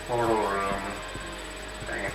Portal room. Dang it.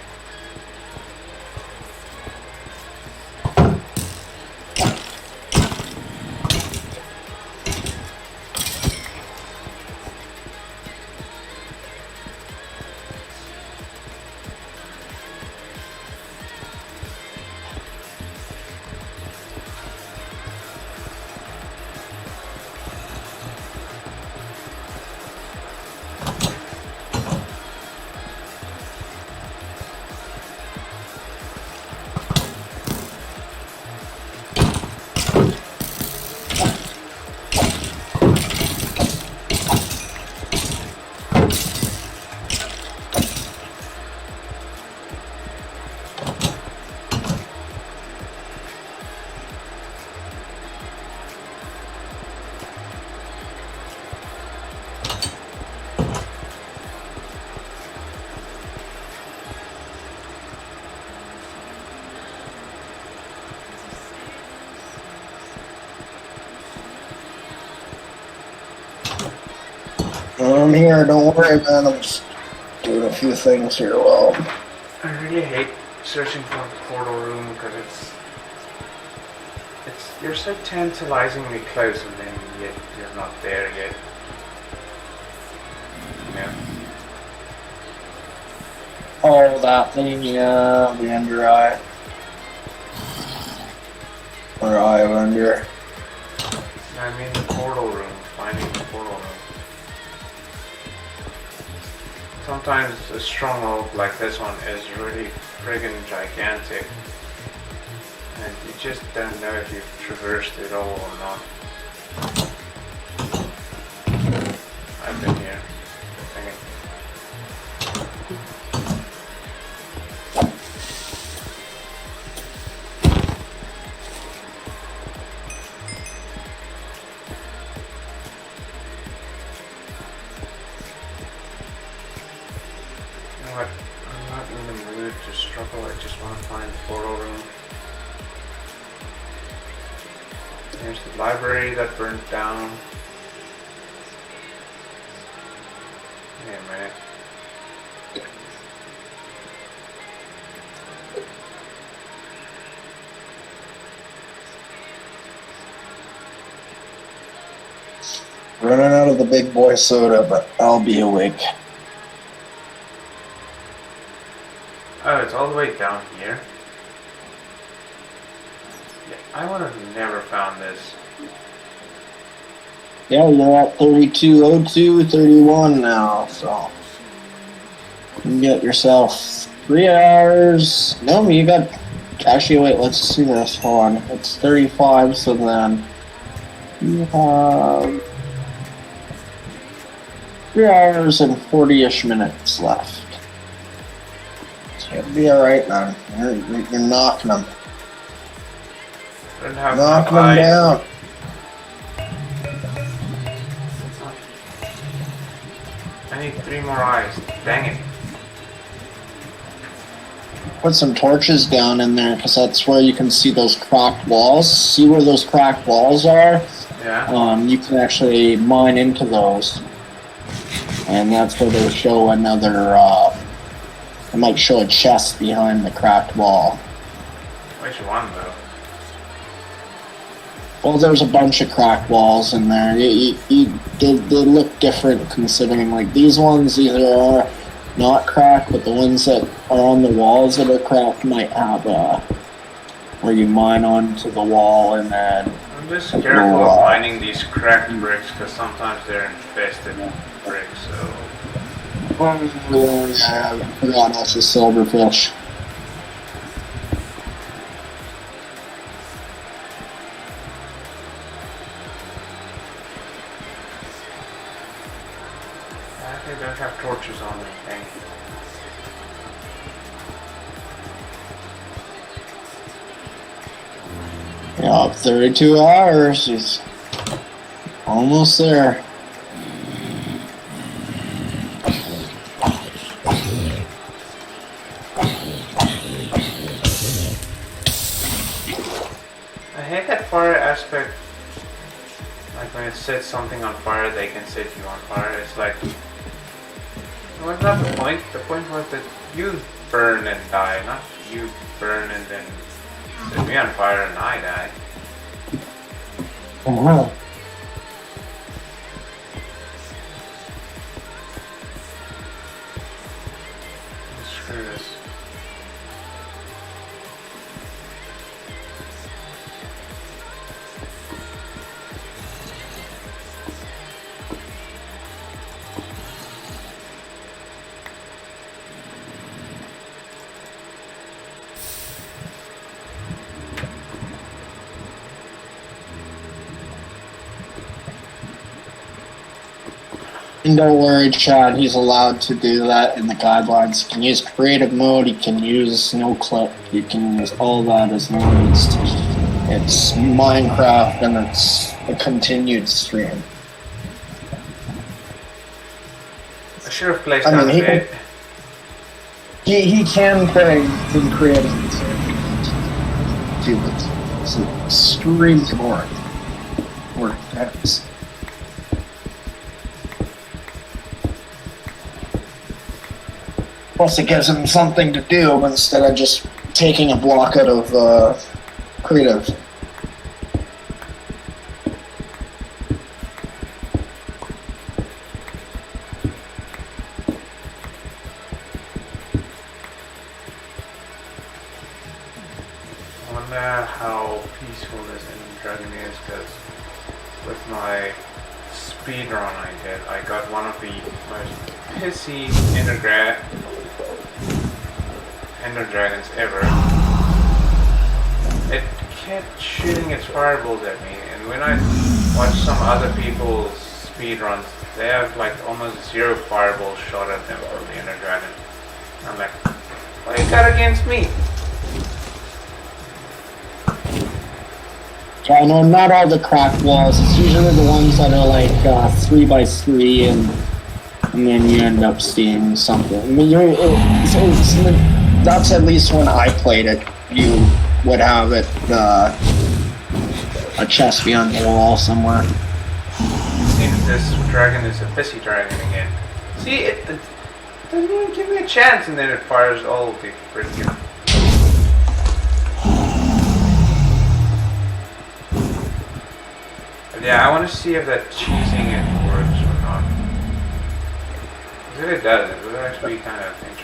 I'm here, don't worry, man. I'm just doing a few things here. Well, I really hate searching for a portal room because you're so tantalizingly close and then yet you're not there yet. Yeah. oh, that thing, yeah, the under eye. Or eye of under. I mean the portal room, finding the portal room. Sometimes a stronghold like this one is really friggin' gigantic. And you just don't know if you've traversed it all or not. I've been here. Dang it. You know what? I'm not in the mood to struggle. I just want to find the portal room. There's the library that burned down. Wait a minute. Running out of the big boy soda, but I'll be awake. Oh, it's all the way down here? Yeah, I would have never found this. Yeah, you're at 32:02:31 now, so you can get yourself 3 hours. No, you got. Actually, wait, let's see this. Hold on. It's 35, so then you have 3 hours and 40-ish minutes left. So you'll be alright, man. You're knocking them. Knocking them down. I need 3 more eyes. Dang it. Put some torches down in there because that's where you can see those cracked walls. See where those cracked walls are? Yeah. You can actually mine into those. And that's where they'll show another, it might show a chest behind the cracked wall. Which one, though? Well, there's a bunch of cracked walls in there. They look different considering, like, these ones either are not cracked, but the ones that are on the walls that are cracked might have, where you mine onto the wall and then... I'm just careful of mining these cracked bricks because sometimes they're infested bricks, so... Oh, yeah, I forgot that's a silverfish. They don't have torches on me, dang. Yeah, 32 hours. He's almost there. aspect, like when it sets something on fire, they can set you on fire. It's like, what's not the point? The point was that you burn and die, not you burn and then set me on fire and I die. Oh. Screw this. And don't worry, Chad, he's allowed to do that in the guidelines. He can use creative mode, he can use no clip, he can use all that as long as it's Minecraft and it's a continued stream. I should have placed down a bit. He can play in creative too, but it's extremely boring. Or perhaps. Plus, it gives him something to do instead of just taking a block out of creative. I wonder how peaceful this Ender Dragon is, because with my speedrun I did, I got one of the most pissy Ender Dragons ever. It kept shooting its fireballs at me, and when I watch some other people's speedruns, they have like almost 0 fireballs shot at them from the Ender Dragon. I'm like, what you got against me? Yeah, no, not all the cracked walls. It's usually the ones that are like 3x3, and then you end up seeing something. I mean, that's at least when I played it. You would have it a chest behind the wall somewhere. Seems this dragon is a pissy dragon again. See, it doesn't even give me a chance, and then it fires all the freaking. Yeah, I want to see if that cheesing it works or not. If it does, it would actually be kind of interesting.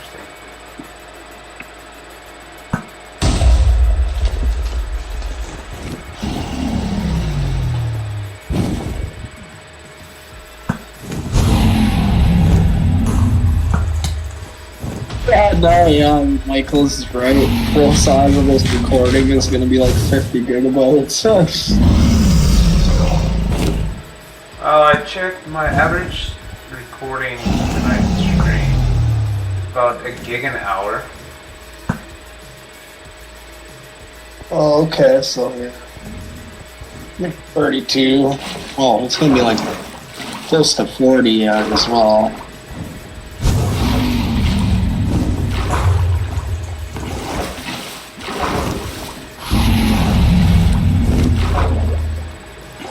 Yeah, Michael's right. Full size of this recording is going to be like 50 gigabytes. I checked my average recording tonight's stream, about 1 gig an hour. Oh, okay, so yeah. Like 32. Oh, it's going to be like close to 40 as well.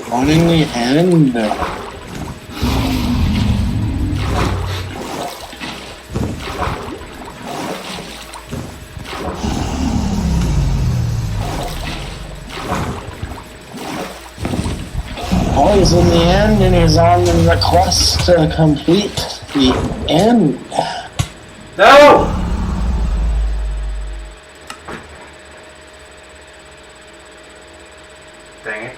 Running the end. Oh, he's in the end, and he's on the quest to complete the end. No! Dang it.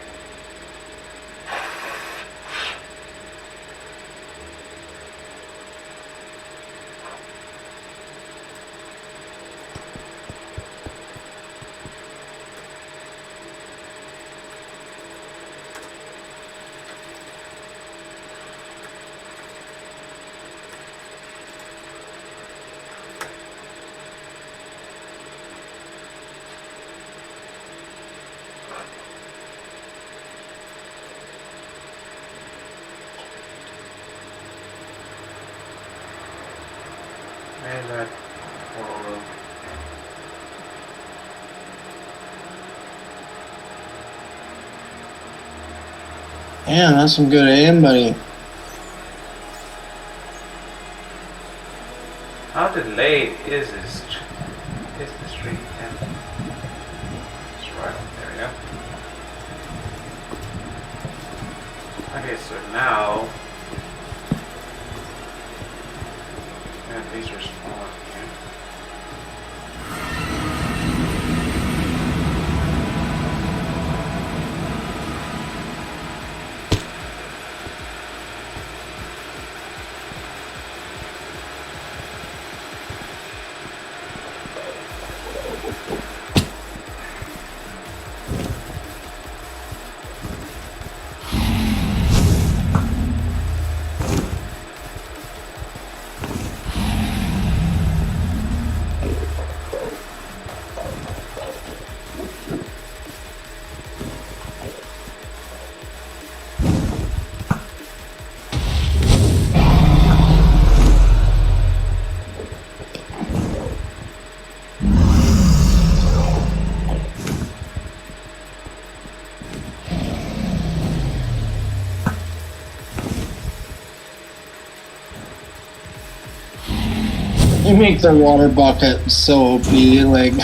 Where's that portal room? Yeah, that's some good aim, buddy. How delayed is this? Is the street? And it's right. There we go. Okay, so now these are small. Okay. You make the water bucket so OP, like. You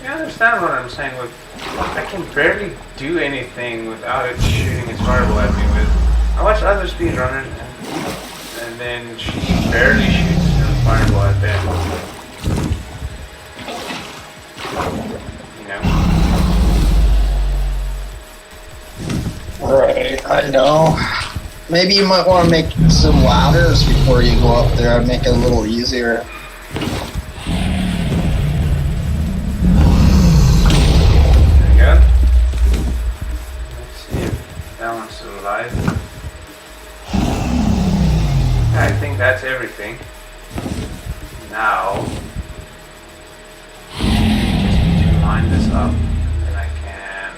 understand what I'm saying? With I can barely do anything without it shooting its fireball at me. With I watch other speedrunners, and then she barely shoots her fireball at them. You know? Right, I know. Maybe you might want to make some ladders before you go up there. I'd make it a little easier. There you go. Let's see if that one's still alive. I think that's everything. Now, just need to line this up, and I can.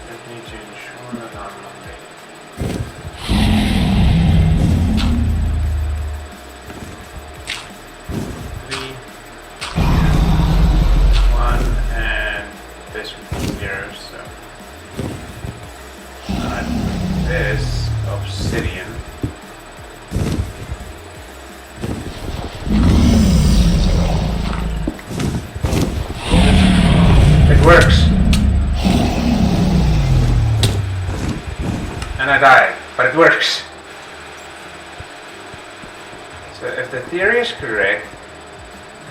I need to ensure that I'm Monday. Three, one, and this would be 0, so this obsidian. It works. And I died, but it works. So if the theory is correct,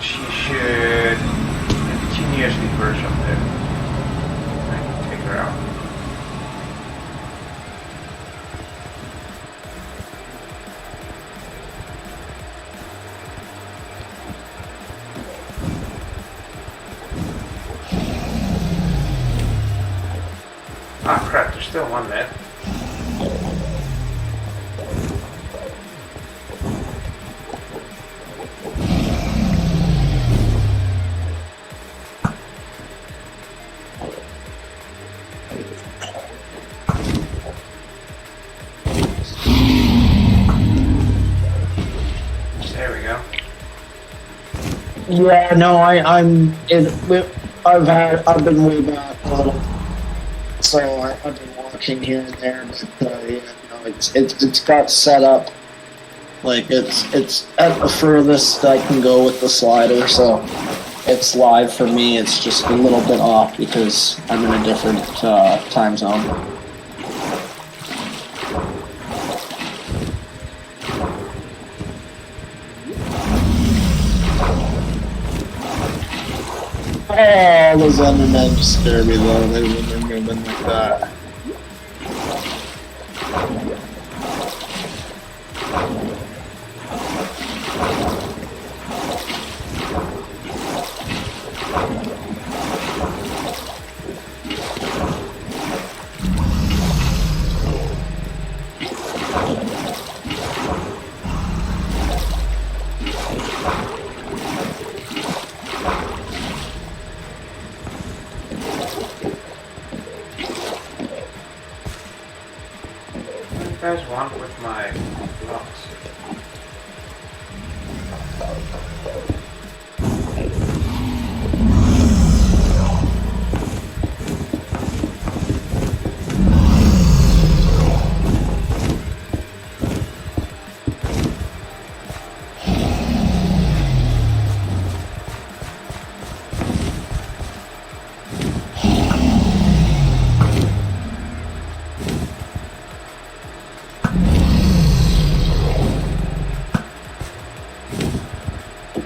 she should continuously burst up there. I can take her out. Ah crap, there's still one there. There we go. Yeah, no, I've been way back a little, so I've been watching here and there, but yeah, no, it's got set up like it's at the furthest I can go with the slider, so it's live for me. It's just a little bit off because I'm in a different time zone. Oh, those Endermen just scare me though. They when they're moving like that. What do you guys want with my blocks?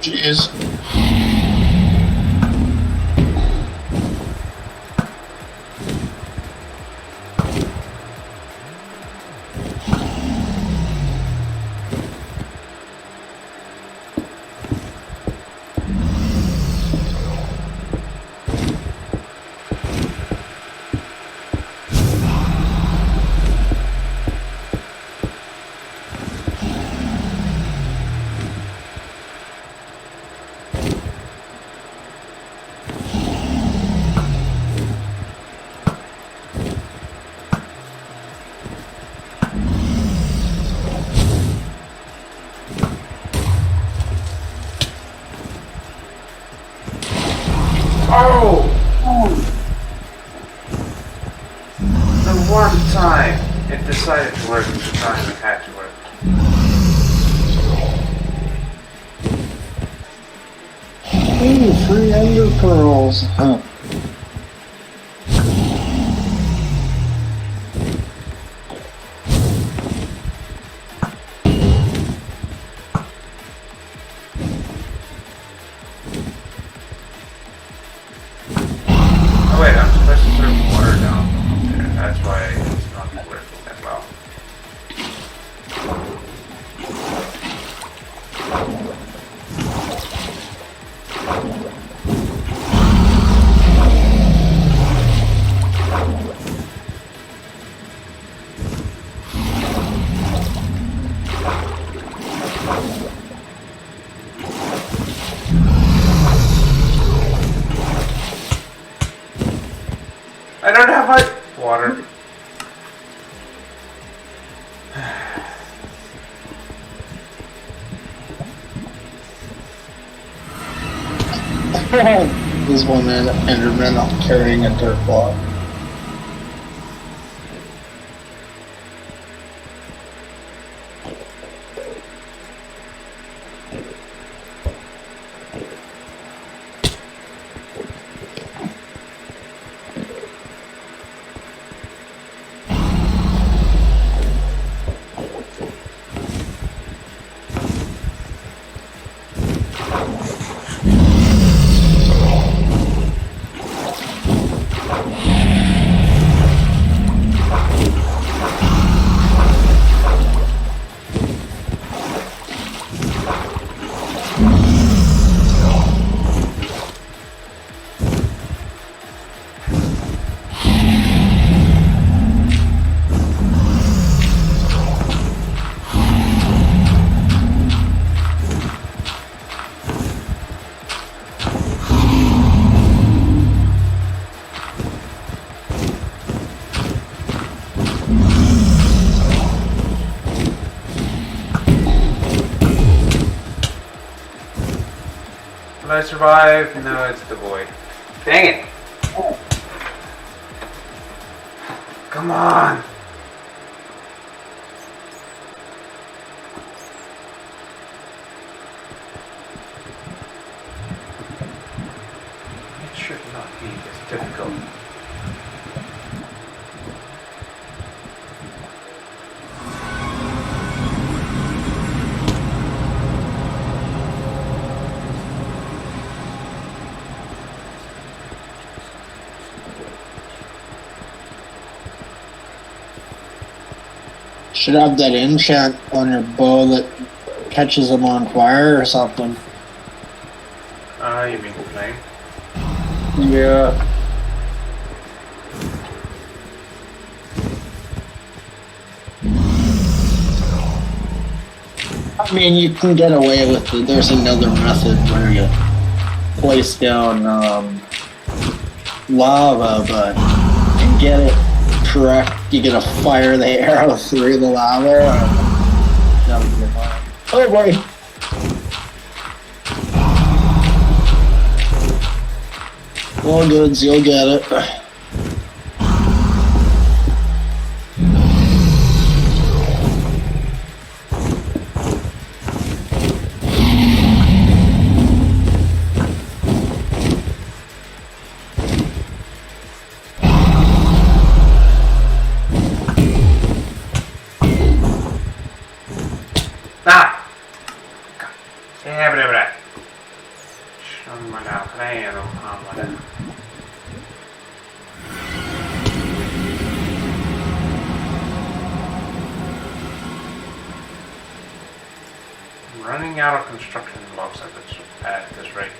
Jeez. Oh! The one time it decided to work, the time it had to work. Ooh, free ender pearls. Huh. Oh wait, I'm supposed to put water down there. That's why it's not working as well. I don't have my water. This one Enderman carrying a dirt block. Will I survive? No, it's the void. Dang it! Come on! It should not be this difficult. Should have that enchant on your bow that catches them on fire or something. You mean flame? Yeah. I mean, you can get away with it. There's another method where you place down lava, but to get it correct, you gotta fire the arrow through the lava. Oh boy! All goods, you'll get it. Running out of construction blocks at this rate.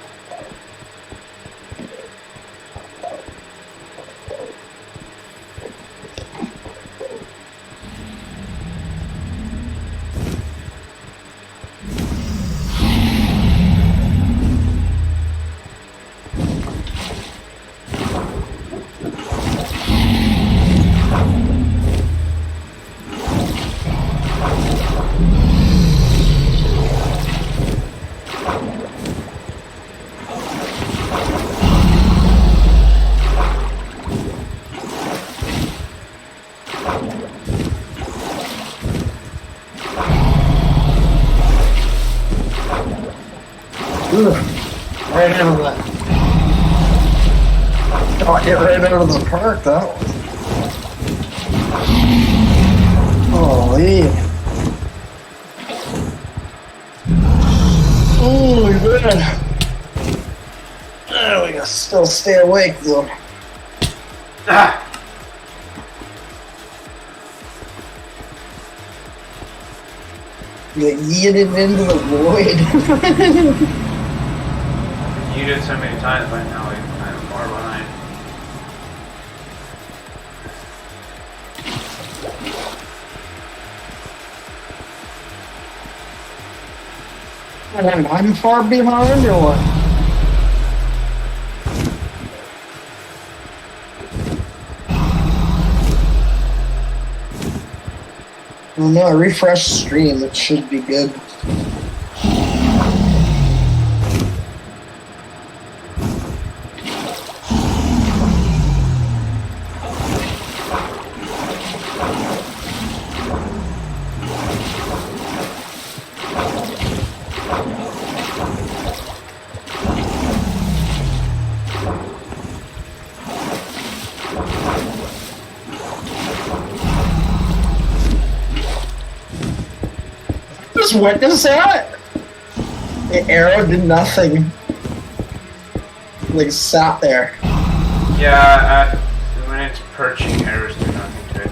Right out of that. Oh, I hit right out of the park, that one. Holy. Holy man. Oh, we gotta still stay awake though. Ah! You get yeeted into the void. You did so many times by now, I'm far behind. And I'm far behind or what? Well, no, refresh stream, it should be good. Just witness that? The arrow did nothing. Like sat there. Yeah, when it's perching, arrows do nothing to it.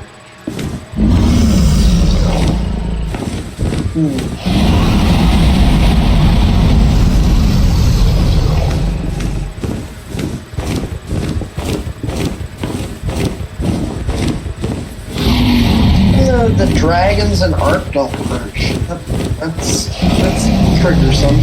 The dragons and art don't perch. That's triggersome.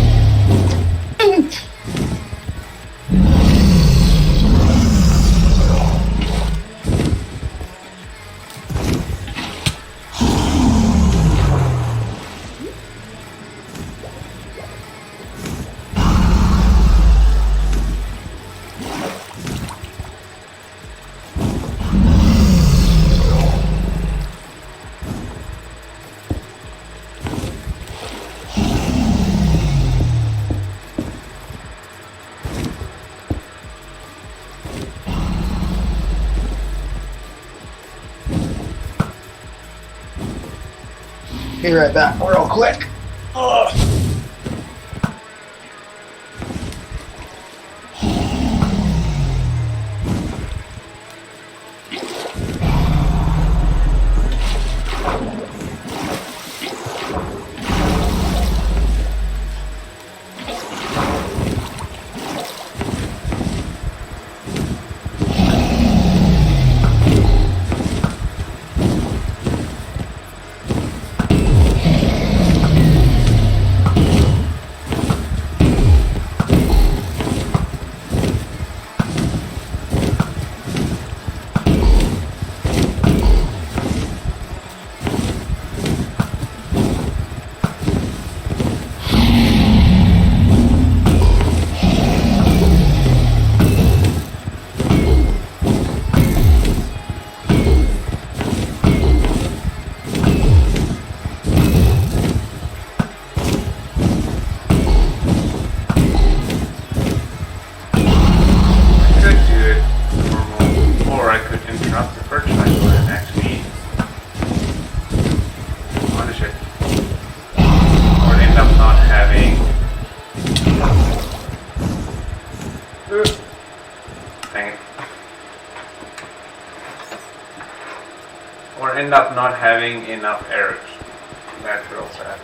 Be right back, real quick. Ugh. end up not having enough arrows. That's real sad.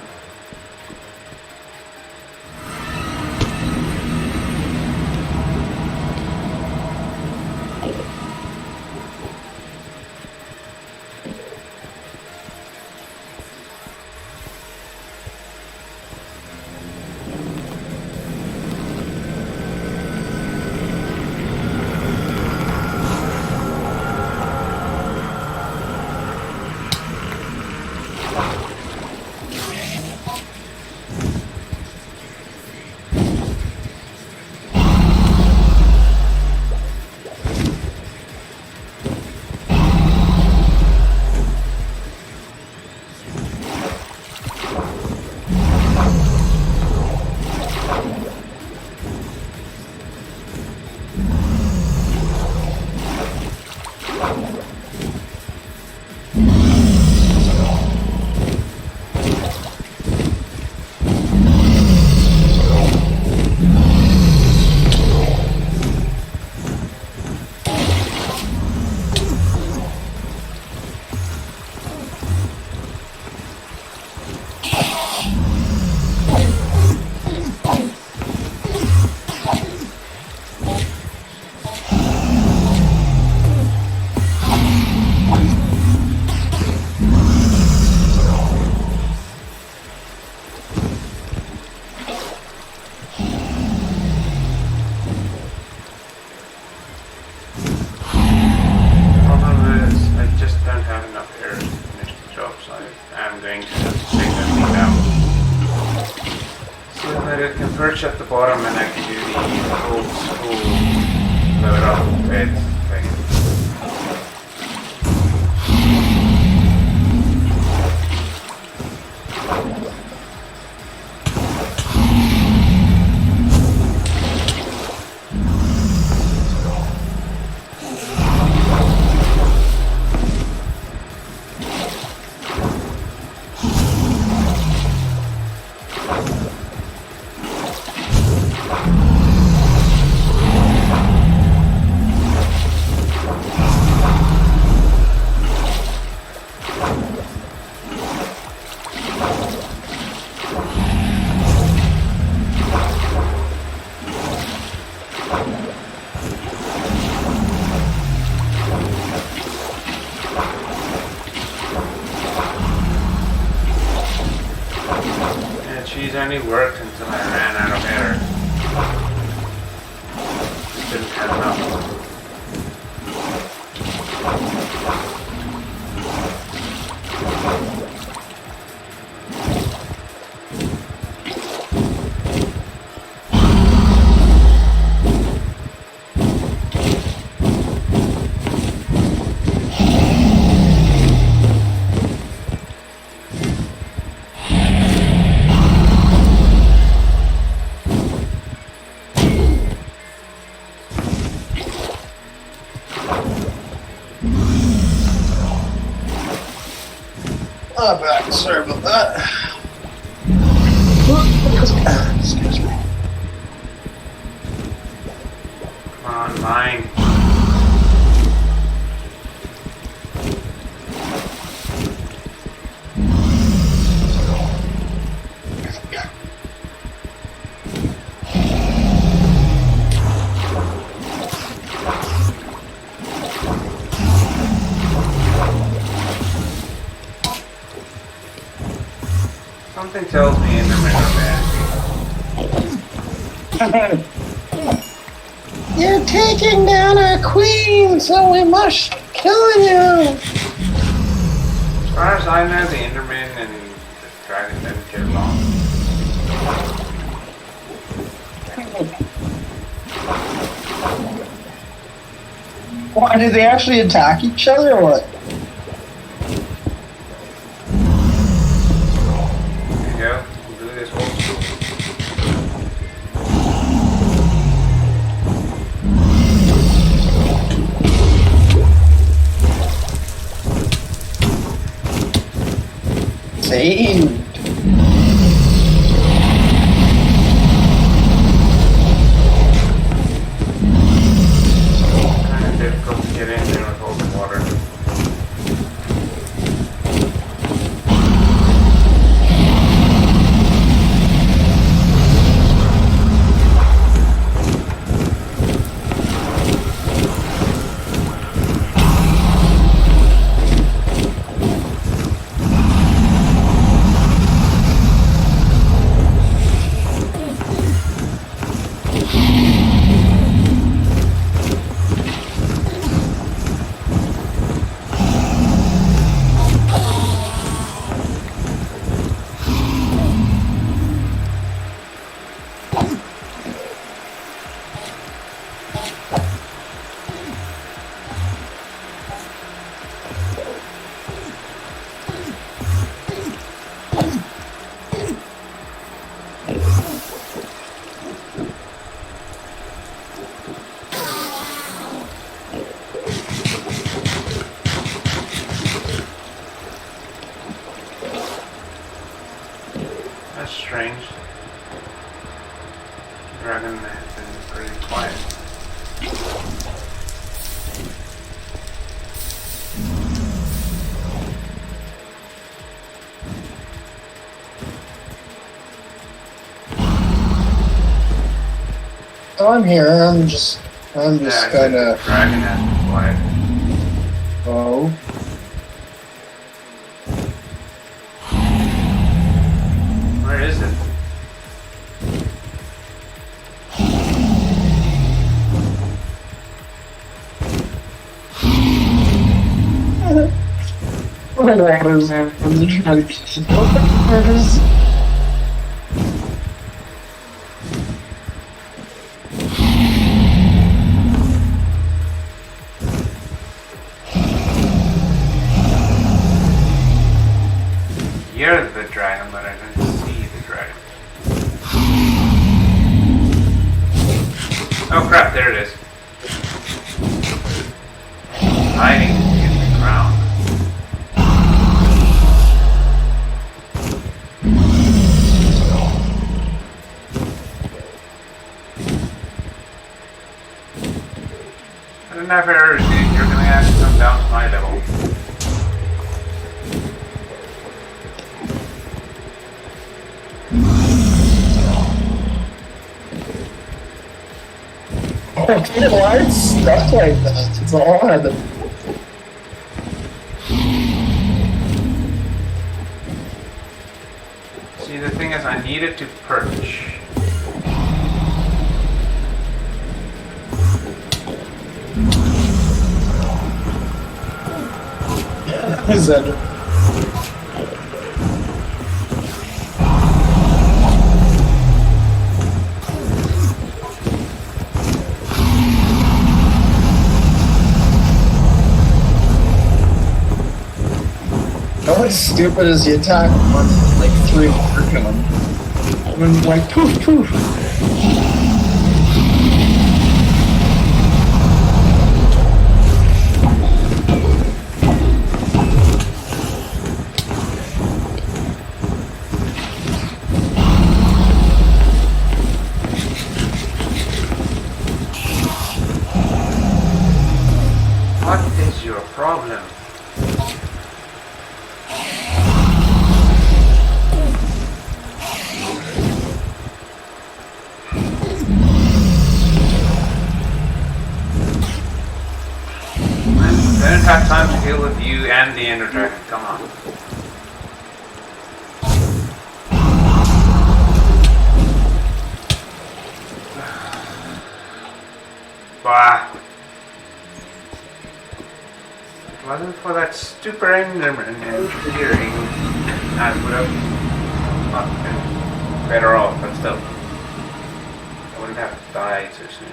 Perch at the bottom and I can do the old school load up bed thing. She's only worked until I ran out of air. Didn't have enough. Oh, back. Sorry about that. Excuse me. Come on, mine. Something tells me in the middle. You're taking down our queen, so we must kill you. As far as I know, the Enderman and the dragon didn't get along. Why, did they actually attack each other or what? There you go. We'll do this old school. Saved. Kind of difficult to get in there with all the water. strange. Dragon has been pretty quiet. Oh, I'm here. I'm just kind of. Dragon has been quiet. Oh. Where is it? What is that from the dragon? You're the dragon, but I didn't see the dragon. Oh crap, there it is. Hiding in the ground. I don't know if I ever did. You're gonna have to come down to my level. Okay, why it's stuck like that? It's odd. See, the thing is, I needed to perch. Is that? What's stupid is the attack on like 3 working on. And like poof poof. What is your problem? I don't have time to deal with you and the Ender Dragon. Come on. Bah. If it wasn't for that stupid Enderman interfering, I would have not been better off, but still. I wouldn't have died so soon.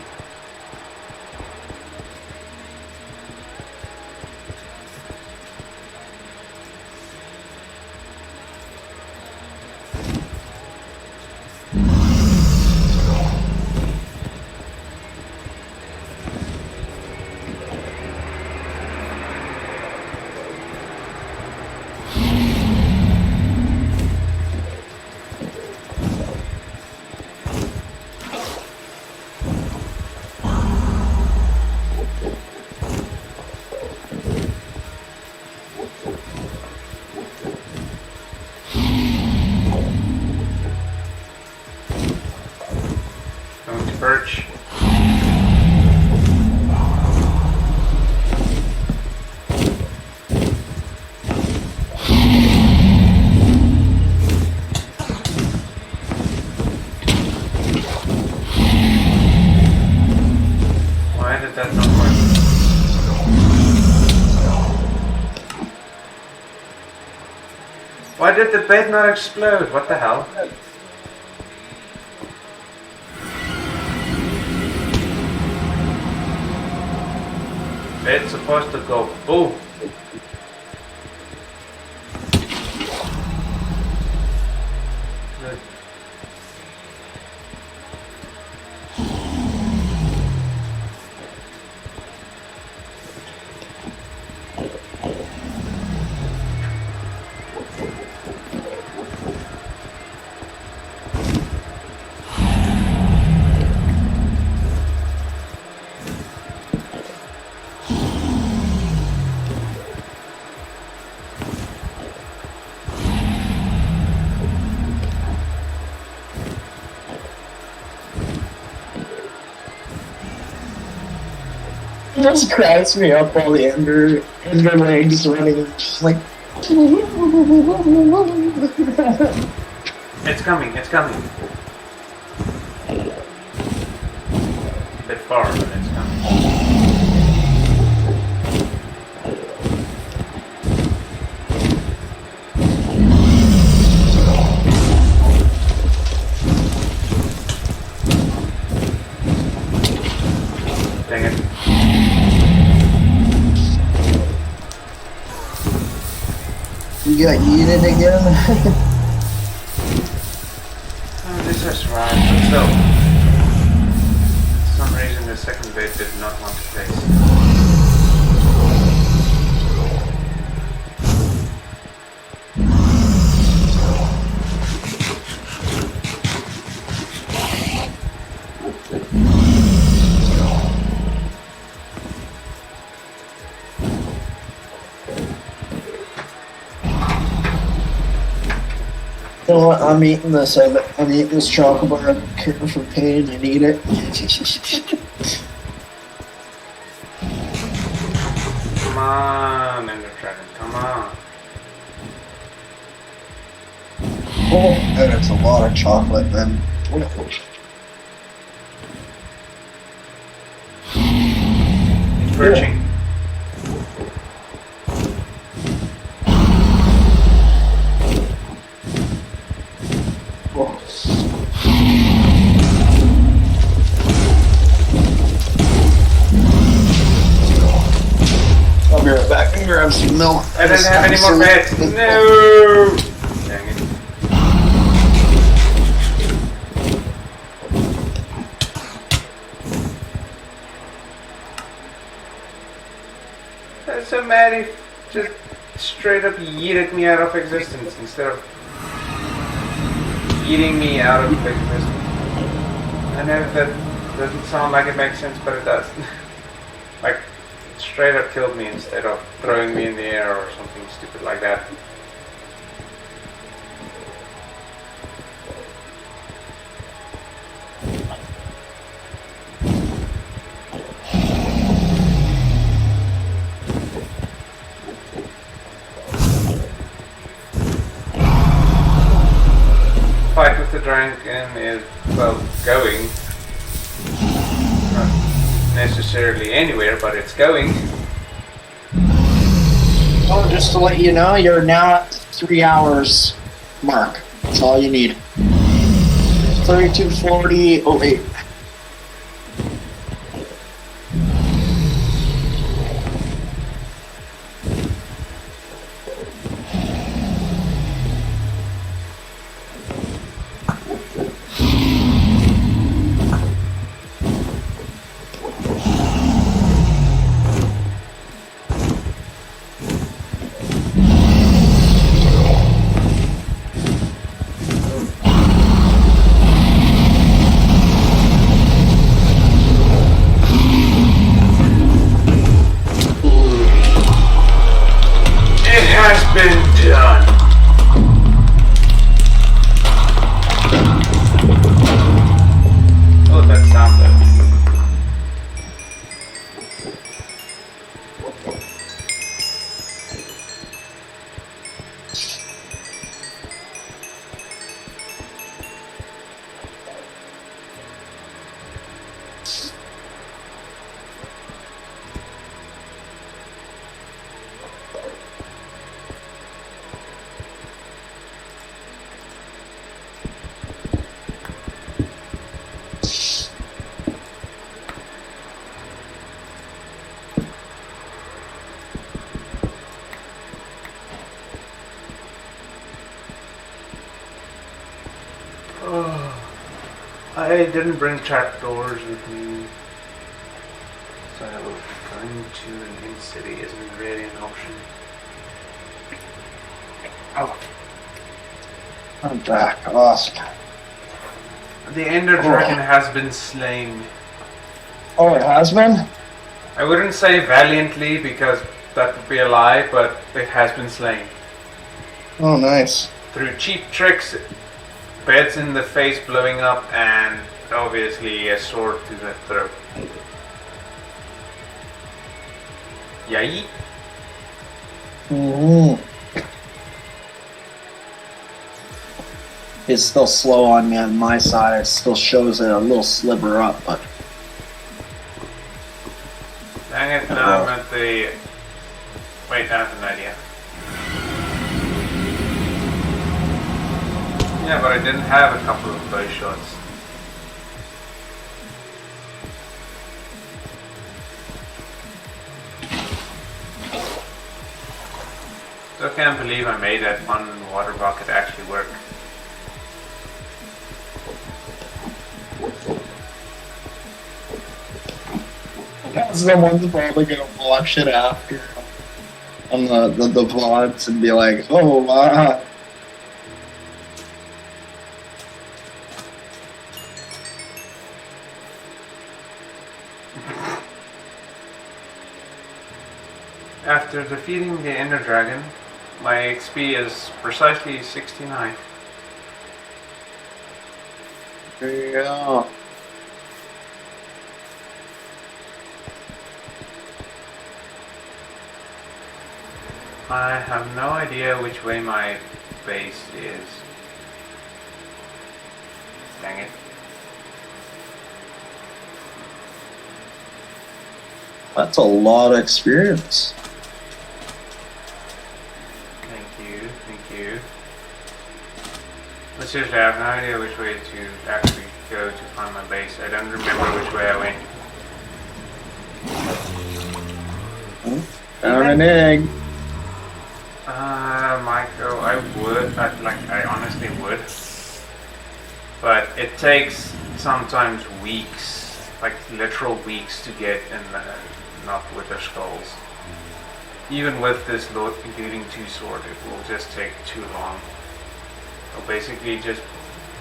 Birch. Why did that not work? Why did the bed not explode? What the hell? It's supposed to go boom. Good. just cracks me up all the ender legs running just like It's coming, it's coming. A bit far, but it's coming. Dang it. you got yeeted again. Oh, this is right, but still. For some reason the second bit did not want to face. You know what? I'm eating this. I'm eating this chocolate bar. Cure for pain and eat it. Come on, Ender Dragon, come on. Oh, that is a lot of chocolate, man. It's perching. I'll be right back and grab some milk. I didn't have any more beds. No! Dang it. I'm so mad he just straight up yeeted me out of existence instead of eating me out of existence. I know that doesn't sound like it makes sense, but it does. Like, straight up killed me instead of throwing me in the air or something stupid like that. Fight with the dragon is, well, going. Not necessarily anywhere, but it's going. Oh, just to let you know, you're now at 3 hours mark. That's all you need. 32:40. Oh wait. Been done. Oh, that sound good. Oh, I didn't bring trapdoors with me, so going to an in-city isn't really an option. Oh, I'm back. Awesome. the Ender Dragon has been slain. Oh, it has been? I wouldn't say valiantly because that would be a lie, but it has been slain. Oh, nice. Through cheap tricks, beds in the face blowing up, and obviously a sword to the throat. Yay. Mm-hmm. It's still slow on me on my side. It still shows it a little sliver up, but... Dang it, now I'm at the... Wait, I have an idea. Yeah, but I didn't have a couple of bow shots. Still can't believe I made that one water bucket actually work. Someone's probably gonna watch it after on the vlogs and be like, oh wow. After defeating the Ender Dragon, my XP is precisely 69. There you go. I have no idea which way my base is. Dang it. That's a lot of experience. Thank you. But seriously, I have no idea which way to actually go to find my base. I don't remember which way I went. Found an egg. Michael, I would. I honestly would. But it takes sometimes weeks, like literal weeks, to get in the not with their skulls. Even with this looting 2 sword, it will just take too long. It'll basically just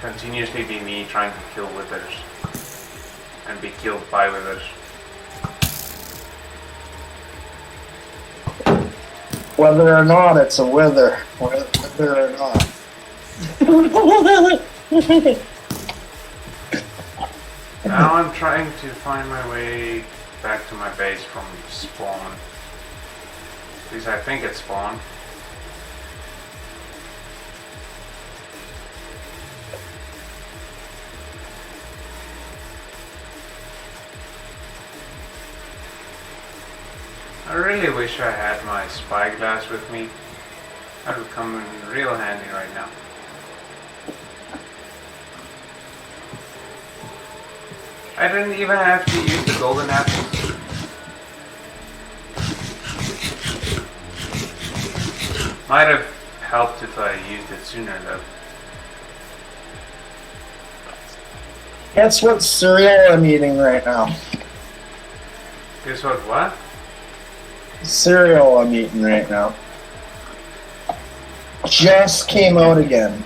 continuously be me trying to kill withers and be killed by withers. Whether or not it's a wither. Whether or not. Now I'm trying to find my way back to my base from spawn. At least I think it's spawn. I really wish I had my spyglass with me. That would come in real handy right now. I didn't even have to use the golden apple. Might have helped if I used it sooner though. Guess what cereal I'm eating right now? Guess what? Cereal I'm eating right now. Just came out again.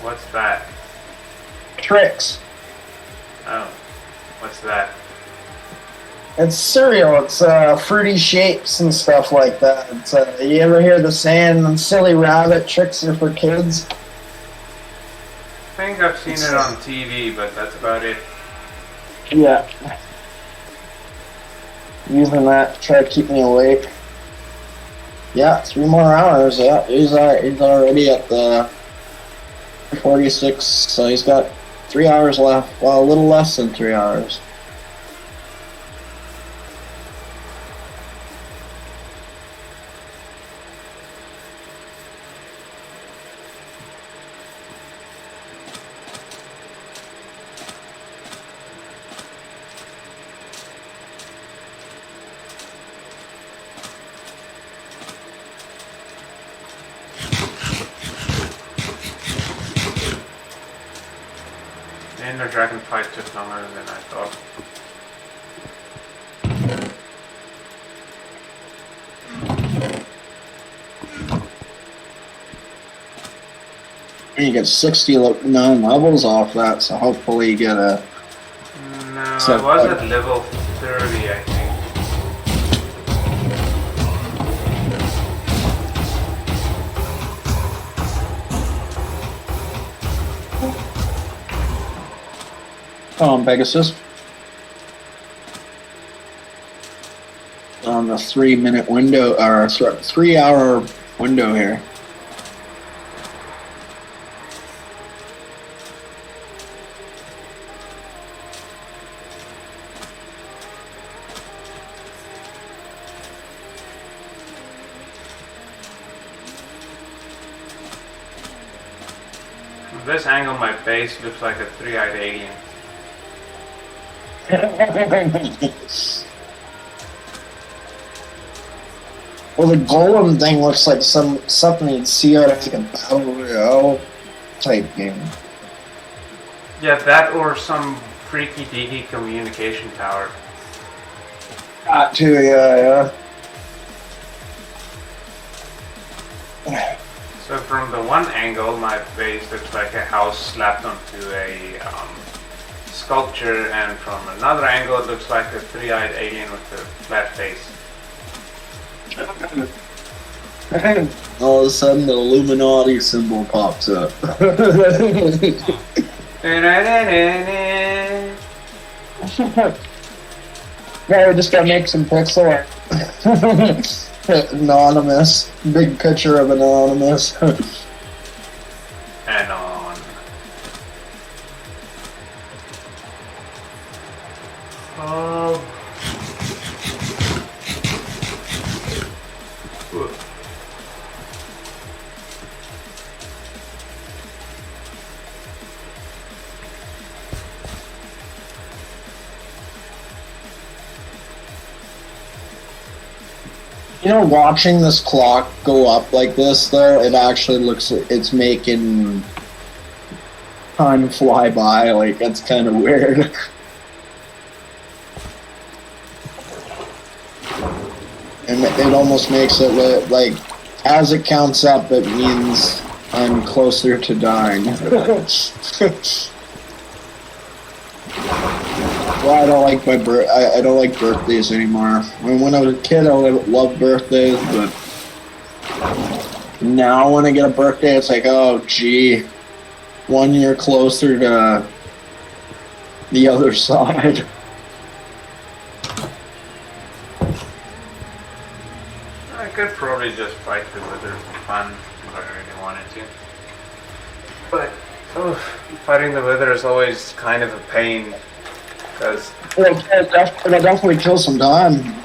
What's that? Tricks. Oh, what's that? It's cereal. It's fruity shapes and stuff like that. It's, you ever hear the saying, silly rabbit tricks are for kids? I think I've seen it on TV, but that's about it. Yeah. Using that to try to keep me awake. Yeah, 3 more hours. Yeah, he's already at the 46, so he's got 3 hours left. Well, a little less than 3 hours. The Ender Dragon fight took longer than I thought. And you get 69 levels off that, so hopefully you get a... No, I was at level 30, I think. Pegasus. on the 3-minute window, or 3-hour window here. From this angle, my base looks like a three-eyed alien. Well, the golem thing looks like something you'd see out of like a battle royale type game. Yeah, that or some freaky deaky communication tower. That too, yeah. So from the one angle, my base looks like a house slapped onto a sculpture, and from another angle, it looks like a three-eyed alien with a flat face. All of a sudden, the Illuminati symbol pops up. Yeah, we just gotta make some pixel art. Anonymous. Big picture of Anonymous. Anon. You know, watching this clock go up like this, though, it actually looks, it's making time fly by. Like, it's kind of weird. And it almost makes it look like, as it counts up, it means I'm closer to dying. Well, I don't like I don't like birthdays anymore. When I was a kid, I loved birthdays, but now when I get a birthday, it's like, oh, gee, 1 year closer to the other side. I could probably just fight the wither for fun if I really wanted to. But fighting the wither is always kind of a pain. Because It'll definitely kill some time.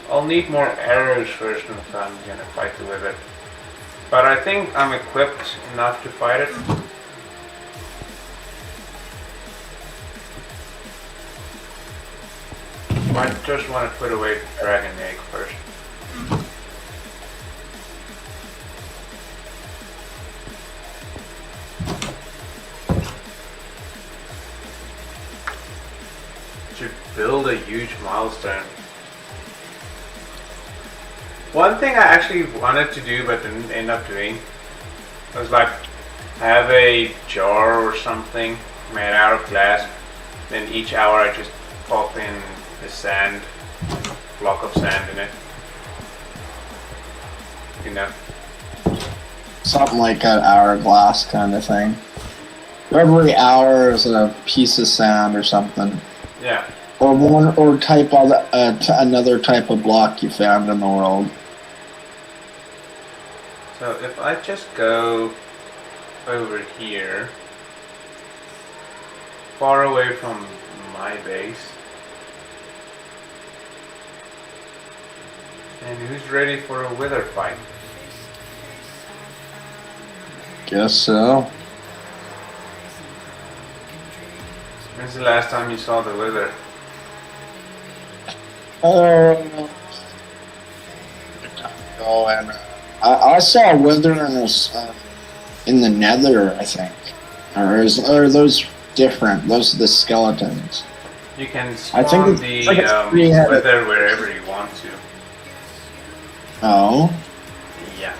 I'll need more arrows first if I'm gonna fight the wither. But I think I'm equipped enough to fight it. I just want to put away the dragon egg first. To build a huge milestone. One thing I actually wanted to do but didn't end up doing was like have a jar or something made out of glass. Then each hour I just pop in the sand, block of sand in it. You know. Something like an hourglass kind of thing. Every hour is a piece of sand or something. Yeah. Or type of another type of block you found in the world. So if I just go over here, far away from my base, and who's ready for a wither fight? Guess so. When's the last time you saw the wither? And I saw a wither in the nether, I think. Or are those different? Those are the skeletons. You can I spawn think the like wither wherever you want to. Oh. Yeah.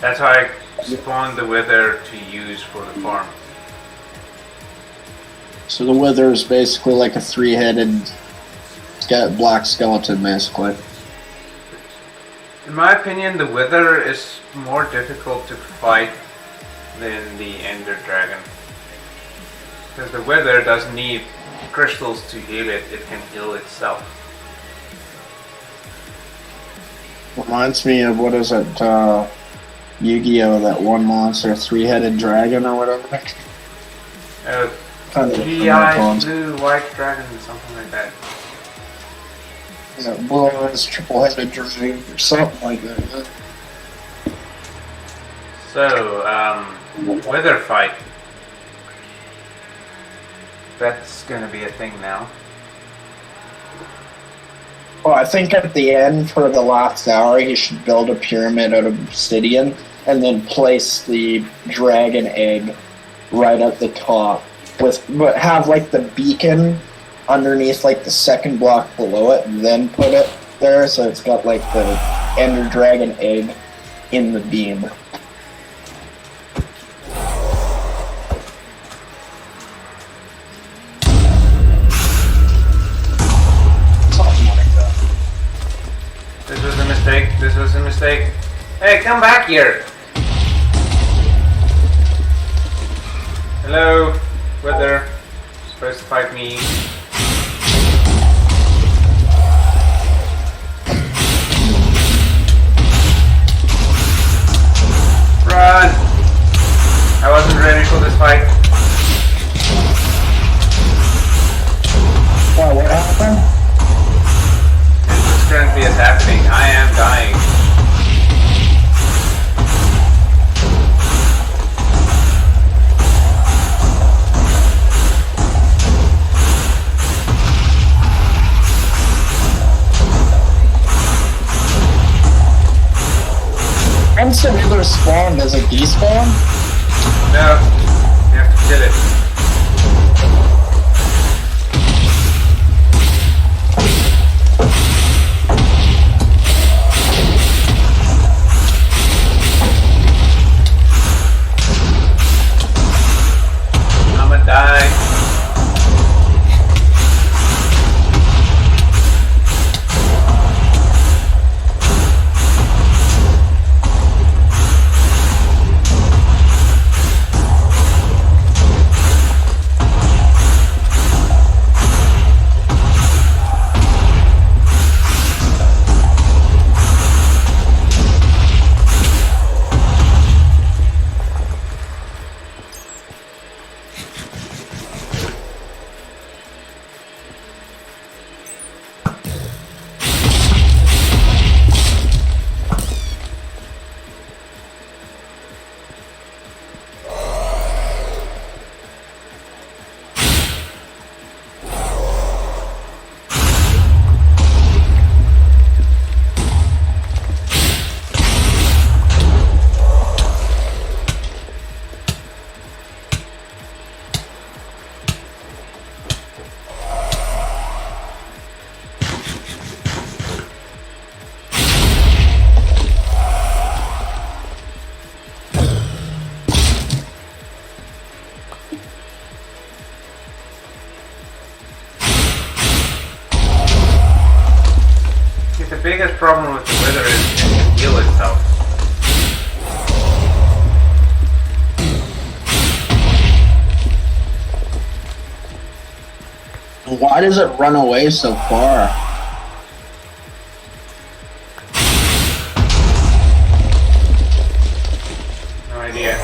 That's how I spawned the wither to use for the farm. So the wither is basically like a three-headed black skeleton, basically. In my opinion, the wither is more difficult to fight than the ender dragon. Because the wither doesn't need crystals to heal it, it can heal itself. Reminds me of, what is it, Yu-Gi-Oh! That one monster, three-headed dragon or whatever. Kind of 3 eyes, blue, white dragon, something like that. Yeah, blue eyes, triple-headed dragon, or something like that. So, wither fight. That's gonna be a thing now. Well, I think at the end, for the last hour, you should build a pyramid out of obsidian and then place the dragon egg right at the top. But have like the beacon underneath like the second block below it, and then put it there so it's got like the ender dragon egg in the beam. This was a mistake. This was a mistake. Hey, come back here. Hello, wither. Supposed to fight me. Run! I wasn't ready for this fight. Wow, what happened? This currently is happening. I am dying. Once the wither spawn, does it despawn? No, you have to kill it. I'ma die. The biggest problem with the wither is it can heal itself. Why does it run away so far? No idea.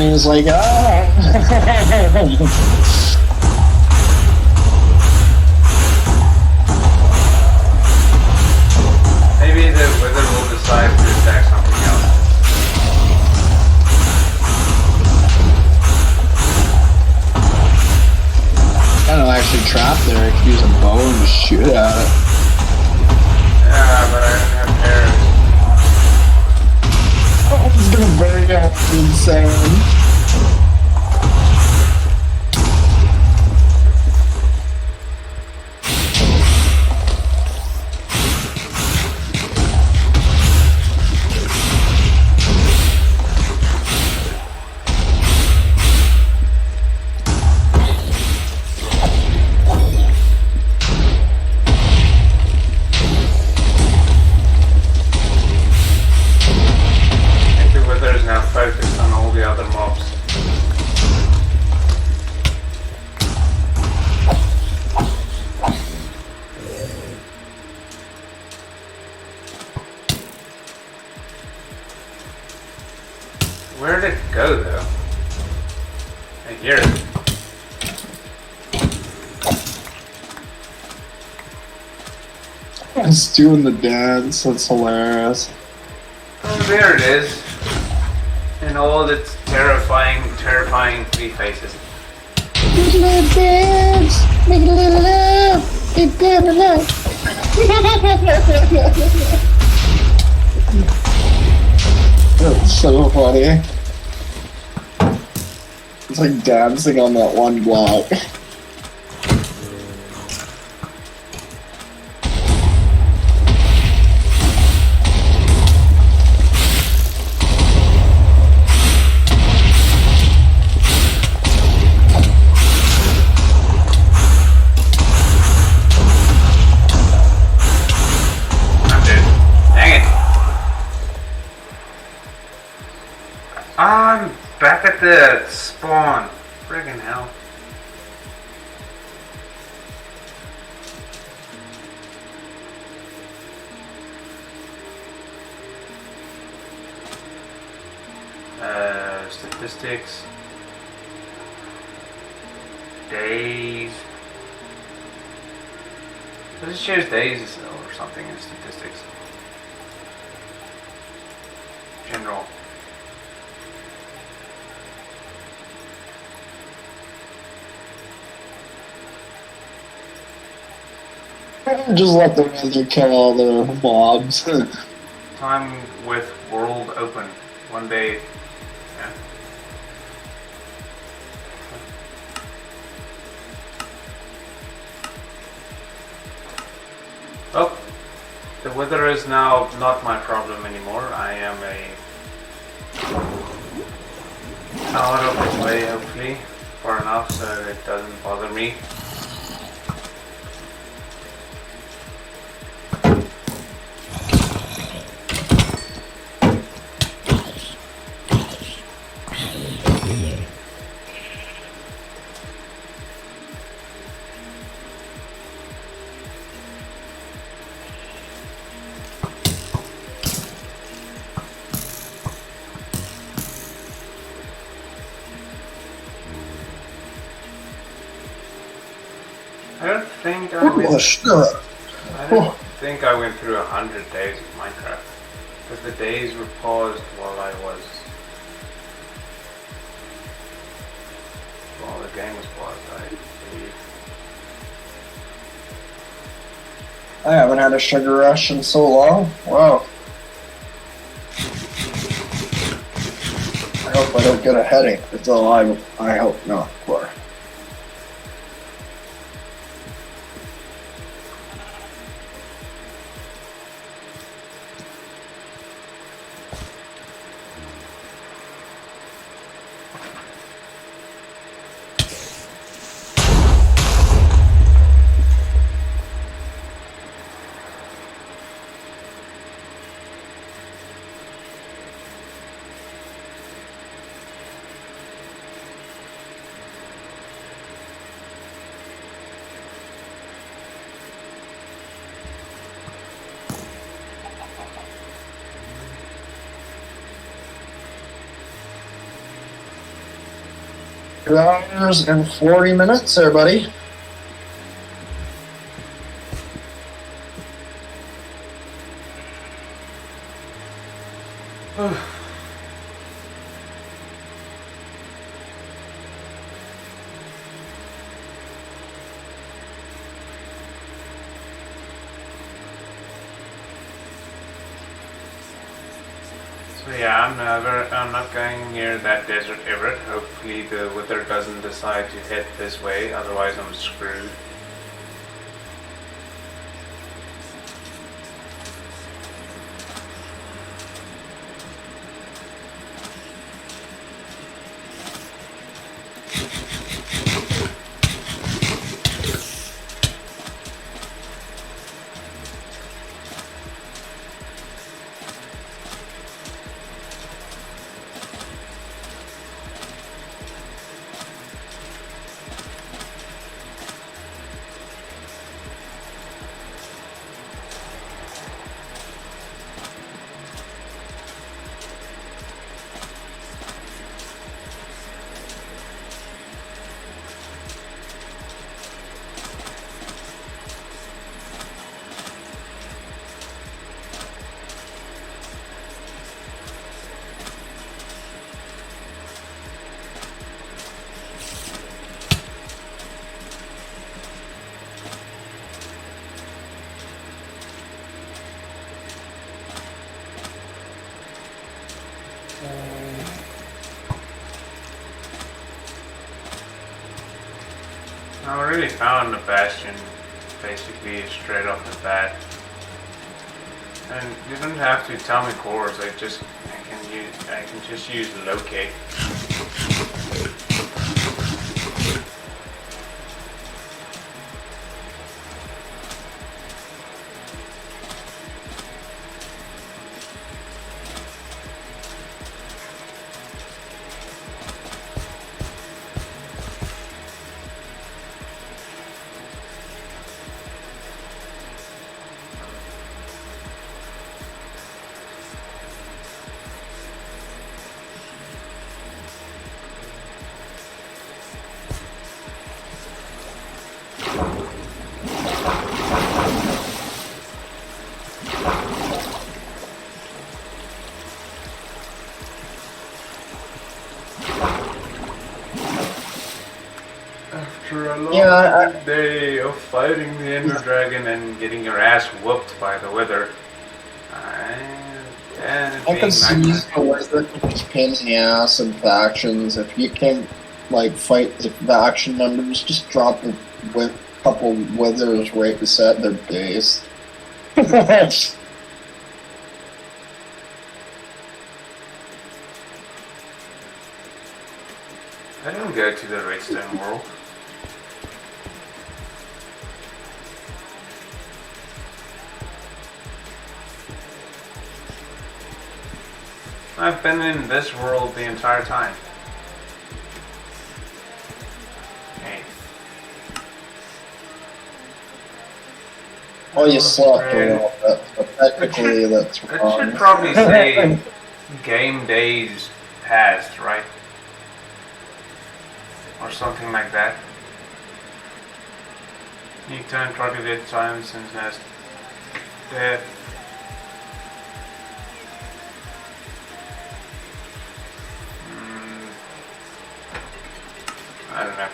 he was like, ah. Maybe the wither will decide to attack something else. Kind of actually trapped there. I could use a bow and just shoot at it. Yeah, but I don't have arrows. Oh, it's gonna burn up. Insane. Now focused on all the other mobs. Where did it go though? I hear it. It's doing the dance. That's hilarious. Oh, there it is. In all its terrifying three faces. Make a little dance, make a little love, get down the love. That's so funny. It's like dancing on that one block. I'm back at the spawn. Friggin' hell. Statistics. Days. Does it show days or something in statistics? General. Just let the weather kill all the mobs. Time with world open. One day. Yeah. Oh, the weather is now not my problem anymore. I am out of its way, hopefully, far enough so it doesn't bother me. I don't think I went through 100 days of Minecraft because the days were paused while the game was paused, I believe. I haven't had a sugar rush in so long. Wow. I hope I don't get a headache. It's all I hope not, of course. 2 hours and 40 minutes there, buddy. So yeah, I'm not going near that desert ever. Hopefully the weather doesn't decide to head this way, otherwise I'm screwed. I already found the bastion basically straight off the bat. And you don't have to tell me cores, I can just use locate. After a long day of fighting the Ender Dragon and getting your ass whooped by the weather, I can see the weather pains in the ass and factions. If you can like fight the faction members, just drop a couple withers right beside their base. I don't go to the redstone world. I've been in this world the entire time. Hey. Oh, you slept a little bit, but technically that's wrong. It should probably say game days passed, right? Or something like that. Unique time, targeted time since last death. I don't know.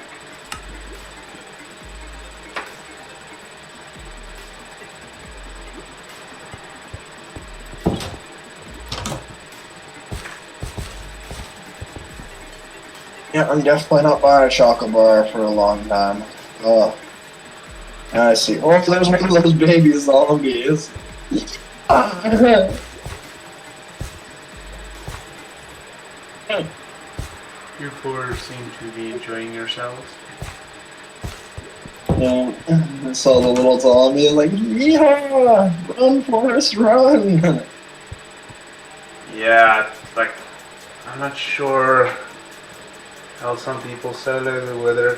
Yeah, I'm definitely not buying a chocolate bar for a long time. Oh. I see. Oh, there's one of those baby zombies. You four seem to be enjoying yourselves. Yeah, I saw the little zombie like, yeah, run, Forrest, run. Yeah, like, I'm not sure how some people solo the weather.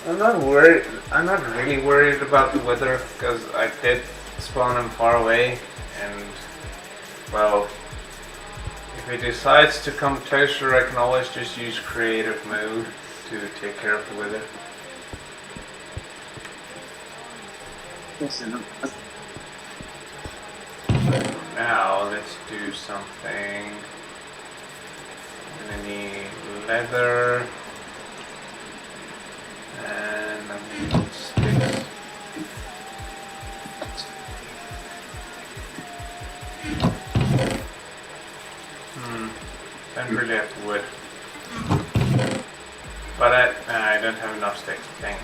I'm not worried. I'm not really worried about the weather because I did spawn him far away, and well, if it decides to come closer, I can always just use creative mode to take care of the weather. Now let's do something. I'm gonna need leather and I'm gonna need sticks. Don't really have wood. But I don't have enough sticks, dang it.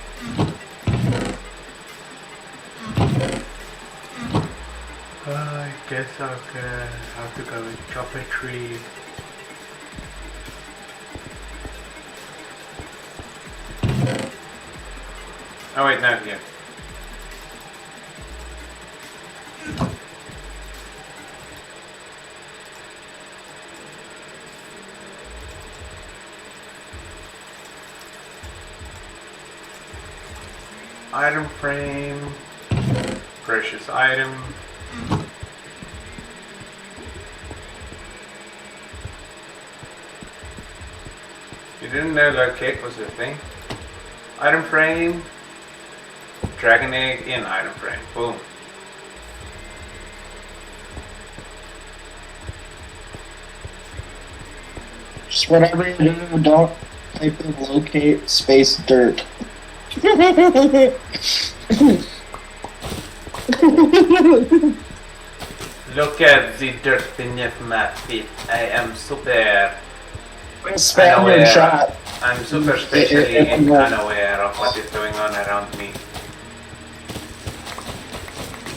I guess I'll have to go and chop a tree. Oh wait, no, here. Item frame, precious item. You didn't know locate was a thing? Item frame, dragon egg in item frame, boom. Just whatever you do, don't type in locate space dirt. Look at the dirt beneath my feet. I am super Spam your shot. I'm super specially unaware of what is going on around me.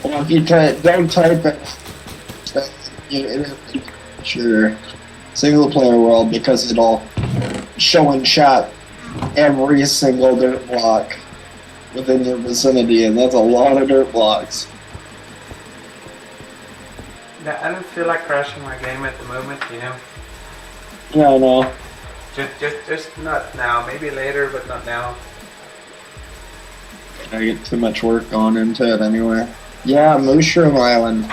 Well, if you don't type it, it'll your single player world because it'll show and chat every single dirt block within your vicinity, and that's a lot of dirt blocks. Yeah, I don't feel like crashing my game at the moment, you know. Yeah, I know. Just not now. Maybe later, but not now. I get too much work gone into it anyway. Yeah, Mushroom Island.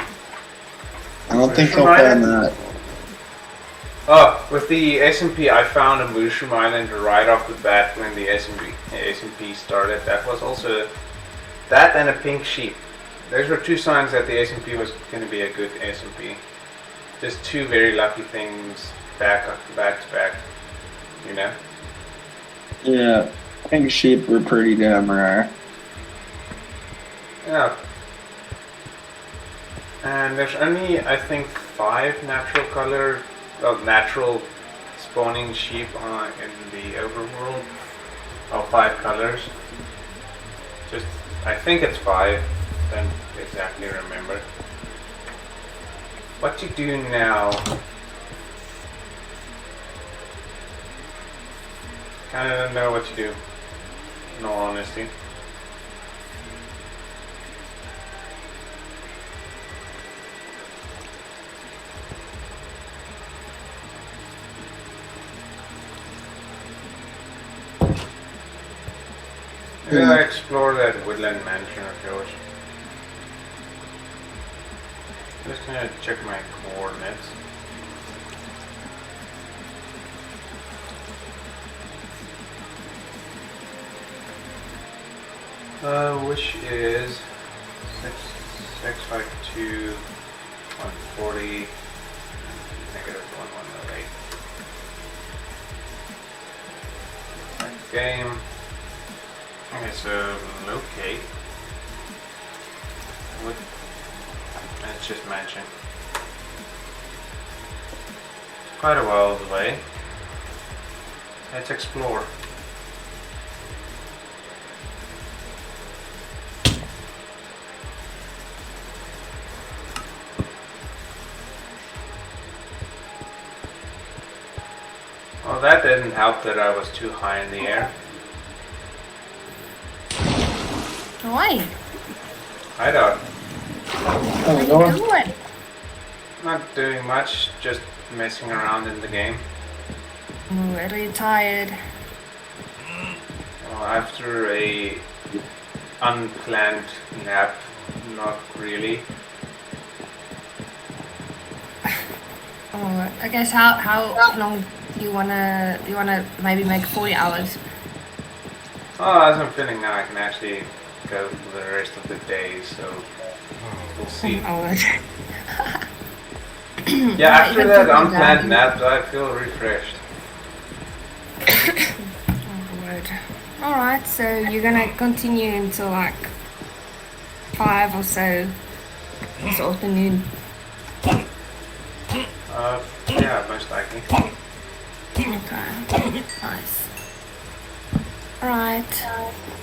I don't think he'll find that. Oh, with the SMP, I found a Mushroom Island right off the bat when the SMP started. That was also that and a pink sheep. Those were two signs that the SMP was going to be a good SMP. Just two very lucky things back to back, you know? Yeah, pink sheep were pretty damn rare. Yeah. And there's only, I think, 5 natural spawning sheep in the overworld. Oh, 5 colors. I think it's 5. Don't exactly remember. What to do now? Kinda don't know what to do, in all honesty. Maybe I explore that woodland mansion of yours. Just gonna check my coordinates. Which is 652 140 negative 1108. Next game. Okay, so locate. It's just mansion. Quite a while away. Let's explore. Well, that didn't help that I was too high in the air. Why? Hi, dog. How's it What are going? you doing? Not doing much, just messing around in the game. I'm really tired. Well, after a unplanned nap, not really. Oh, I guess how long do you wanna maybe make 40 hours? Oh, as I'm feeling now, I can actually go for the rest of the day, so we'll see. Hours. Yeah, after even that took my unplanned dad. nap, I feel refreshed. Oh, word. Alright, so you're gonna continue until like 5 or so this afternoon. Yeah, most likely. Okay, nice. Alright,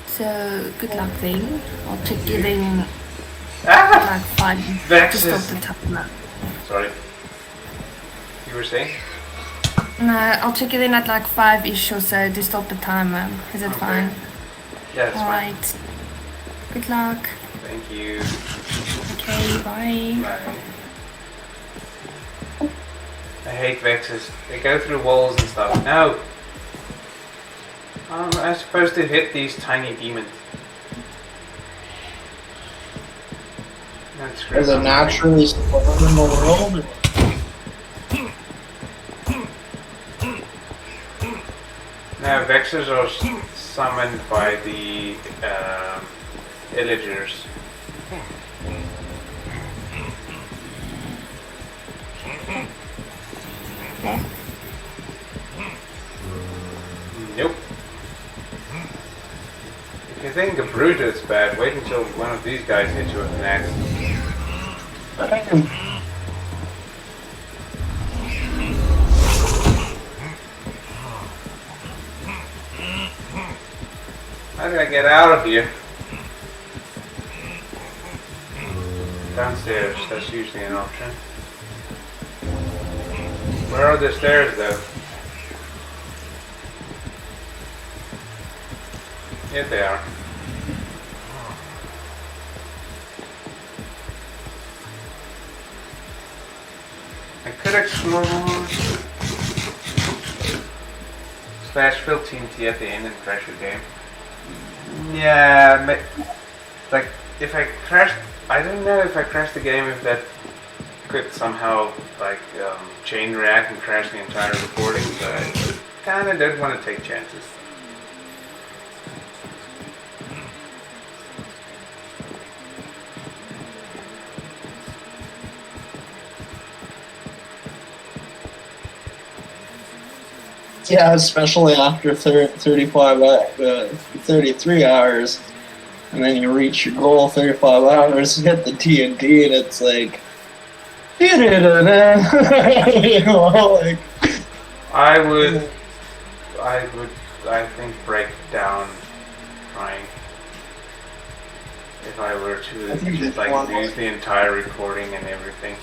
so good luck then. I'll check you then Ah! like 5 to stop Vexes! the timer. Sorry. You were saying? No, I'll check you then at like 5-ish or so to stop the timer. Is it Okay. fine? Yeah, that's fine. Alright. Good luck. Thank you. Okay, bye. Bye. I hate Vexes. They go through walls and stuff. No! I'm supposed to hit these tiny demons. That's Is it naturally spawned in the world? No, Vexes are summoned by the villagers. Nope. If you think a brute is bad, wait until one of these guys hits you with an axe. How do I get out of here? Downstairs, that's usually an option. Where are the stairs though? Here they are. I could explore slash fill TNT at the end and crash the game. Yeah, like if I crashed, I don't know if I crashed the game if that could somehow like chain react and crash the entire recording, but I kinda don't want to take chances. Yeah, especially after 33 hours, and then you reach your goal 35 hours, you hit the TNT, and it's like, you know, like, I would, I think break down crying if I were to just like lose the entire recording and everything.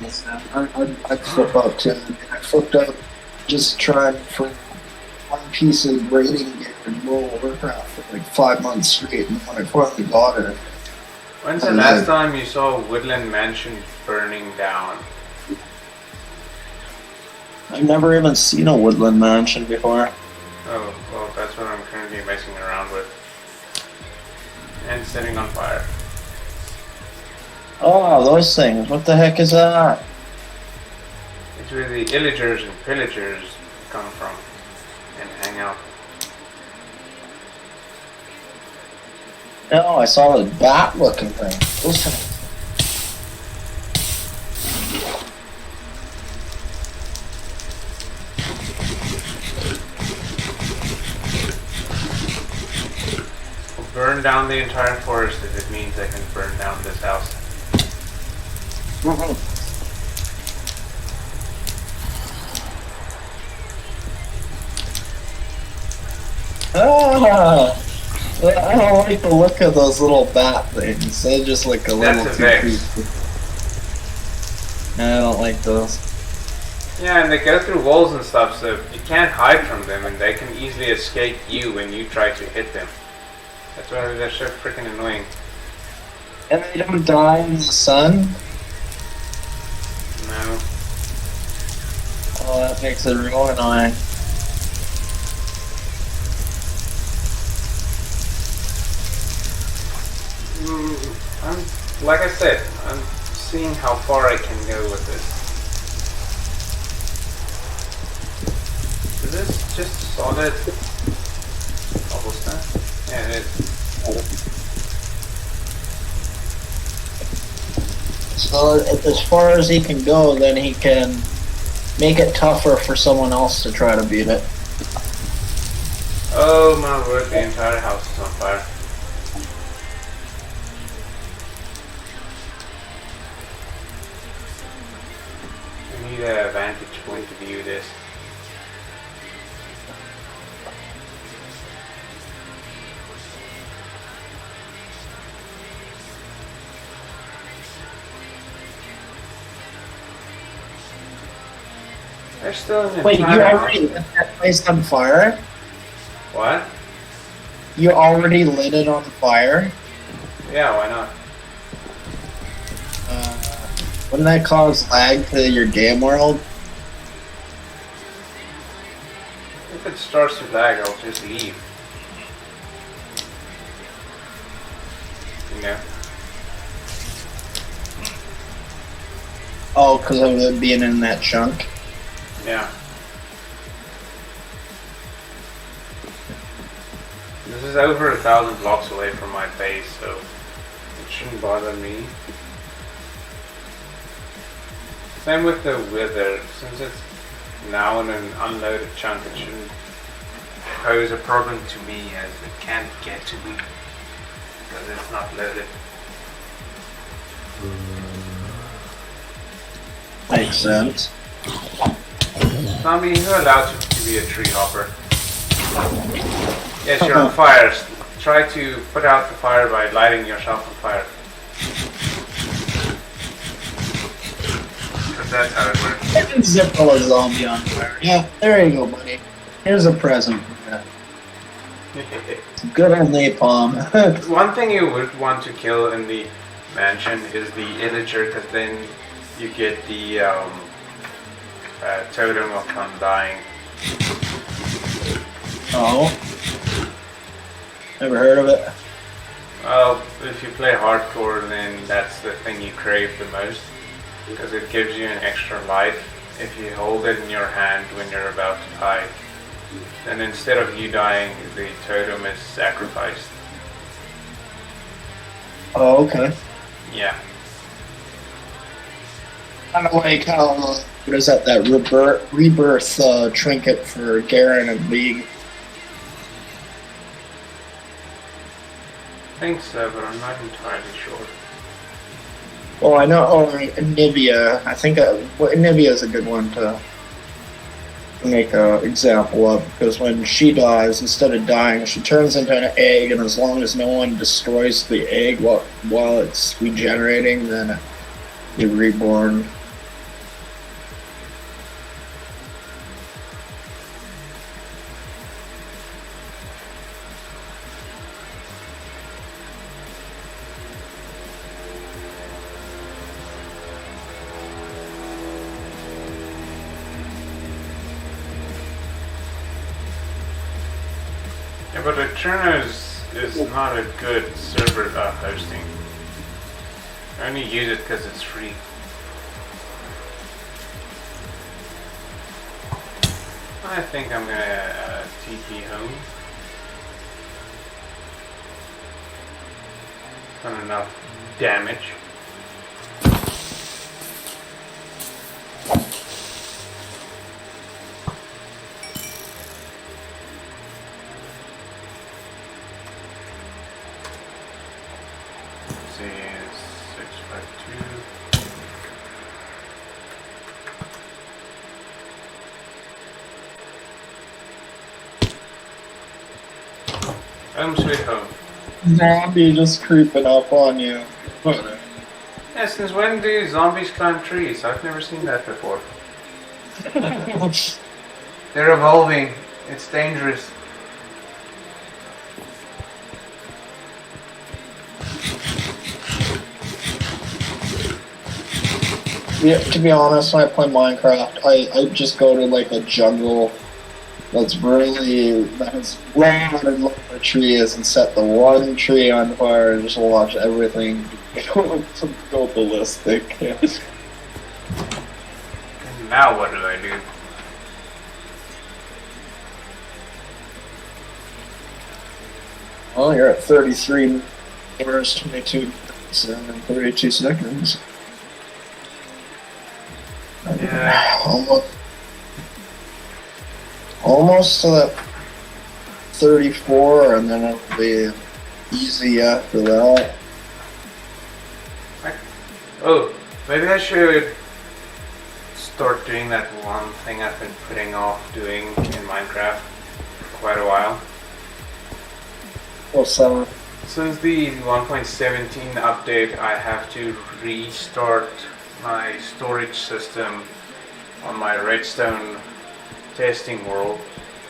I'd flip out too. I flipped out just trying for one piece of rating gear in World of Warcraft for like 5 months straight, and when I finally got it. When's the last time you saw a woodland mansion burning down? I've never even seen a woodland mansion before. Oh, well, that's what I'm currently messing around with. And setting on fire. Oh, those things. What the heck is that? It's where the illagers and pillagers come from and hang out. No, I saw the bat-looking thing. Those things. I'll burn down the entire forest if it means I can burn down this house. Ah, I don't like the look of those little bat things. They just look a little That's a too Vex. creepy. I don't like those. Yeah, and they go through walls and stuff, so you can't hide from them, and they can easily escape you when you try to hit them. That's why they're so freaking annoying. And they don't die in the sun? No. Oh, that makes it real annoying. Like I said, I'm seeing how far I can go with this. Is this just solid cobblestone? Yeah, it is. So as far as he can go, then he can make it tougher for someone else to try to beat it. Oh my word, the entire house is on fire. I need a vantage point to view this. There's still an Wait, you entire already house. lit that place on fire? What? You already lit it on fire? Yeah, why not? Wouldn't that cause lag to your game world? If it starts to lag, I'll just leave. You know? Oh, because of it being in that chunk? Yeah. This is over 1,000 blocks away from my base, so it shouldn't bother me. Same with the wither. Since it's now in an unloaded chunk, it shouldn't pose a problem to me as it can't get to me because it's not loaded. Makes sense. Zombie, you're allowed to be a tree hopper. Yes, you're on fire. Try to put out the fire by lighting yourself on fire. Because that's how it works. I can zip a zombie on fire. Yeah, there you go, buddy. Here's a present for that. Good old napalm. One thing you would want to kill in the mansion is the illager, because then you get the totem of undying. Oh. Never heard of it. Well, if you play hardcore, then that's the thing you crave the most, because it gives you an extra life if you hold it in your hand when you're about to die. And instead of you dying, the totem is sacrificed. Oh, okay. Yeah. Kind of like how, what is that rebirth trinket for Garen and League. I think so, but I'm not entirely sure. Well, I know, Nivea. I think Nivea is a good one to make an example of, because when she dies, instead of dying, she turns into an egg, and as long as no one destroys the egg while it's regenerating, then you're reborn. Yeah, but Eternos is not a good server hosting. I only use it because it's free. I think I'm gonna TP home. Done enough damage. See, 652. Home sweet home. Zombie just creeping up on you. Yeah, since when do zombies climb trees? I've never seen that before. They're evolving. It's dangerous. Yeah, to be honest, when I play Minecraft, I just go to like a jungle that has raw and low the tree is and set the one tree on fire and just watch everything go ballistic. And now what do I do? Well, you're at 33 hours, 22 minutes, and 32 seconds. Yeah. Almost to that 34, and then it'll be easy after that. Oh, maybe I should start doing that one thing I've been putting off doing in Minecraft for quite a while. What's that? Since the 1.17 update, I have to restart my storage system on my redstone testing world,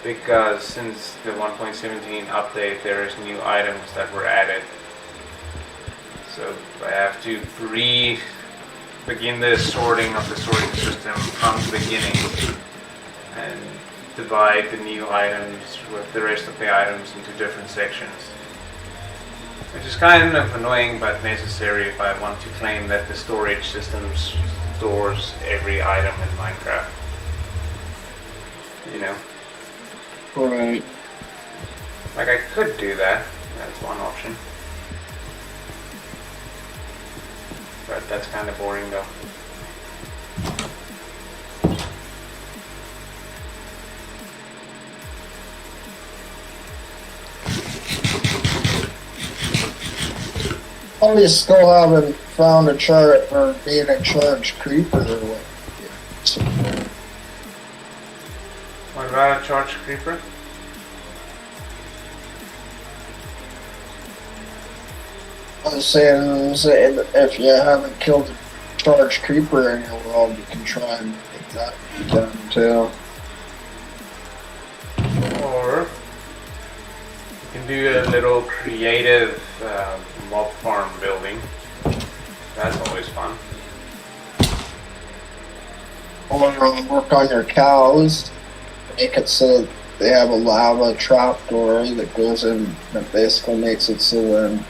because since the 1.17 update there is new items that were added. So I have to begin the sorting of the storage system from the beginning and divide the new items with the rest of the items into different sections. Which is kind of annoying but necessary if I want to claim that the storage system stores every item in Minecraft. You know? Right. Like, I could do that. That's one option. But that's kind of boring though. Oh, you still haven't found a chart for being a charged creeper or what? What about a charged creeper? I was saying if you haven't killed a charged creeper in your world, you can try and make that done too. Or you can do a little creative mob farm building. That's always fun. Or work on your cows. Make it so they have a lava trapdoor that goes in, that basically makes it so then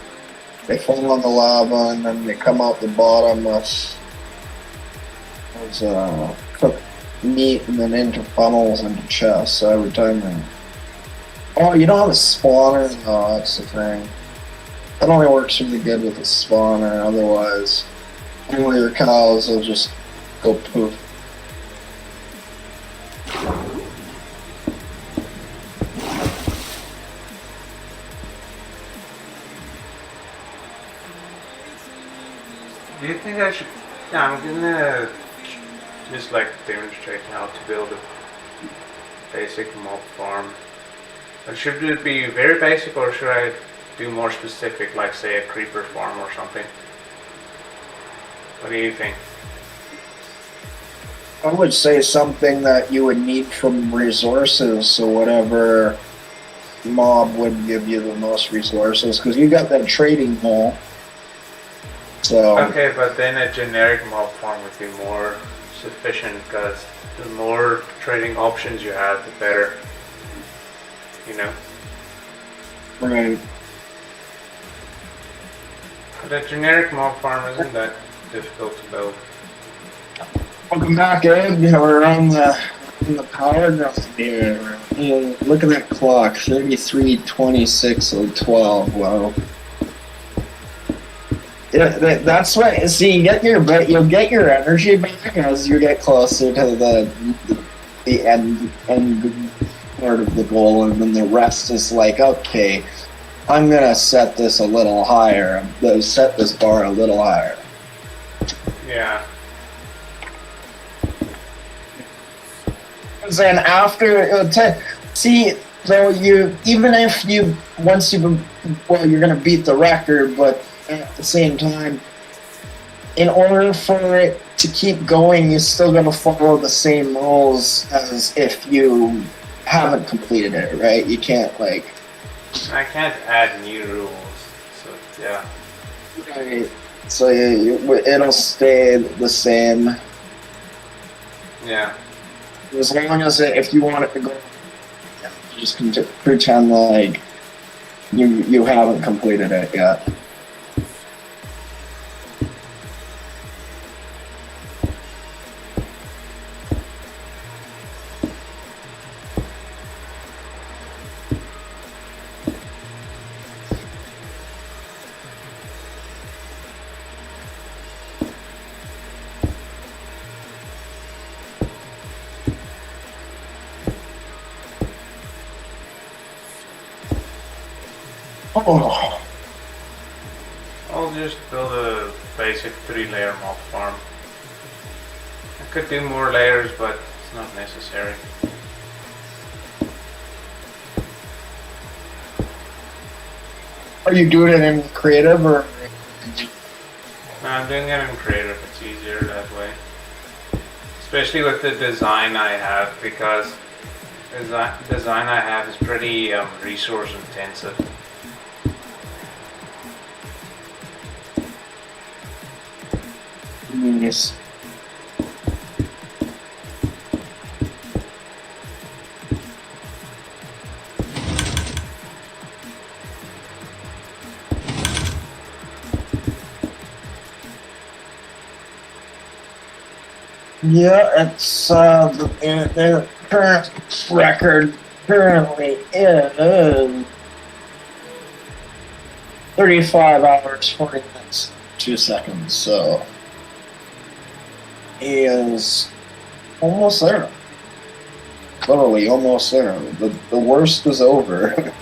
they fall on the lava and then they come out the bottom with cooked meat and then into funnels into chests. So every time they... Oh, you don't have a spawner? No, that's the thing. That only works really good with a spawner, otherwise all your cows will just go poof. Do you think I should... Yeah, I'm gonna just like demonstrate how to build a basic mob farm. But should it be very basic or should I do more specific, like say a creeper farm or something? What do you think? I would say something that you would need from resources, so whatever mob would give you the most resources, because you got that trading hole. So Okay, but then a generic mob farm would be more sufficient, because the more trading options you have, the better. You know? right. But a generic mob farm isn't that difficult to build. Welcome back, Ed. We're on the power ground here. Look at that clock, 33:26:12. Wow. Yeah, that's what. See, you'll get your energy back as you get closer to the end part of the goal, and then the rest is like, okay, I'm gonna set this a little higher. Set this bar a little higher. Yeah. And after, see, though, you're gonna beat the record, but at the same time, in order for it to keep going, you're still gonna follow the same rules as if you haven't completed it, right? You can't, like... I can't add new rules, so yeah. Right. So it'll stay the same. Yeah. As long as if you want it to go, you just can pretend like You haven't completed it yet. Oh, I'll just build a basic 3-layer mob farm. I could do more layers, but it's not necessary. are you doing it in creative or? No, I'm doing it in creative, it's easier that way. Especially with the design I have, because the design I have is pretty resource intensive. Yes. Yeah, it's the current record currently is 35 hours 40 minutes 2 seconds. So he is almost there. Literally almost there. The worst is over.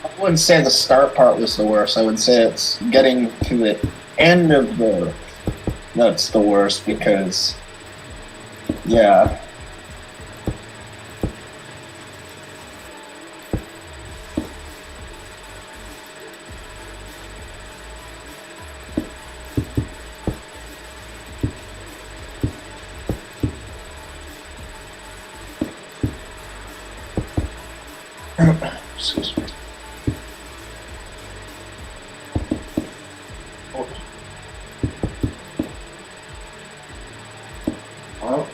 I wouldn't say the start part was the worst. I would say it's getting to the end of the that's the worst because yeah. Excuse me. Well,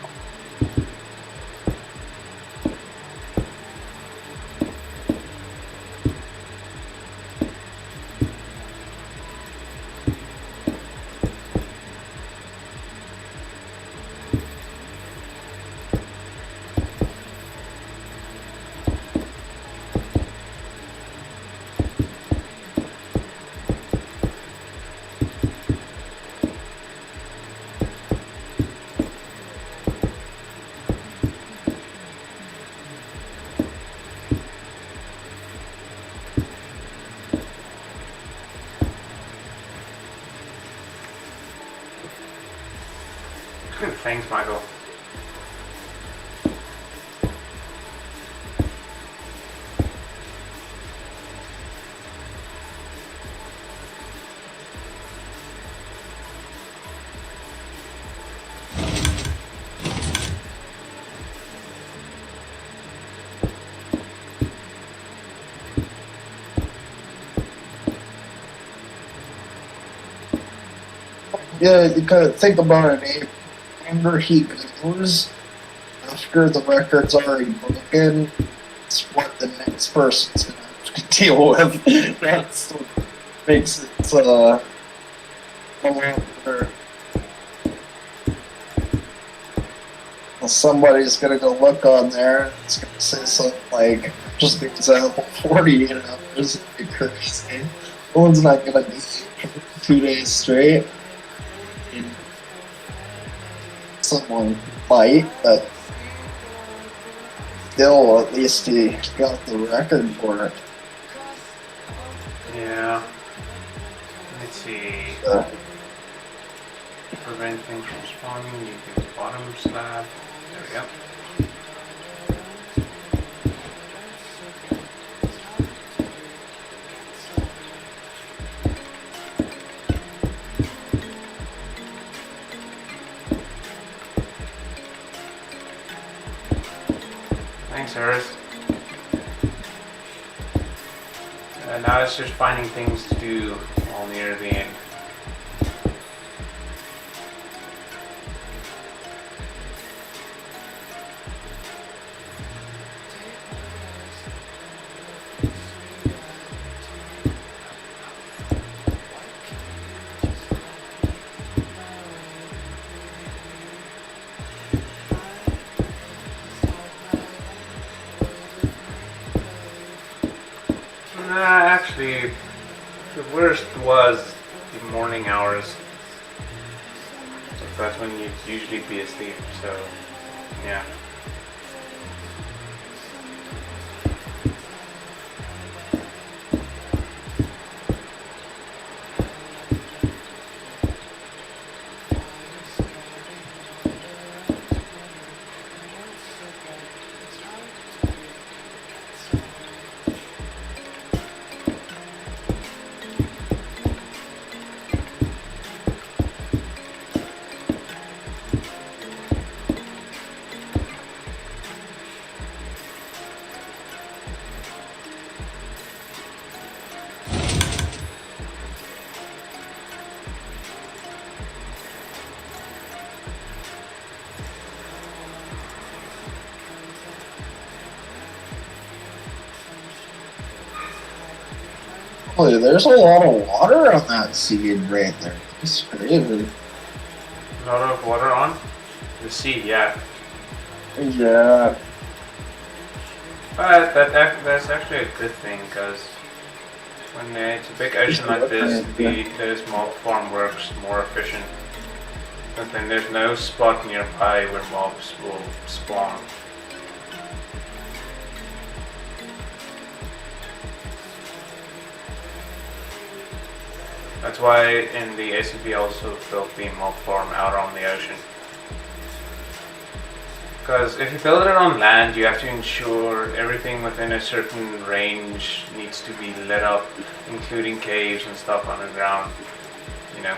Thanks, Michael. yeah, you gotta think about it. Whenever he goes after the record's already broken, it's what the next person's gonna have to deal with. That's what makes it a lot better. Somebody's gonna go look on there and it's gonna say something like, just an example, 48 hours of crazy. No one's not gonna be 2 days straight. Someone might, but still, at least he got the record for it. Yeah. Let's see. Prevent things from spawning, you can bottom slab. There we go. Thanks, Harris. Now it's just finding things to do all near the end. Actually, the worst was the morning hours. That's when you'd usually be asleep, so yeah. Oh, there's a lot of water on that seed right there. It's crazy. A lot of water on the sea, yeah. Yeah. But that's actually a good thing, because when it's a big ocean like this, the mob farm works more efficient. But then there's no spot nearby where mobs will spawn. That's why in the ACP also built the mob farm out on the ocean. Because if you build it on land, you have to ensure everything within a certain range needs to be lit up, including caves and stuff underground, you know.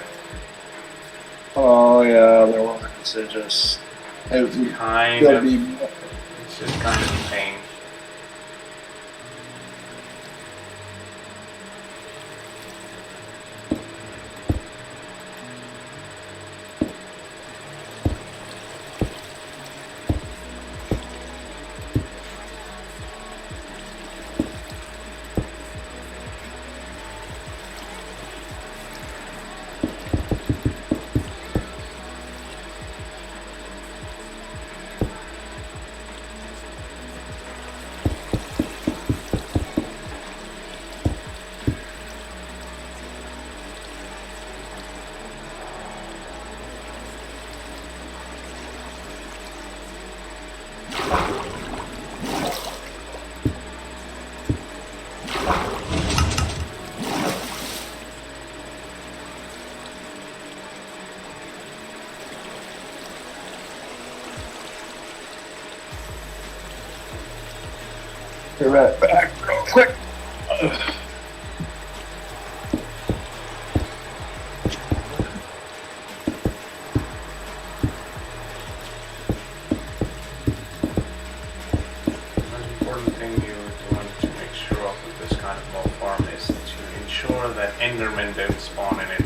Oh yeah, there was just It's just kind of a pain. be right back real quick. That Endermen don't spawn in it.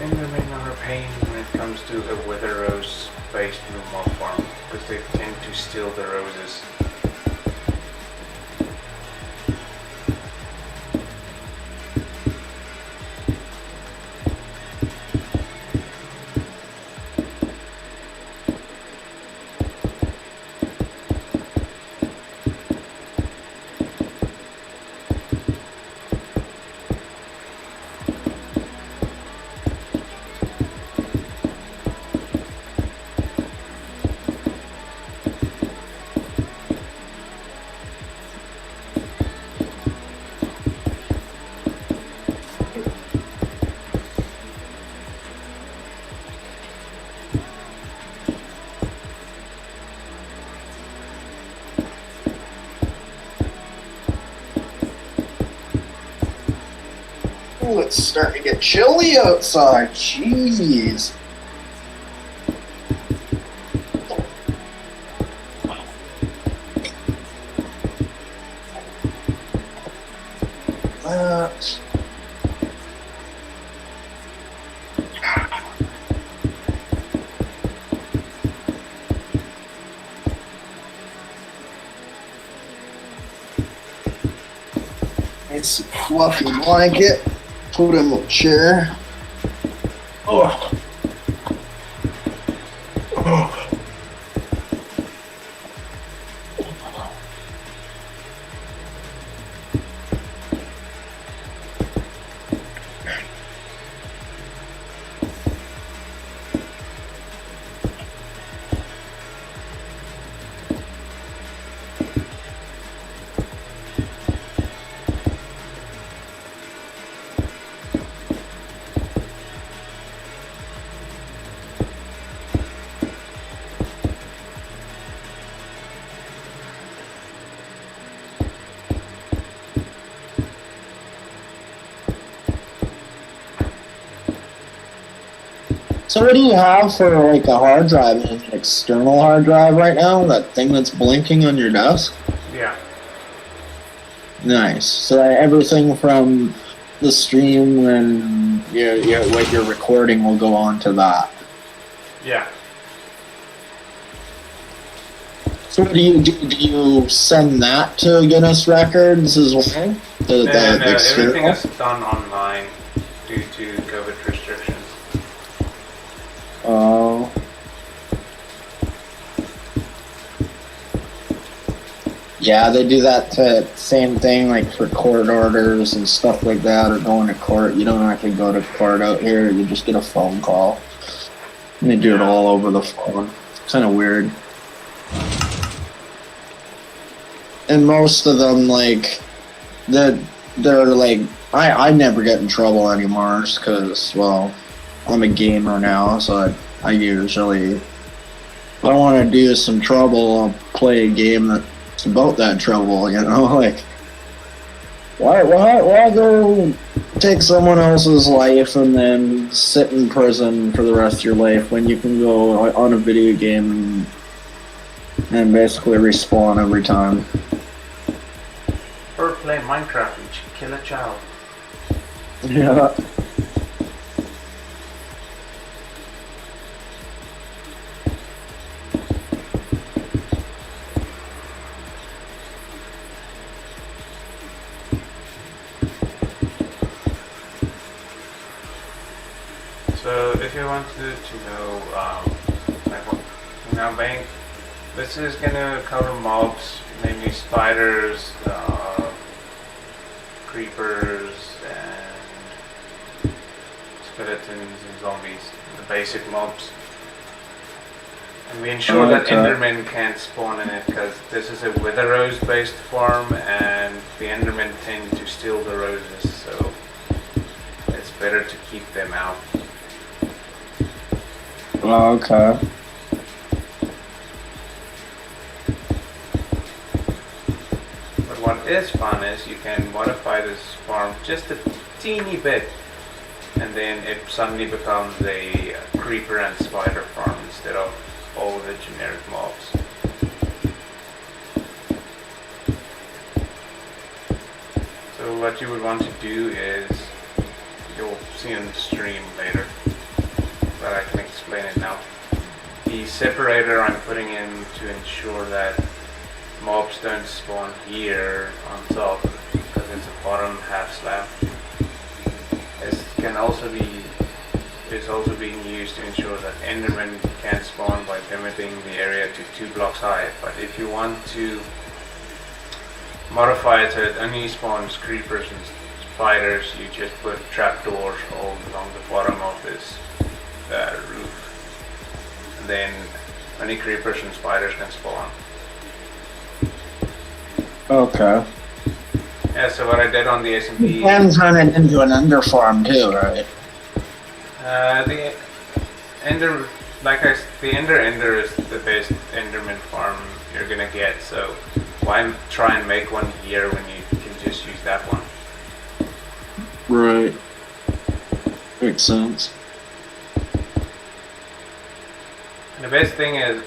Endermen are a pain when it comes to a wither rose based mob farm, because they tend to steal the roses. Ooh, it's starting to get chilly outside. Jeez. It's a fluffy blanket. Put him in a chair. Oh. Oh. So what do you have for like a hard drive? An external hard drive right now? That thing that's blinking on your desk? Yeah. Nice. So everything from the stream and what you're recording will go on to that. Yeah. So do you send that to Guinness Records as well? No, everything is done online due to COVID restrictions. Oh. Yeah, they do that same thing like for court orders and stuff like that, or going to court. You don't actually go to court out here, you just get a phone call. And they do it all over the phone. It's kind of weird. And most of them, like, they're like, I never get in trouble anymore just because, well, I'm a gamer now, so I usually, if I want to do some trouble, I'll play a game that's about that trouble, you know, like, why go take someone else's life and then sit in prison for the rest of your life when you can go on a video game and basically respawn every time? Or play Minecraft and kill a child. Yeah. So if you wanted to know, bank, this is gonna cover mobs, namely spiders, creepers, and skeletons and zombies, the basic mobs. And we ensure that Endermen can't spawn in it because this is a wither rose based farm and the Endermen tend to steal the roses, so it's better to keep them out. Oh, okay. But what is fun is you can modify this farm just a teeny bit and then it suddenly becomes a creeper and spider farm instead of all the generic mobs. So what you would want to do is, you'll see on the stream later, but I can explain it now. The separator I'm putting in to ensure that mobs don't spawn here on top because it's a bottom half slab. Is also being used to ensure that Endermen can't spawn by limiting the area to 2 blocks high. But if you want to modify it so it only spawns creepers and spiders, you just put trapdoors all along the bottom of this roof. And then only creepers and spiders can spawn. Okay. Yeah, so what I did on the SMP... You can turn it into an ender farm too, right? The ender, the ender is the best Enderman farm you're gonna get. So why try and make one here when you can just use that one? Right. Makes sense. And the best thing is,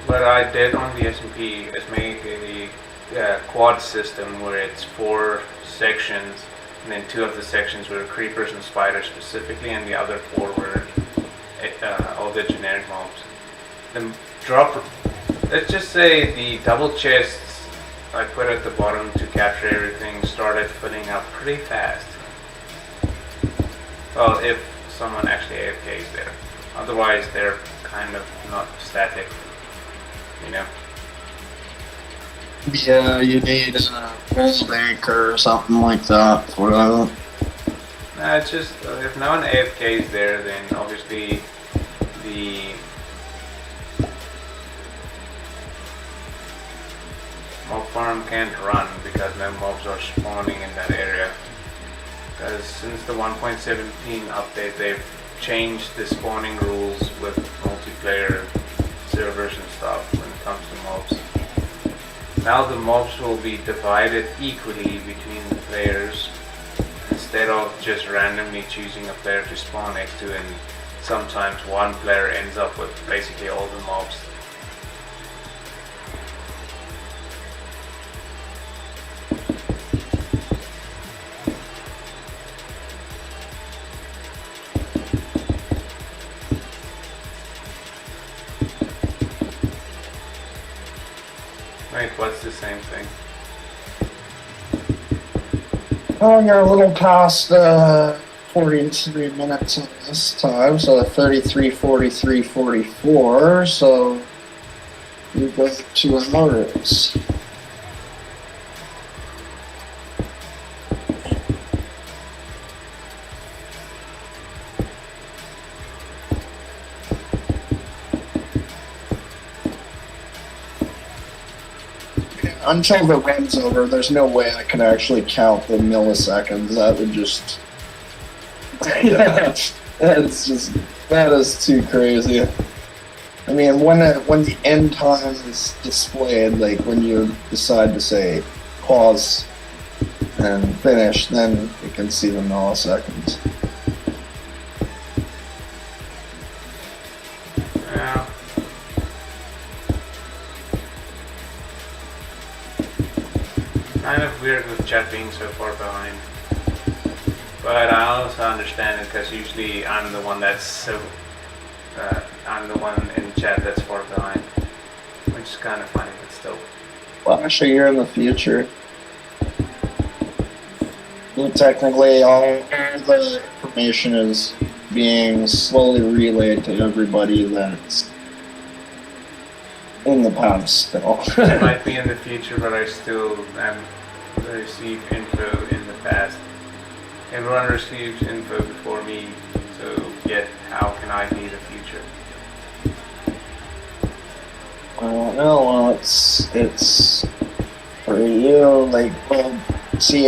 what I did on the SMP is make a quad system where it's 4 sections. And then 2 of the sections were creepers and spiders specifically, and the other 4 were all the generic mobs. Let's just say the double chests I put at the bottom to capture everything started filling up pretty fast. Well, if someone actually AFKs there. Otherwise, they're kind of not static, you know. Yeah, you need a wall anchor or something like that for that. Nah, it's just, if no one AFK is there, then obviously the mob farm can't run because no mobs are spawning in that area. Because since the 1.17 update, they've changed the spawning rules with multiplayer servers and stuff when it comes to mobs. Now the mobs will be divided equally between the players instead of just randomly choosing a player to spawn next to and sometimes one player ends up with basically all the mobs. Wait, what's the same thing? Oh, you're a little past 43 minutes on this time, so 33, 43, 44, so you go 2 hours. Until the run's over, there's no way I can actually count the milliseconds. That would just... that is too crazy. I mean, when the end time is displayed, like when you decide to say pause and finish, then you can see the milliseconds. Yeah. Kind of weird with chat being so far behind. But I also understand it because usually I'm the one I'm the one in chat that's far behind. Which is kind of funny, but still. Well, actually, you're in the future. Well, technically, all the information is being slowly relayed to everybody that's in the past still. I might be in the future, but I still receive info in the past. Everyone receives info before me, so yet how can I be the future? Well, it's for you, like, well, see,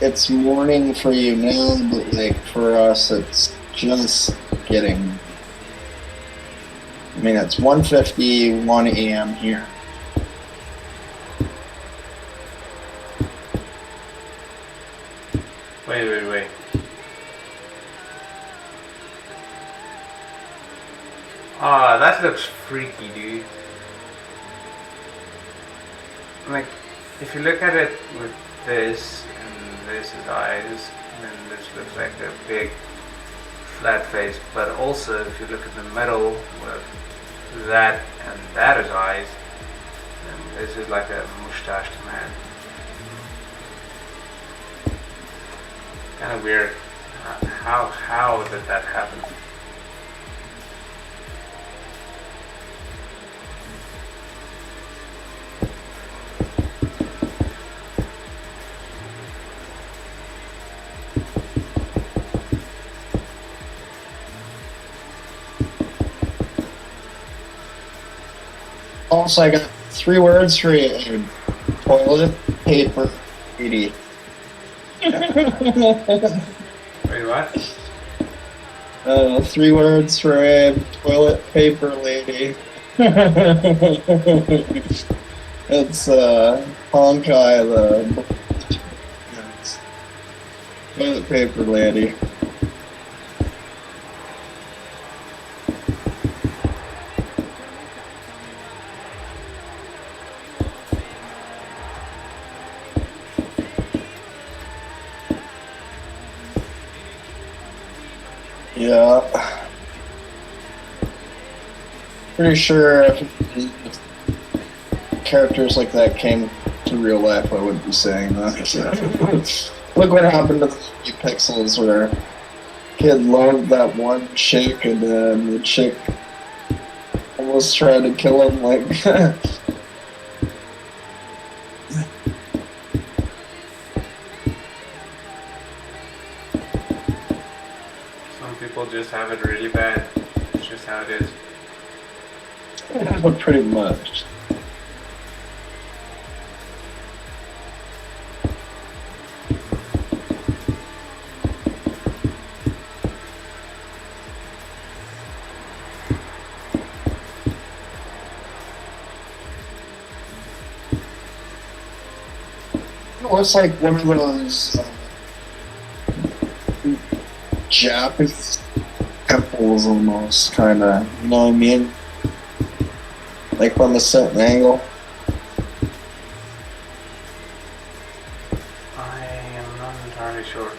it's morning for you now, but, like, for us, it's just getting, I mean, it's 1:51 a.m. here. Wait. Ah, that looks freaky, dude. Like, if you look at it with this, and this is eyes, then this looks like a big flat face, but also if you look at the middle with that and that is eyes, then this is like a mustached man. Kind of weird. How did that happen? Also, I got 3 words for you: toilet paper lady. Wait, what? 3 words for a toilet paper lady. It's Honkai, the toilet paper lady. Yeah. Pretty sure if characters like that came to real life, I wouldn't be saying that. Look what happened to the Pixels, where kid loved that one chick, and then the chick almost tried to kill him. Like, Some people just have it really bad. It's just how it is. pretty much. It looks like one of those Japanese temples almost, kind of. You know what I mean? Like from a certain angle. I am not entirely sure.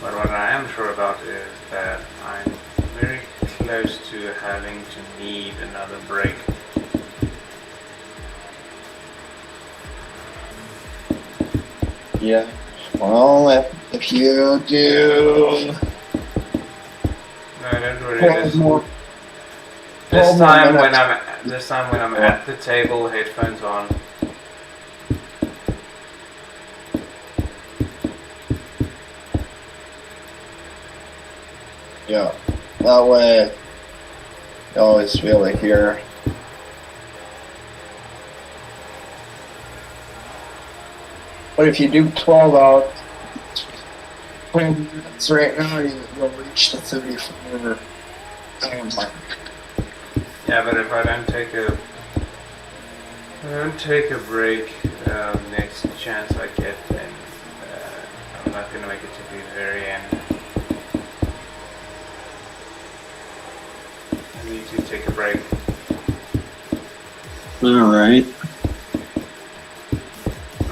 But what I am sure about is that I'm very close to having to need another break. Yeah. Well, if you do No, don't worry. 12 more, This 12 more time when minutes. I'm at the table, headphones on. Yeah. That way, you always feel it here. But if you do 12 out, 20 minutes right now, you'll reach the 34 hour mark. Yeah, but if I don't take a break, next chance I get, then I'm not gonna make it to the very end. I need to take a break. All right.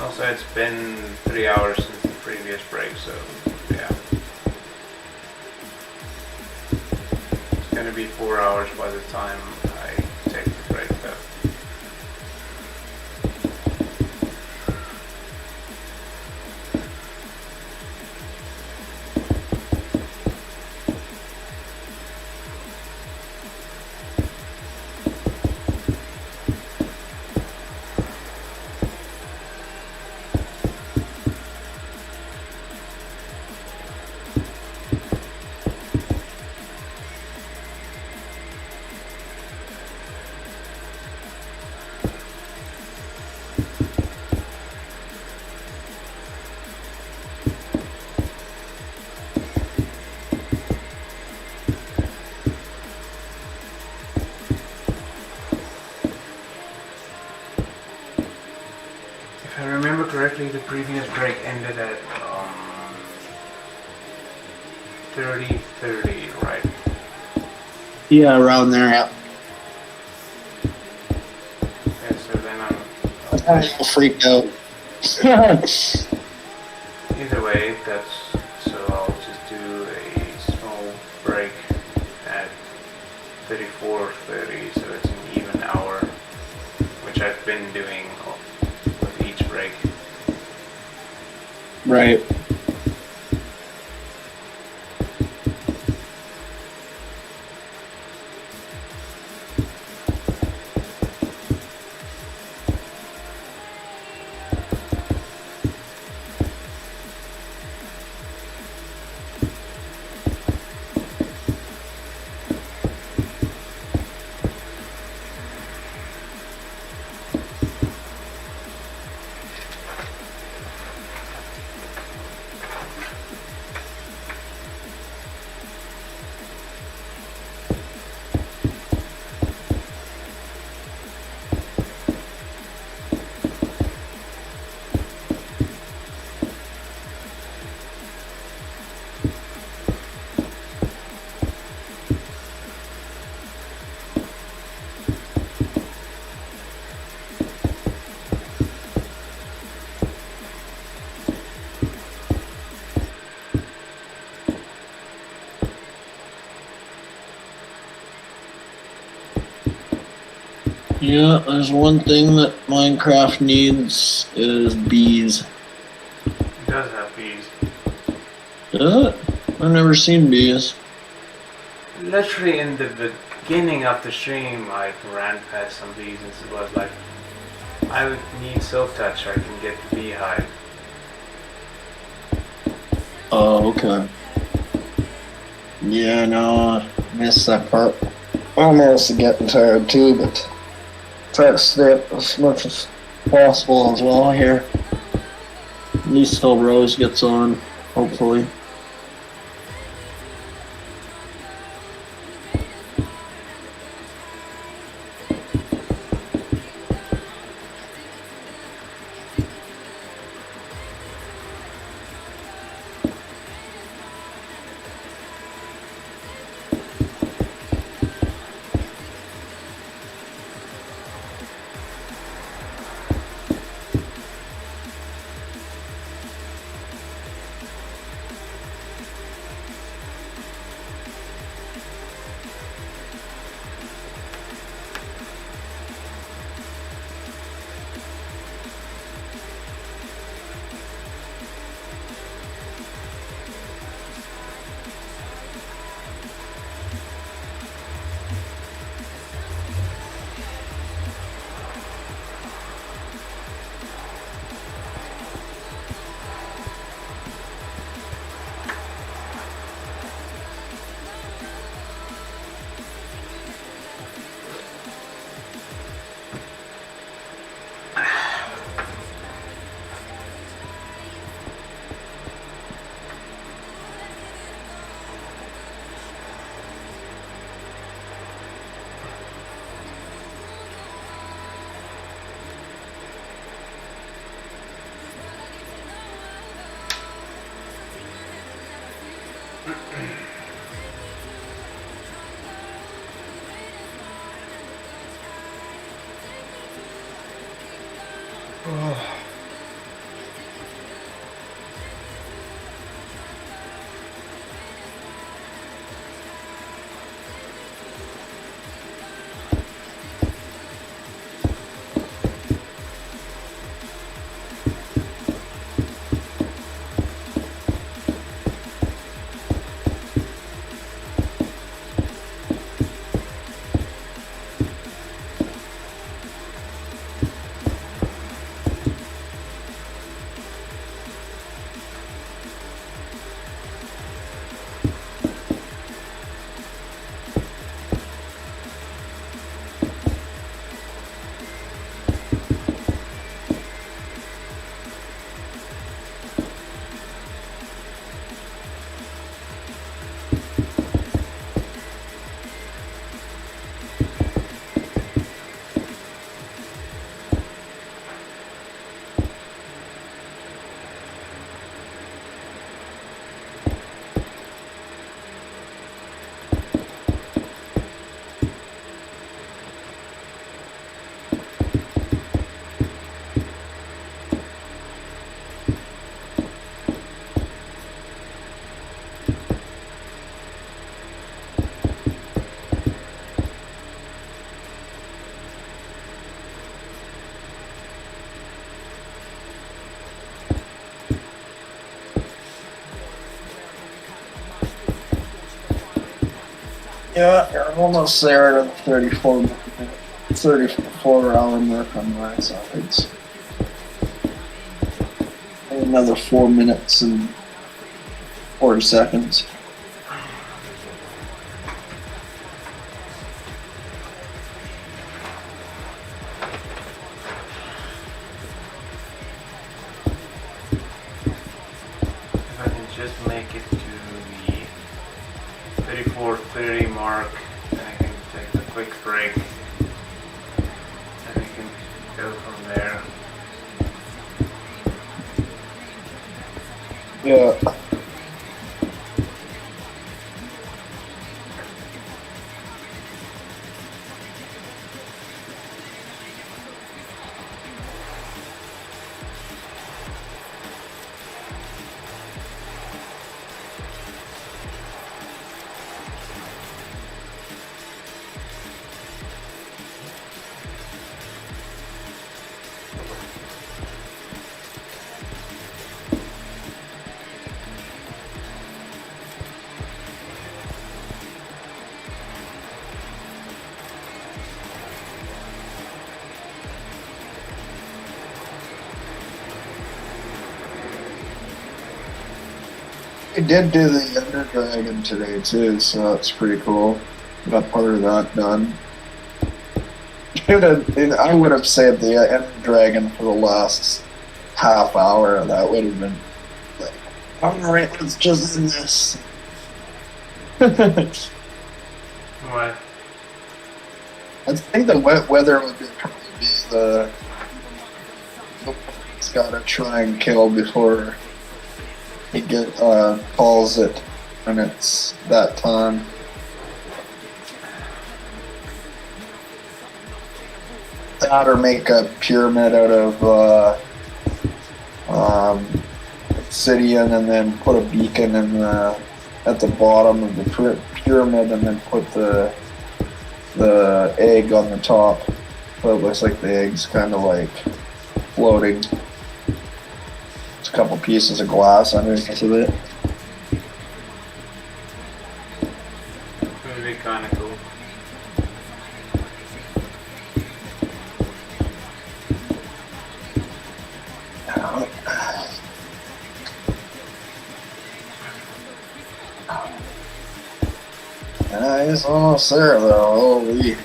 Also, it's been 3 hours since the previous break, so yeah. It's gonna be 4 hours by the time I take the break, though. If I remember correctly, the previous break ended at 30:30, right? Yeah, around there. Yeah. Yeah, so then I'm freaked out. either way, so I'll just do a small break at 34:30, so it's an even hour, which I've been doing with each break. Right. Yeah, there's one thing that Minecraft needs is bees. It does have bees. Does it? I've never seen bees. Literally in the beginning of the stream, I ran past some bees and it was like, I would need silk touch so I can get the beehive. Oh, okay. Yeah, no, I missed that part. Almost getting tired too, but try to stay up as much as possible as well here. At least till Rose gets on, hopefully. Yeah, you're almost there to the 34 hour mark on my sides. Another 4 minutes and 40 seconds. If I can just make it to the 34:30 mark, then I can take a quick break. And we can go from there. Yeah. I did do the Ender Dragon today too, so that's pretty cool. Got part of that done. I would have saved the Ender Dragon for the last half hour. That would have been like, alright, let's just do this. What? I think the wet weather would probably be the he's gotta try and kill before he calls it when it's that time. That or make a pyramid out of obsidian and then put a beacon in at the bottom of the pyramid and then put the egg on the top. So it looks like the egg's kind of like floating. There's a couple pieces of glass underneath of it. Would be kind of cool. He's almost there though. Holy.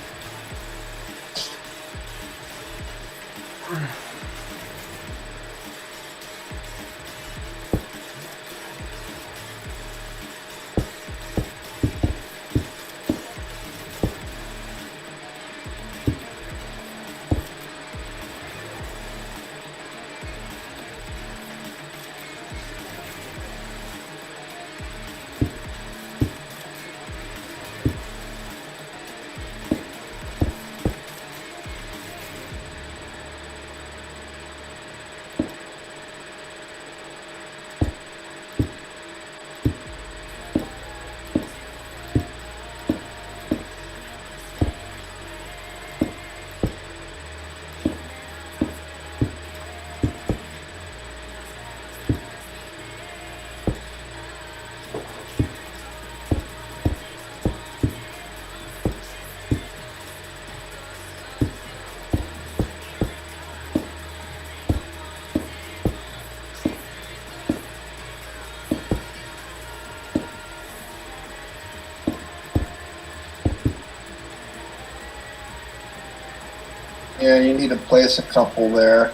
Yeah, you need to place a couple there.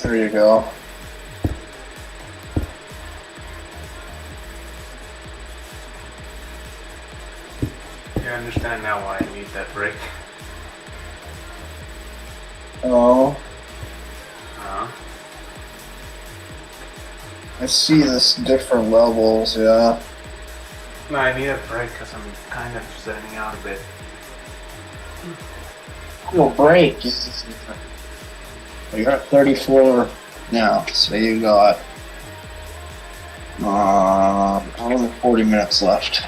There you go. You understand now why I need that break. Oh, Uh-huh. I see this different levels, yeah. No, I need a break because I'm kind of zoning out a bit. Cool break. You're at 34 now, so you got only 40 minutes left.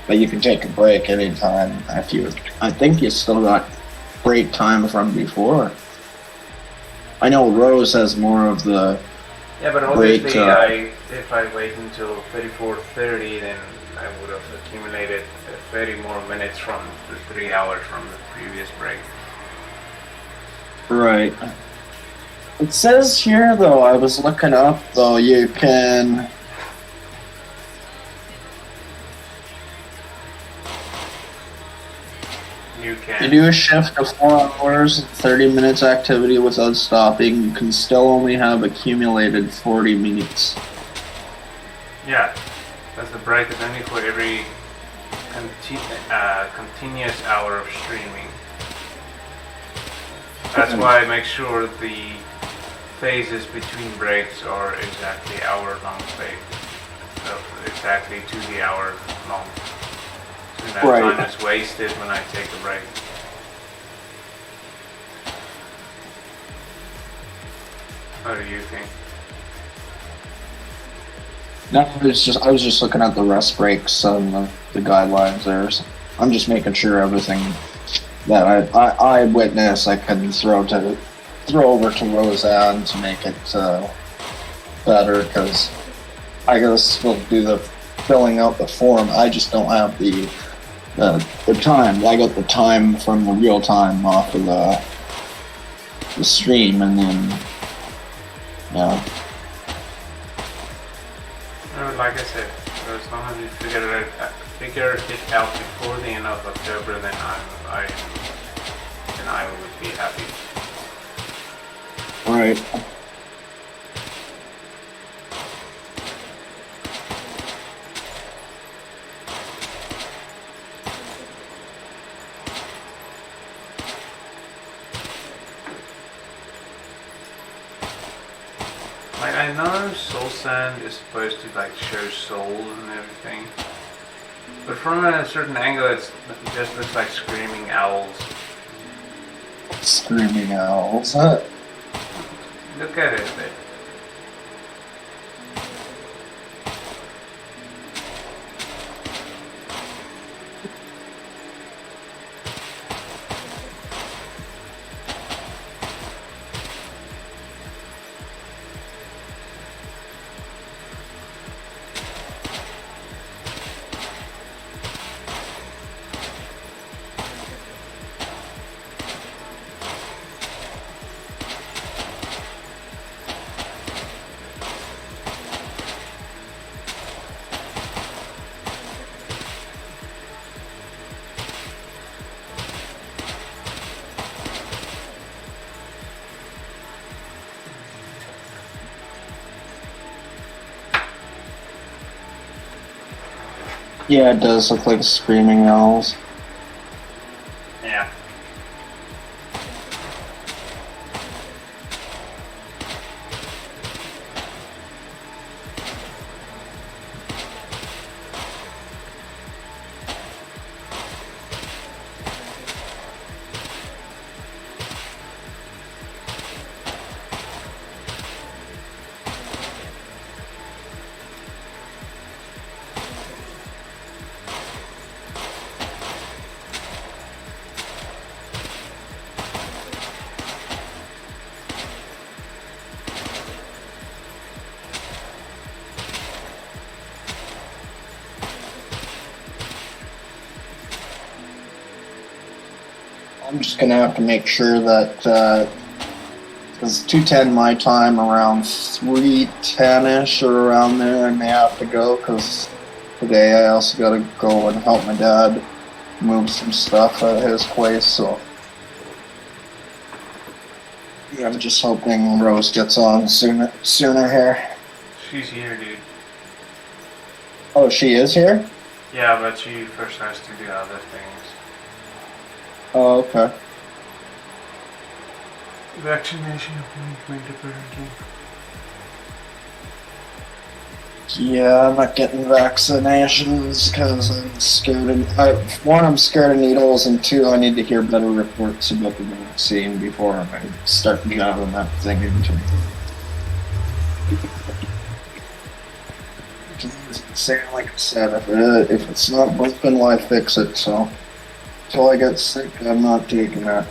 But you can take a break anytime if you. I think you still got break time from before. I know Rose has more of the. Yeah, but break, obviously, if I wait until 34:30, then I would have accumulated 30 more minutes from the 3 hours from the previous break. Right. It says here, though, I was looking up, though, you can. You You can. do a shift of 4 hours and 30 minutes activity without stopping. You can still only have accumulated 40 minutes. Yeah, that's the break is only for every continuous hour of streaming. That's why I make sure the phases between breaks are exactly hour-long phase. So exactly to the hour long. So that Right. time is wasted when I take a break. What do you think? No, I was just looking at the rest breaks and the guidelines there. So I'm just making sure everything that I witness I can throw over to Roseanne to make it better, because I gotta still do the filling out the form. I just don't have the time. I got the time from the real time off of the stream, and then Like I said, as long as you figure it out before the end of October, then I would be happy. Right. Like, I know soul sand is supposed to like show souls and everything, but from a certain angle it just looks like screaming owls. Screaming owls. Look at it a bit. Yeah, it does look like screaming owls. Yeah. I'm just gonna have to make sure that because 2:10 my time, around 3:10ish or around there, I may have to go because today. I also gotta go and help my dad move some stuff at his place, so yeah, I'm just hoping Rose gets on sooner here. She's here, dude. Oh, she is here? Yeah, but she first has to do other things. Oh, okay. Vaccination appointment apparently. Yeah, I'm not getting vaccinations because I'm scared of, one, I'm scared of needles, and two, I need to hear better reports about the vaccine before I start jabbing that thing into me. Like I said, if it's not broken, why fix it? So until I get sick, I'm not taking that.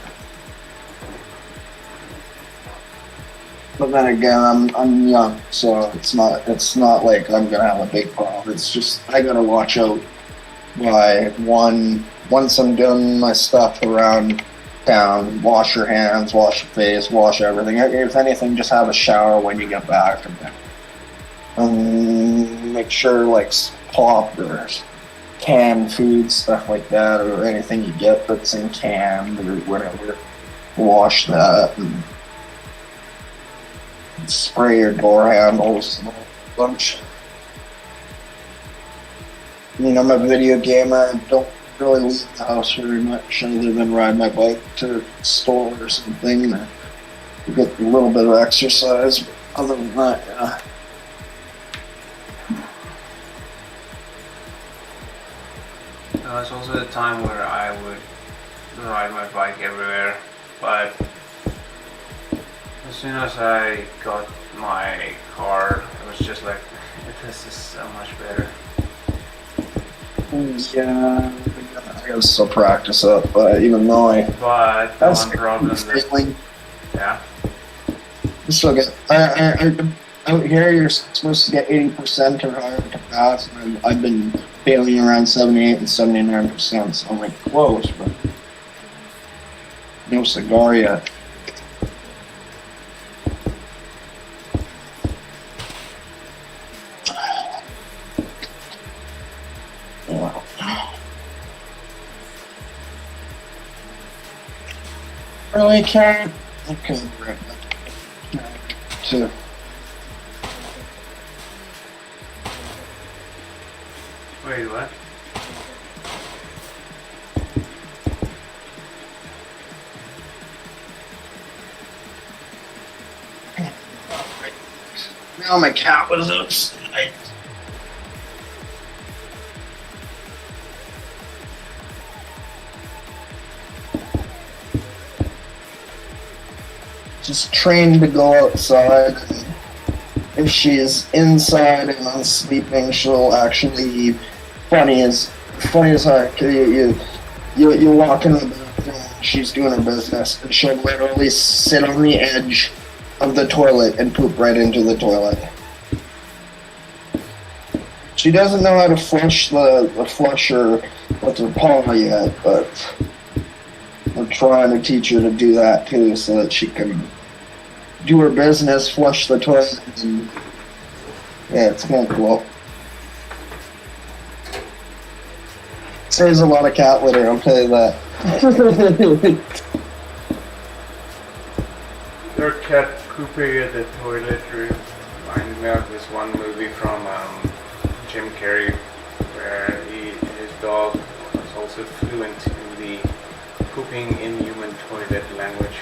But then again, I'm young, so it's not like I'm gonna have a big problem. It's just I gotta watch out. Once I'm doing my stuff around town, wash your hands, wash your face, wash everything. If anything, just have a shower when you get back from there. Make sure like pop or canned food, stuff like that, or anything you get that's in canned or whatever, wash that and spray your door handles and a bunch. I mean, I'm a video gamer. I don't really leave the house very much other than ride my bike to the store or something to get a little bit of exercise. But other than that, yeah. It's also a time where I would ride my bike everywhere, but as soon as I got my car, it was just like, this is so much better. Yeah, I gotta still practice it, but even though But the one problem that, yeah. You still get, out here you're supposed to get 80% or higher to pass, and I've been failing around 78 and 79%, so I'm like close, but no cigar yet. Really can't. Okay, right. So. Wait, what? Now my cat was outside. Just trained to go outside. If she is inside and I'm sleeping, she'll actually funny as heck. You walk in the bathroom, she's doing her business, and she'll literally sit on the edge of the toilet and poop right into the toilet. She doesn't know how to flush the flusher with her paw yet, but I'm trying to teach her to do that too, so that she can do her business, flush the toilet, and yeah, it's kind of cool. Saves a lot of cat litter, I'll tell you that. Your cat pooping at the toilet reminded me of this one movie from Jim Carrey, where his dog was also fluent in the pooping in human toilet language.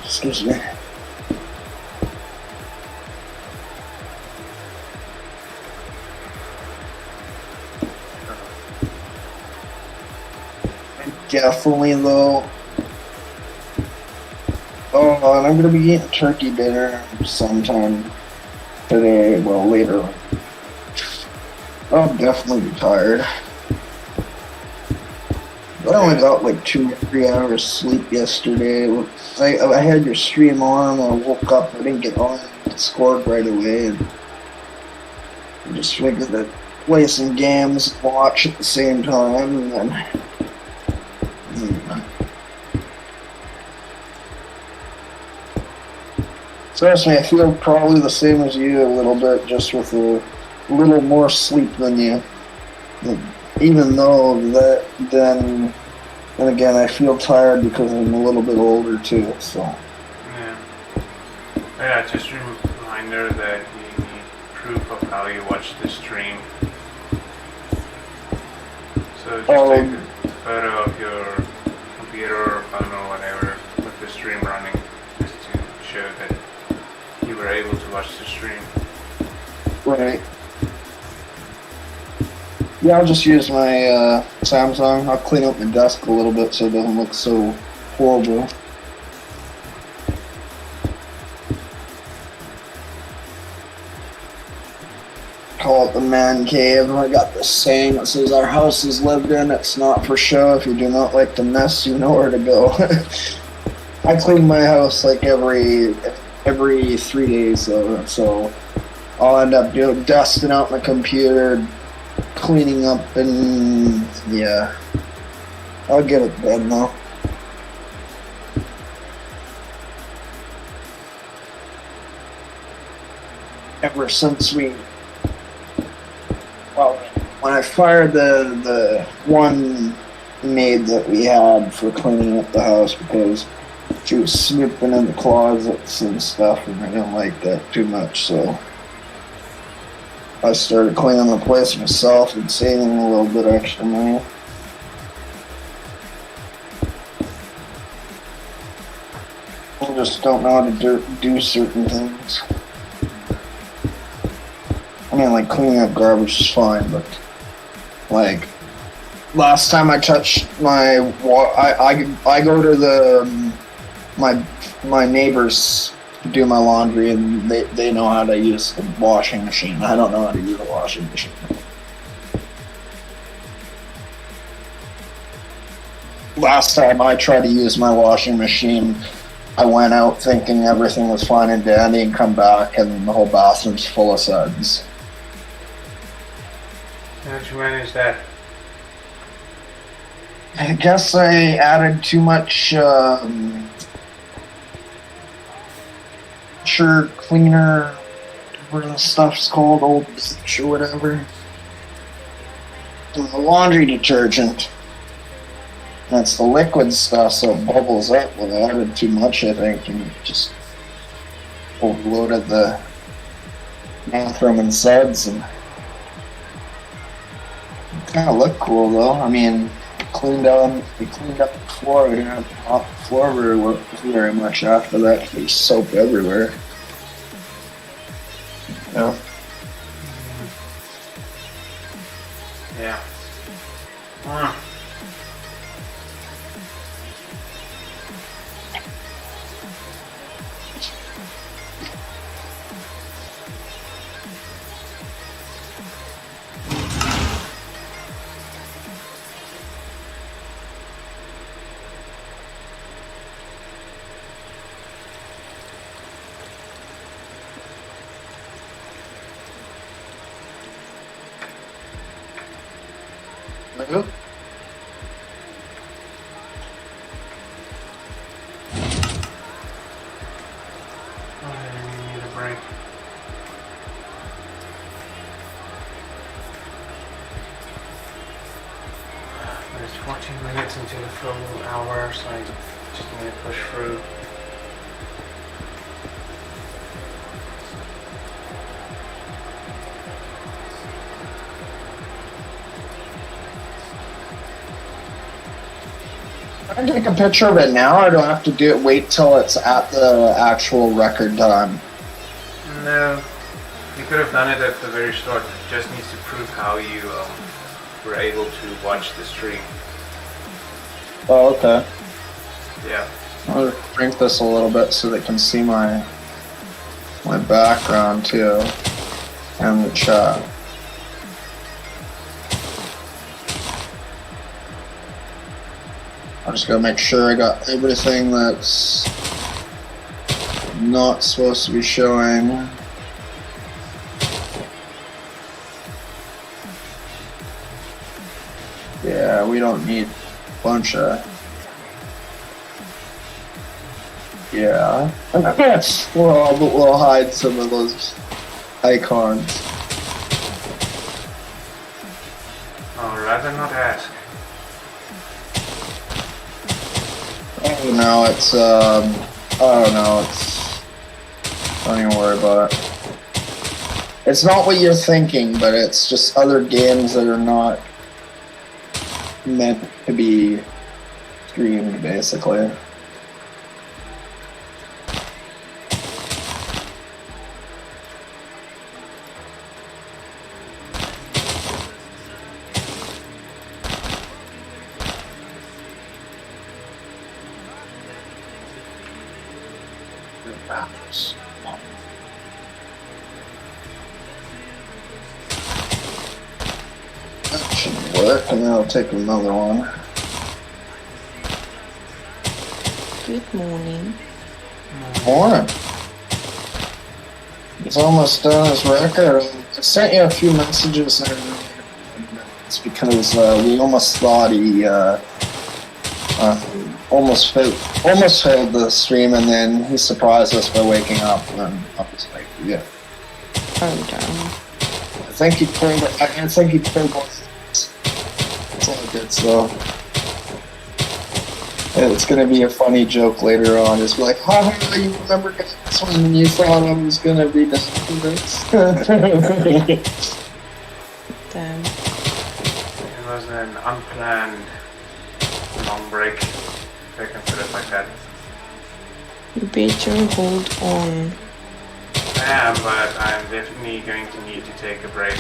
Excuse me. Definitely though. Oh, and I'm gonna be eating turkey dinner sometime today. Well, later. I'll definitely be tired. I only got like 2 or 3 hours sleep yesterday. I had your stream on. I woke up. I didn't get on. I scored right away. And I just figured that play some games, watch at the same time, and then Trust me, I feel probably the same as you a little bit, just with a little more sleep than you. Even though that, then again, I feel tired because I'm a little bit older too. So. Yeah. Yeah. Just a reminder that you need proof of how you watch the stream. So just take a photo of your computer or phone or whatever with the stream running, just to show that you were able to watch the stream. Right. Yeah, I'll just use my Samsung. I'll clean up my desk a little bit so it doesn't look so horrible. Call it the man cave. I got this saying that says our house is lived in, it's not for show. If you do not like the mess, you know where to go. I clean my house like every 3 days though, so I'll end up dusting out my computer, cleaning up, and yeah, I'll get it done though. Ever since when I fired the one maid that we had for cleaning up the house because she was snooping in the closets and stuff, and I didn't like that too much, so I started cleaning the place myself and saving a little bit of extra money. I just don't know how to do certain things. I mean, like, cleaning up garbage is fine, but, like, last time I touched my I go to my neighbors to do my laundry, and they know how to use the washing machine. I don't know how to use a washing machine. Last time I tried to use my washing machine, I went out thinking everything was fine and dandy and come back and the whole bathroom's full of suds. How'd you manage that? I guess I added too much cleaner, whatever the stuff's called, old bleach or whatever. The laundry detergent. That's the liquid stuff, so it bubbles up. Well, I added too much, I think, and just overloaded the bathroom and suds, and it kind of looked cool though. I mean, we cleaned up the floor. We didn't have to mop the floor very much after that. There's soap everywhere. Yeah. Yeah. Hello? I need a break. There's 14 minutes until the full hour, so I just need to push through. I can take a picture of it now, or do I have to wait till it's at the actual record time? No, you could have done it at the very start. It just needs to prove how you were able to watch the stream. Oh, okay. Yeah. I'll drink this a little bit so they can see my background too, and the chat. I'm just gonna make sure I got everything that's not supposed to be showing. Yeah, we don't need a bunch of Yeah. We'll hide some of those icons. I'd rather not ask. Oh no, it's I don't know, don't even worry about it. It's not what you're thinking, but it's just other games that are not meant to be streamed, basically. That should work, and then I'll take another one. Good morning. Morning. It's almost done his record. I sent you a few messages there. It's because we almost thought he almost failed the stream, and then he surprised us by waking up, and I was like, yeah. Oh, darn. I think he pulled it. I think he pulled one. It's all good, so. It's gonna be a funny joke later on. It's like, haha, you remember this one? You thought I was gonna be done with this. Damn. It was an unplanned long break, if I can put it like that. You better hold on. Yeah, but I'm definitely going to need to take a break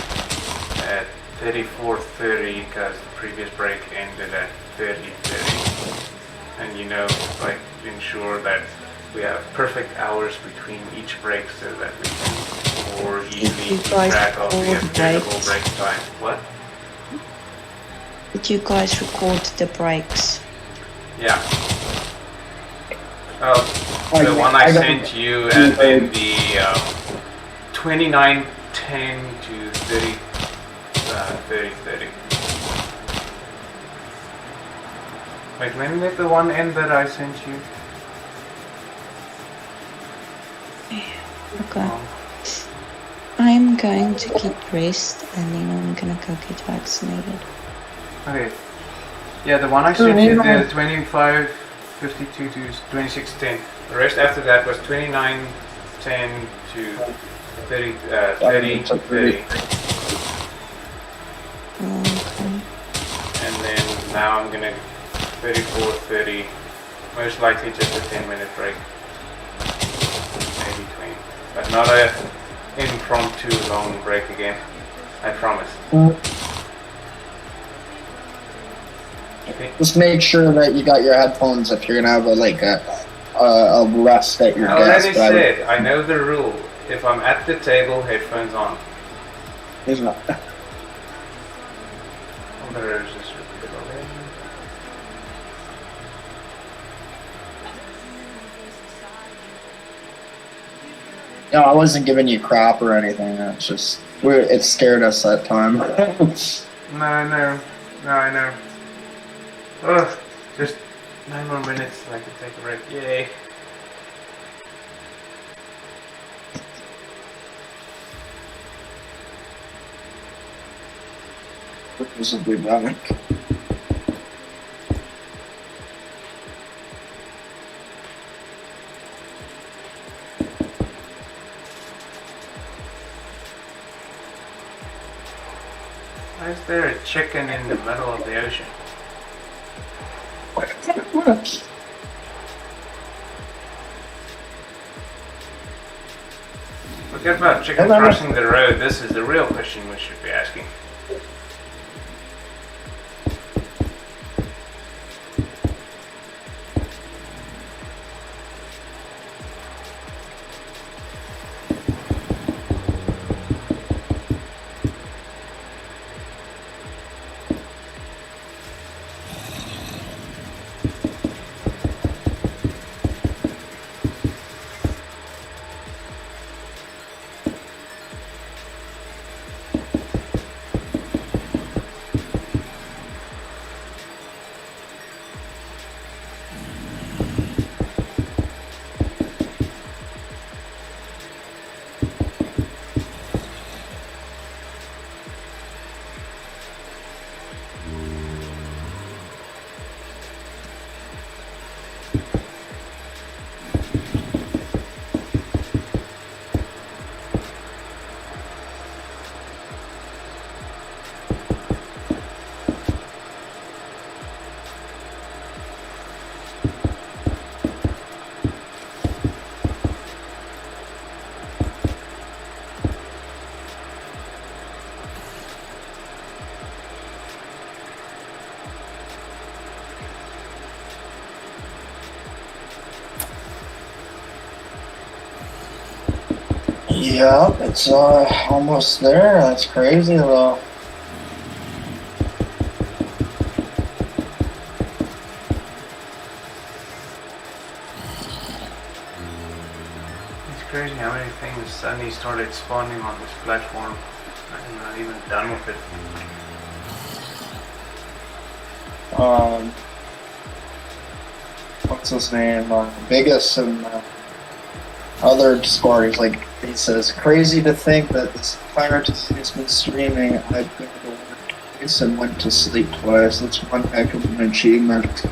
at 34:30 because the previous break ended at 30:30. And you know, like, ensure that we have perfect hours between each break so that we can more easily keep track of the available break time. What? Did you guys record the breaks? Yeah. The one I sent you, and then the 29:10 to 30:30. Wait, when did the one end that I sent you? Okay. I'm going to get dressed and then I'm gonna go get vaccinated. Okay. Yeah, the one I sent you, the 25:52 to 26:10. The rest after that was 29:10 to 30:30. Okay. And then now I'm gonna 34:30. Most likely just a 10-minute break. Maybe 20. But not a impromptu long break again. I promise. Okay. Just make sure that you got your headphones if you're gonna have a rest at your I desk. already said, I know the rule. If I'm at the table, headphones on. He's not. Oh, there is this repeated already. No, I wasn't giving you crap or anything. It's just it scared us that time. No, I know. Ugh, just 9 more minutes so I can take a break. Yay. This will be back. Why is there a chicken in the middle of the ocean? Forget about chicken crossing the road. This is the real question we should be asking. Yep, it's almost there. That's crazy though. It's crazy how many things suddenly started spawning on this platform. I'm not even done with it. What's his name? Vegas and other Discord. He's like, he says, crazy to think that this entire time he's been streaming, I've been to work twice and went to sleep twice. That's one heck of an achievement.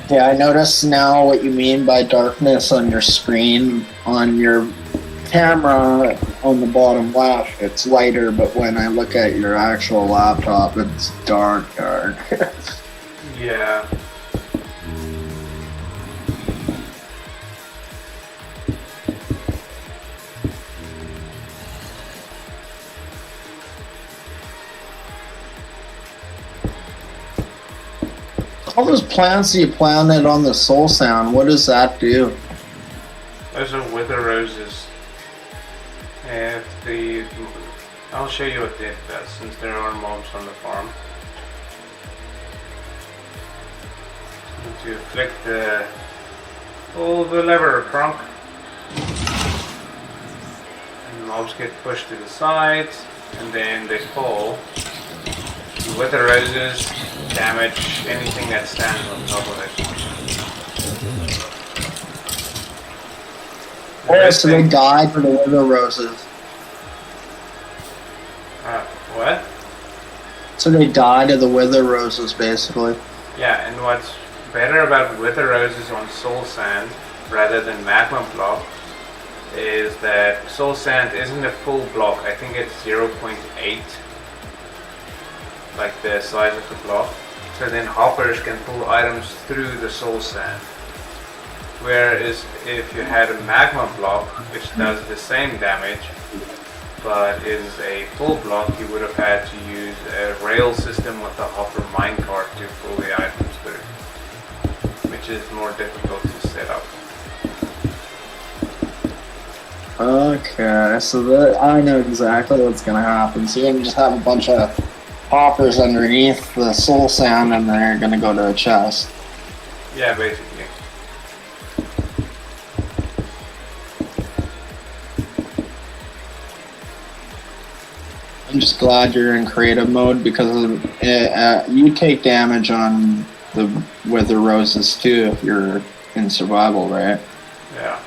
Yeah, I notice now what you mean by darkness on your screen. On your camera on the bottom left, it's lighter, but when I look at your actual laptop, it's dark. Yeah. All those plants you planted on the Soul Sound, what does that do? Those are wither roses. I'll show you what it does since there are mobs on the farm. To flick pull the lever trunk, and the mobs get pushed to the sides, and then they fall. With the roses, damage anything that stands on top of it. Oh, so they died for the wither roses. What? So they died of the wither roses, basically. Yeah, and what's better about wither roses on soul sand rather than magma block is that soul sand isn't a full block. I think it's 0.8, like the size of the block. So then hoppers can pull items through the soul sand. Whereas if you had a magma block, which does the same damage, but is a full block, you would have had to use a rail system with a hopper minecart to pull the items through, which is more difficult to set up. Okay, so that I know exactly what's gonna happen. So you're gonna just have a bunch of hoppers underneath the soul sand, and they're gonna go to a chest. Yeah, basically. I'm just glad you're in creative mode because you take damage on the wither roses too if you're in survival, right? Yeah.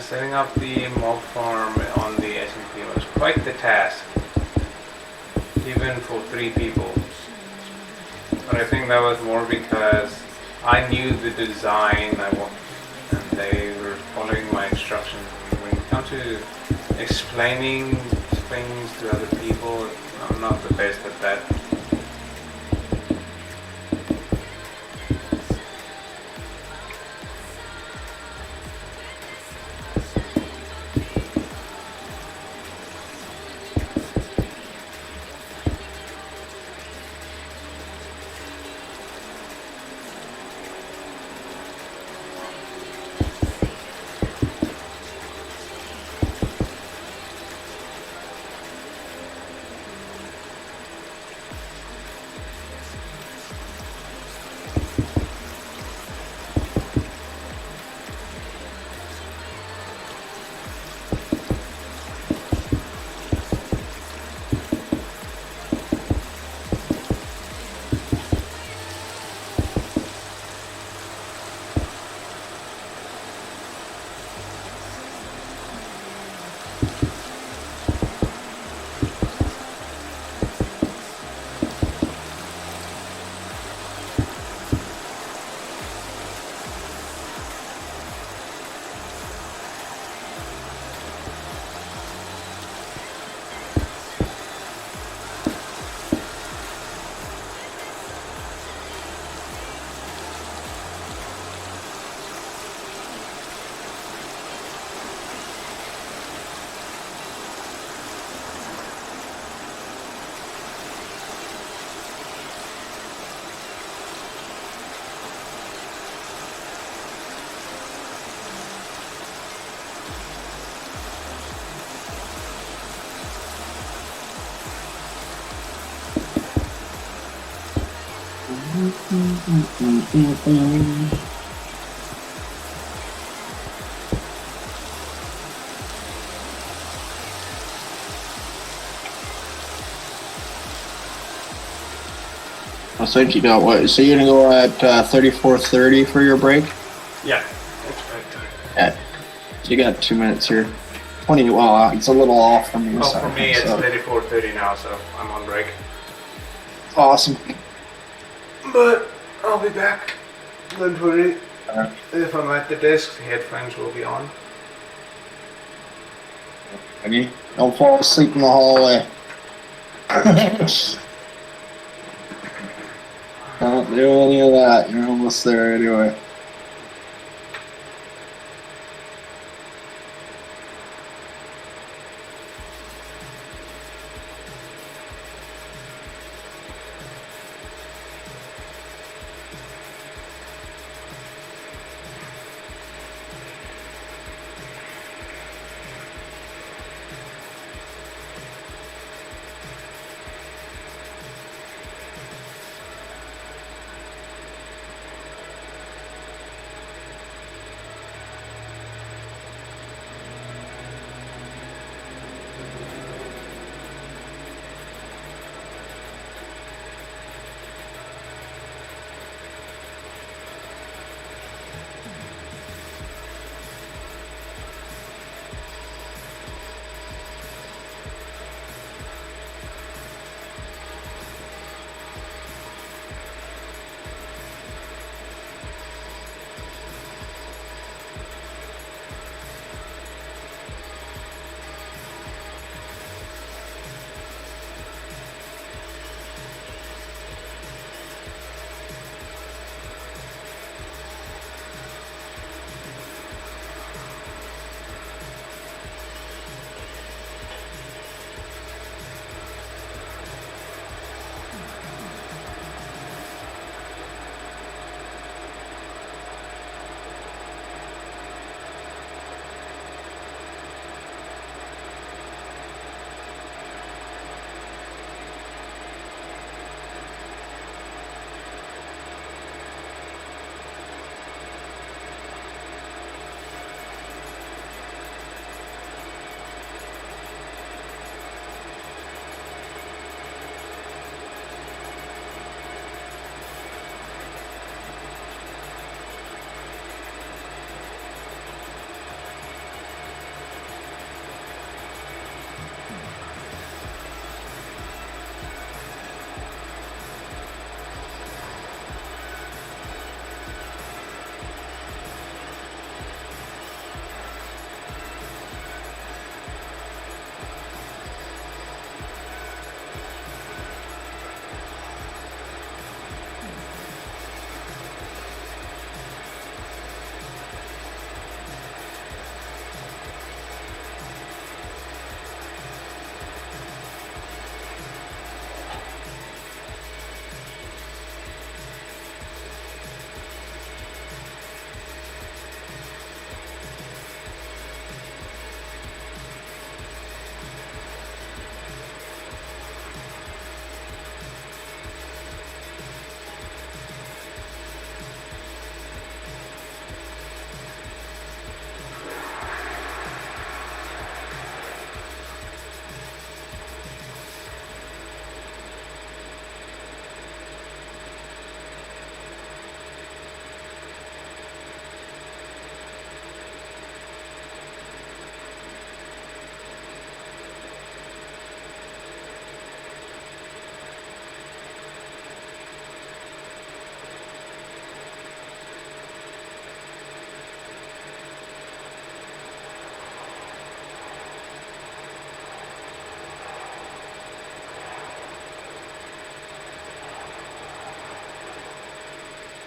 Setting up the mob farm on the SMP was quite the task, even for 3 people. But I think that was more because I knew the design and they were following my instructions. When it comes to explaining things to other people, I'm not the best at that. So you got what? So you're gonna go at 34:30 for your break? Yeah, that's right. Yeah. So you got 2 minutes here. 20. Well, it's a little off from you. Well, for me it's 34:30 now, so I'm on break. Awesome. But I'll be back. Don't worry. Alright. If I'm at the desk, the headphones will be on. Okay. Don't fall asleep in the hallway. Don't do any of that. You're almost there anyway.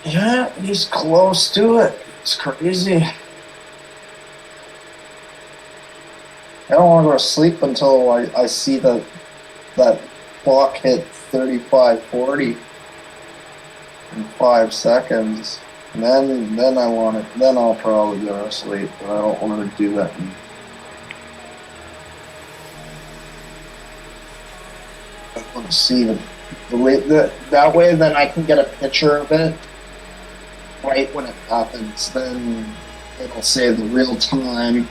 Yeah, he's close to it. It's crazy. I don't want to go to sleep until I see that clock hit 35:40 in 5 seconds. And then I want it. Then I'll probably go to sleep, but I don't want to do that. I want to see the way that way. Then I can get a picture of it right when it happens, then it'll say the real time,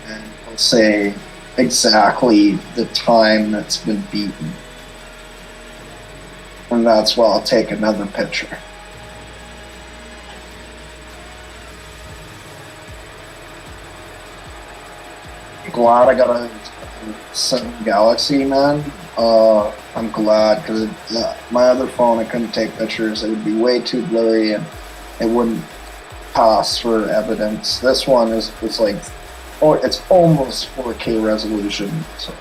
and it'll say exactly the time that's been beaten. And that's why I'll take another picture. I'm glad I got a 7 Galaxy, man. I'm glad, because my other phone, I couldn't take pictures. It would be way too blurry, and it wouldn't pass for evidence. This one is like, it's almost 4K resolution. So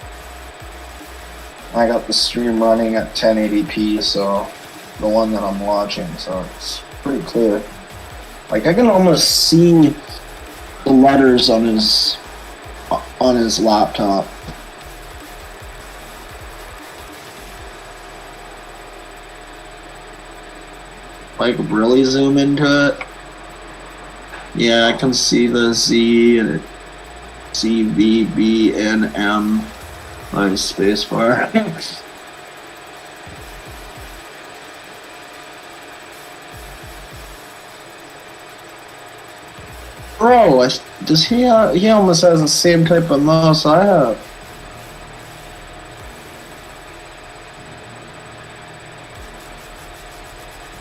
I got the stream running at 1080p, so the one that I'm watching, so it's pretty clear. Like, I can almost see the letters on his laptop. Like, really zoom into it. Yeah, I can see the Z and C, V, B, and M by spacebar. Bro, does he almost has the same type of mouse I have.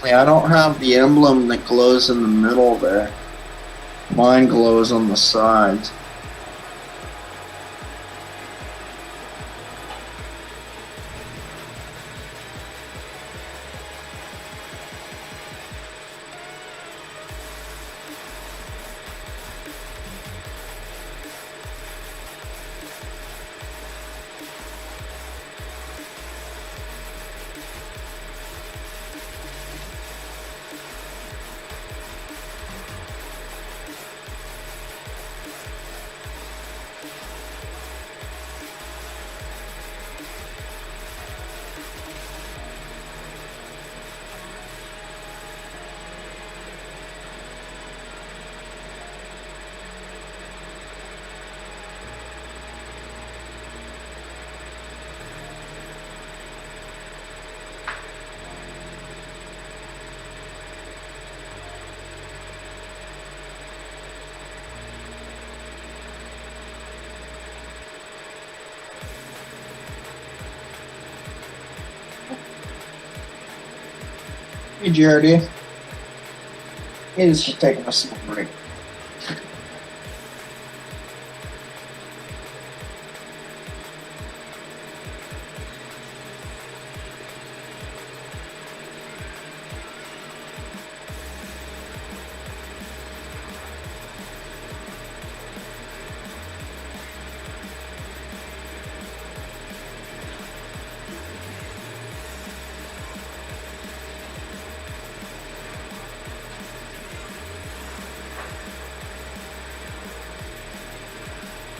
Yeah, I don't have the emblem that glows in the middle there. Mine glows on the sides. Hey, Jardy. He's just taking a small break.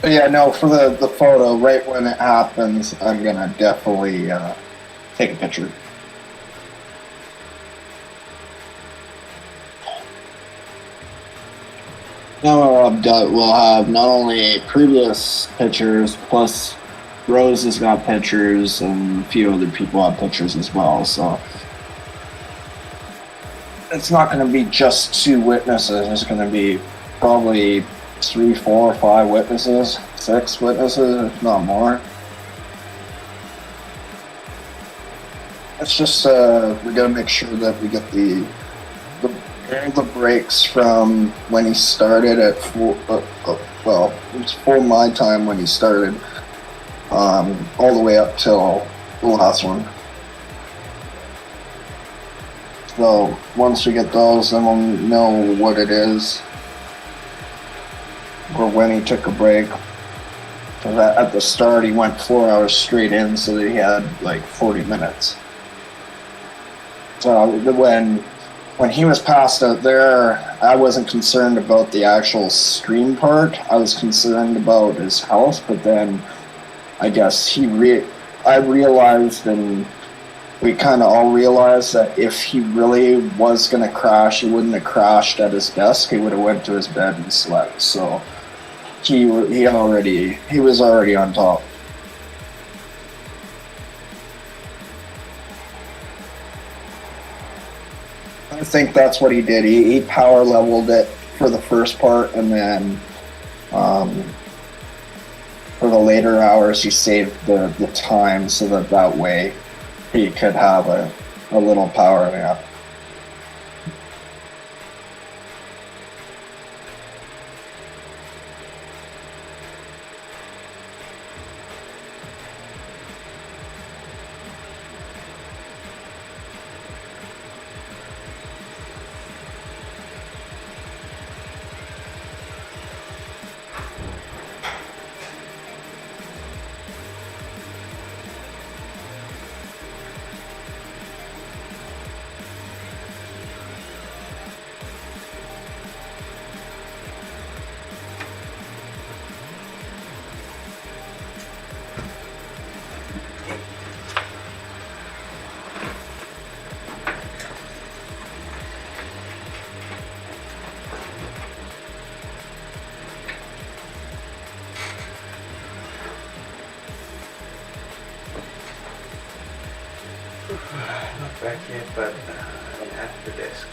But yeah, no, for the photo, right when it happens, I'm gonna definitely take a picture. Now we'll have not only previous pictures, plus Rose has got pictures, and a few other people have pictures as well, so it's not going to be just 2 witnesses. It's going to be probably 3, 4, 5 witnesses, 6 witnesses, if not more. It's just we got to make sure that we get the breaks from when he started at full. Well, it was full my time when he started, all the way up till the last one. So once we get those, then we'll know what it is, or when he took a break. Because at the start, he went 4 hours straight in, so that he had like 40 minutes. So when he was passed out there, I wasn't concerned about the actual stream part. I was concerned about his health, but then I guess I realized, and we kind of all realized, that if he really was going to crash, he wouldn't have crashed at his desk. He would have went to his bed and slept. So he was already on top. think that's what he did. He power leveled it for the first part, and then for the later hours, he saved the time so that way he could have a little power nap. Not back yet, but I'm at the desk.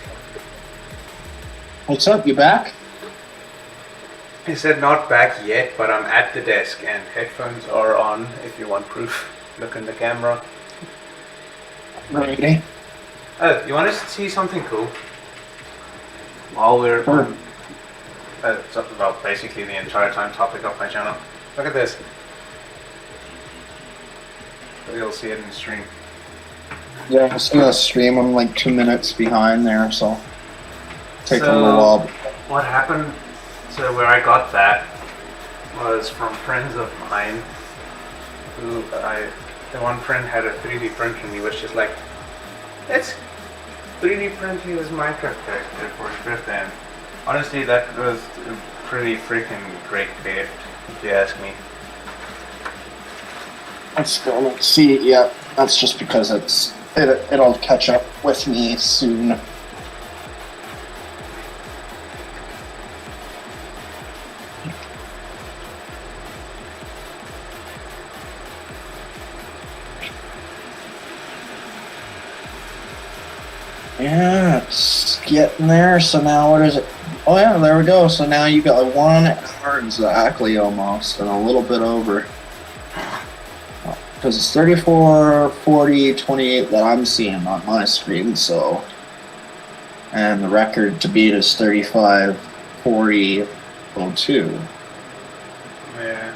What's up? You back? He said not back yet, but I'm at the desk and headphones are on if you want proof. Look in the camera. Ready? Oh, you want to see something cool? While we're on, well, basically the entire time topic of my channel. Look at this. But you'll see it in the stream. Yeah, I was gonna stream. I'm like 2 minutes behind there, so take a So, little while. What happened? So where I got that was from friends of mine. The one friend had a 3D printer, and he was just like, "Let's 3D print his Minecraft character for his birthday." And honestly, that was a pretty freaking great gift, if you ask me. Let's go. Let's see it yet. That's just because it'll catch up with me soon. Yeah, it's getting there. So now what is it? Oh yeah, there we go. So now you got 1 hour exactly almost, and a little bit over. Because it's 34, 40, 28 that I'm seeing on my screen, so. And the record to beat is 35, 40, 02. Yeah.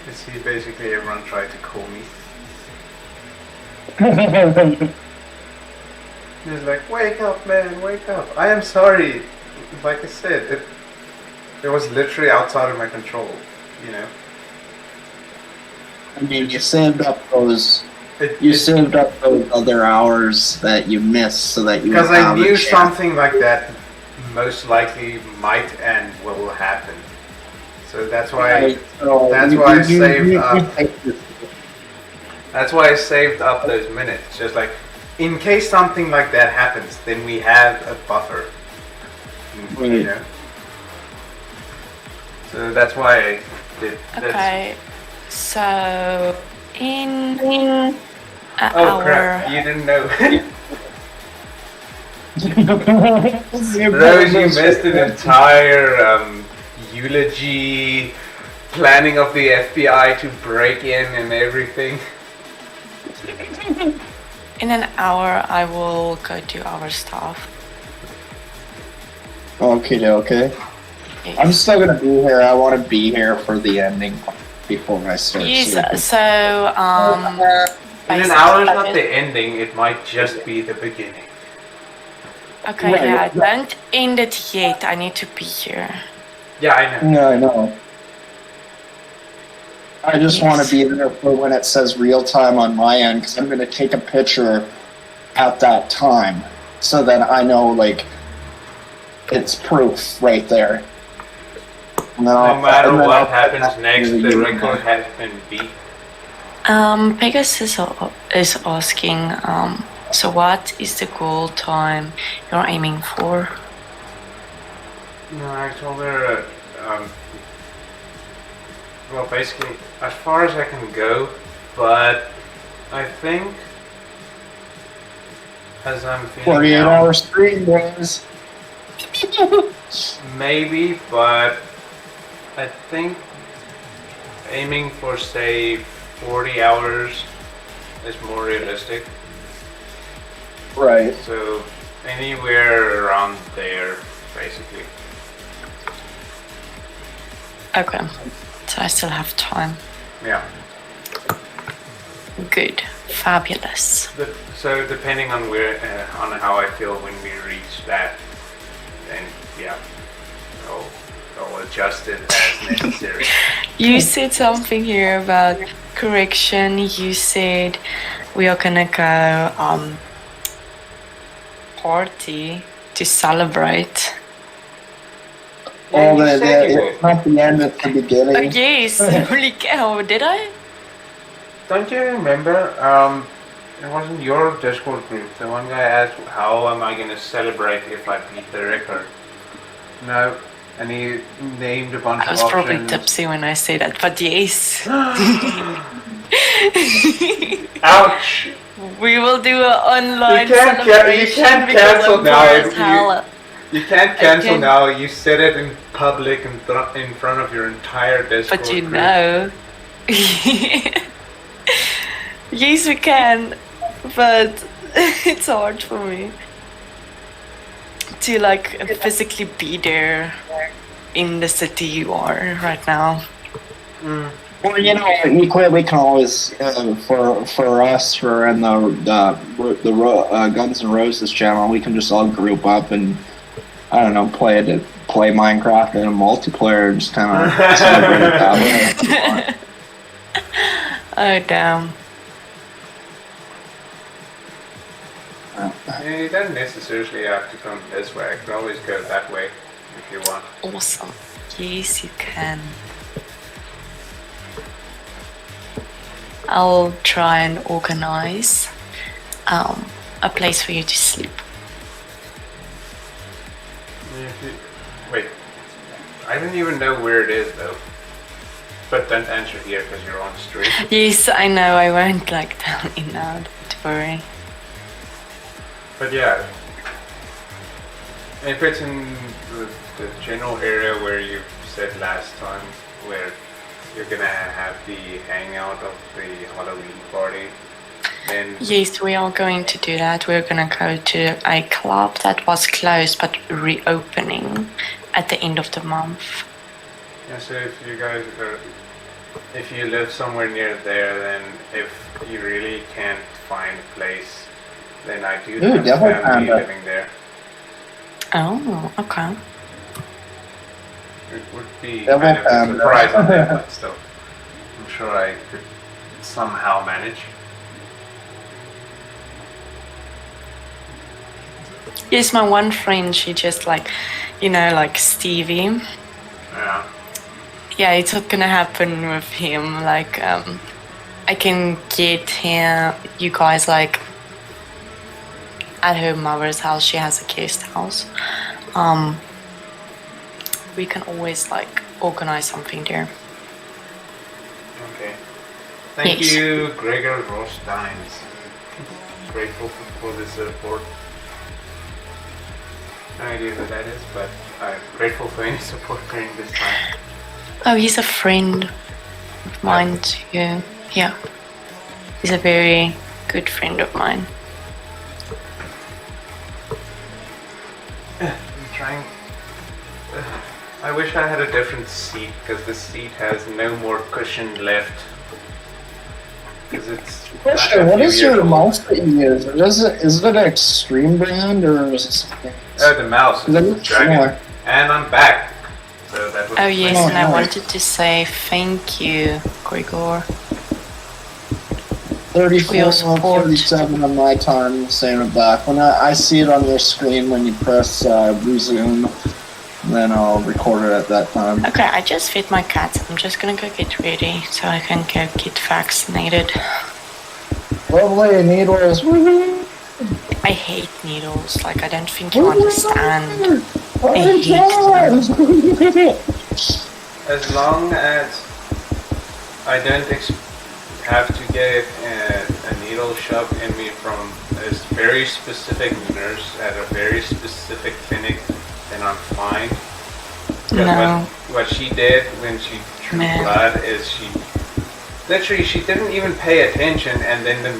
You see, basically everyone tried to call me. He's like, "Wake up, man, wake up." I am sorry. Like I said, it was literally outside of my control, you know. I mean, you saved up those other hours that you missed so that you because would I have a knew chance. something like that most likely might and will happen. So that's why Right, so that's you- why I you- saved you- up. you take this- That's why I saved up those minutes. Just like, in case something like that happens, then we have a buffer. You Right. know? So that's why I did. Okay, so in an Oh hour. crap! You didn't know. You Rose, you missed an entire eulogy, planning of the FBI to break in and everything. In an hour, I will go do our stuff. Okay. I'm still gonna be here. I want to be here for the ending before I start. Yes, sleeping. so In an hour is not the ending, it might just be the beginning. Okay, Right, yeah, right. don't end it yet. I need to be here. Yeah, I know. No, I know. I just want to be there for when it says real time on my end, because I'm going to take a picture at that time so that I know, like, it's proof right there. No matter what happens next, the record has been beat. Pegasus is asking, So what is the goal time you're aiming for? No, I told her, well, basically, as far as I can go, but I think as I'm feeling 48-hour stream, boys. maybe, but I think aiming for, say, 40 hours is more realistic. Right. So anywhere around there, basically. Okay, so I still have time. Yeah. Good, fabulous. So depending on where, on how I feel when we reach that, then yeah, I'll adjust it as necessary. You said something here about correction. You said we are gonna go party to celebrate. Yeah, Well, you said you it's would. not the end, it's the beginning. Oh yes, holy cow! Did I? Don't you remember? It wasn't your Discord group. The one guy asked, "How am I gonna celebrate if I beat the record?" No, and he named a bunch I was of probably options. tipsy when I said that, but yes. Ouch! We will do an online You can't celebration because cancel I'm now. poor as hell. You can't cancel can- now. You said it in public in front of your entire Discord But you group. know. Yes, we can, but it's hard for me to like physically be there in the city you are right now. Mm. Well, you know, we can always for us for in the Guns N' Roses channel, we can just all group up and I don't know play Minecraft in a multiplayer and just kind of celebrate it that way. Oh damn! Yeah, you don't necessarily have to come this way. I can always go that way if you want. Awesome. Yes, you can. I'll try and organize a place for you to sleep. Wait, I don't even know where it is though. But don't answer here because you're on stream. Yes, I know. I won't like tell you now. Don't worry. But yeah, if it's in the general area where you said last time, where you're gonna have the hangout of the Halloween party, then Yes, we are going to do that. We're gonna go to a club that was closed but reopening at the end of the month. yeah. So if you guys are, if you live somewhere near there, then if you really can't find a place, then I do have Devil family Panda. living there. Oh, okay. It would be Devil kind of a Panda. surprise on them, but still, I'm sure I could somehow manage. Yes, my one friend, she just like, like Stevie. Yeah. Yeah, it's not gonna happen with him. Like, I can get him, you guys, like, at her mother's house. She has a guest house. We can always, like, organize something there. Okay. Thank Yes. you, Gregor Rosteins. Grateful for the support. No idea who that is, but I'm grateful for any support during this time. Oh, he's a friend of mine too. Yeah. He's a very good friend of mine. I'm trying. I wish I had a different seat because the seat has no more cushion left. Because it's. Question: What is your mouse that you use? Is it an Extreme brand or is it something? Oh, the mouse. That It's looks Dragon. similar. And I'm back. So that was. Oh, yes, Oh, and I nice. wanted to say thank you, Gregor. 34, your support. 37 on my time, same it back. When I see it on your screen when you press resume, then I'll record it at that time. Okay, I just fed my cat. I'm just gonna go get ready so I can go get vaccinated. Lovely, needles. Woohoo! I hate needles. Like, I don't think you understand. I hate them. As long as I don't have to get a needle shoved in me from a very specific nurse at a very specific clinic, then I'm fine. No. What she did when she drew blood is she didn't even pay attention, and then the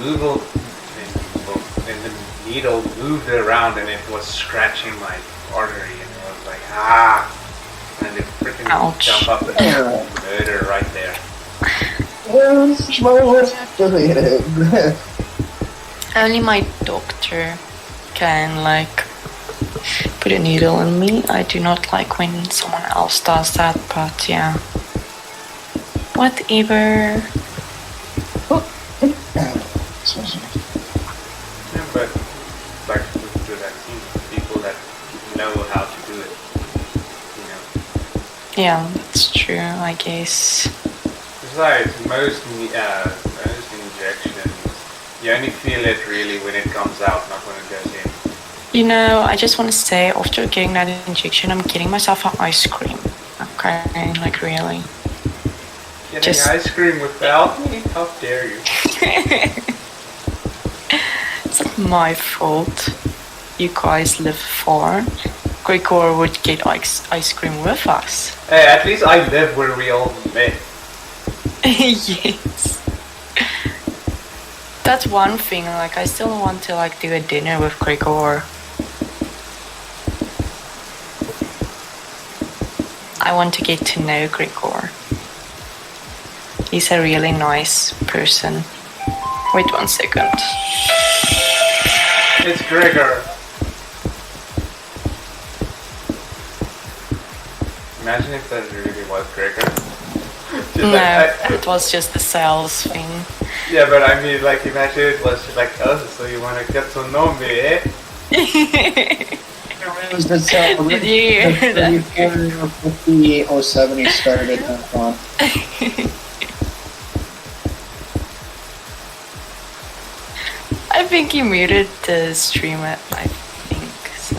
needle moved around and it was scratching my artery, and it was like, and it freaking jump up and murder right there. Only my doctor can like put a needle in me. I do not like when someone else does that, but yeah. Whatever. Yeah, but like with the vaccine, people that know how to do it, you know. Yeah, that's true, I guess. Besides, most injections, you only feel it really when it comes out, not when it goes in. You know, I just want to say, after getting that injection, I'm getting myself an ice cream. Okay, like really. Getting ice cream without me? How dare you? It's not my fault. You guys live far. Gregor would get ice cream with us. Hey, at least I live where we all met. Yes. That's one thing, like I still want to like do a dinner with Gregor. I want to get to know Gregor. He's a really nice person. Wait 1 second. It's Gregor. Imagine if that really was Gregor. No, it was just a sales thing. Yeah, but I mean, like, imagine it was just like, oh, so you want to get to know me, eh? Did you hear that? 50 started that on. I think he muted the stream, I think. So.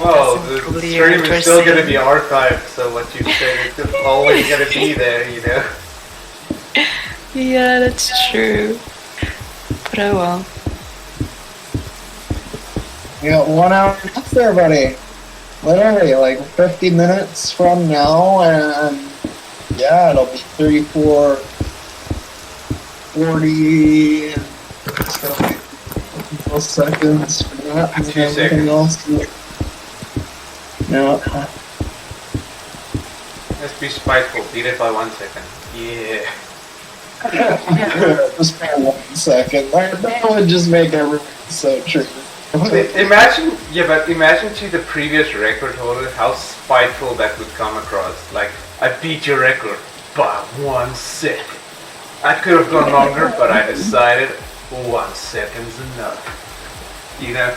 Well, the stream is still going to be archived, so what you say is always going to be there, you know? Yeah, that's true. But oh well. You got 1 hour left there, buddy. Literally, like 50 minutes from now, and yeah, it'll be 34, 40, seconds for that. A few seconds. Else. No. Let's be spiteful. Beat it by 1 second. Yeah. Just by 1 second. That would just make everything so true. Imagine to the previous record holder how spiteful that would come across. Like, I beat your record by 1 second. I could have gone longer, but I decided 1 second's enough. You know?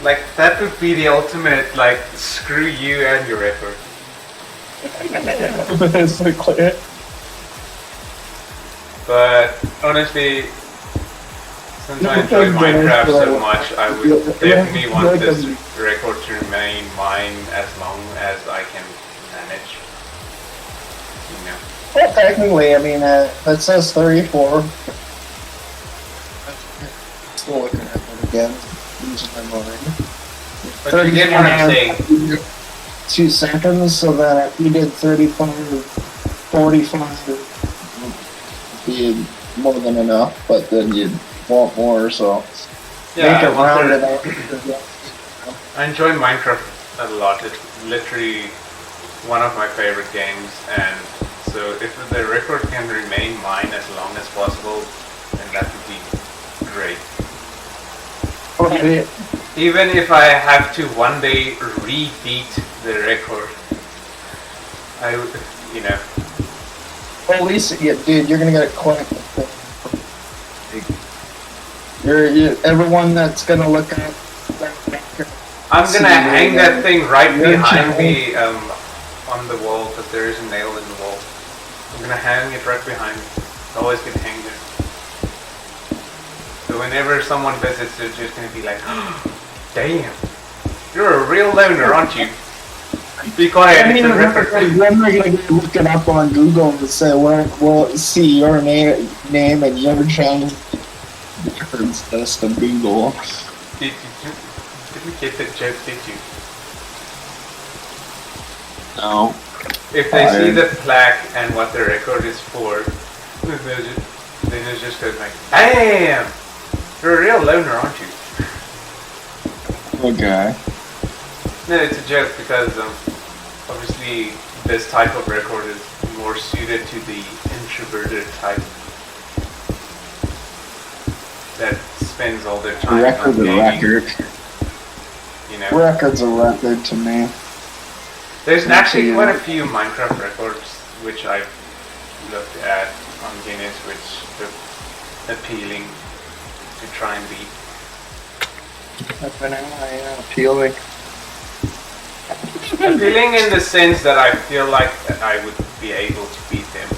Like, that would be the ultimate, like, screw you and your record. It's so clear. But, honestly, since I enjoy Minecraft so much, I would definitely want this record to remain mine as long as I can manage. You know. Well, technically, I mean, that says 34. Still looking at it again. Using my mind. But you get what I'm saying. 2 seconds, so that if you did 35, 45, it'd be more than enough, but then you'd want more, so yeah, make it rounded up. I enjoy Minecraft a lot. It's literally one of my favorite games, and so if the record can remain mine as long as possible, then that would be great. Okay. Even if I have to one day rebeat the record, I would, you know. Well, at least, yeah, dude, you're gonna get a click. You're everyone that's gonna look at that. I'm gonna hang that thing right behind me on the wall, because there is a nail in the wall. I'm gonna hang it right behind me. It always can hang there. So whenever someone visits, they're just gonna be like, damn, you're a real loner, aren't you? Be quiet, it's a ripper. Then they're gonna look it up on Google and say, we'll see your name and your channel difference test of Google. Didn't get the joke, did you? No. If they see the plaque and what the record is for, then it's just goes like, damn, you're a real loner, aren't you? Okay. No, it's a joke because obviously this type of record is more suited to the introverted type that spends all their time Record's on a gaming, record. you know. Record's a record to me. There's actually quite a few Minecraft records which I've looked at on Guinness which look appealing to try and beat. Appealing. Appealing in the sense that I feel like that I would be able to beat them.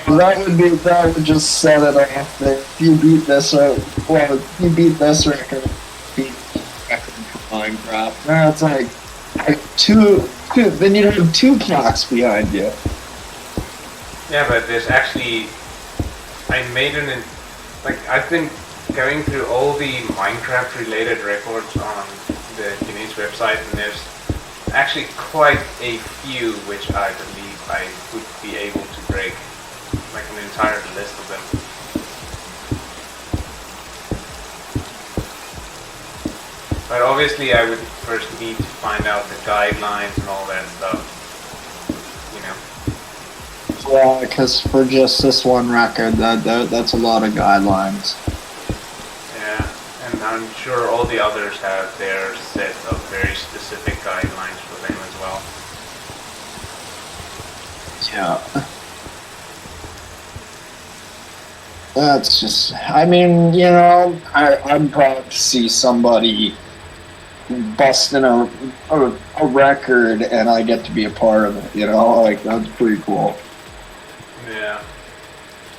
That would just set it off that if you beat this if you beat this record, beat the record for Minecraft. Now it's like two, then you'd have 2 plaques behind you. Yeah, but there's actually, I made I've been going through all the Minecraft related records on the Guinness website, and there's actually quite a few which I believe I would be able to break, like an entire list of them. But obviously I would first need to find out the guidelines and all that stuff, you know. Yeah, because for just this one record, that's a lot of guidelines. Yeah, and I'm sure all the others have their set of very specific guidelines for them as well. Yeah. That's just, I mean, you know, I'm proud to see somebody busting a record and I get to be a part of it, you know, like, that's pretty cool. Yeah.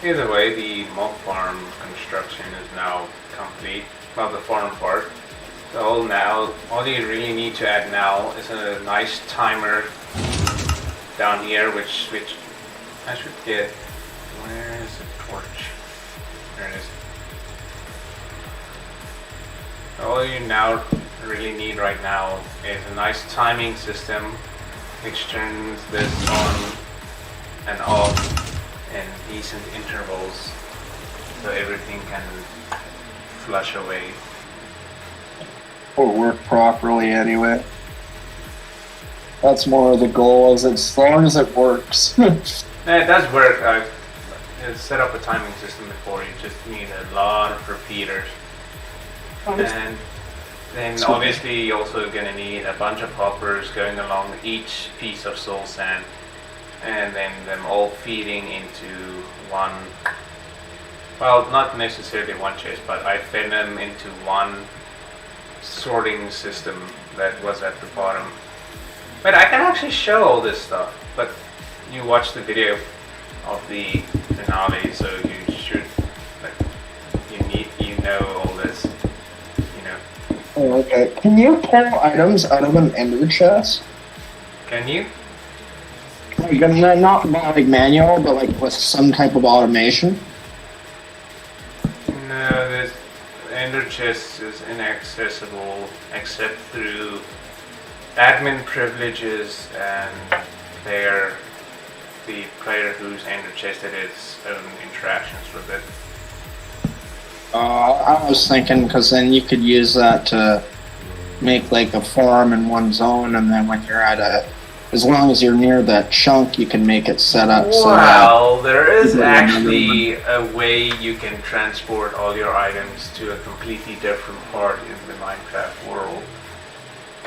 Either way, the mob farm construction is now complete. Well, the farm part. So all you really need to add now is a nice timer down here, which I should get. Where is the torch? There it is. All you now really need right now is a nice timing system which turns this on and off in decent intervals so everything can flush away. Or work properly anyway. That's more of the goal, is as long as it works. Yeah, it does work. I've set up a timing system before. You just need a lot of repeaters. And then obviously you're also going to need a bunch of hoppers going along each piece of soul sand, and then them all feeding into one, well, not necessarily one chest, but I fed them into one sorting system that was at the bottom. But I can actually show all this stuff, but you watch the video of the finale, so you should, like, you know all this, you know. Oh, okay. Can you pull items out of an ender chest? Can you? Like, not like manual, but like with some type of automation? No, this ender chest is inaccessible except through admin privileges and the player whose ender chest it is own interactions with it. I was thinking because then you could use that to make like a farm in one zone, and then when you're at as long as you're near that chunk, you can make it set up so that... Well, there is actually a way you can transport all your items to a completely different part in the Minecraft world.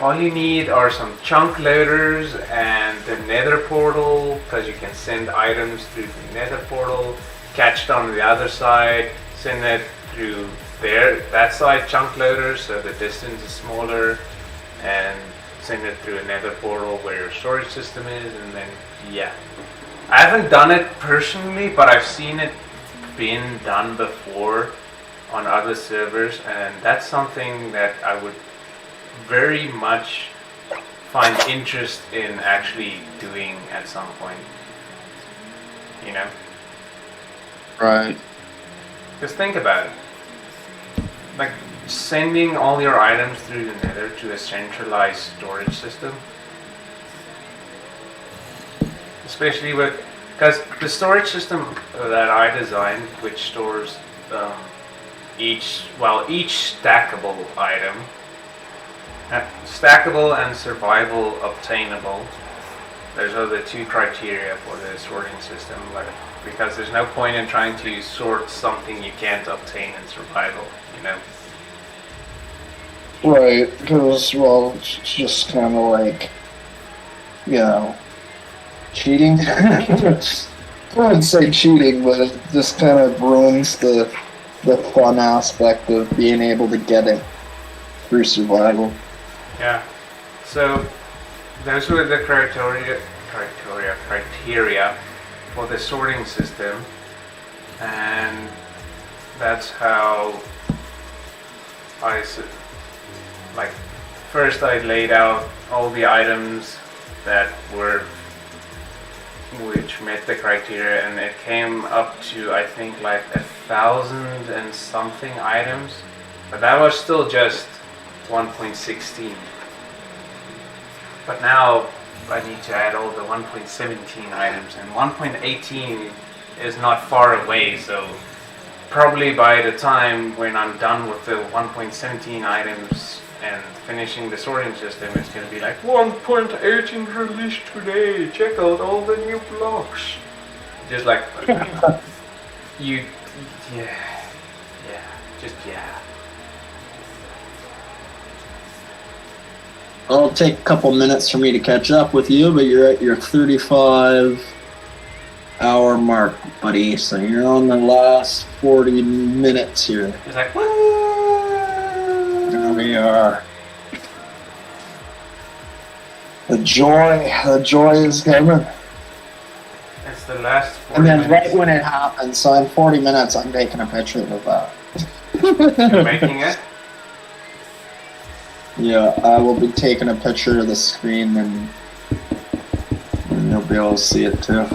All you need are some chunk loaders and the nether portal, because you can send items through the nether portal, catch it on the other side, send it through that side chunk loader so the distance is smaller, and send it through a nether portal where your storage system is, and then yeah. I haven't done it personally, but I've seen it been done before on other servers, and that's something that I would very much find interest in actually doing at some point. You know? Right. Just think about it. Like, sending all your items through the nether to a centralized storage system. Especially with, because the storage system that I designed, which stores each stackable item, stackable and survival obtainable. Those are the two criteria for the sorting system, because there's no point in trying to sort something you can't obtain in survival, you know? Right, because, well, it's just kind of like, you know, cheating. I wouldn't say cheating, but it just kind of ruins the fun aspect of being able to get it through survival. Yeah. So those were the criteria for the sorting system, and that's how first I laid out all the items which met the criteria, and it came up to, I think, like 1,000 and something items, but that was still just 1.16. But now I need to add all the 1.17 items, and 1.18 is not far away, so probably by the time when I'm done with the 1.17 items and finishing the sorting system, it's going to be like 1.18 released today, check out all the new blocks. Just like, yeah. It'll take a couple minutes for me to catch up with you, but you're at your 35-hour mark, buddy. So you're on the last 40 minutes here. It's like, There we are. The joy is coming. it's the last 40 And then minutes. right when it happens, so in 40 minutes, I'm taking a picture of that. You're making it? Yeah, I will be taking a picture of the screen, and you'll be able to see it too.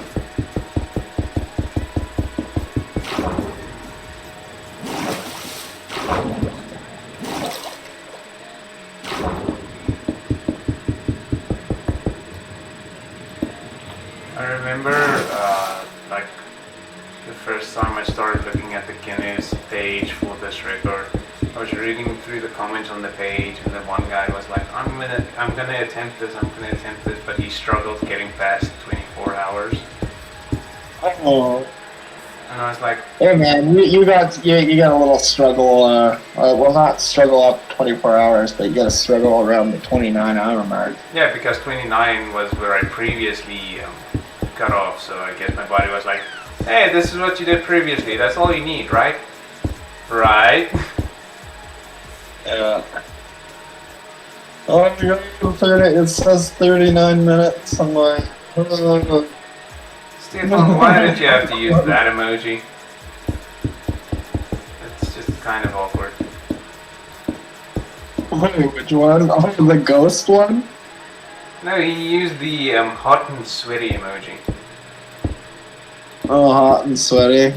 I remember, like, the first time I started looking at the Guinness page for this record, I was reading through the comments on the page, and then one guy was like, I'm gonna attempt this, but he struggled getting past 24 hours. Oh. And I was like, Hey man, you got a little struggle. Well, not struggle up 24 hours, but you got to struggle around the 29-hour mark. yeah, because 29 was where I previously cut off, so I guess my body was like, hey, this is what you did previously, that's all you need, right? Right? Yeah. Oh, it says 39 minutes. I'm like, Stefan, why did you have to use that emoji? It's just kind of awkward. wait, which one? Oh, the ghost one? No, he used the hot and sweaty emoji. Oh, hot and sweaty.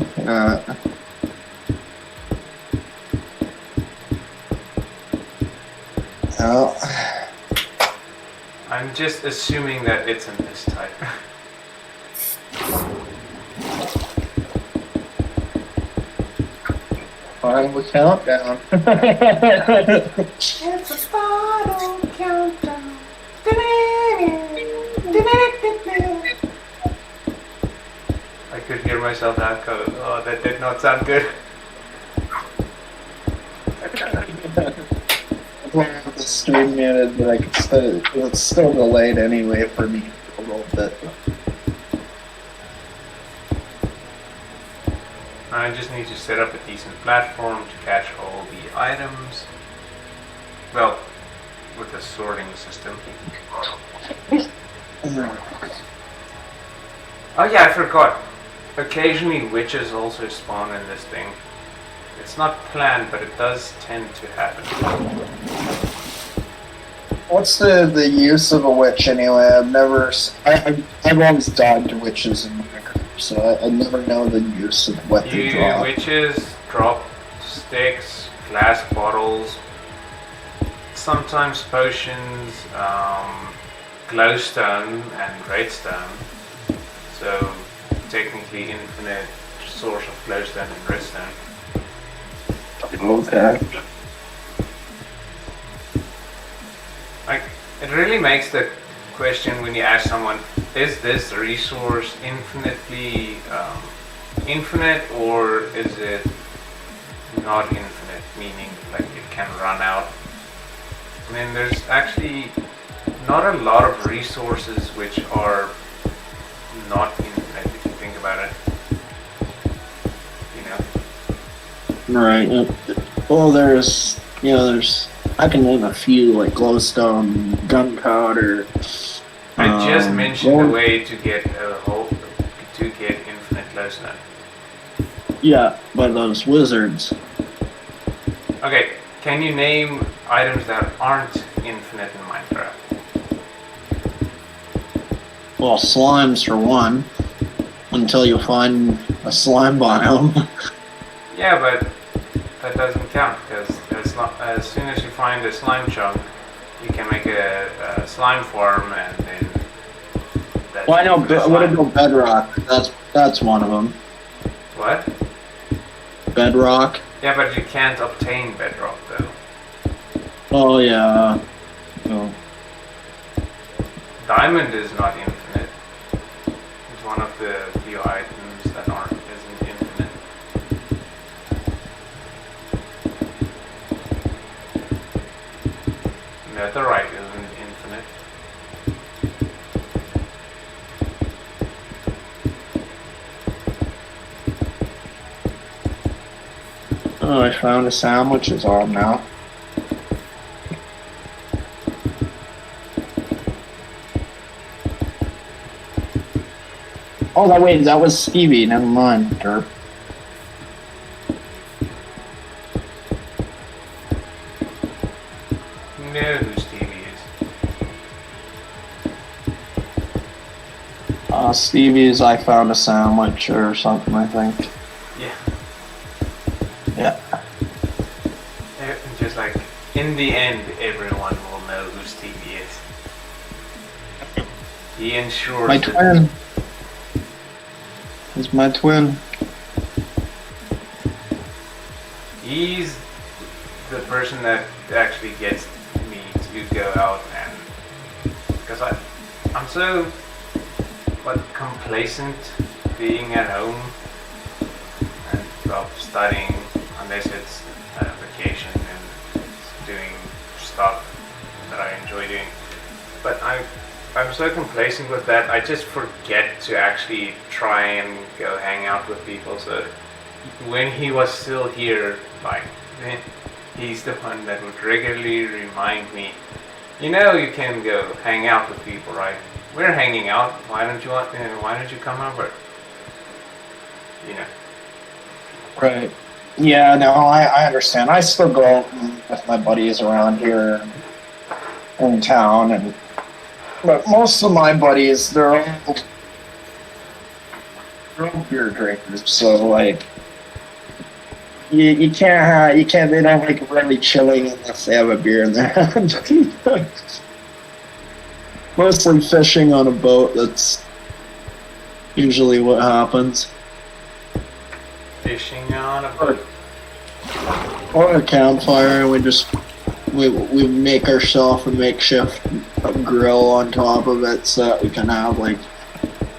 Oh. I'm just assuming that it's a mistype. Final countdown. It's a final countdown. I could hear myself that code. Oh, that did not sound good. The stream muted, but I could still, it's still delayed anyway for me a little bit. I just need to set up a decent platform to catch all the items. Well, with a sorting system. Oh yeah, I forgot. Occasionally witches also spawn in this thing. It's not planned, but it does tend to happen. What's the use of a witch anyway? I've always died to witches in Minecraft, so I never know the use of what they drop. Witches drop sticks, glass bottles, sometimes potions, glowstone and redstone. So technically infinite source of glowstone and redstone. Okay. Like, it really makes the question when you ask someone, is this resource infinitely infinite, or is it not infinite, meaning like it can run out? I mean, there's actually not a lot of resources which are not infinite if you think about it. You know? Right. Well, there's I can name a few like glowstone, gunpowder. I just mentioned a way to get infinite glowstone. Yeah, by those wizards. Okay, can you name items that aren't infinite in Minecraft? Well, slimes for one, until you find a slime biome. Yeah, but that doesn't count because as soon as you find a slime chunk, you can make a slime farm, and then. Well, I know. What about bedrock? That's one of them. What? Bedrock. Yeah, but you can't obtain bedrock though. Oh yeah. No. Diamond is not infinite. It's one of the few items that isn't infinite. Netherite isn't infinite. Oh, I found a sandwich is on now. Oh, that was Stevie. Never mind, derp. You know who Stevie is. Stevie's I found a sandwich or something, I think. Yeah. Yeah. Just like, in the end, everyone will know who Stevie is. He ensures My twin. He's my twin. He's the person that actually gets me to go out and... Because I'm so... complacent being at home and studying, unless it's a vacation and it's doing stuff that I enjoy doing. But I'm so complacent with that, I just forget to actually try and go hang out with people. So when he was still here, like, he's the one that would regularly remind me, you know, you can go hang out with people, right? We're hanging out. Why don't you come over? You know. Right. Yeah, no, I understand. I still go out with my buddies around here in town, but most of my buddies, they're all beer drinkers, so like you can't they don't like really chilling unless they have a beer in their hand. Mostly fishing on a boat, that's usually what happens. Fishing on a boat. Or a campfire, and we make ourselves a makeshift grill on top of it so that we can have like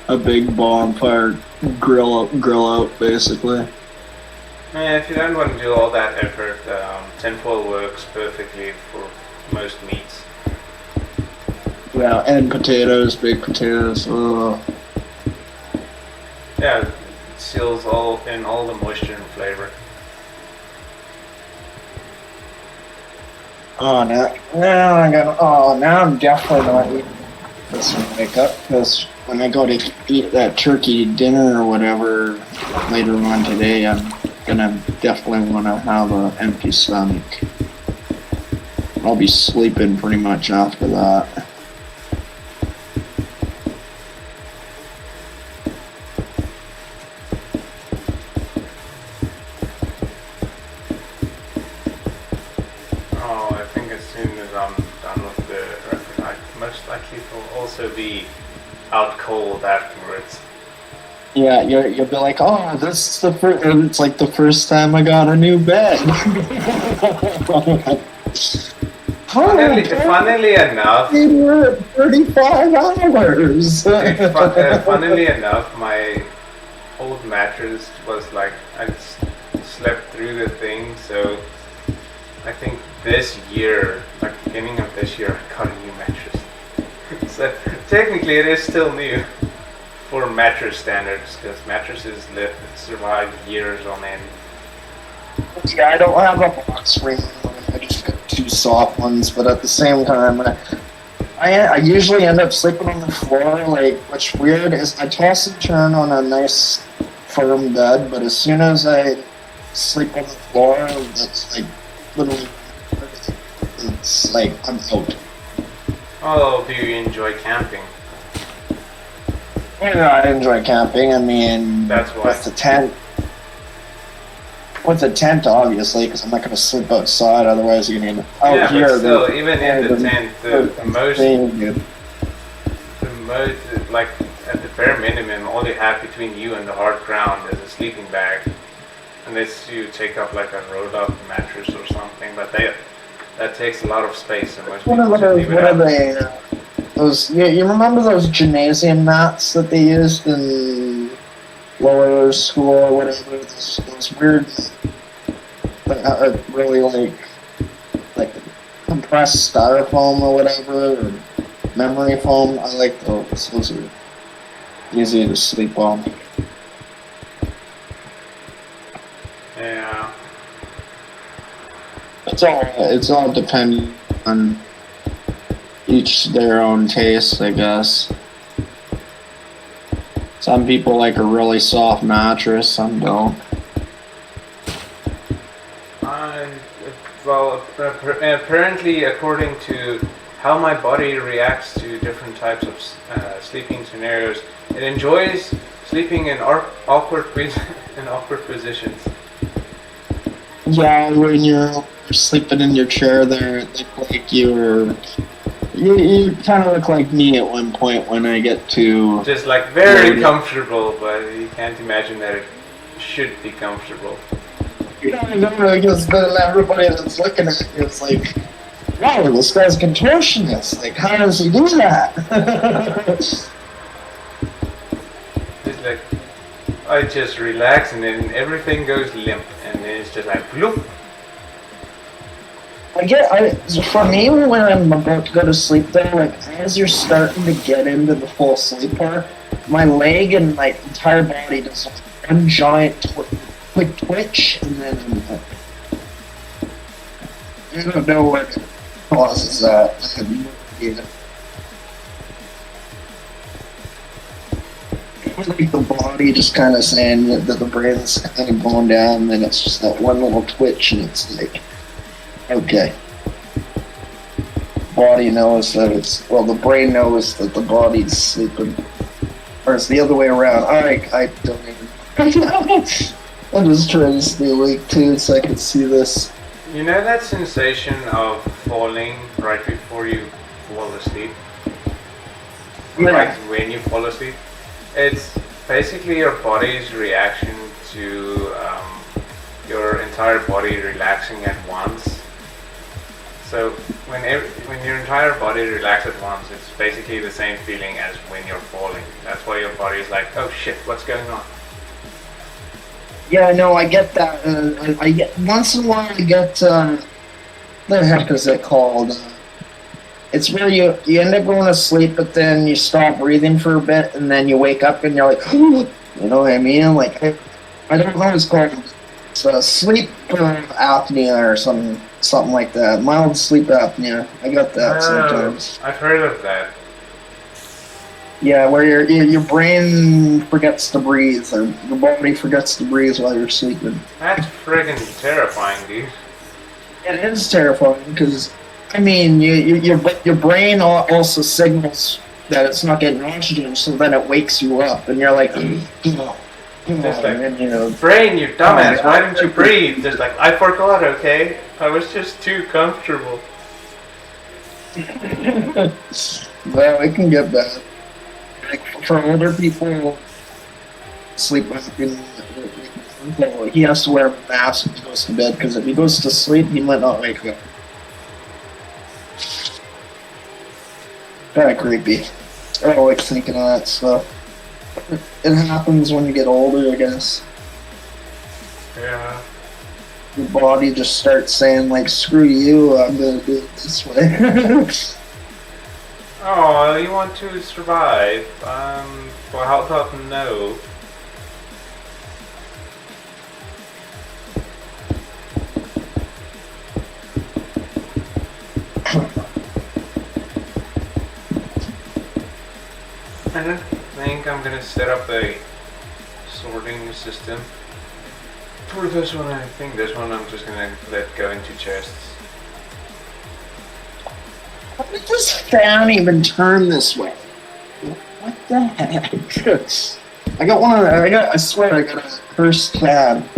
a big bonfire grill out basically. Yeah, if you don't want to do all that effort, tinfoil works perfectly for most meats. Yeah, and potatoes, big potatoes. Ugh. Yeah, it seals all the moisture and flavor. Oh, now I'm definitely not eating That's when I wake up, because when I go to eat that turkey dinner or whatever later on today, I'm gonna definitely want to have an empty stomach. I'll be sleeping pretty much after that. Oh, I think as soon as I'm done with the record, I most likely will also be out cold afterwards. Yeah, you'll be like, oh, this is the first. It's like the first time I got a new bed. Funnily enough, We were at 35 hours. funnily enough, my old mattress was like I slept through the thing, so I think this year, like beginning of this year, I got a new mattress. So technically, it is still new for mattress standards, because mattresses survive years on end. Yeah, I don't have a box spring. I just got 2 soft ones, but at the same time, I usually end up sleeping on the floor. Like, what's weird is I toss and turn on a nice firm bed, but as soon as I sleep on the floor, that's like literally, it's like I'm out. Oh, do you enjoy camping? Yeah, I enjoy camping. I mean, That's why. with the tent. With the tent, obviously, because I'm not going to sleep outside. Otherwise, you're going to Yeah, here. but still, even in the tent, the most, like at the bare minimum, all you have between you and the hard ground is a sleeping bag, unless you take up like a rolled-up mattress or something. But that takes a lot of space, and most people just leave it What are out. they? Those you remember those gymnasium mats that they used in lower school or whatever? Those weird, really like compressed styrofoam or whatever, or memory foam. I like those. Those are easy to sleep on. Yeah. It's all dependent on each their own taste, I guess. Some people like a really soft mattress, some don't. Well, apparently, according to how my body reacts to different types of sleeping scenarios, it enjoys sleeping in awkward positions. Yeah, when you're sleeping in your chair there, it looked like you kind of look like me at one point when I get to... Just like very comfortable, but you can't imagine that it should be comfortable. Yeah, I know, because then everybody that's looking at you is like, wow, this guy's contortionist. Like, how does he do that? It's like, I just relax and then everything goes limp, and then it's just like, bloop. For me, when I'm about to go to sleep though, like, as you're starting to get into the full sleep part, my leg and my entire body does one giant quick twitch, and then I don't know what causes that. I have no idea. It's like the body just kind of saying that the brain's kind of going down, and then it's just that one little twitch, and it's like, okay. Body knows that the brain knows that the body's sleeping. Or it's the other way around. I don't even I'm just trying to stay awake too so I can see this. You know that sensation of falling right before you fall asleep? Yeah. Right when you fall asleep? It's basically your body's reaction to your entire body relaxing at once. So when your entire body relaxes at once, it's basically the same feeling as when you're falling. That's why your body's like, oh shit, what's going on? Yeah, no, I get that. I get once in a while. I get the heck is it called? It's where you end up going to sleep, but then you stop breathing for a bit, and then you wake up and you're like, you know what I mean? Like I don't know what it's called. It's sleep apnea or something like that. Mild sleep apnea. I got that sometimes. I've heard of that. Yeah, where your brain forgets to breathe, or your body forgets to breathe while you're sleeping. That's friggin' terrifying, dude. It is terrifying because, I mean, your brain also signals that it's not getting oxygen, so then it wakes you up, and you're like, Just like, and then, brain, you dumbass, why didn't you breathe? Just like, I forgot, okay? I was just too comfortable. well, it can get bad. Like, for older people, sleep he has to wear a mask when he goes to bed because if he goes to sleep, he might not wake up. Kind of creepy. I don't like thinking of that stuff. It happens when you get older, I guess. Yeah. Your body just starts saying, like, screw you, I'm gonna do it this way. Oh, you want to survive? Well, how about no? I don't think I'm gonna set up a sorting system. For this one, I think this one I'm just gonna let go into chests. How did this fan even turn this way? What the heck? I got one of the, I swear I got a cursed fan.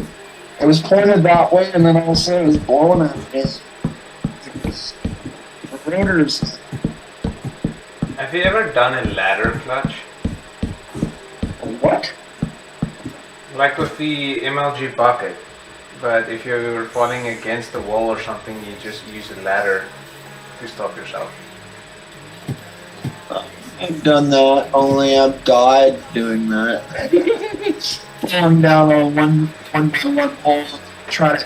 It was pointed that way and then all of a sudden it was blowing at me. The rotors. Have you ever done a ladder clutch? What? Like with the MLG bucket, but if you're falling against the wall or something, you just use a ladder to stop yourself. I've done that, only I've died doing that. Falling down on one pole, try to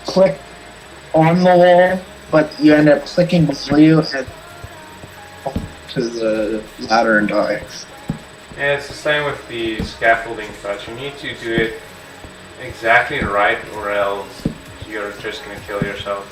click on the wall, but you end up clicking below you and to the ladder and die. Yeah, it's the same with the scaffolding clutch. You need to do it exactly right or else you're just gonna kill yourself.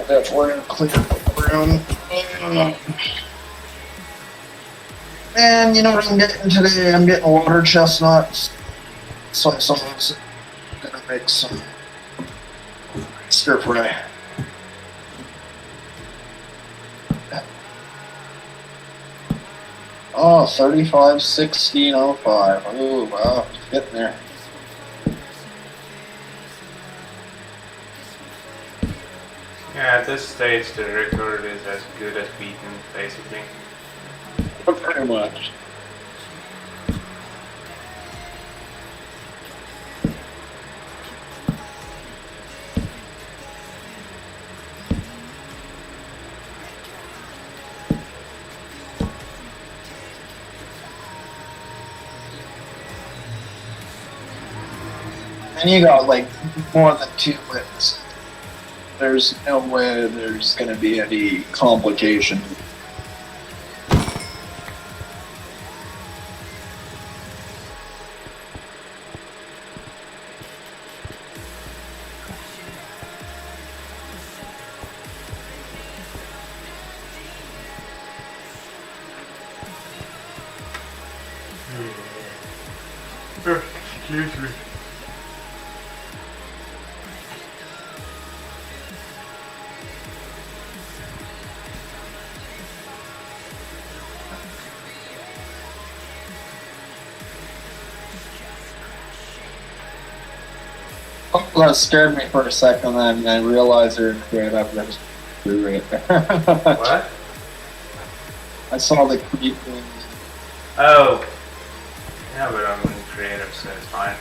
That's where I'm clear room. Man, you know what I'm getting today? I'm getting water chestnuts. So someone's gonna make some stir fry. Oh, 35-16-05. Oh, wow, getting there. Yeah, at this stage the record is as good as beaten, basically. Pretty much. And you got like more than 2 wins. There's no way there's gonna be any complication. Excuse me. Oh, that scared me for a second, and I realized there was great up there. Right there. What? I saw the creep. Oh. Yeah, but I'm in creative, so it's fine.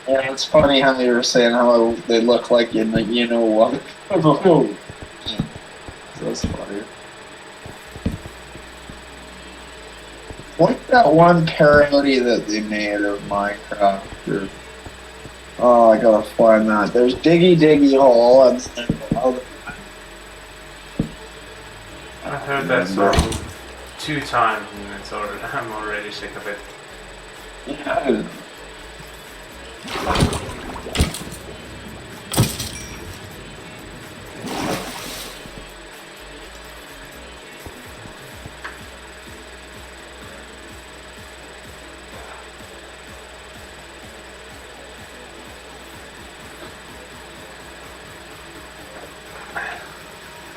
Yeah, it's funny how you were saying how they look like you know what. So that's funny. Like that one parody that they made of Minecraft. Oh, I gotta find that. There's Diggy Diggy Hole and I've heard that song 2 times and it's already, I'm already sick of it. yeah.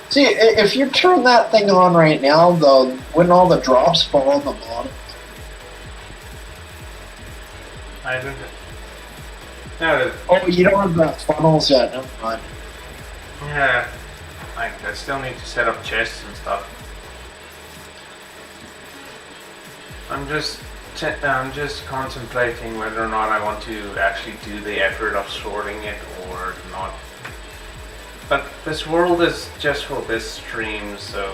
See, if you turn that thing on right now, though, wouldn't all the drops fall on the bottom? I don't. No, Oh, you don't have the funnels yet. Never mind. yeah. Like, I still need to set up chests and stuff. I'm just contemplating whether or not I want to actually do the effort of sorting it or not. But this world is just for this stream, so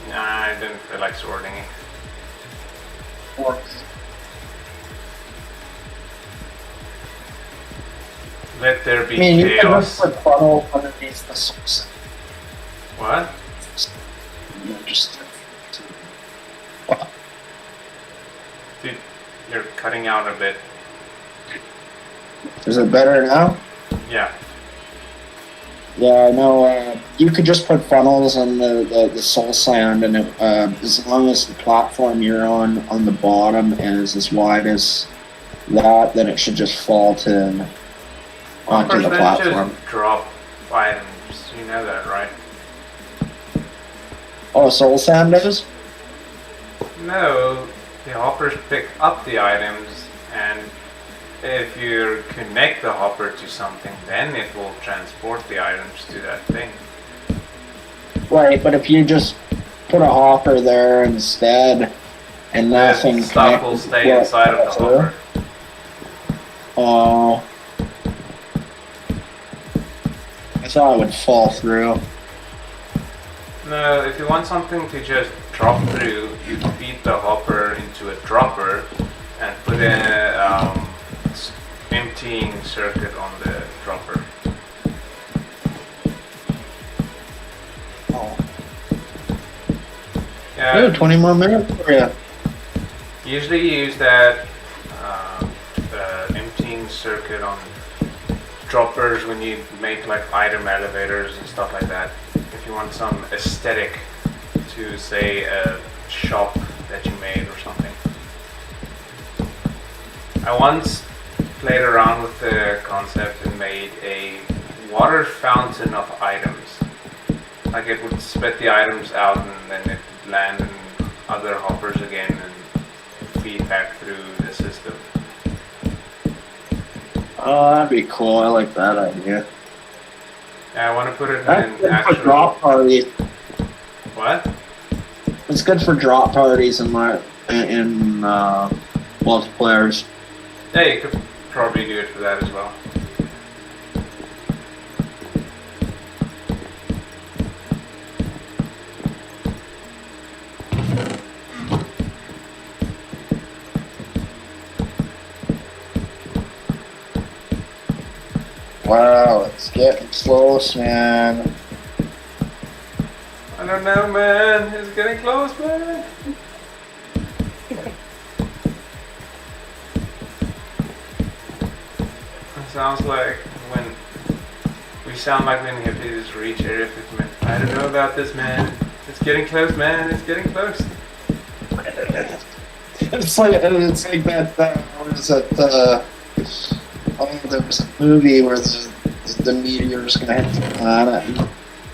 nah, I didn't feel like sorting it. Let there be I mean, you can chaos. just put funnels underneath the source. What? Just Dude, you're cutting out a bit. is it better now? Yeah. Yeah, I know. You could just put funnels on the soul sand, and it, as long as the platform you're on the bottom is as wide as that, then it should just fall to onto the platform. Just drop items. You know that, right? Oh, soul sand does? No, the hoppers pick up the items, and if you connect the hopper to something, then it will transport the items to that thing. Right, but if you just put a hopper there instead, and nothing The stuff will stay inside of the hopper. Oh. I thought it would fall through. No, if you want something to just drop through, you feed the hopper into a dropper and put a emptying circuit on the dropper. Oh. Yeah. Ooh, 20 more minutes for you. Usually you use that emptying circuit on droppers when you make like item elevators and stuff like that. If you want some aesthetic to, say, a shop that you made or something. I once played around with the concept and made a water fountain of items. Like it would spit the items out and then it would land in other hoppers again and feed back through the system. Oh, that'd be cool. I like that idea. Yeah, I want to put it That's in good for actual... drop parties. What? It's good for drop parties in multiplayers. Yeah, you could probably do it for that as well. Wow, it's getting close, man. I don't know, man. It's getting close, man. It sounds like when we sound like when hippies reach area 50. I don't know about this, man. It's getting close, man. It's getting close. It's like that. What is it? Oh, there was a movie where the meteor's gonna hit the planet, and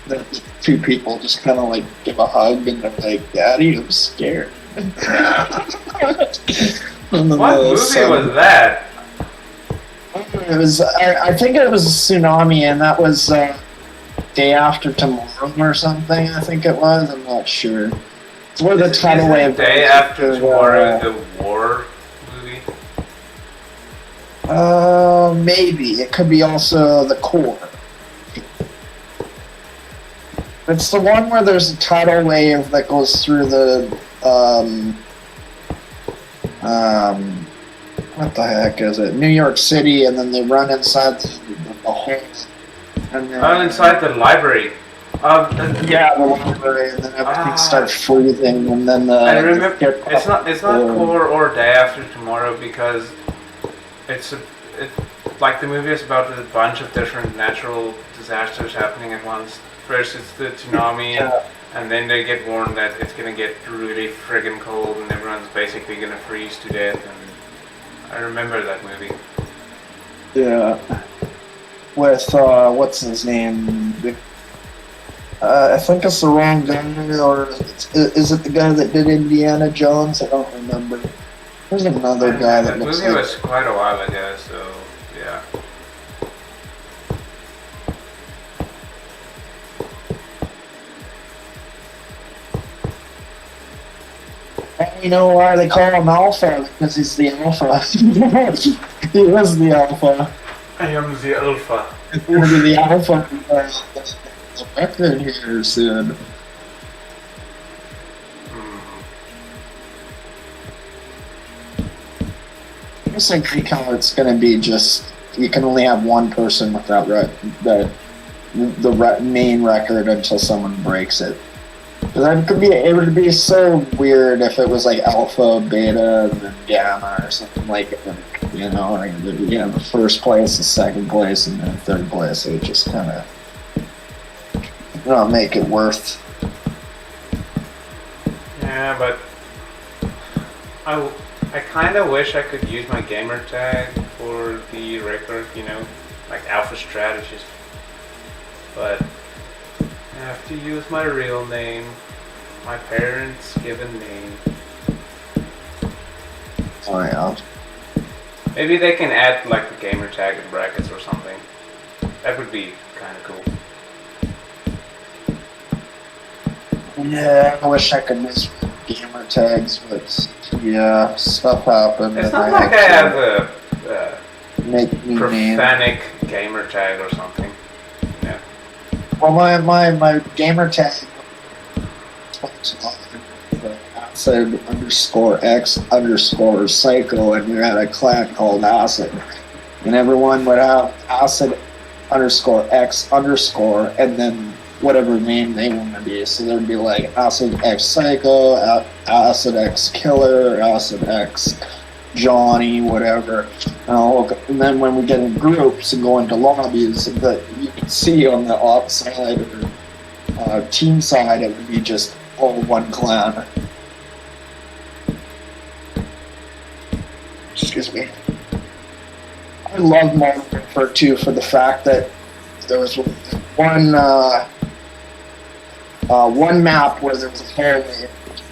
the two people just kind of like give a hug, and they're like, "Daddy, I'm scared." What movie was that? It was. I think it was a tsunami, and that was Day After Tomorrow or something. I think it was. I'm not sure. It's where the tidal wave. Day After Tomorrow, the war movie. Maybe. It could be also the core. It's the one where there's a tidal wave that goes through the, what the heck is it? New York City, and then they run inside the hole. And then, inside the library. Yeah, the library, and then everything starts freezing, and then I remember. It's not Core or Day After Tomorrow because it's like the movie is about a bunch of different natural disasters happening at once. First it's the tsunami, and then they get warned that it's gonna get really friggin' cold, and everyone's basically gonna freeze to death. And I remember that movie. Yeah. With what's his name? I think it's the wrong guy, or is it the guy that did Indiana Jones? I don't remember. There's another guy that looks movie like... was quite a while ago, so yeah. And you know why they call him Alpha? Because he's the Alpha. He was the Alpha. I am the Alpha. It's gonna be the Alpha the record here soon. I guess I think how it's gonna be just you can only have one person with that main record until someone breaks it. That could be, it would be so weird if it was like alpha, beta, and then gamma or something like it. You know, like the first place, the second place, and then third place. It would just kind of make it worth. Yeah, but I kind of wish I could use my gamer tag for the record, like AlfaStrategist. But I have to use my real name, my parents' given name. Oh yeah. Maybe they can add like the gamer tag in brackets or something. That would be kind of cool. Yeah, I wish I could use gamer tags, but yeah, stuff happened. It's not like I have a name. Profanic gamer tag or something. Yeah. Well, my gamer tag said _X_Psycho, and we had a clan called Acid, and everyone would have Acid_X_, and then whatever name they want to be. So there'd be like Acid X Psycho, Acid X Killer, Acid X Johnny, whatever. And then when we get in groups and go into lobbies, that you can see on the op side or team side, it would be just all one clan. Excuse me. I love Modern Warfare 2 for the fact that there was one map where there was a hole,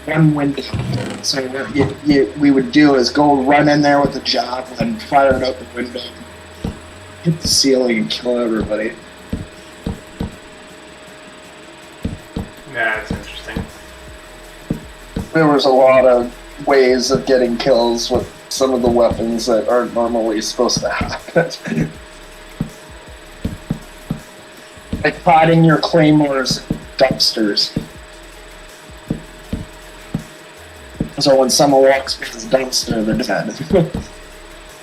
one window. So what we would do is go run in there with a javelin, fire it out the window, hit the ceiling, and kill everybody. Yeah, it's interesting. There was a lot of ways of getting kills with some of the weapons that aren't normally supposed to happen. Like hiding your claymores in dumpsters. So when someone walks by this dumpster, they're dead.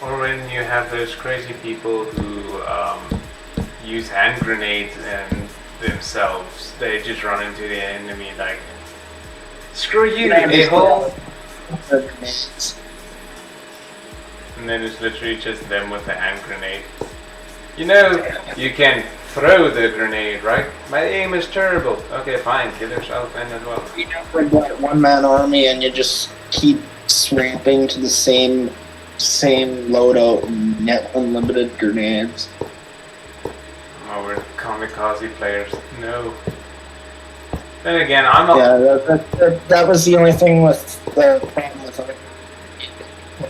Or when you have those crazy people who use hand grenades and themselves, they just run into the enemy like, screw you, a-hole! And then it's literally just them with a hand grenade. You can throw the grenade, right? My aim is terrible. Okay, fine, kill yourself then as well. You know, like that one-man army, and you just keep swapping to the same loadout and get unlimited grenades. Oh, we're kamikaze players. No. Then again, I'm not. Yeah, that was the only thing with the problem with it.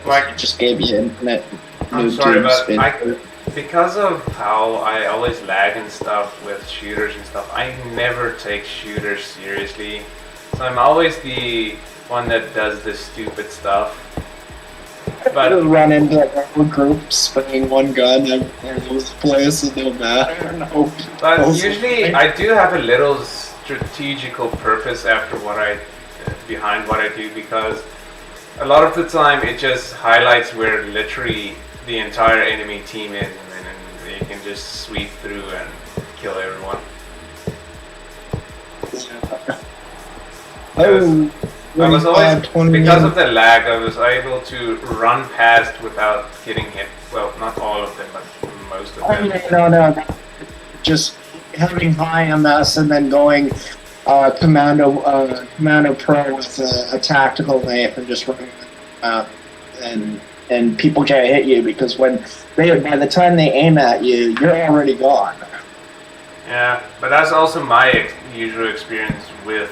Like, it just gave you infinite. I'm sorry, but because of how I always lag and stuff with shooters and stuff, I never take shooters seriously. So I'm always the one that does this stupid stuff. But run into a group spinning one gun and lose the place, it don't matter. No. But usually I do have a little strategical purpose after behind what I do, because a lot of the time it just highlights where literally the entire enemy team is, and then you can just sweep through and kill everyone. I was always, because of the lag, I was able to run past without getting hit. Well, not all of them, but most of them. No. Just having high MS and then going commando pro with a tactical knife and just running and people can't hit you because by the time they aim at you, you're already gone. Yeah, but that's also my usual experience with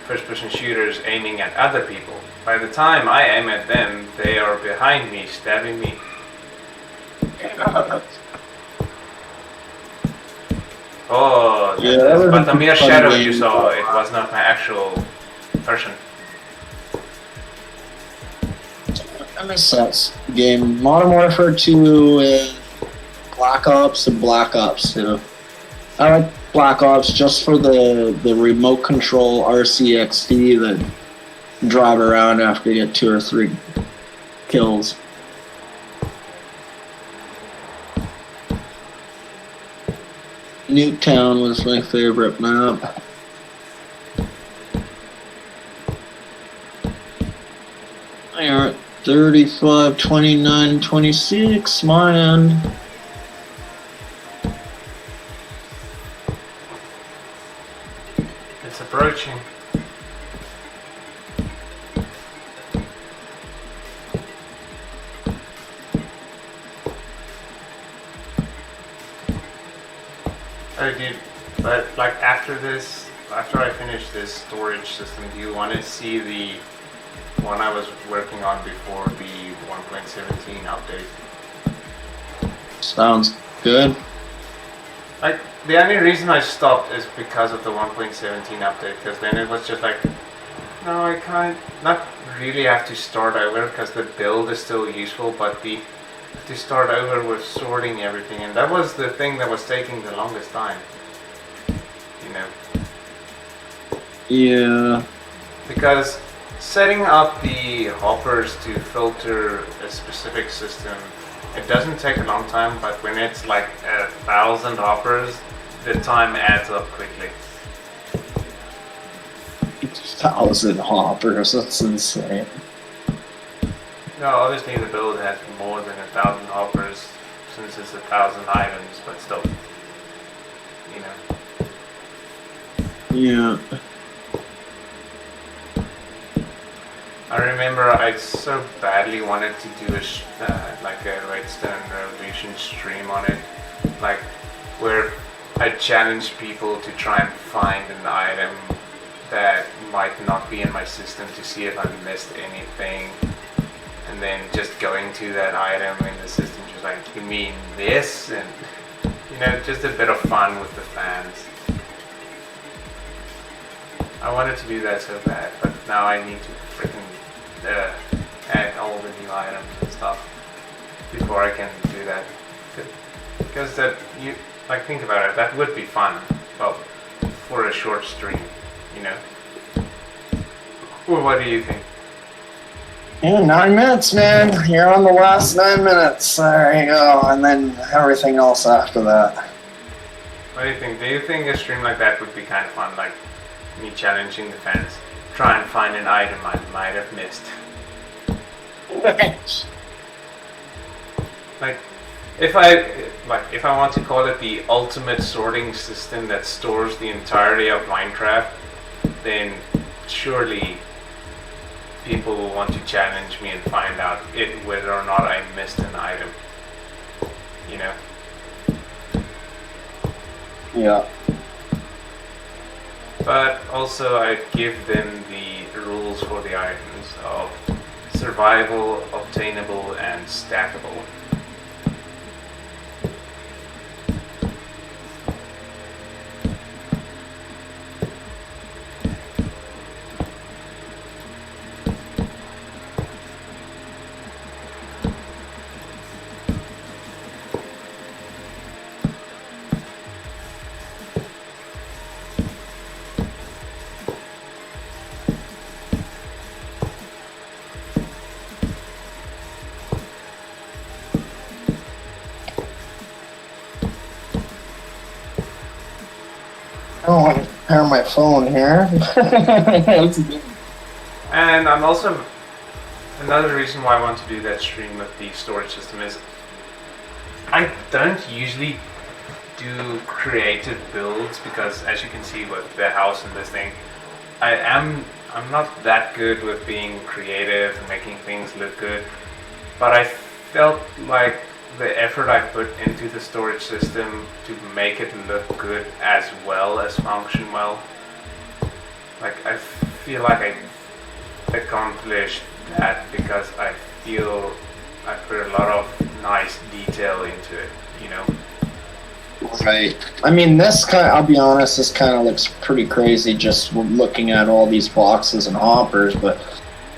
first-person shooters aiming at other people. By the time I aim at them, they are behind me, stabbing me. Oh, yeah, that was but the mere shadow you saw, it was not my actual person. I miss that game. Modern Warfare 2, Black Ops, and Black Ops 2. I like Black Ops just for the remote control RCXD that drive around after you get 2 or 3 kills. Newtown was my favorite map. I are at 35, 29, 26, my end. It's approaching. Oh, dude, but like after I finish this storage system, do you want to see the one I was working on before the 1.17 update? Sounds good. Like, the only reason I stopped is because of the 1.17 update, because then it was just like, no, I can't, not really have to start over, because the build is still useful, but to start over with sorting everything, and that was the thing that was taking the longest time, you know. Yeah. Because setting up the hoppers to filter a specific system, it doesn't take a long time, but when it's like 1,000 hoppers, the time adds up quickly. 1,000 hoppers, that's insane. No, obviously the build has more than 1,000 hoppers since it's 1,000 items, but still, you know. Yeah. I remember I so badly wanted to do like a redstone revolution stream on it, like where I challenged people to try and find an item that might not be in my system to see if I missed anything, and then just going to that item in the system, just like, you mean this? And just a bit of fun with the fans. I wanted to do that so bad, but now I need to freaking add all the new items and stuff before I can do that. Because think about it, that would be fun, well, for a short stream, Well, what do you think? Yeah, 9 minutes, man. You're on the last 9 minutes. There you go. And then everything else after that. What do you think? Do you think a stream like that would be kind of fun? Like me challenging the fans, try and find an item I might have missed. Like, if I want to call it the ultimate sorting system that stores the entirety of Minecraft, then surely people will want to challenge me and find out whether or not I missed an item. Yeah. But also I'd give them the rules for the items of survival, obtainable, and stackable. Oh, let me pair my phone here. And I'm also another reason why I want to do that stream with the storage system is I don't usually do creative builds because, as you can see with the house and this thing, I'm not that good with being creative and making things look good. But I felt like the effort I put into the storage system to make it look good as well as function well, like I feel like I accomplished that because I feel I put a lot of nice detail into it, you know? Right. I mean, I'll be honest, this kind of looks pretty crazy just looking at all these boxes and hoppers, but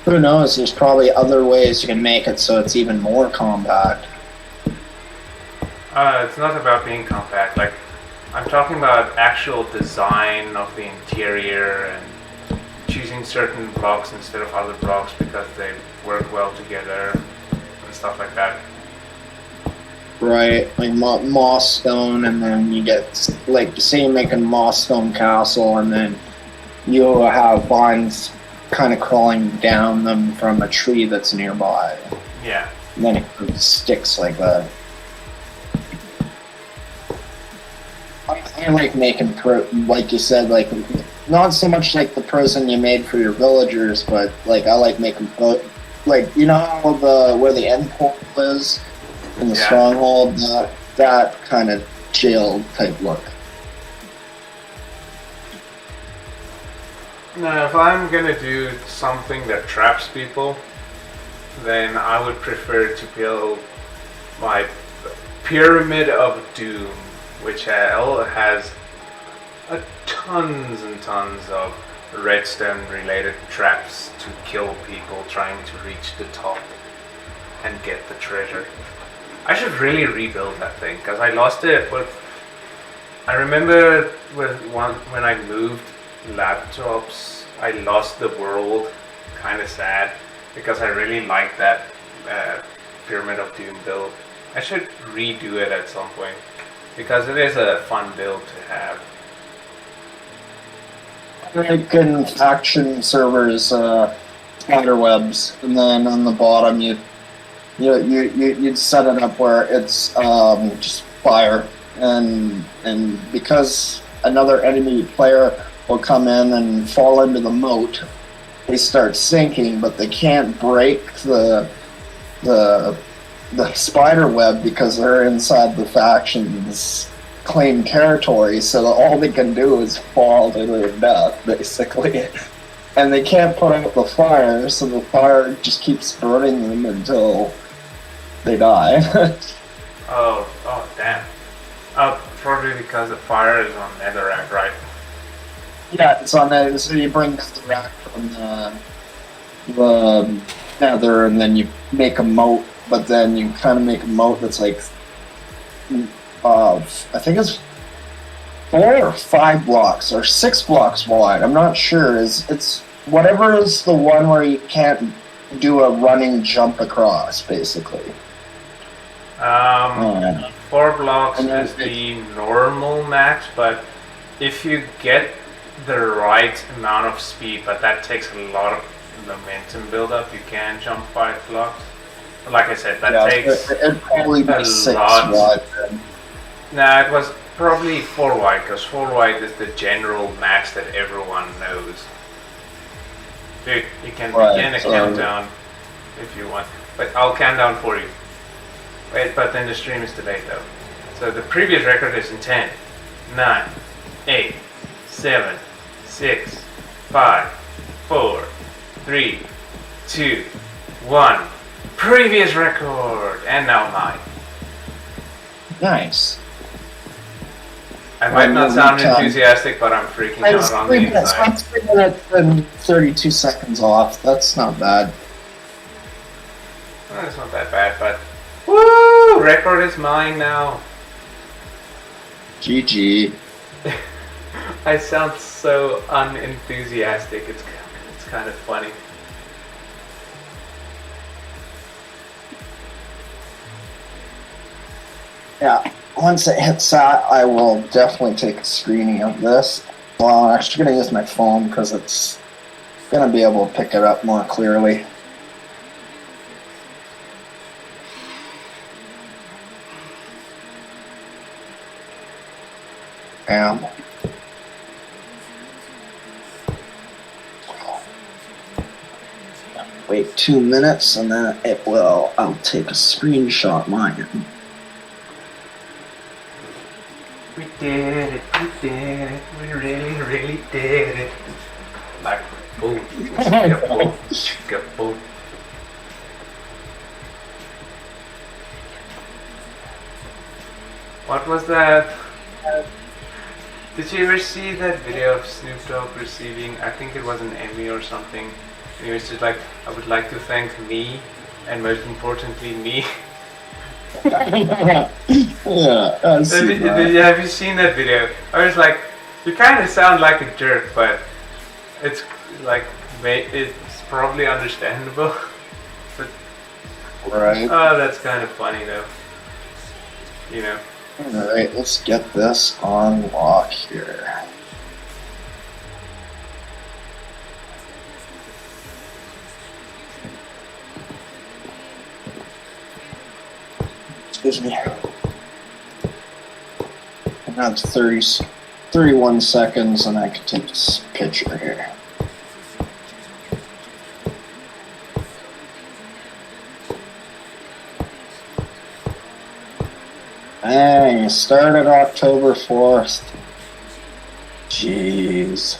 who knows, there's probably other ways you can make it so it's even more compact. It's not about being compact, like, I'm talking about actual design of the interior and choosing certain blocks instead of other blocks because they work well together and stuff like that. Right, like moss stone, and then you get, like, say you make a moss stone castle, and then you'll have vines kind of crawling down them from a tree that's nearby. Yeah. And then it sticks like that. I like making, like you said, like, not so much like the prison you made for your villagers, but, like, I like making, like, you know how where the end portal is in the stronghold, that kind of jail type look. Now, if I'm gonna do something that traps people, then I would prefer to build my Pyramid of Doom, which has tons and tons of redstone related traps to kill people trying to reach the top and get the treasure. I should really rebuild that thing because I lost it I remember when I moved laptops, I lost the world, kind of sad, because I really liked that Pyramid of Doom build. I should redo it at some point because it is a fun build to have. Like in faction servers, spider webs, and then on the bottom you'd set it up where it's just fire, and because another enemy player will come in and fall into the moat, they start sinking, but they can't break the spider web because they're inside the faction's claimed territory, so all they can do is fall to their death, basically. And they can't put out the fire, so the fire just keeps burning them until they die. Oh, damn. Probably because the fire is on netherrack, right? Yeah, it's on that. So you bring netherrack from the nether, and then you make a moat, but then you kind of make a moat that's like, I think it's 4 or 5 blocks or 6 blocks wide. I'm not sure. It's whatever is the one where you can't do a running jump across, basically. 4 blocks is the normal max, but if you get the right amount of speed, but that takes a lot of momentum build-up, you can jump 5 blocks. But like I said, that takes it'd probably be a 6 lot. wide then. Nah, it was probably 4 wide, because 4 wide is the general max that everyone knows. Dude, you can begin a countdown if you want, but I'll count down for you. Wait, but then the stream is delayed though. So the previous record is in 10, 9, 8, 7, 6, 5, 4, 3, 2, 1. Previous record! And now mine. Nice. I might not sound enthusiastic, but I'm freaking out on the inside. That's 3 minutes and 32 seconds off. That's not bad. Well, it's not that bad, but woo! Record is mine now. GG. I sound so unenthusiastic. It's kind of funny. Yeah, once it hits that, I will definitely take a screening of this. Well, I'm actually gonna use my phone because it's gonna be able to pick it up more clearly. Damn. Wait 2 minutes and then it will. I'll take a screenshot mine. We did it, we really, really did it. Like, boom, boom, boom. What was that? Did you ever see that video of Snoop Dogg receiving, I think it was an Emmy or something? And he was just like, I would like to thank me, and most importantly, me. Yeah, I've seen that. Have you seen that video? I was like, you kind of sound like a jerk, but it's like, it's probably understandable. But, Right. oh, that's kind of funny though. You know. Alright, let's get this on lock here. Excuse me. I have 31 seconds and I can take this picture here. Dang, it started October 4th. Jeez.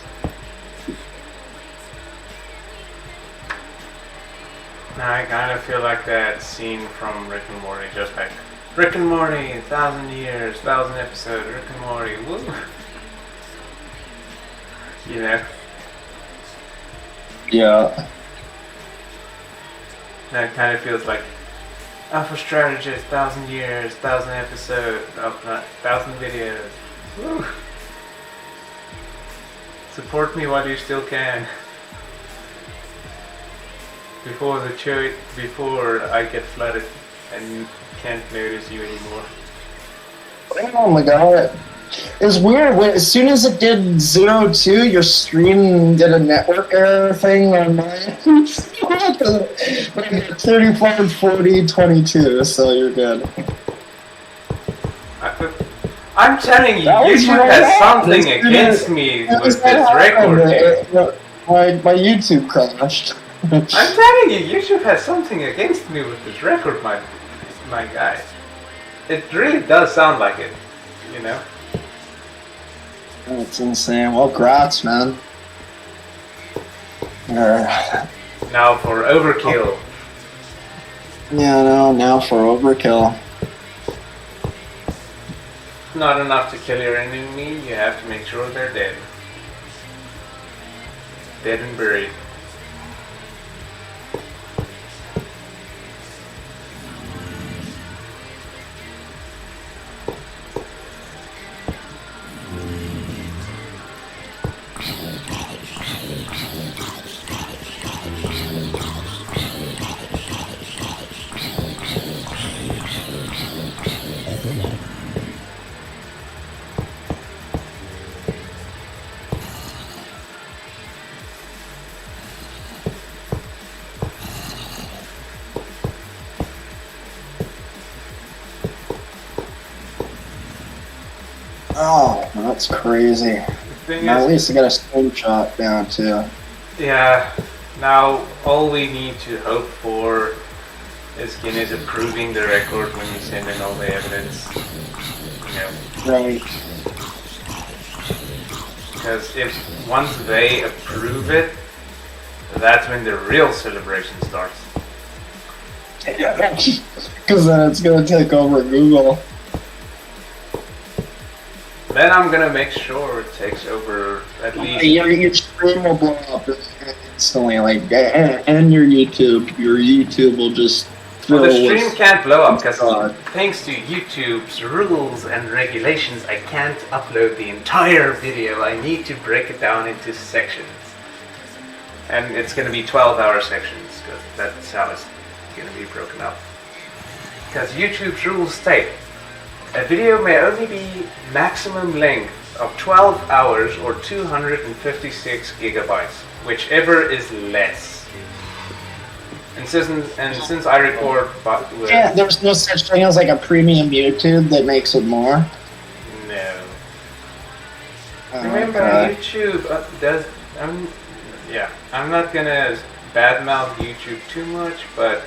Now I kind of feel like that scene from Rick and Morty, just like, Rick and Morty, 1,000 years, 1,000 episodes, Rick and Morty, woo! You know? Yeah. Now it kind of feels like, AlfaStrategist, 1,000 years, 1,000 episodes, 1,000 videos. Woo. Support me while you still can. Before I get flooded and can't notice you anymore. Oh my god. It's weird. As soon as it did 02, your stream did a network error thing on mine. But I got 35, 40, 22, so you're good. I'm telling you, YouTube has something against me with this record. My YouTube crashed. I'm telling you, YouTube has something against me with this record, my guy. It really does sound like it, you know? That's insane. Well, grats, man. Now for overkill. Yeah, no, now for overkill. Not enough to kill your enemy, you have to make sure they're dead. Dead and buried. Oh, that's crazy. Now, at least I got a screenshot down too. Yeah, now all we need to hope for is Guinness approving the record when you send in all the evidence. You know. Right. Because once they approve it, that's when the real celebration starts. Because then it's gonna take over Google. Then I'm gonna make sure it takes over at least. Your stream will blow up instantly, like, and your YouTube. Your YouTube will just. Well, the stream can't blow up because thanks to YouTube's rules and regulations, I can't upload the entire video. I need to break it down into sections, and it's gonna be 12-hour sections because that's how it's gonna be broken up. Because YouTube's rules state a video may only be maximum length of 12 hours or 256 gigabytes, whichever is less. And since I record with... Yeah, there's no such thing as like a premium YouTube that makes it more. No. Oh, Remember, okay. YouTube does... I'm not gonna badmouth YouTube too much, but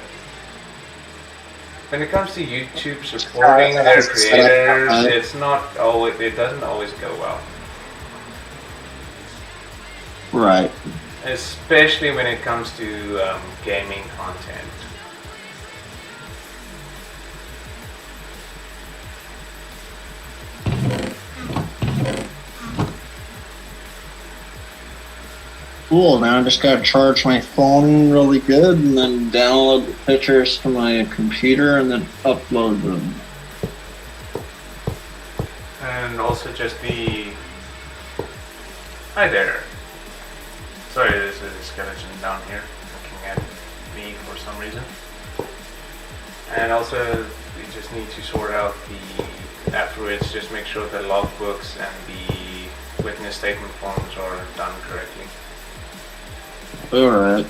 when it comes to YouTube supporting their creators, it's not always... It doesn't always go well. Right. Especially when it comes to gaming content. Cool, now I just gotta charge my phone really good and then download the pictures to my computer and then upload them. And also just the... Hi there. Sorry, there's a skeleton down here looking at me for some reason. And also, we just need to sort out the... Afterwards, just make sure the logbooks and the witness statement forms are done correctly. Alright.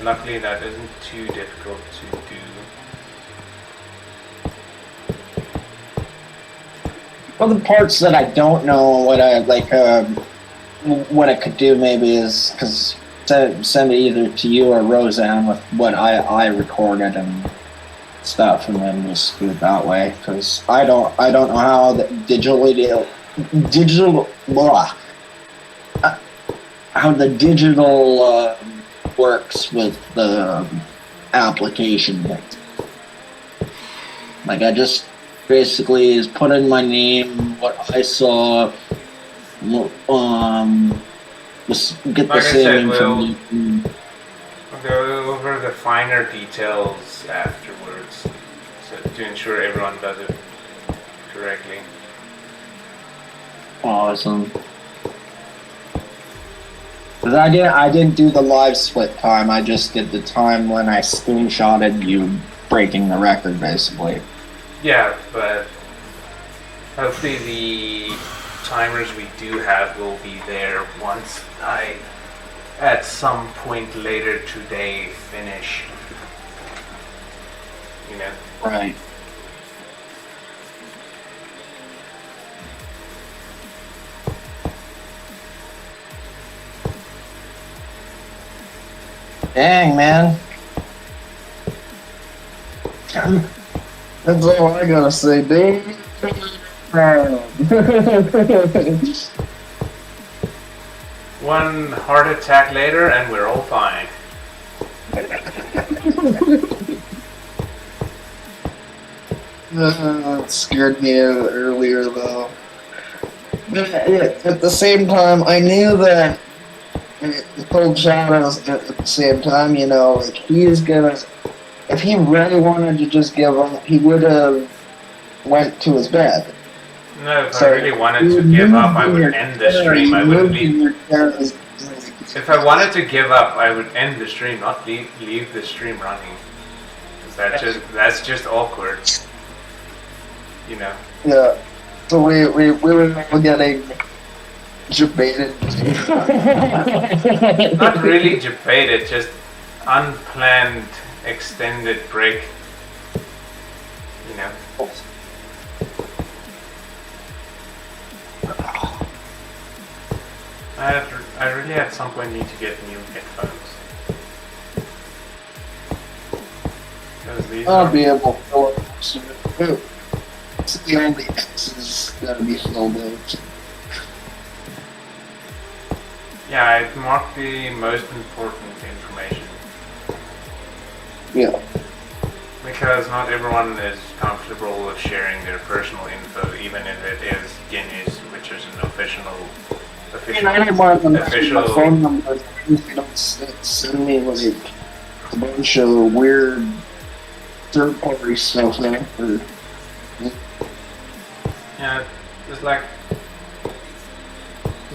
Luckily, that isn't too difficult to do. Well, the parts that I don't know what I like, what I could do maybe is because send it either to you or Roseanne with what I recorded and stuff, and then just do it that way. Because I don't know how the how the digital works with the application. Like I just basically is put in my name, what I saw, just get the Like I same said, information. We'll go over the finer details afterwards, so to ensure everyone does it correctly. Awesome. Cause I didn't do the live split time. I just did the time when I screenshotted you breaking the record, basically. Yeah, but hopefully the timers we do have will be there once I, at some point later today, finish. You know? Right. Dang, man. That's all I gotta say, dude. One heart attack later and we're all fine. It scared me earlier, though. But at the same time, I knew that the Cold Shadows at the same time, you know, like he's gonna, if he really wanted to just give up, he would have went to his bed. No, if I really wanted to give up, I would end the stream. I wouldn't leave. If I wanted to give up, I would end the stream, not leave the stream running. 'Cause that's just awkward. You know. Yeah. So we were getting debated. Not really debated, just unplanned extended break. You know. I really at some point need to get new headphones. Because these I'll are... be able to fill it soon. It's the only X is gonna be filled out. Yeah, I marked the most important information. Yeah. Because not everyone is comfortable with sharing their personal info, even if it is Guinness, which is an official I didn't want them to my phone number. They don't send me like a bunch of weird third-party stuff there. Yeah, it's like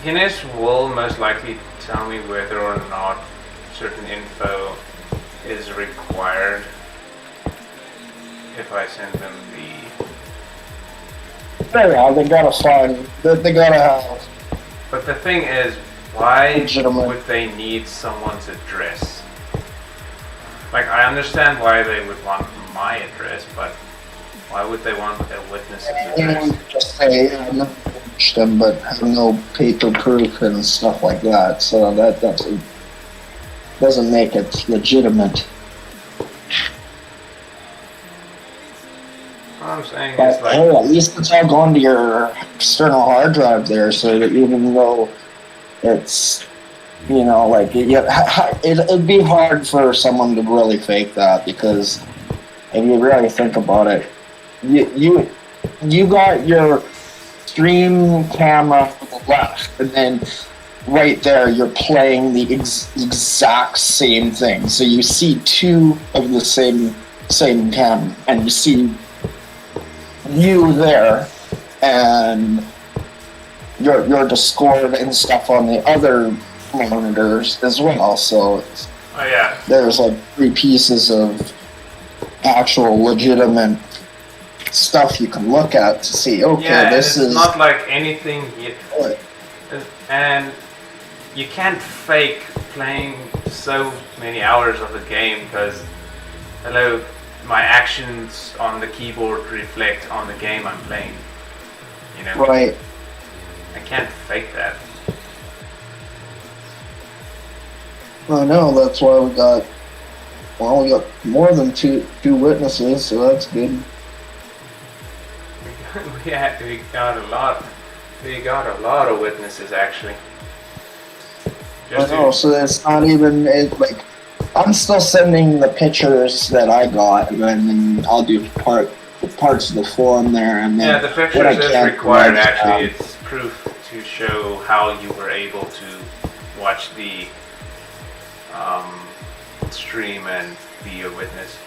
Guinness will most likely tell me whether or not certain info is required if I send them Yeah, they gotta find. They gotta have. But the thing is, why Legitimate. would they need someone's address? Like, I understand why they would want my address, but why would they want a witness's address? Just say no, them, but have no paper proof and stuff like that. So that doesn't make it legitimate. What I'm saying But is, like, hey, at least it's all going to your external hard drive there, so that even though it's, like it'd be hard for someone to really fake that, because if you really think about it, you got your stream camera to the left, and then right there you're playing the exact same thing. So you see two of the same camera, and you see you there, and your Discord and stuff on the other monitors as well. So oh yeah, there's like 3 pieces of actual legitimate stuff you can look at to see, okay, yeah, this it's is not like anything you, what? and you can't fake playing so many hours of the game, because hello, my actions on the keyboard reflect on the game I'm playing. Right. I can't fake that. I know, that's why we got more than two witnesses, so that's good. We got a lot. We got a lot of witnesses, actually. I know, so it's not even like I'm still sending the pictures that I got, and then I'll do parts of the form there, and then yeah, the pictures is required. Actually, it's proof to show how you were able to watch the stream and be a witness.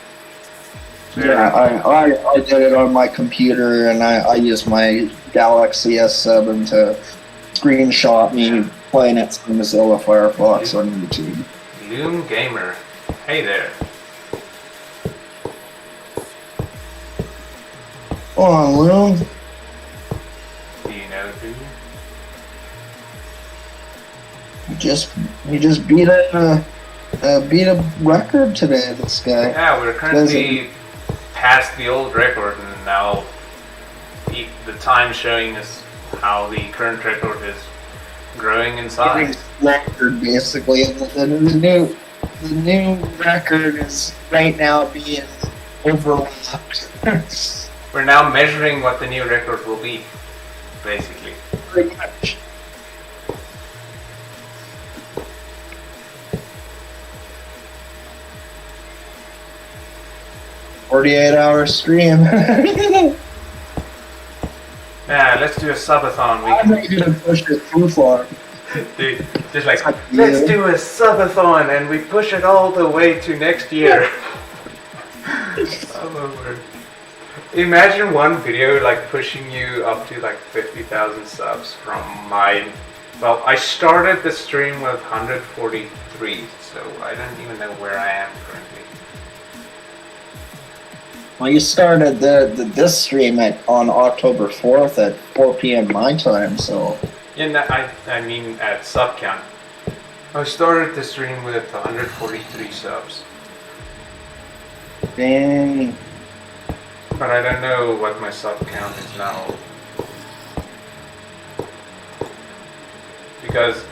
So yeah, I did it on my computer, and I used my Galaxy S7 to screenshot me playing at Mozilla Firefox on YouTube. Loom Gamer, hey there. Come on, Loom. Do you know who? He just beat a record today. This guy. Yeah, we're currently past the old record, and now the time showing us how the current record is growing in size. Record basically, the new record is right now being overlapped. We're now measuring what the new record will be, basically. Pretty much. "48-hour stream." Yeah, let's do a subathon. I'm not gonna push it too far. Dude, just like, let's do a subathon, and we push it all the way to next year. Oh, my word. Imagine one video like pushing you up to like 50,000 subs from mine. Well, I started the stream with 143, so I don't even know where I am currently. Well, you started this stream on October 4th at 4 p.m. my time, so... Yeah, no, I mean at sub count. I started the stream with 143 subs. Dang. But I don't know what my sub count is now. Because,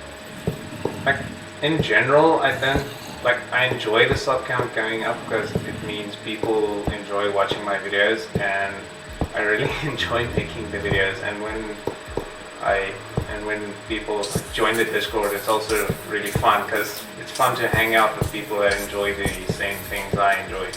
like, in general, I enjoy the sub count going up because it means people enjoy watching my videos, and I really enjoy making the videos. And when people join the Discord, it's also really fun because it's fun to hang out with people that enjoy the same things I enjoy.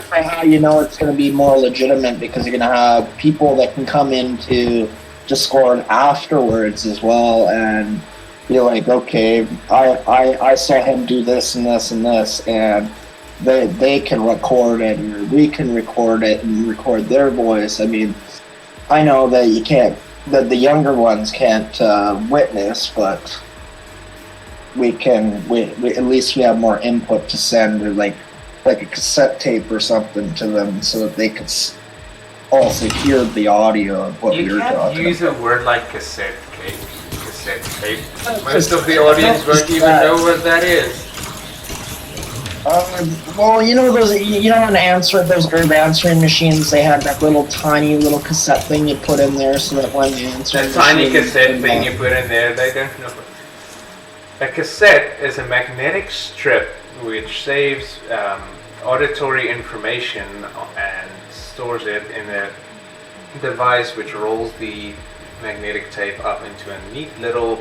How you know it's going to be more legitimate, because you're going to have people that can come into Discord afterwards as well and be like, okay, I saw him do this and this and this, and they can record it, or we can record it and record their voice. I mean, I know that you can't, that the younger ones can't witness, but we can. We at least we have more input to send, or like a cassette tape or something to them, so that they could also hear the audio of what we You were can't talking use about. a word like cassette tape. Cassette tape. Most of the audience won't even know what that is. Well, you know those, you know, those herb answering machines. They had that little tiny little cassette thing you put in there, so that when the answering That tiny machine cassette turned thing on- you put in there, they don't know. A cassette is a magnetic strip which saves auditory information and stores it in a device which rolls the magnetic tape up into a neat little,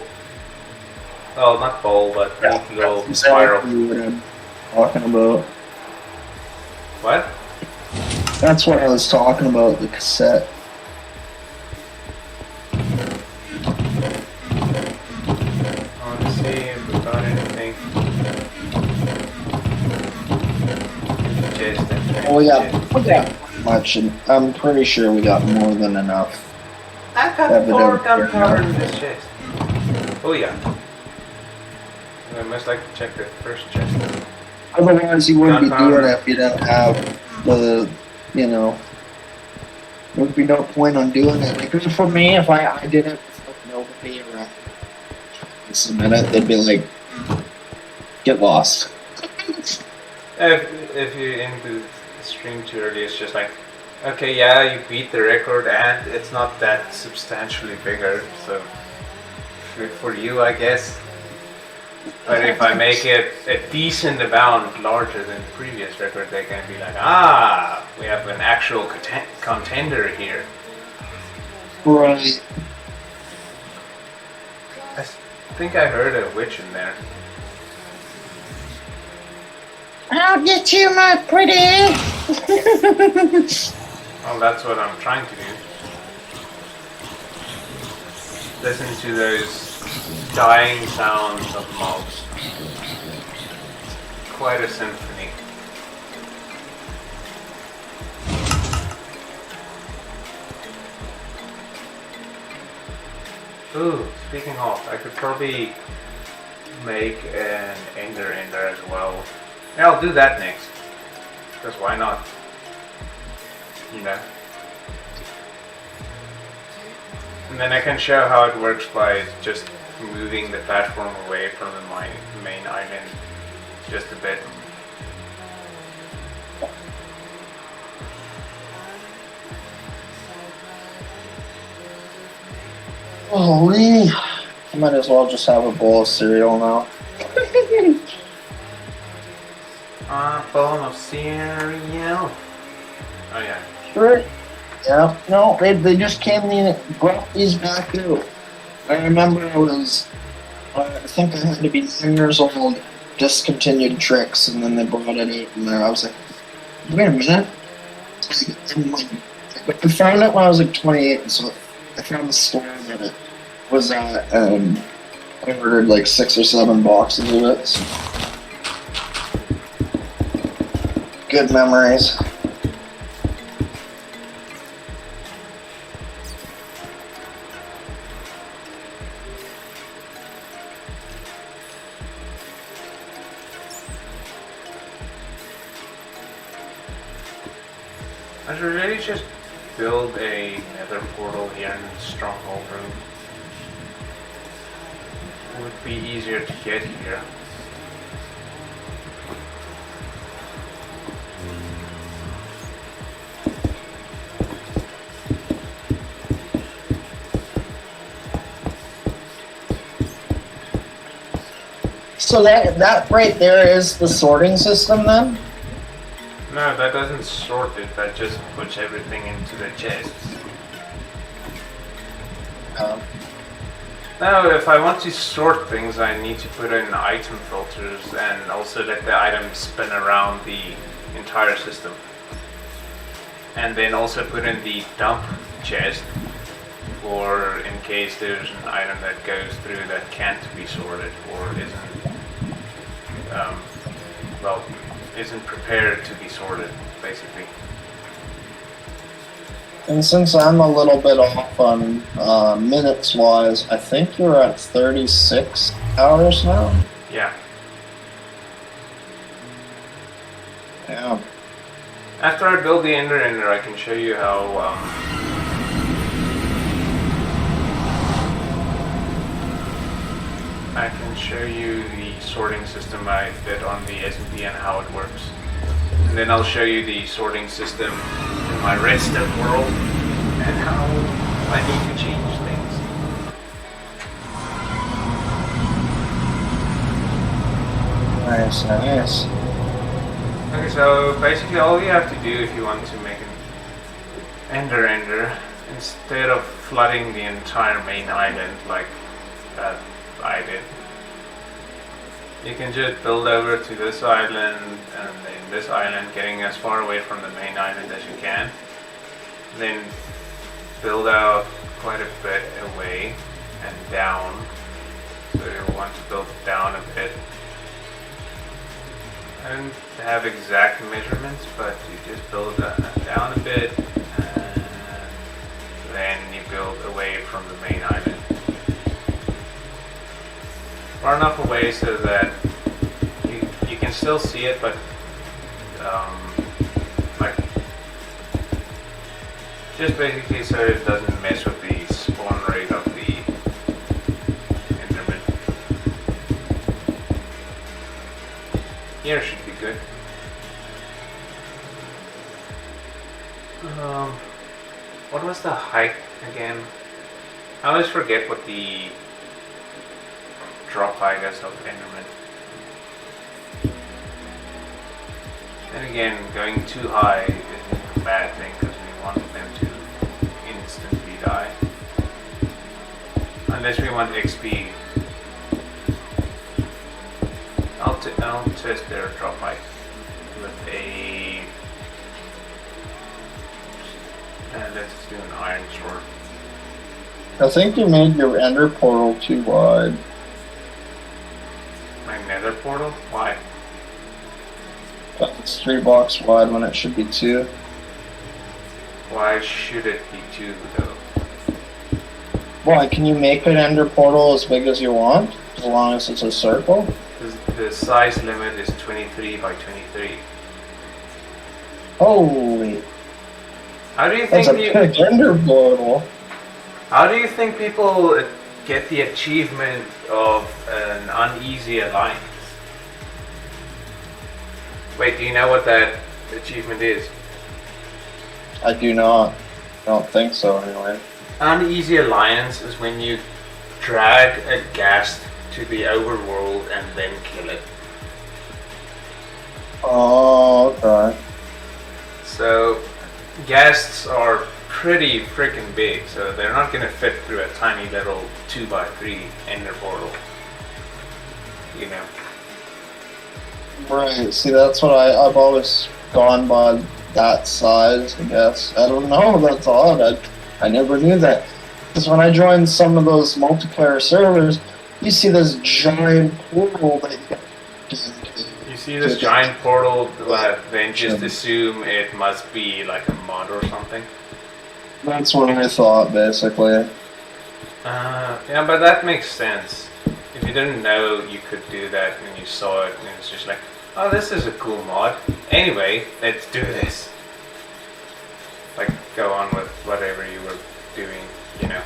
well, not bowl, but neat little That's spiral. exactly what I'm talking about. What? That's what I was talking about. The cassette. I want to see if we got anything. Chest, that's right. Oh, we got much, and I'm pretty sure we got more than enough. I've got Evident 4 here gunpowder now. in this chest. Oh yeah. I must like to check the first chest. Otherwise, you wouldn't be Gunpowder. doing it if you didn't have the, you know. There would be no point on doing it. Because for me, if I did it with nobody around, just a minute, they'd be like, get lost. If you're into the stream too early, it's just like, okay, yeah, you beat the record and it's not that substantially bigger, so good for you, I guess. But if I make it a decent amount larger than the previous record, they can be like, ah, we have an actual contender here. Right. I think I heard a witch in there. I'll get you, my pretty. Well, that's what I'm trying to do. Listen to those dying sounds of mobs. Quite a symphony. Ooh, speaking of, I could probably make an ender in there as well. Yeah, I'll do that next. Because why not? You know. And then I can show how it works by just moving the platform away from the main island just a bit. Holy. I might as well just have a bowl of cereal now. A bowl of cereal. Oh yeah. Sure. Yeah. No, they just came in and brought these back out. I remember I think I had to be 10 years old, discontinued tricks, and then they brought it out in there. I was like, wait a minute. I found it when I was like 28, and so I found the store that it was at, and I ordered like 6 or 7 boxes of it. So. Good memories. I should really just build a nether portal here in the stronghold room. It would be easier to get here. So that right there is the sorting system then? No, that doesn't sort it, that just puts everything into the chests. Now, if I want to sort things, I need to put in item filters and also let the items spin around the entire system. And then also put in the dump chest for in case there's an item that goes through that can't be sorted or isn't prepared to be sorted, basically. And since I'm a little bit off on minutes wise, I think you're at 36 hours now? Yeah. Yeah. After I build the ender, I can show you how I can show you the sorting system I did on the SMP and how it works. And then I'll show you the sorting system in my redstone world and how I need to change things. Nice, nice. Okay, so basically all you have to do if you want to make an ender, instead of flooding the entire main island like that I did, you can just build over to this island and then this island, getting as far away from the main island as you can. Then build out quite a bit away and down. So you'll want to build down a bit. I don't have exact measurements, but you just build down a bit and then you build away from the main island. Far enough away so that you can still see it, but like just basically so it doesn't mess with the spawn rate of the Enderman. Here should be good. What was the height again? I always forget what the drop height is of Enderman. Then again, going too high isn't a bad thing because we want them to instantly die. Unless we want XP. I'll test their drop height with a... let's do an iron sword. I think you made your ender portal too wide. My nether portal? Why? It's 3 blocks wide when it should be 2. Why should it be 2 though? Why, can you make an ender portal as big as you want? As long as it's a circle? The size limit is 23 by 23. Holy, How do you that's think a big ender portal. How do you think people get the achievement of an uneasy alliance? Wait, do you know what that achievement is? I do not. I don't think so anyway. Uneasy alliance is when you drag a ghast to the overworld and then kill it. Oh, okay. So, ghasts are pretty freaking big, so they're not going to fit through a tiny little 2x3 ender portal. You know. Right, see that's what I've always gone by that size, I guess. I don't know, that's odd. I never knew that. Because when I joined some of those multiplayer servers, you see this giant portal that You see this giant portal, then just assume it must be like a mod or something. That's what I thought, basically. Yeah, but that makes sense. If you didn't know you could do that and you saw it and it's just like, oh, this is a cool mod. Anyway, let's do this. Like, go on with whatever you were doing, you know.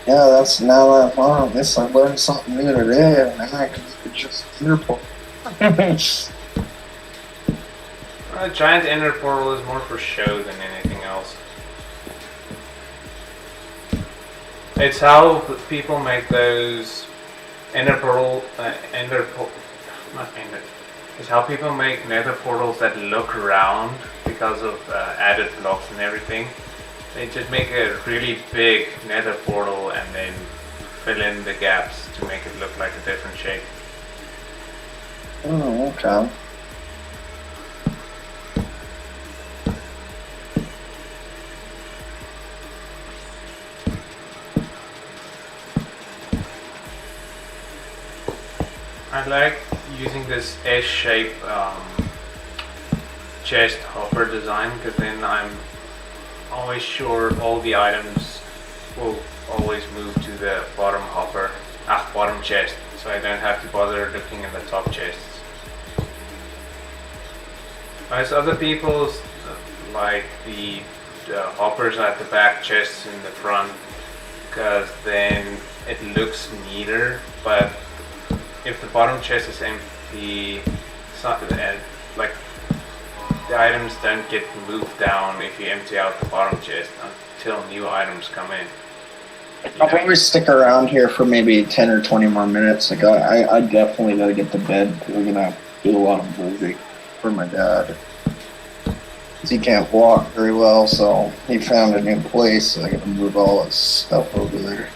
Yeah, that's now that I guess I learned something new today, and I can just wonderful. A giant ender portal is more for show than anything else. It's how people make those it's how people make nether portals that look round because of added blocks and everything. They just make a really big nether portal and then fill in the gaps to make it look like a different shape. Oh, okay. I like using this S-shape chest hopper design because then I'm always sure all the items will always move to the bottom hopper bottom chest, so I don't have to bother looking in the top chests. Whereas other people's, like the hoppers at the back, chests in the front, because then it looks neater. But if the bottom chest is empty, it's not like the items don't get moved down if you empty out the bottom chest until new items come in. I'll probably stick around here for maybe 10 or 20 more minutes. Like I definitely gotta get to bed. We're gonna do a lot of moving for my dad. He can't walk very well, so he found a new place. So I gotta move all his stuff over there.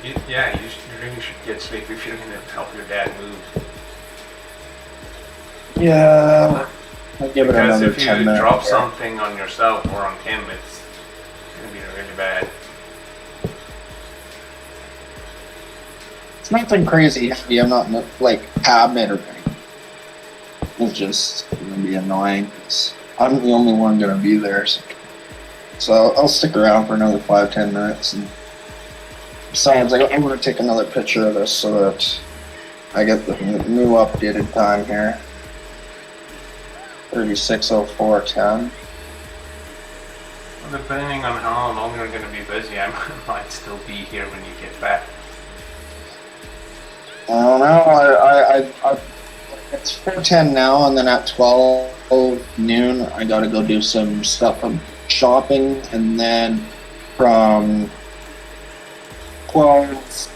You really should get sleep if you're gonna help your dad move. Yeah, I'll give it Because another if 10 you minutes. drop something on yourself or on him, it's gonna be really bad. It's nothing crazy heavy. I'm not like cabinet or anything. It's just gonna be annoying. I'm the only one gonna be there, so I'll stick around for another 5-10 minutes. And besides, I'm gonna take another picture of this so that I get the new updated time here. 36:04:10. Well, depending on how long you're gonna be busy, I might still be here when you get back. I don't know. It's 4:10 now, and then at 12 noon, I gotta go do some stuff of shopping, and then from 12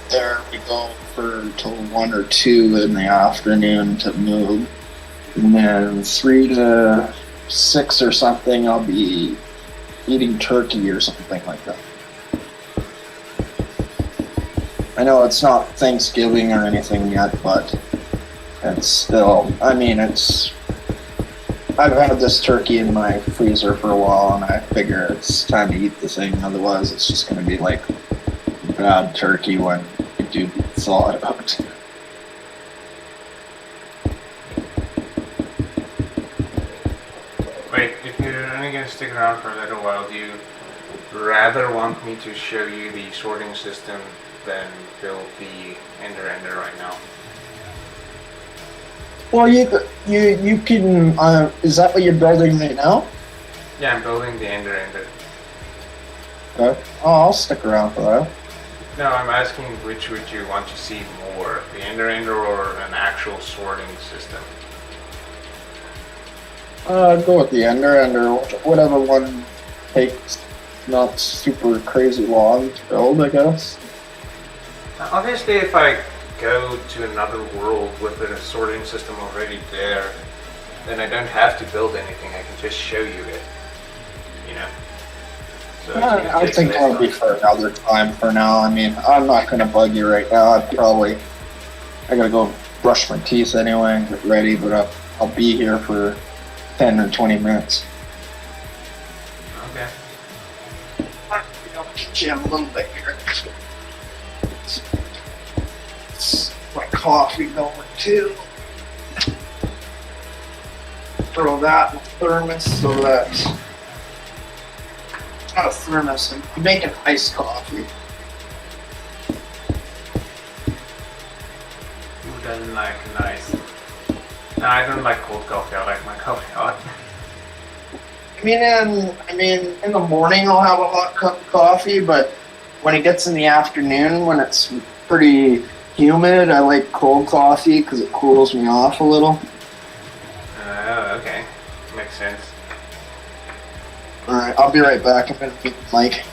there we go for till 1 or 2 in the afternoon to move, and then 3 to 6 or something, I'll be eating turkey or something like that. I know it's not Thanksgiving or anything yet, but it's still, I've had this turkey in my freezer for a while, and I figure it's time to eat the thing, otherwise it's just going to be like bad turkey when you do thaw it out. Wait, if you're only going to stick around for a little while, do you rather want me to show you the sorting system than build the Ender right now? Well, you can. Is that what you're building right now? Yeah, I'm building the Ender. Okay. Oh, I'll stick around for that. No, I'm asking which would you want to see more, the Ender or an actual sorting system? Go with the Ender, whatever one takes not super crazy long to build, I guess. Obviously, if I go to another world with a sorting system already there, then I don't have to build anything. I can just show you it. You know. So I think that'll be for another time. For now, I'm not gonna bug you right now. I gotta go brush my teeth anyway and get ready, but I'll be here for 10 or 20 minutes. Okay. I'll get you a little bit here. My coffee going too. Throw that in the thermos so that not a thermos. I'm making iced coffee. Who doesn't like nice? No, I don't like cold coffee. I like my coffee hot. In the morning I'll have a hot cup of coffee, but when it gets in the afternoon, when it's pretty humid, I like cold coffee because it cools me off a little. Oh, okay. Makes sense. Alright, I'll be right back. I'm gonna meet Mike.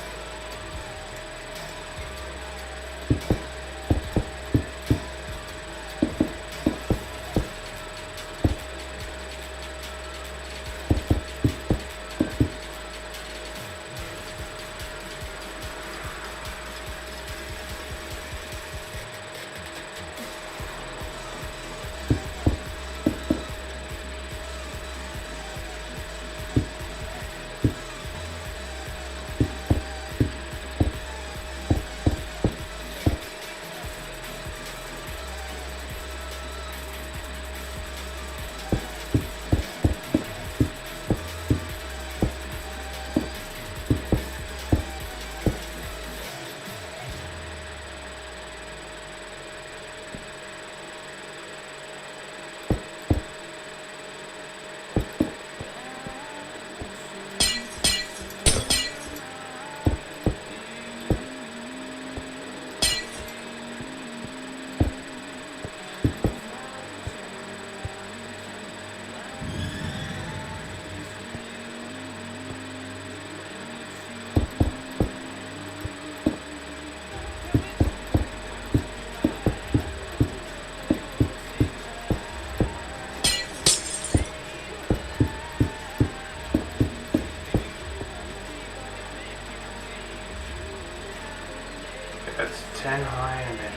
10 high and then.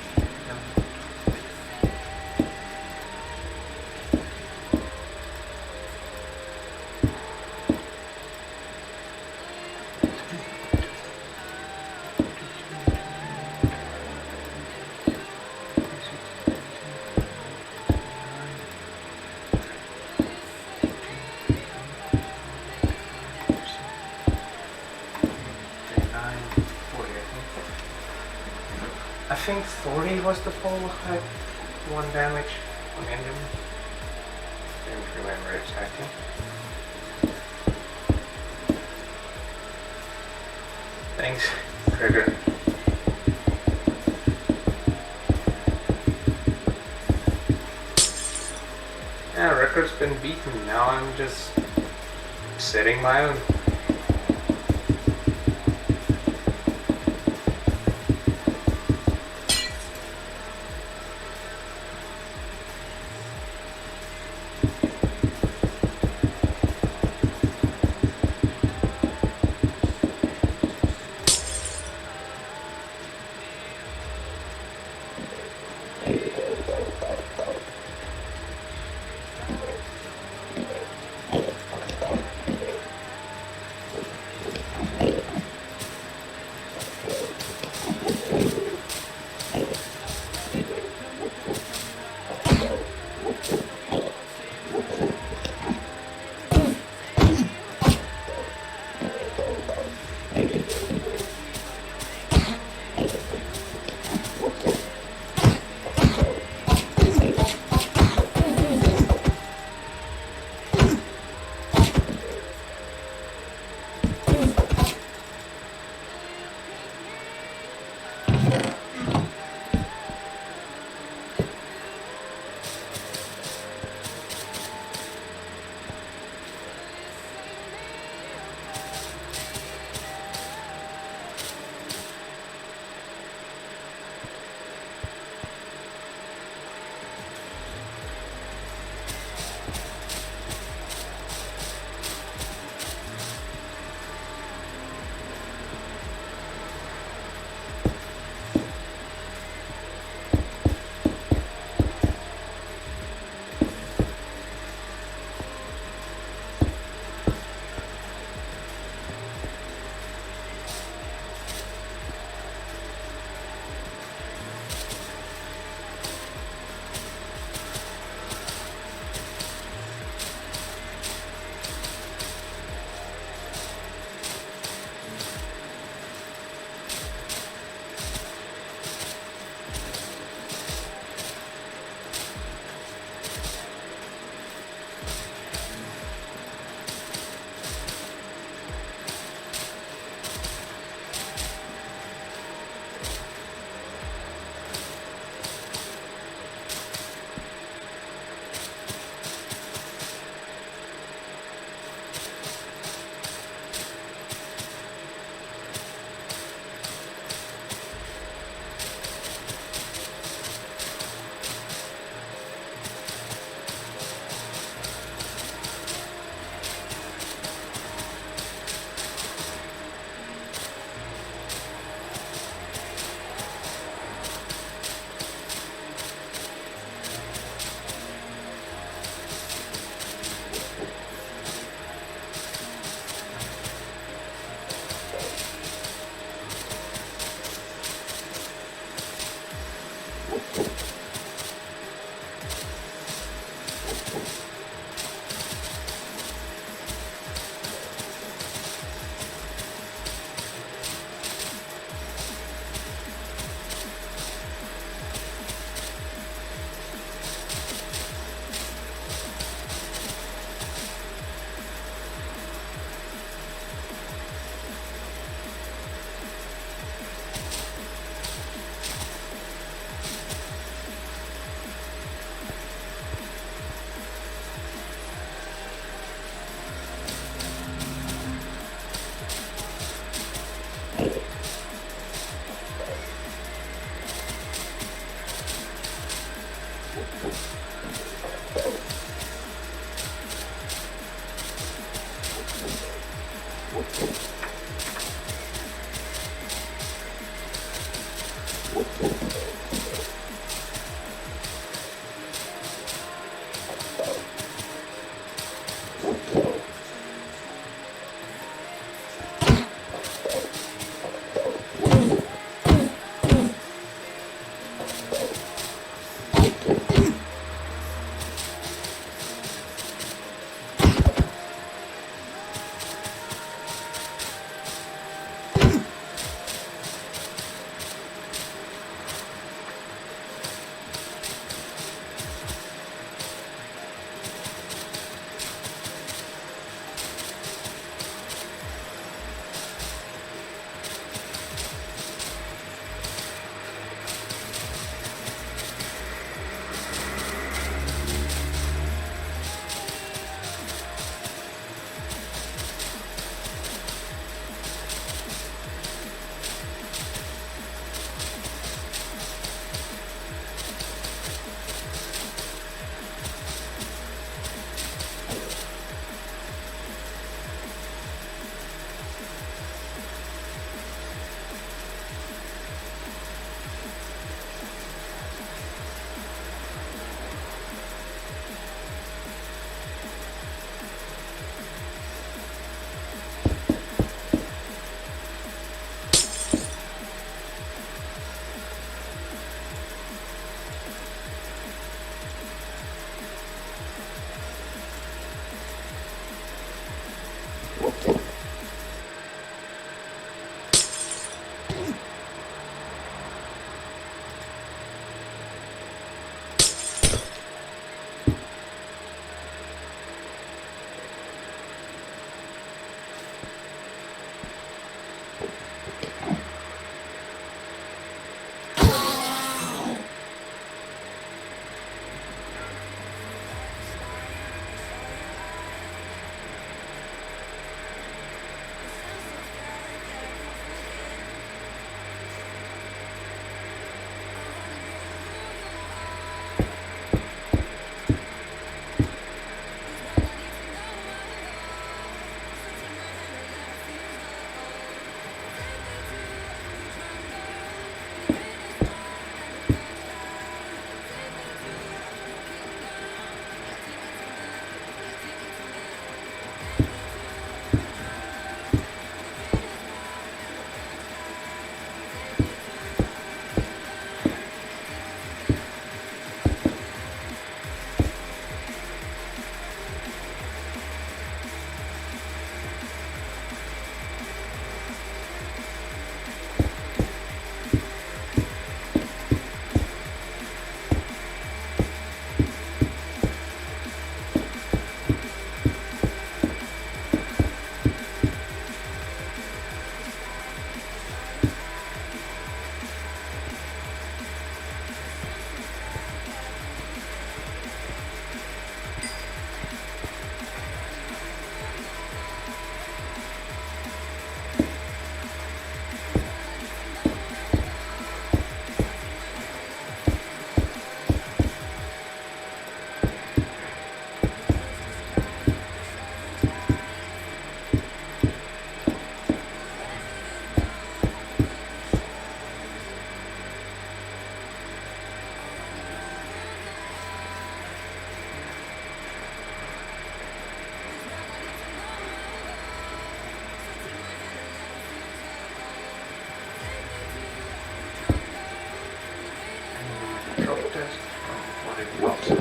I think 40 was the full like 1 damage on engine. Didn't remember exactly. Thanks, Trigger. Yeah, record's been beaten. Now I'm just setting my own.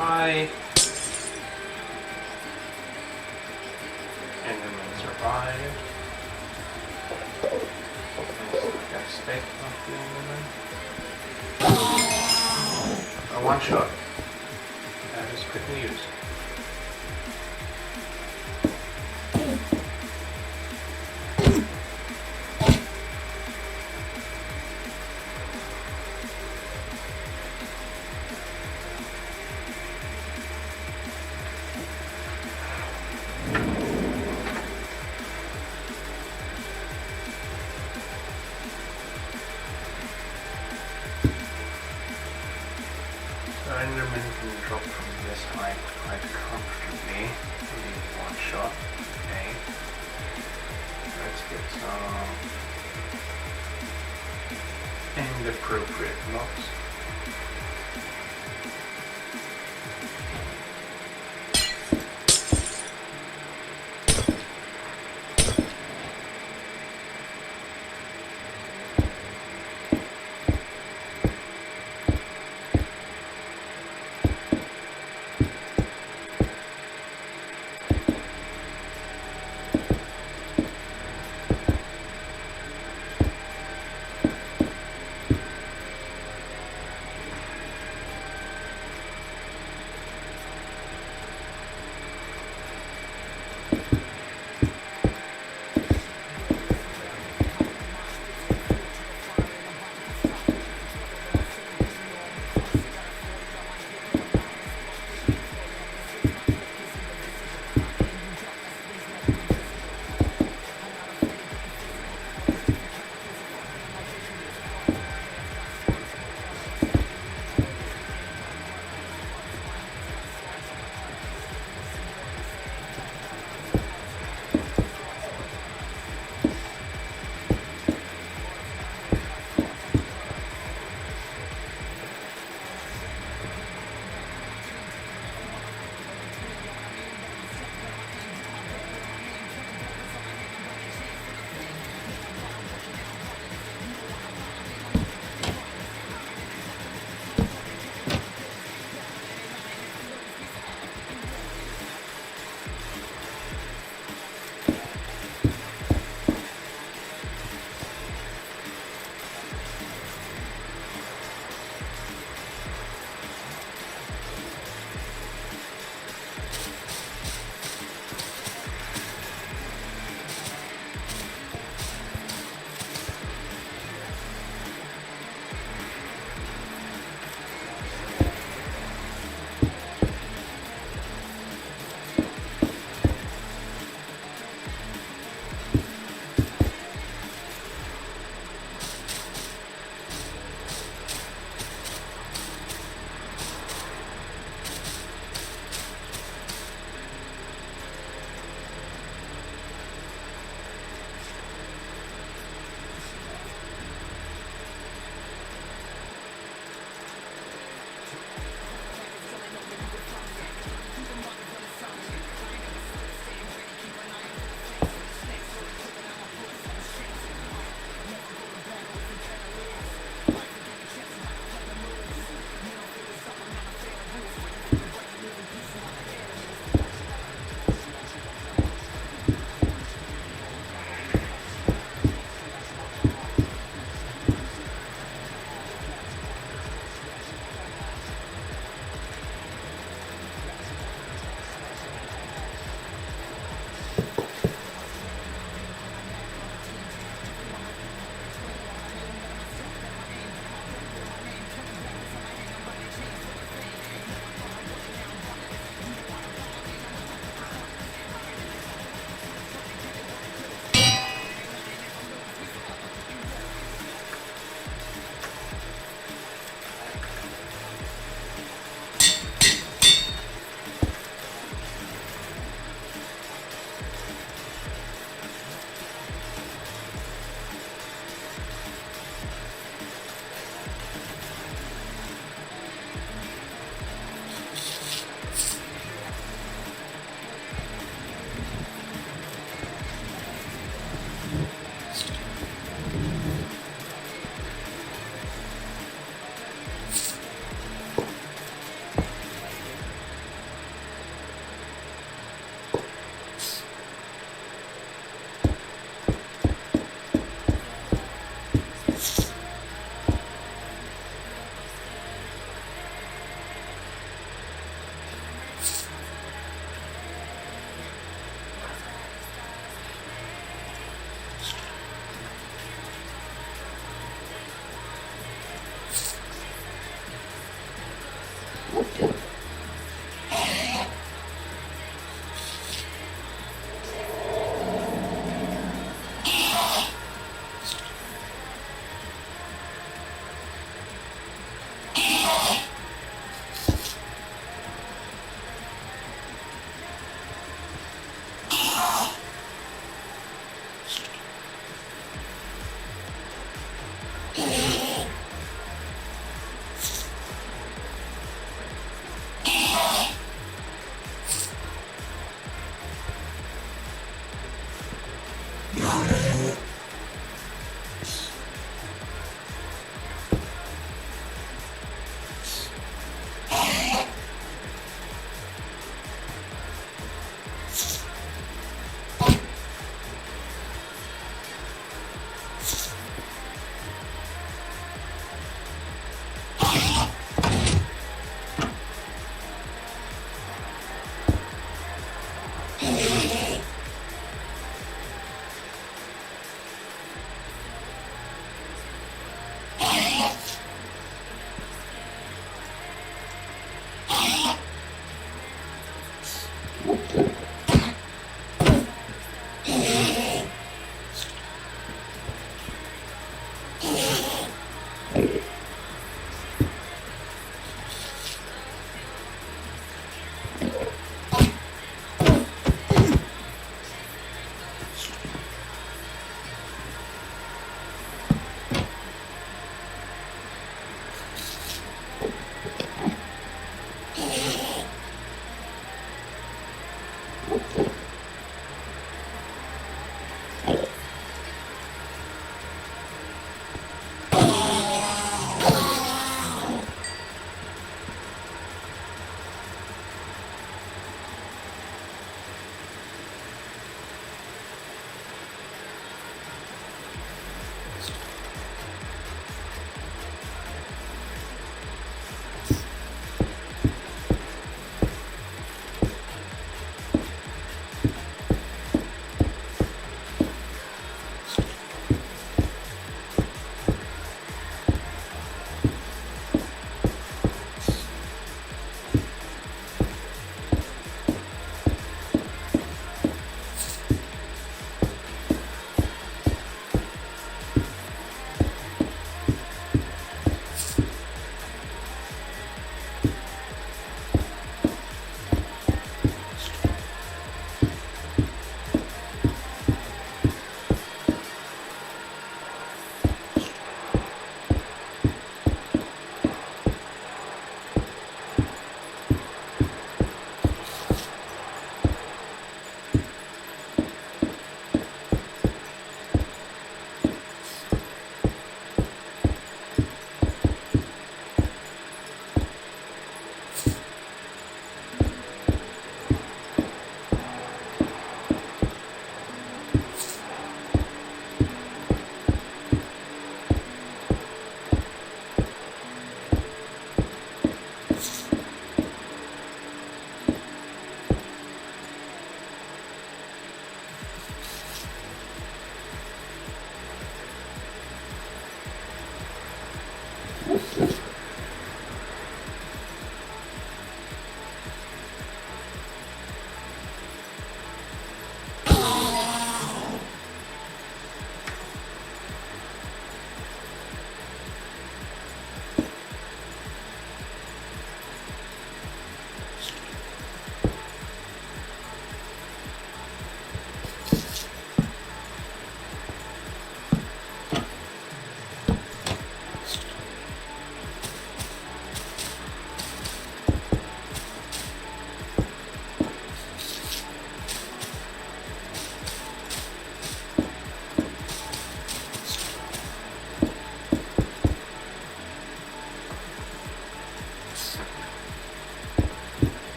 high. Enderman survived. Got steak off the Enderman. A one shot. That is good news. Enderman can drop from this height quite comfortably. Maybe one shot. Okay. Let's get some inappropriate blocks.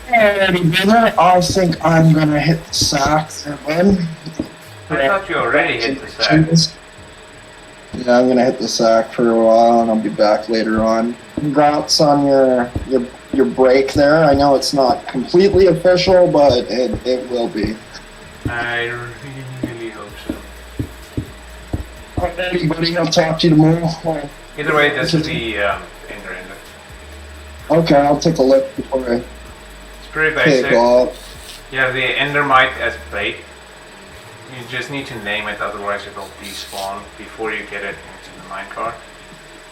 Alrighty, brother. I think I'm gonna hit the sack there, bud. I thought you already hit the sack. Yeah, I'm gonna hit the sack for a while, and I'll be back later on. Congrats on your break there. I know it's not completely official, but it will be. I really hope so. Alrighty, buddy. I'll talk to you tomorrow. Either way, this is the ender. Okay, I'll take a look before I It's pretty take basic. off. You have the endermite as bait. You just need to name it, otherwise it'll despawn before you get it into the minecart.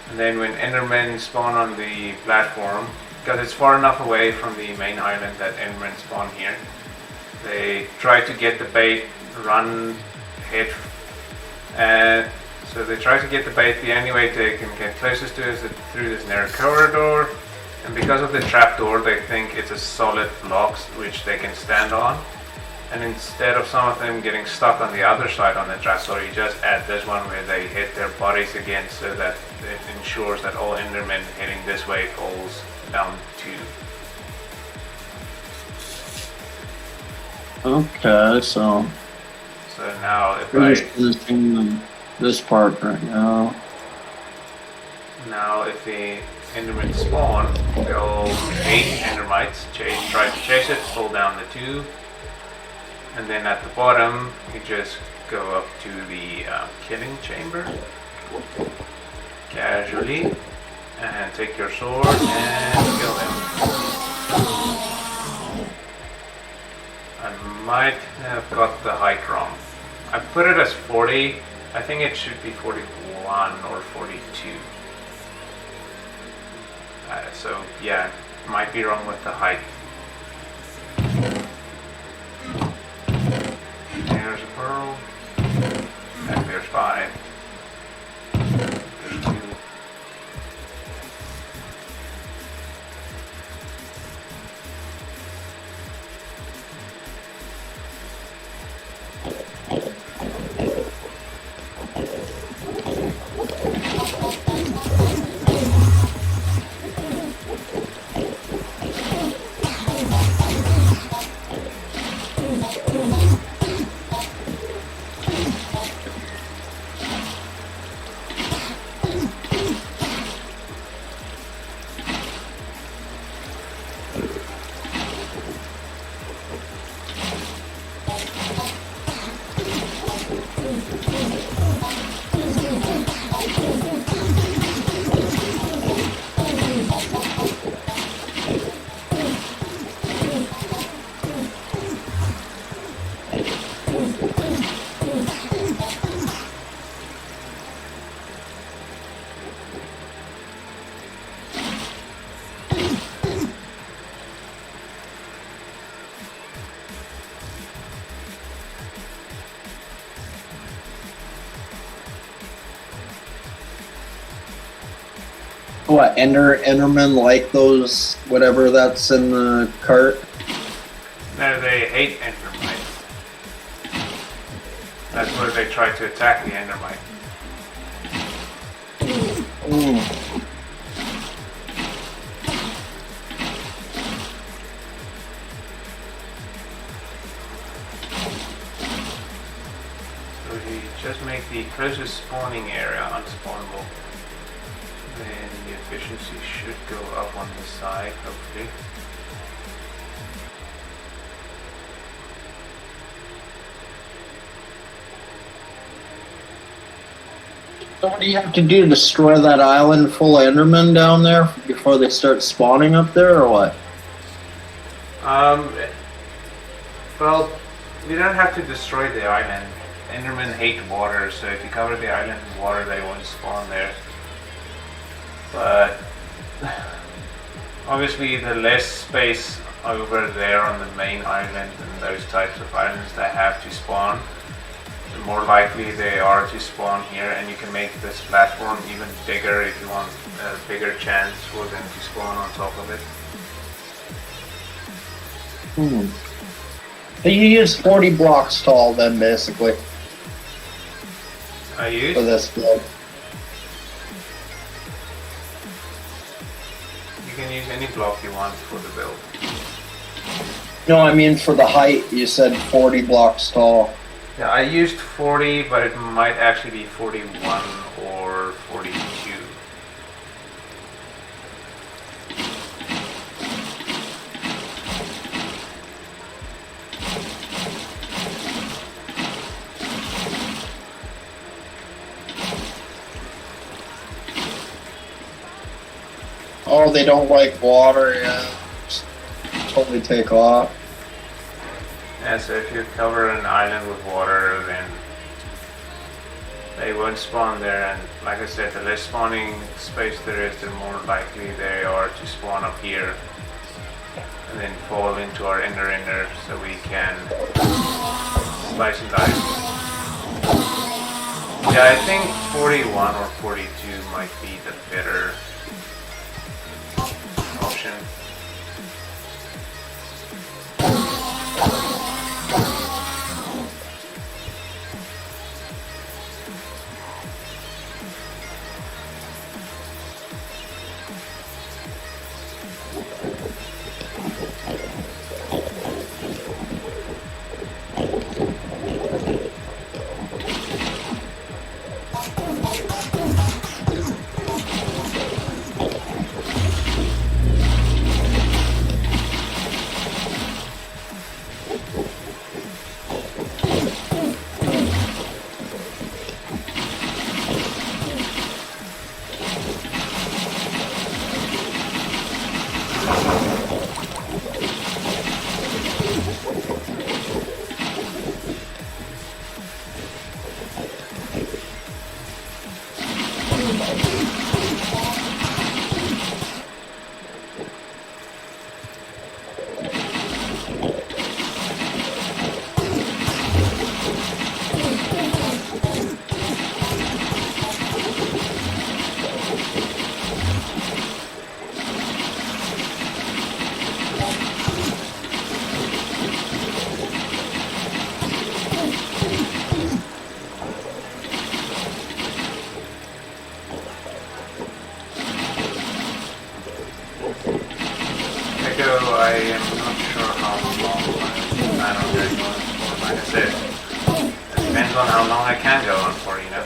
And then when endermen spawn on the platform, because it's far enough away from the main island that endermen spawn here, they try to get the bait, run, hit, and so they try to get the bait. The only way they can get closest to it is through this narrow corridor, and because of the trapdoor they think it's a solid block which they can stand on. And instead of some of them getting stuck on the other side on the trapdoor, you just add this one where they hit their bodies again, so that it ensures that all endermen hitting this way falls down to. Okay, so So now if we're I just finishing this part right now. Now, if the endermen spawn, they'll 8 endermites. Try to chase it, pull down the 2, and then at the bottom, you just go up to the killing chamber casually and take your sword and kill him. I might have got the height wrong. I put it as 40. I think it should be 41 or 42. So yeah, might be wrong with the height. There's a pearl. And there's 5. There's 2. What, Enderman like those, whatever that's in the cart? No, they hate endermites. That's where they try to attack the endermite. So you just make the closest spawning area unspawnable. Then the efficiency should go up on the side, hopefully. So what do you have to do to destroy that island full of Endermen down there before they start spawning up there, or what? Well, we don't have to destroy the island. Endermen hate water, so if you cover the island in water, they won't spawn there. But obviously, the less space over there on the main island and those types of islands they have to spawn, the more likely they are to spawn here, and you can make this platform even bigger if you want a bigger chance for them to spawn on top of it. So you use 40 blocks tall then, basically, I use? for this build. You can use any block you want for the build. No, I mean for the height, you said 40 blocks tall. Yeah, I used 40, but it might actually be 41 or 42. Oh, they don't like water, yeah. Just totally take off. Yeah, so if you cover an island with water, then they won't spawn there, and like I said, the less spawning space there is, the more likely they are to spawn up here and then fall into our ender so we can slice and dice. Yeah, I think 41 or 42 might be the better option. I am not sure how long I plan on going on for. Like I said, it depends on how long I can go on for, you know.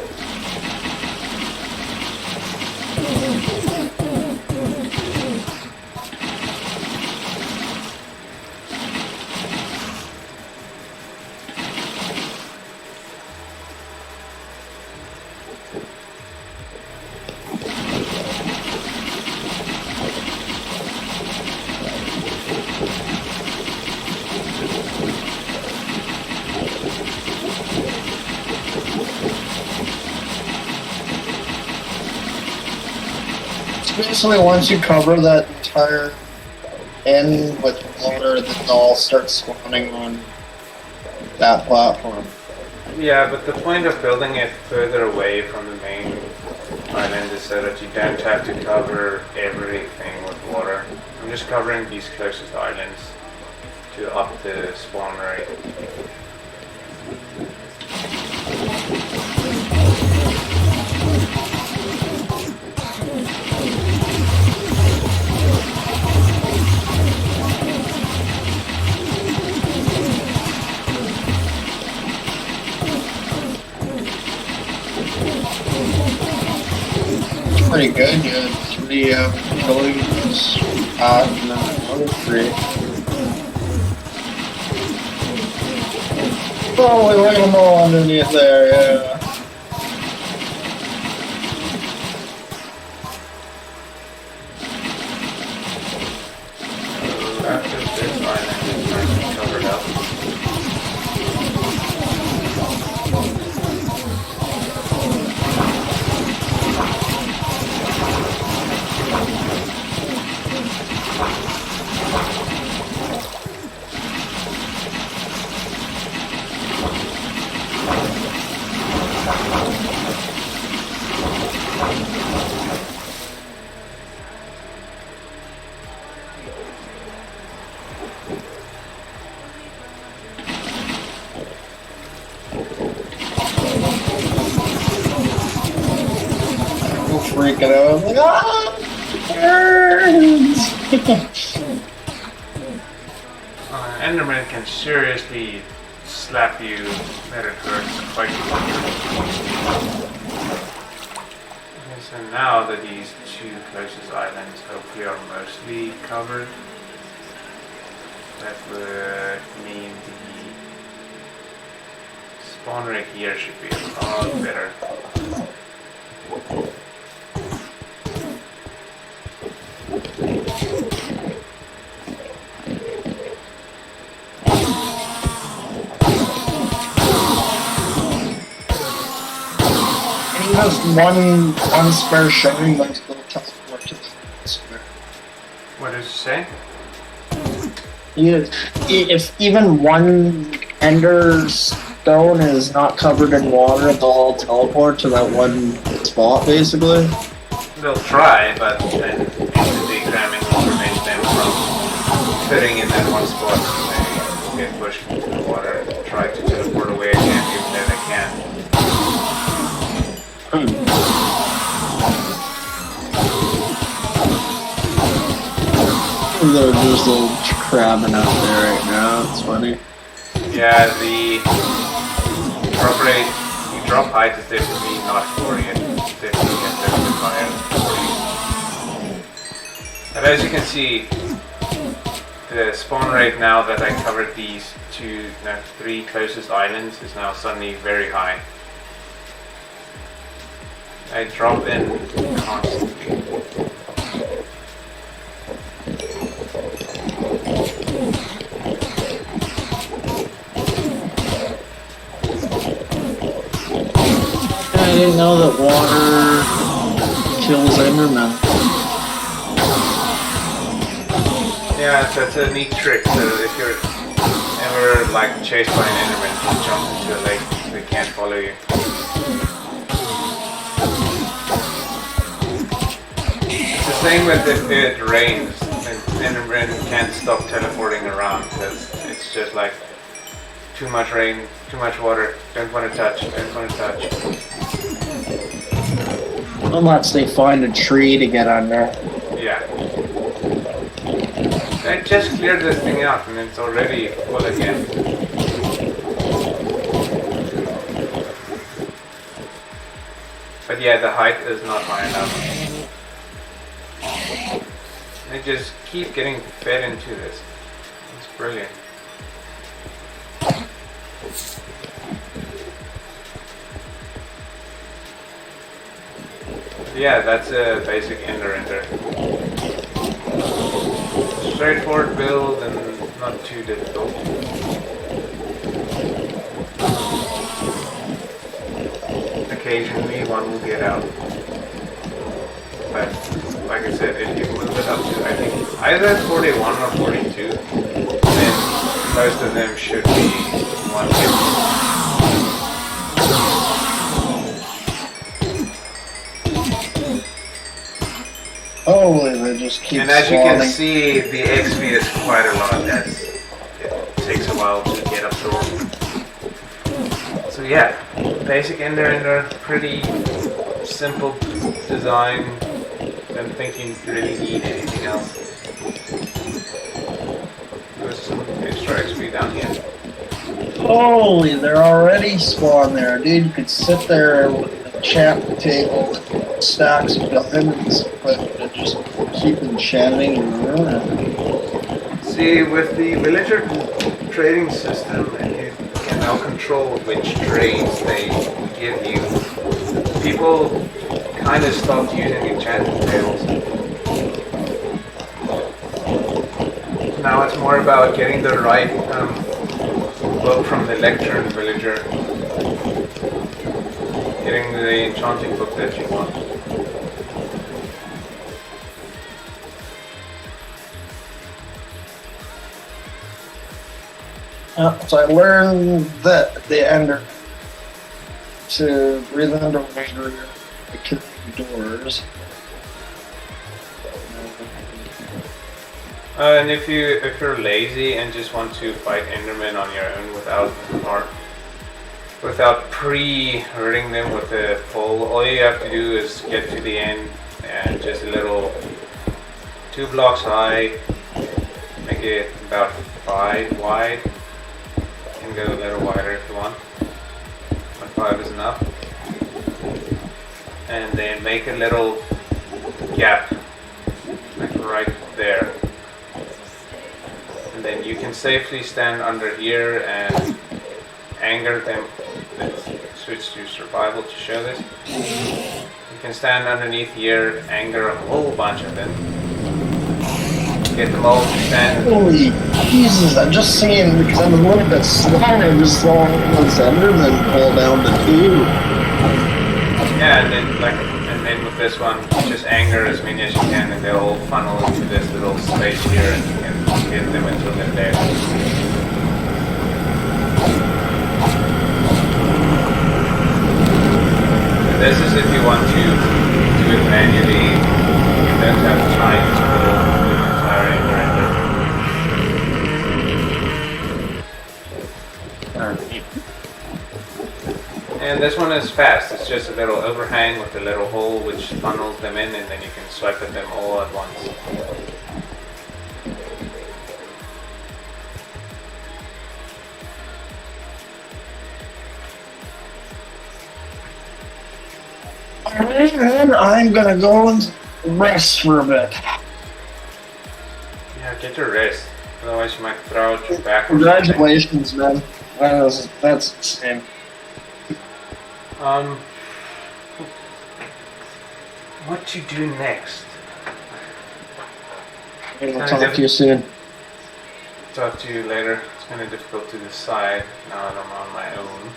Basically, once you cover that entire end with water, then they'll all start spawning on that platform. Yeah, but the point of building it further away from the main island is so that you don't have to cover everything with water. I'm just covering these closest islands to up the spawn rate. Pretty good, you had 3 buildings out and then another 3. Oh, we went them all underneath there, yeah. this island is nicely covered up. Freaking out. I'm like, ah! Burns! Enderman can seriously slap you that it hurts quite much. Okay, so now that these two closest islands hopefully are mostly covered, that would mean the spawn rate here should be a lot better. Just one spare showing, like little teleport to the square. What did you say? If even one ender stone is not covered in water, they'll all teleport to that one spot, basically. They'll try, but then instantly cramming will prevent them from sitting in that one spot. They get pushed into the water and try to teleport away again, even though they can. They're just little crabbing out there right now. It's funny. Yeah, the drop rate, the drop height is definitely not 40, it's definitely a little bit higher than 40. But as you can see, the spawn rate now that I covered these three closest islands is now suddenly very high. I drop in constantly. I didn't know that water kills Enderman. Yeah, that's a neat trick. So if you're ever like chased by an Enderman, just jump into a lake, they can't follow you. The same with if it rains, and Enderman can't stop teleporting around because it's just like too much rain, too much water, don't want to touch, don't want to touch. Unless they find a tree to get under. Yeah. I just cleared this thing out and it's already full again. But yeah, the height is not high enough. They just keep getting fed into this. It's brilliant. Yeah, that's a basic ender. Straightforward build and not too difficult. Occasionally one will get out. But like I said, if you move it up to I think either 41 or 42, then most of them should be one hit. Holy, they just keep And as you can spawning. see, the XP is quite a lot. It takes a while to get absorbed. So yeah, basic ender, pretty simple design. Don't think you really need anything else. There's some extra XP down here. Holy, they're already spawned there, dude. You could sit there with the champ table with stacks of diamonds, but just keep enchanting and ruining. See, with the villager trading system, you can now control which trades they give you. People kind of stopped using enchanting tables. Now it's more about getting the right book from the lectern villager. Getting the enchanting book that you want. So I learned that the ender to breathe underwater, to kill doors. And if you're lazy and just want to fight Endermen on your own without pre-hurting them with a pole, all you have to do is get to the end and just a little 2 blocks high, make it about 5 wide. You can go a little wider if you want, but 5 is enough. And then make a little gap, like right there. And then you can safely stand under here and anger them. Let's switch to survival to show this. You can stand underneath here, anger a whole bunch of them. Get them all to stand. Holy Jesus, I'm just seeing, because I'm a little bit slow, I just saw those Endermen fall down to 2. Yeah, and then with this one, just anger as many as you can, and they'll all funnel into this little space here, and you can hit them until they're dead. And this is if you want to do it manually. You don't have time to build the entire ender. And this one is fast. It's just a little overhang with a little hole which funnels them in, and then you can swipe at them all at once. Alright, then I'm gonna go and rest for a bit. Yeah, get your rest. Otherwise you might throw out your back. Congratulations, man. That's insane. What to do next? I'll talk to you soon. Talk to you later. It's kind of difficult to decide now that I'm on my own.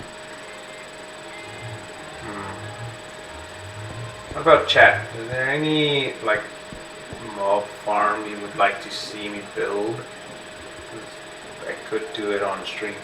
What about chat? Is there any like mob farm you would like to see me build? I could do it on stream.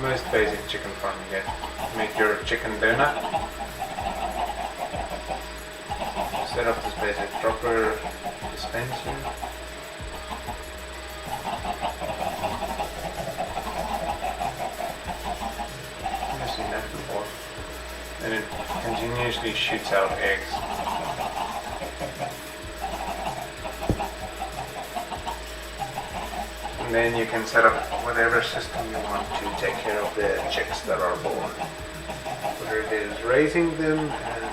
Most basic chicken farm you get. Make your chicken donut. Set up this basic dropper dispenser. I've never seen that before. And it continuously shoots out eggs. And then you can set up whatever system you want to take care of the chicks that are born. Whether it is raising them and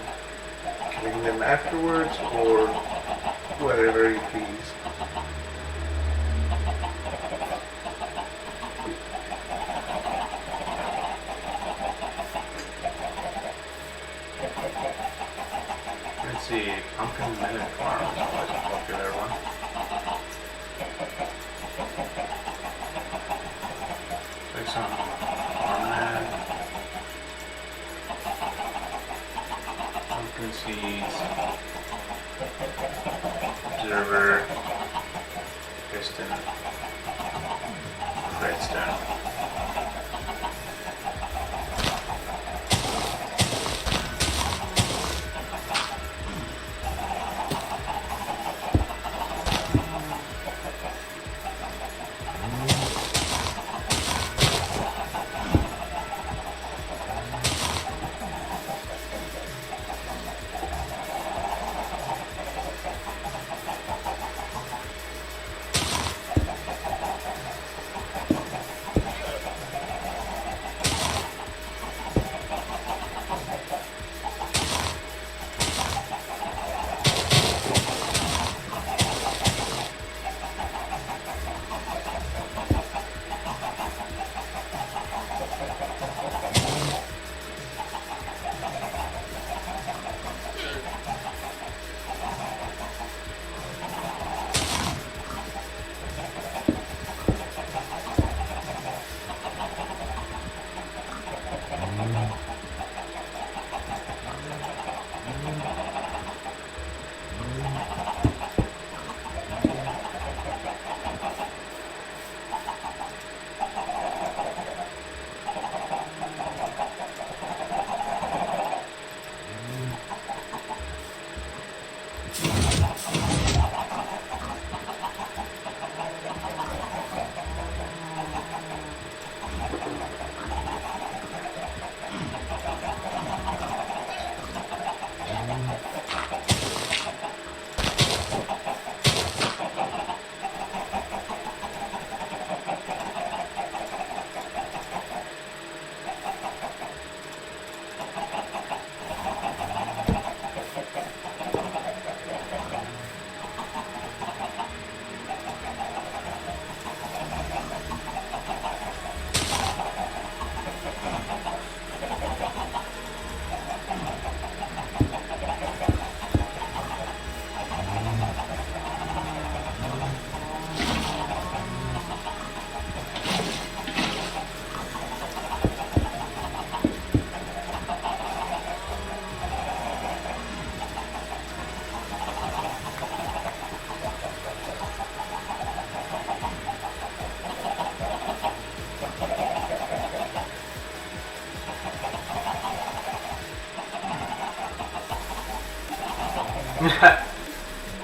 killing them afterwards, or whatever you please. Let's see, pumpkin melon farm is always a popular one. Like some farmland, pumpkin seeds, observer, piston, redstone.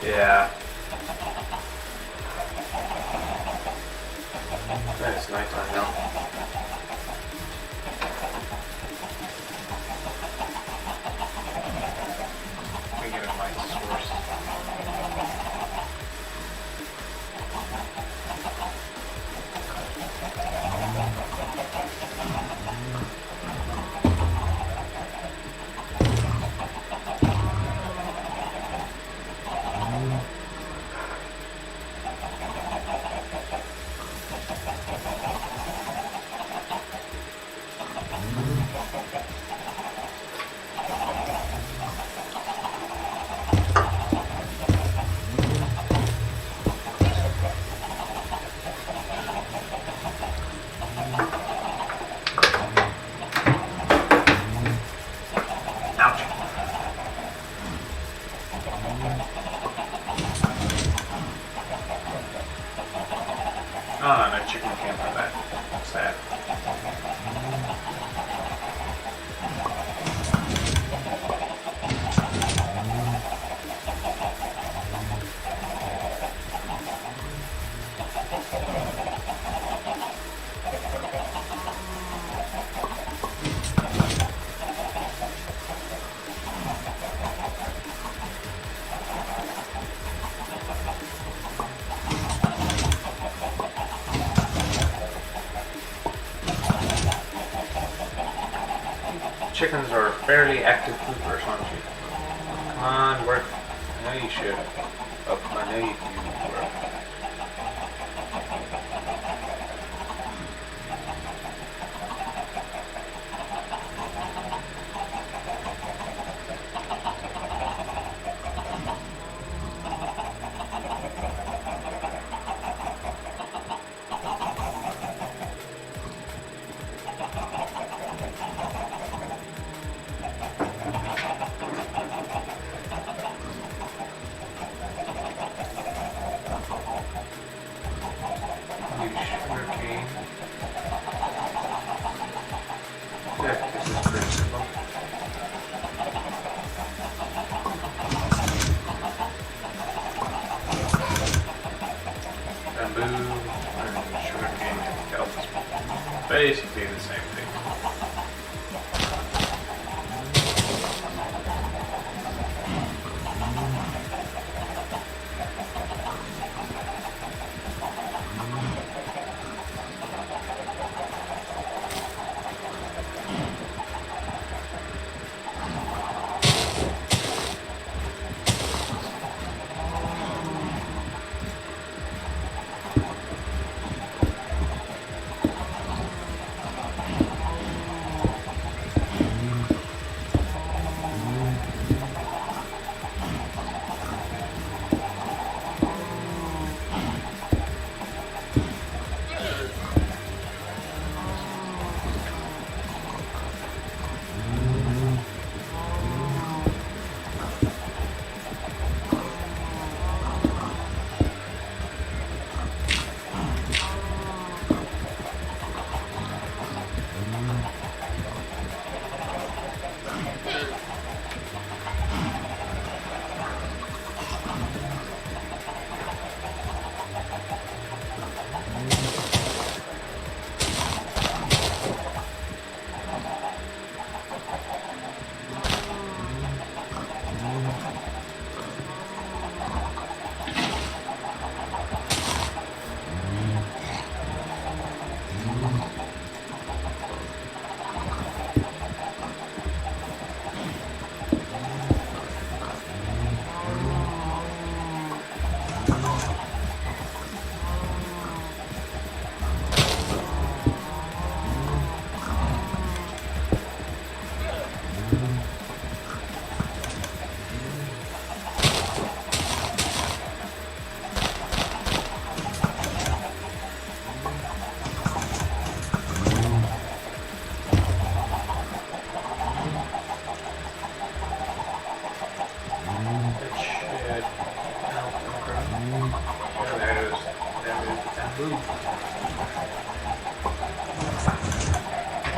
Yeah. It's nighttime now. We get a light source. chickens are fairly active poopers, aren't you? Come on, work. I know you should. Oh, I know you can work. Basically the same thing.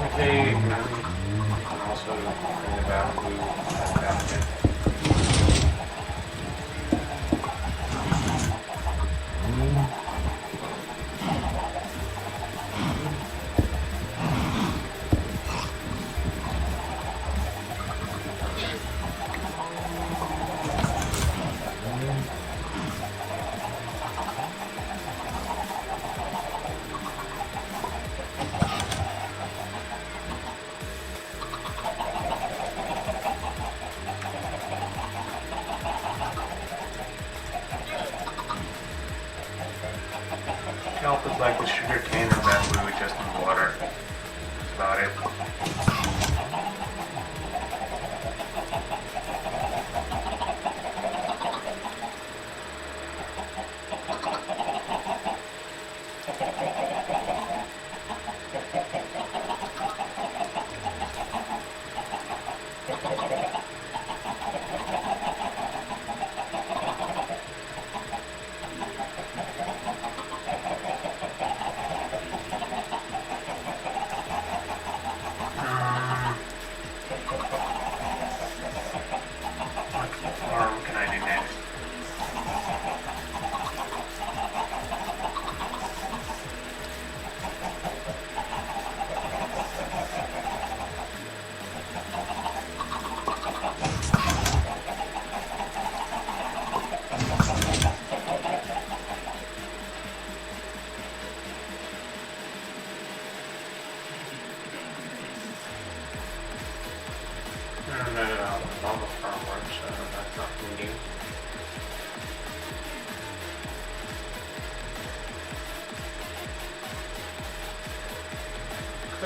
Okay, you can also bring about blue back again.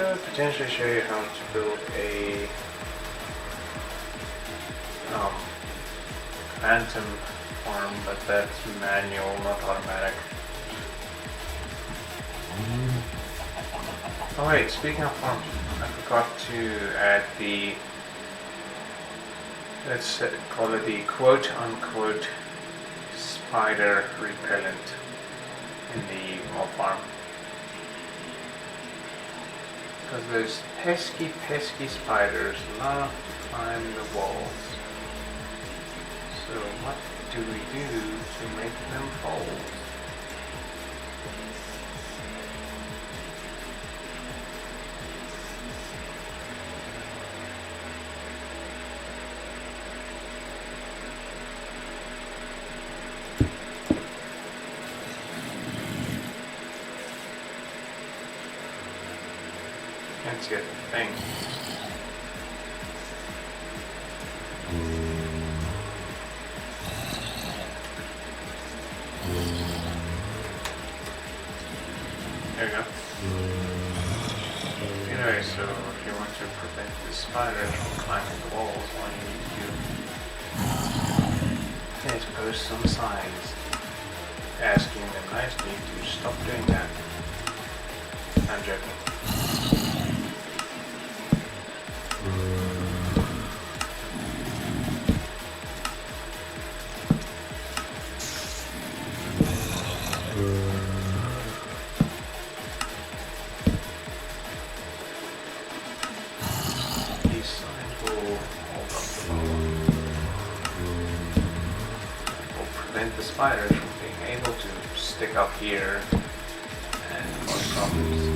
could potentially show you how to build a phantom farm, but that's manual, not automatic. Oh wait, speaking of farms, I forgot to add the, let's call it the quote-unquote spider repellent in the mob farm. Because those pesky spiders love to climb the walls. So what do we do to make them fold? Can't see a thing. There we go. Anyway, so if you want to prevent the spiders from climbing the walls, all you need to do is post some signs asking them nicely to stop doing that. I'm joking. These signs will hold up the wall. Will prevent the spiders from being able to stick up here and cause problems.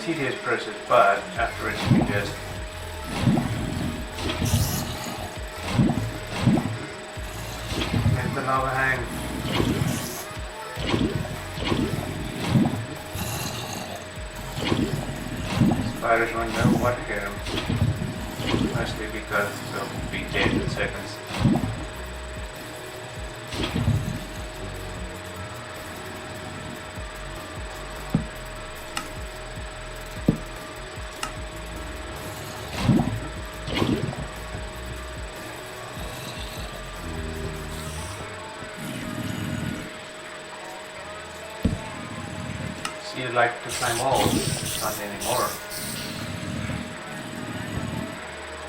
tedious process, but afterwards you can just hit the lava hang. Spiders won't know what hit them, mostly because they'll be dead in seconds. So you like to climb walls, not anymore.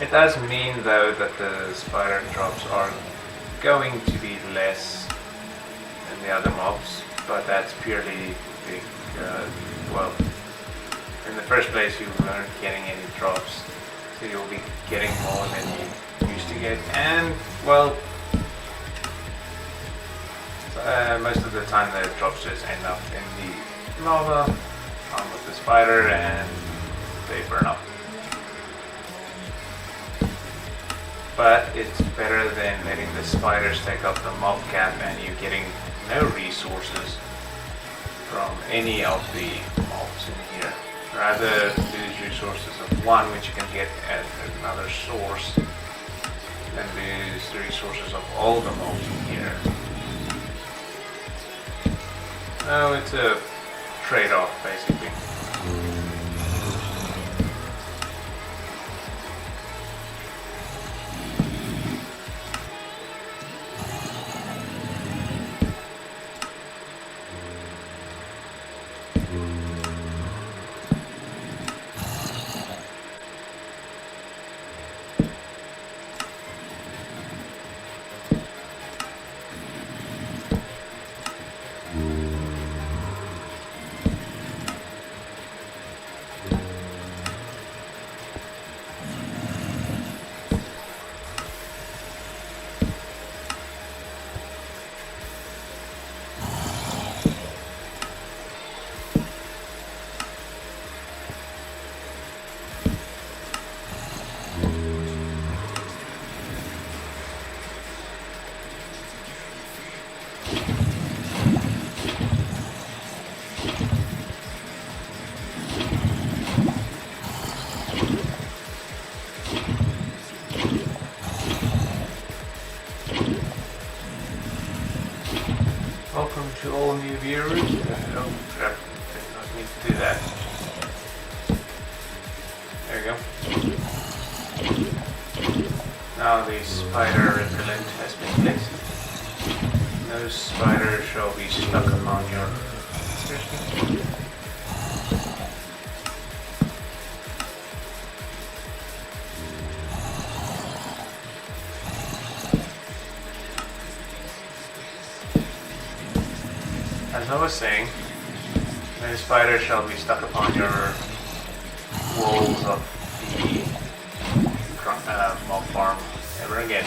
It does mean though that the spider drops are going to be less than the other mobs, but that's purely because, well, in the first place you weren't getting any drops, so you'll be getting more than you used to get, and well, most of the time the drops just end up in the lava with the spider and they burn up. But it's better than letting the spiders take up the mob cap and you getting no resources from any of the mobs in here. Rather lose resources of one which you can get at another source than lose the resources of all the mobs in here. So it's a trade-off basically. Welcome to all new viewers. Oh crap, did not mean to do that. There we go. Now the spider repellent has been placed. No spider shall be stuck upon your... Seriously? As I was saying, no spider shall be stuck upon your walls of the mob farm ever again.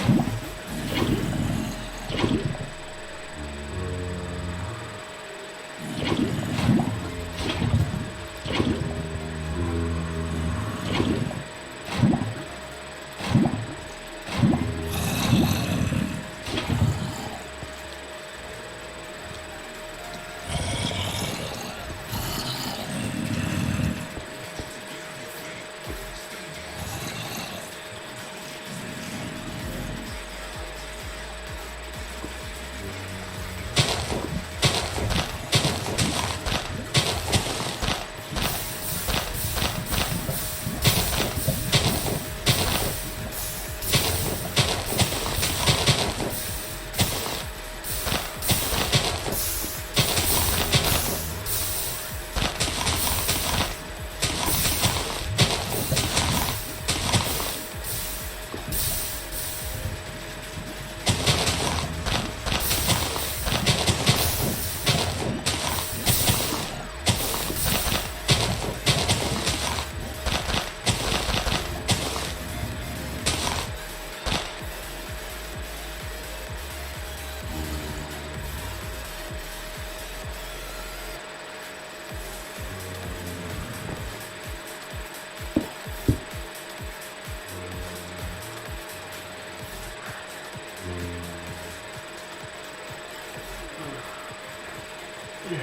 It's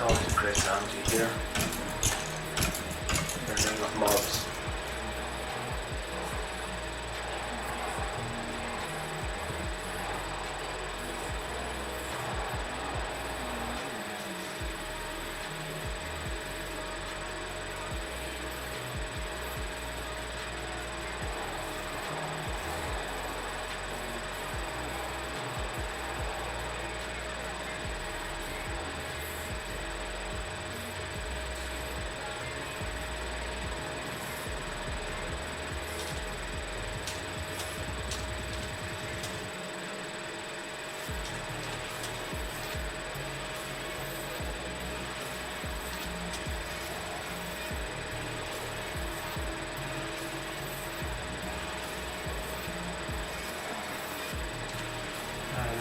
always a great sound to hear. Burning of mobs.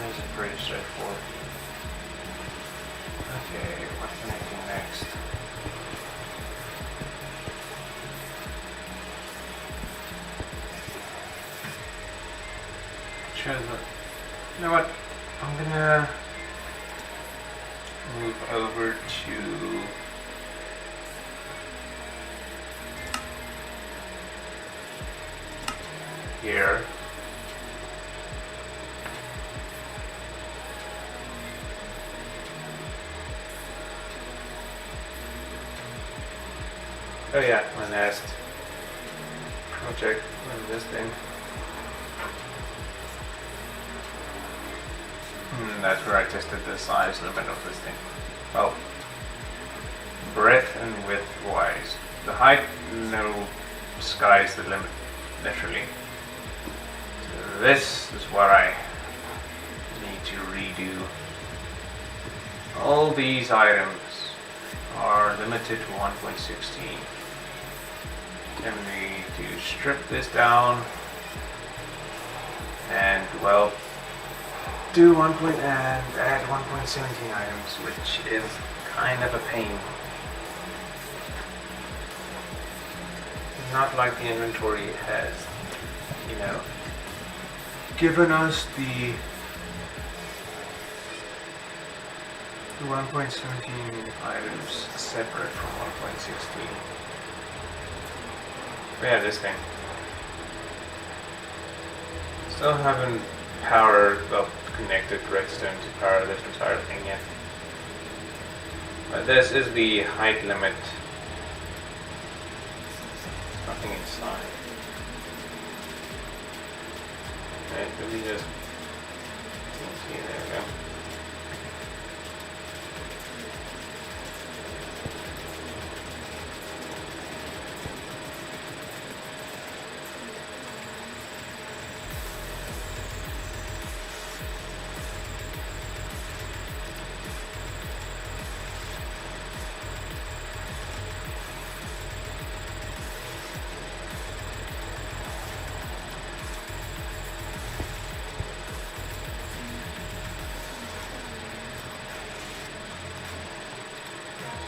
These are pretty straightforward. Okay, what can I do next? You know what? I'm gonna move over to here. Oh yeah, my last project was this thing. That's where I tested the size limit of this thing. Well, breadth and width wise. The height, no, sky's the limit, literally. So this is what I need to redo. All these items are limited to 1.16. And we need to strip this down and, well, do add 1.17 items, which is kind of a pain. Not like the inventory has, you know, given us the 1.17 items separate from 1.16. But yeah, this thing. Still haven't connected redstone to power this entire thing yet. But this is the height limit. Nothing inside. Right, let me just see, there we go.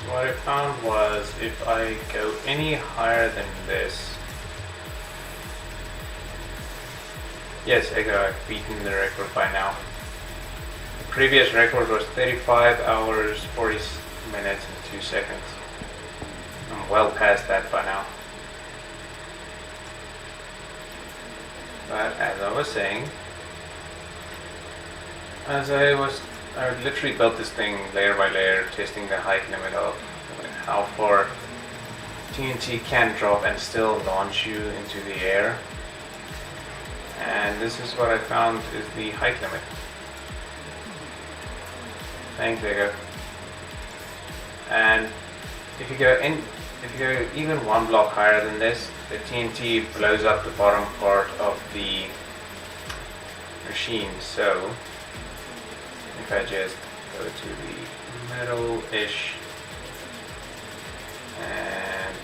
What I found was if I go any higher than this, yes, I've beaten the record by now. The previous record was 35 hours, 40 minutes and 2 seconds. I'm well past that by now. But as I was saying, I literally built this thing layer by layer, testing the height limit of how far TNT can drop and still launch you into the air. And this is what I found is the height limit. Thanks, Vega. And if you go even one block higher than this, the TNT blows up the bottom part of the machine. So if I just go to the middle-ish and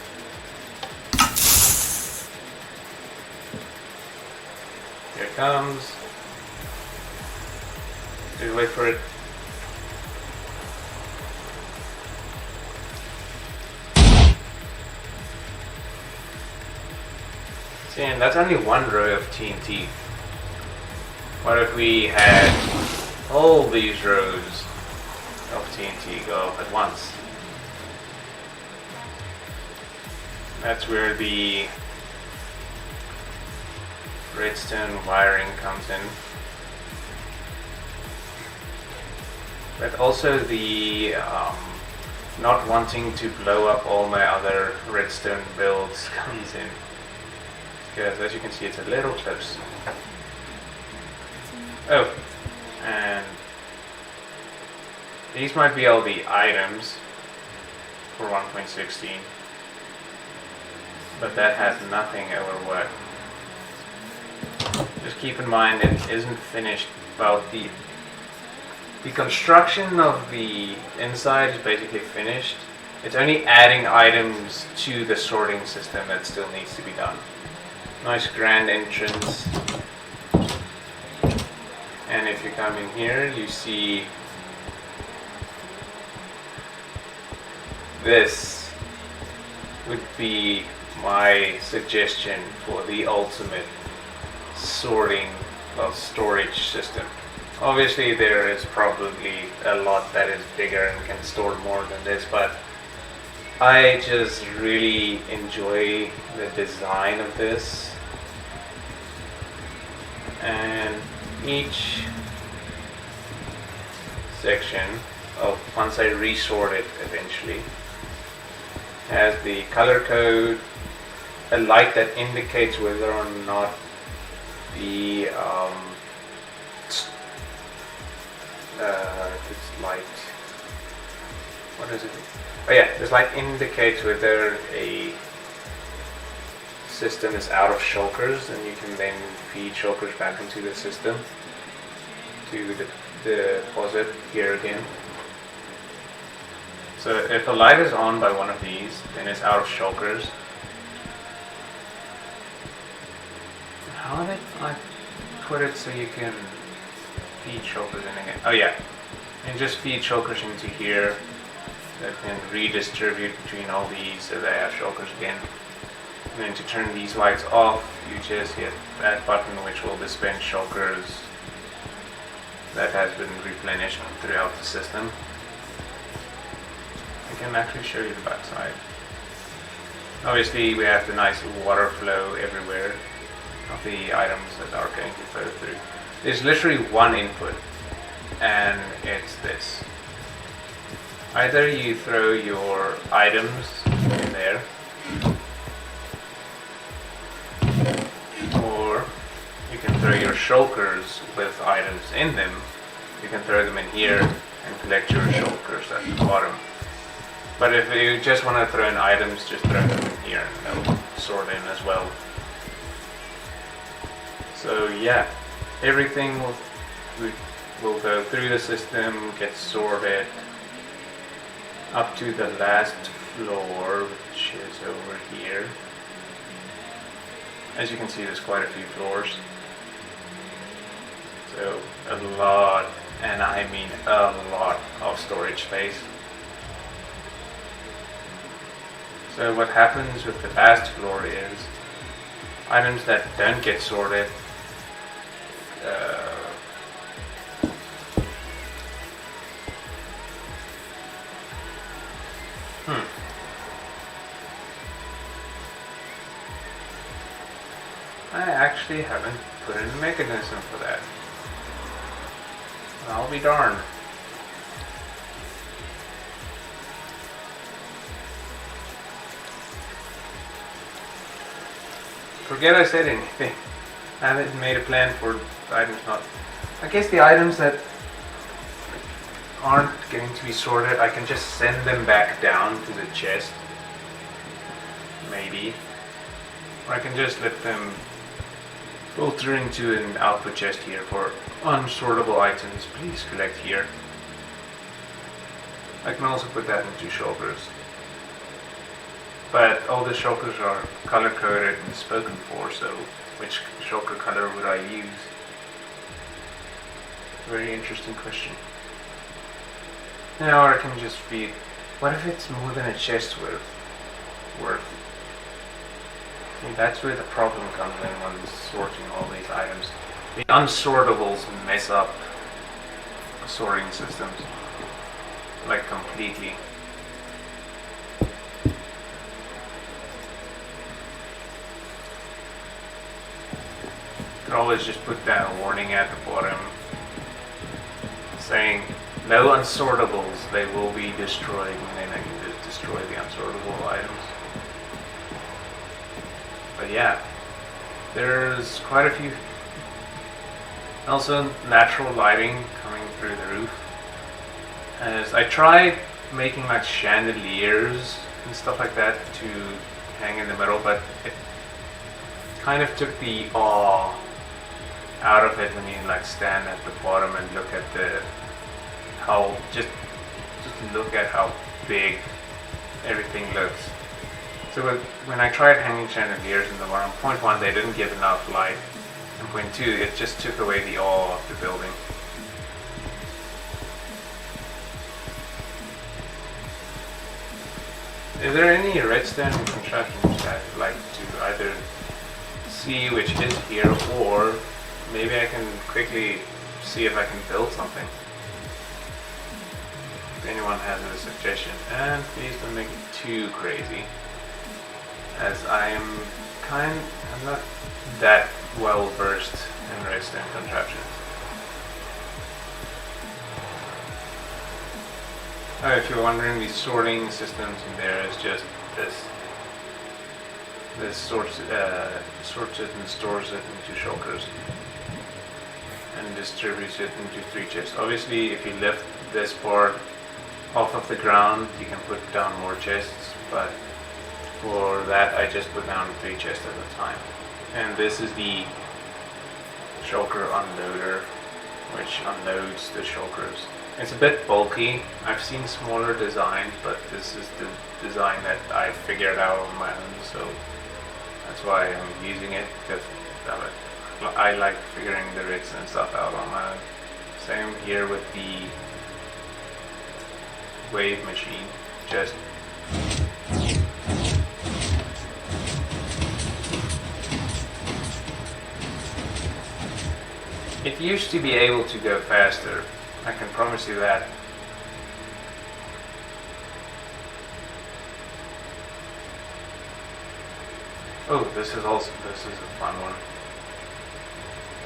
here it comes. Just wait for it. See, and that's only one row of TNT. What if we had all these rows of TNT go up at once? That's where the redstone wiring comes in. But also the not wanting to blow up all my other redstone builds comes in. Because as you can see, it's a little close. Oh, and these might be all the items for 1.16. But that has nothing over what. Just keep in mind it isn't finished. Well, the construction of the inside is basically finished. It's only adding items to the sorting system that still needs to be done. Nice grand entrance. And if you come in here, you see this would be my suggestion for the ultimate sorting, well, storage system. Obviously there is probably a lot that is bigger and can store more than this, but I just really enjoy the design of this. And each section, once I resort it eventually, has the color code, a light that indicates whether or not the this light, what is it? Oh yeah, this light indicates whether a system is out of shulkers, and you can then feed shulkers back into the system to deposit here again. So if a light is on by one of these, then it's out of shulkers. How did I put it so you can feed shulkers in again? Oh yeah, and just feed shulkers into here that can redistribute between all these so they have shulkers again. And then to turn these lights off, you just hit that button which will dispense shulkers that has been replenished throughout the system. I can actually show you the backside. Obviously we have the nice water flow everywhere of the items that are going to flow through. There's literally one input, and it's this. Either you throw your items in there, or you can throw your shulkers with items in them. You can throw them in here and collect your shulkers at the bottom. But if you just want to throw in items, just throw them in here and they'll sort in as well. So yeah, everything will go through the system, get sorted up to the last floor, which is over here. As you can see, there's quite a few floors. So a lot, and I mean a lot of storage space. So what happens with the last floor is items that don't get sorted I actually haven't put in a mechanism for that. I'll be darned. Forget I said anything. I haven't made a plan for items not... I guess the items that aren't going to be sorted, I can just send them back down to the chest. Maybe. Or I can just let them filter into an output chest here for unsortable items. Please collect here. I can also put that into shulkers. But all the shulkers are color coded and spoken for, so which shulker color would I use? Very interesting question. Now I can just feed. What if it's more than a chest worth? See, that's where the problem comes in when sorting all these items. The unsortables mess up sorting systems. Like completely. Could always just put that warning at the bottom saying no unsortables, they will be destroyed, and then I can just destroy the unsortable items. But yeah, there's quite a few. Also natural lighting coming through the roof. As I tried making like chandeliers and stuff like that to hang in the middle, but it kind of took the awe out of it when you like stand at the bottom and look at just look at how big everything looks. So when I tried hanging chandeliers in the bottom, point one, they didn't give enough light, and point two, it just took away the awe of the building. Is there any redstone contraptions that I'd like to either see which is here, or maybe I can quickly see if I can build something? If anyone has a suggestion, and please don't make it too crazy, as I'm not that well versed in redstone contraptions. Oh, if you're wondering, the sorting systems in there is just this. This sorts it and stores it into shulkers and distributes it into 3 chests. Obviously, if you lift this part off of the ground, you can put down more chests, but for that I just put down 3 chests at a time. And this is the shulker unloader, which unloads the shulkers. It's a bit bulky. I've seen smaller designs, but this is the design that I figured out on my own, so that's why I'm using it, because I like figuring the rigs and stuff out on my own. Same here with the wave machine. Just it used to be able to go faster, I can promise you that. Oh, this is a fun one.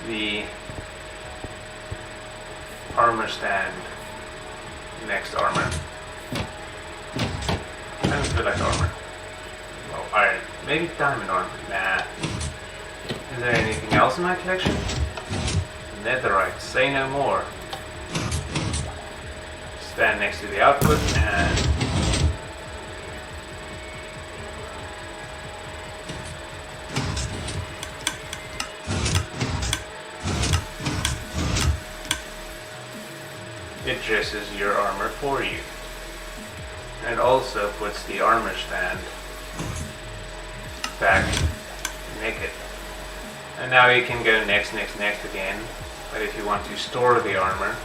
The armor stand next armor. I don't feel like armor. Well, iron. Maybe diamond armor. Nah. Is there anything else in my collection? Netherite. Say no more. Stand next to the output and it dresses your armor for you. And also puts the armor stand back naked. And now you can go next again. But if you want to store the armor,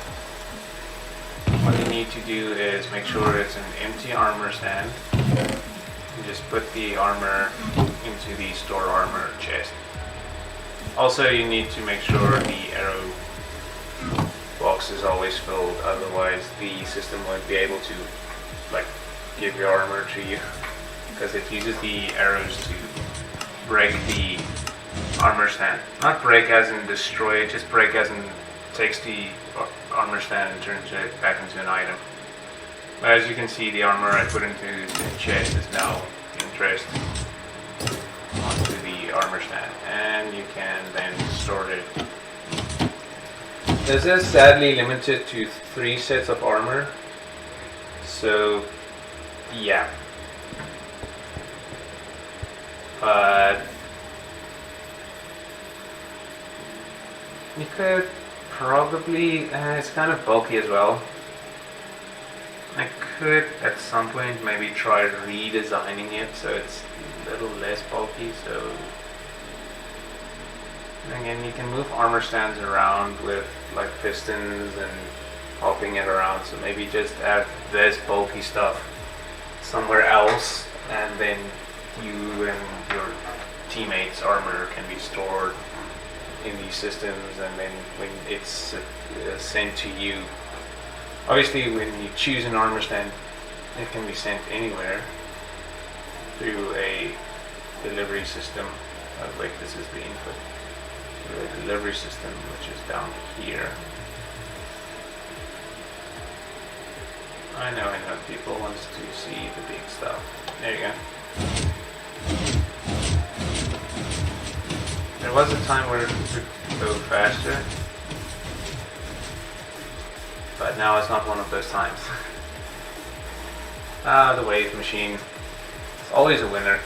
what you need to do is make sure it's an empty armor stand. And just put the armor into the store armor chest. Also, you need to make sure the arrow box is always filled, otherwise the system won't be able to give your armor to you, because it uses the arrows to break the armor stand. Not break as in destroy it, just break as in takes the armor stand and turns it back into an item. But as you can see, the armor I put into the chest is now being dressed onto the armor stand, and you can then store it. This is sadly limited to 3 sets of armor, so yeah. But you could probably, it's kind of bulky as well. I could at some point maybe try redesigning it so it's a little less bulky, so again, you can move armor stands around with like pistons and hopping it around, so maybe just have this bulky stuff somewhere else, and then you and your teammates' armor can be stored in these systems, and then when it's sent to you, obviously when you choose an armor stand, it can be sent anywhere through a delivery system. Wait, this is the input. Through a delivery system, which is down here. I know people wants to see the big stuff. There you go. There was a time where it could go faster, but now it's not one of those times. The wave machine. It's always a winner.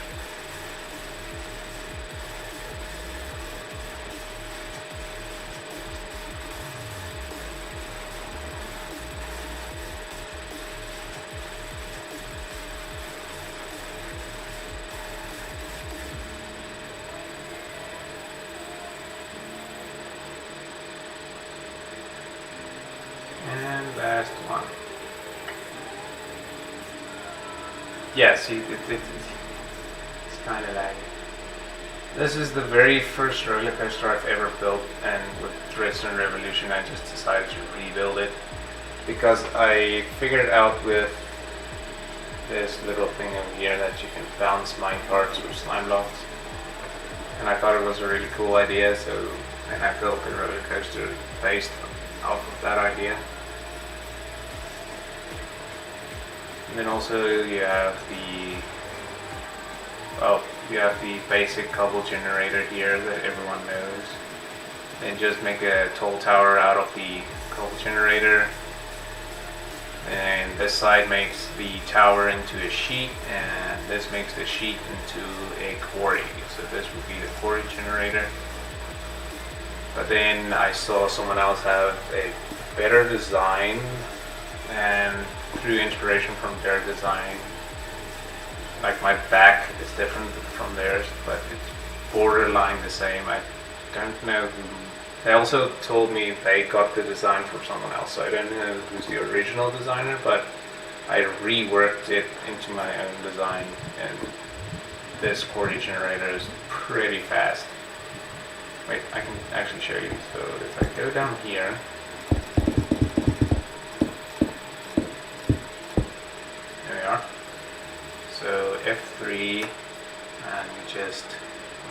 And last one. Yeah, see, it's kind of laggy. This is the very first roller coaster I've ever built, and with Redstone Revolution I just decided to rebuild it because I figured out with this little thing over here that you can bounce minecarts with slime blocks, and I thought it was a really cool idea, so then I built a roller coaster based off of that idea. And then also you have the basic cobble generator here that everyone knows. Then just make a tall tower out of the cobble generator. And this side makes the tower into a sheet, and this makes the sheet into a quarry. So this would be the quarry generator. But then I saw someone else have a better design, and through inspiration from their design, like my back is different from theirs, but it's borderline the same. I don't know who. They also told me they got the design from someone else, so I don't know who's the original designer, but I reworked it into my own design, and this quarry generator is pretty fast. Wait, I can actually show you. So if I go down here, there we are. So F3, and we just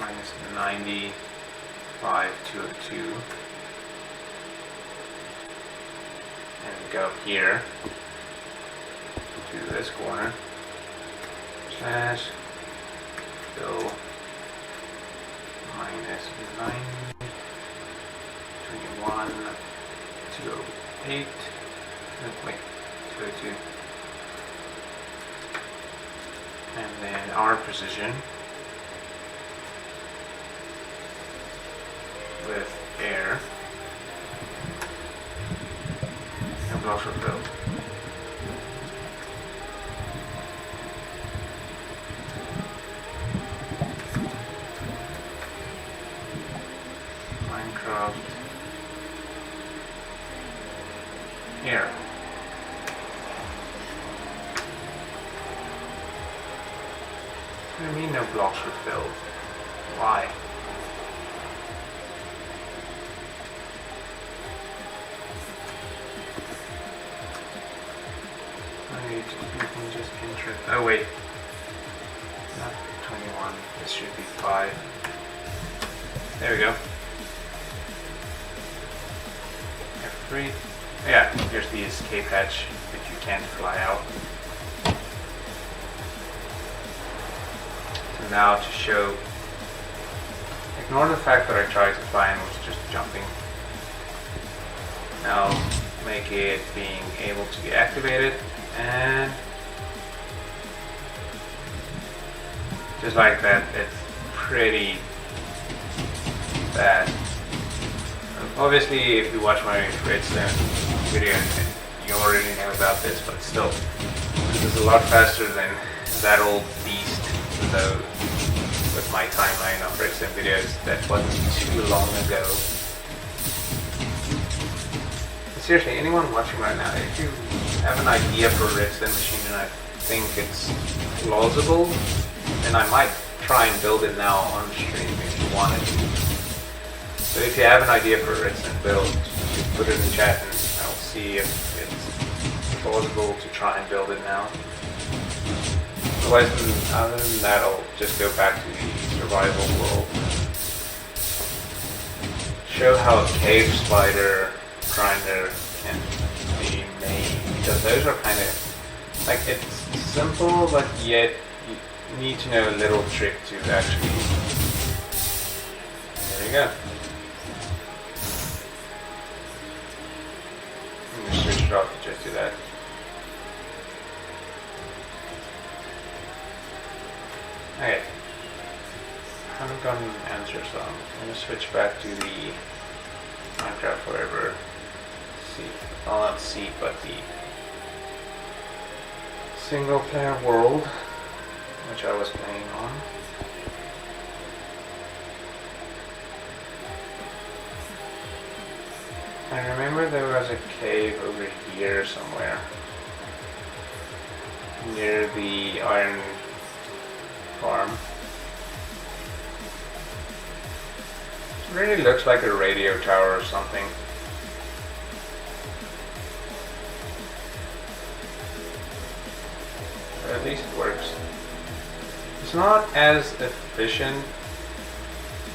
minus 95,202, and we go up here to this corner, slash, go minus 9, 21, 208, wait, 202. And then our precision with air. No blocks were filled. Minecraft air. What do you mean no blocks were filled? Why? You can just enter. Oh wait, not 21. This should be 5. There we go. F3. Yeah, here's the escape hatch if you can't fly out. So now to show, ignore the fact that I tried to fly and was just jumping. Now make it being able to be activated, and just like that, it's pretty bad. Obviously, if you watch my redstone video, you already know about this, but still, this is a lot faster than that old beast. So, with my timeline of redstone videos, that wasn't too long ago. But seriously, anyone watching right now, if you have an idea for a redstone machine and I think it's plausible, then I might try and build it now on stream if you wanted to. So if you have an idea for a redstone build, you put it in the chat and I'll see if it's plausible to try and build it now. Otherwise, other than that, I'll just go back to the survival world. Show how a cave spider grinder can be made, because those are kind of like, it's simple, but yet you need to know a little trick to actually. There you go. I'm gonna switch it off to just do that. Okay. I haven't gotten an answer, so I'm gonna switch back to the Minecraft forever seat. Well, not seat, but the single player world, which I was playing on. I remember there was a cave over here somewhere, near the iron farm. It really looks like a radio tower or something. But at least it works. It's not as efficient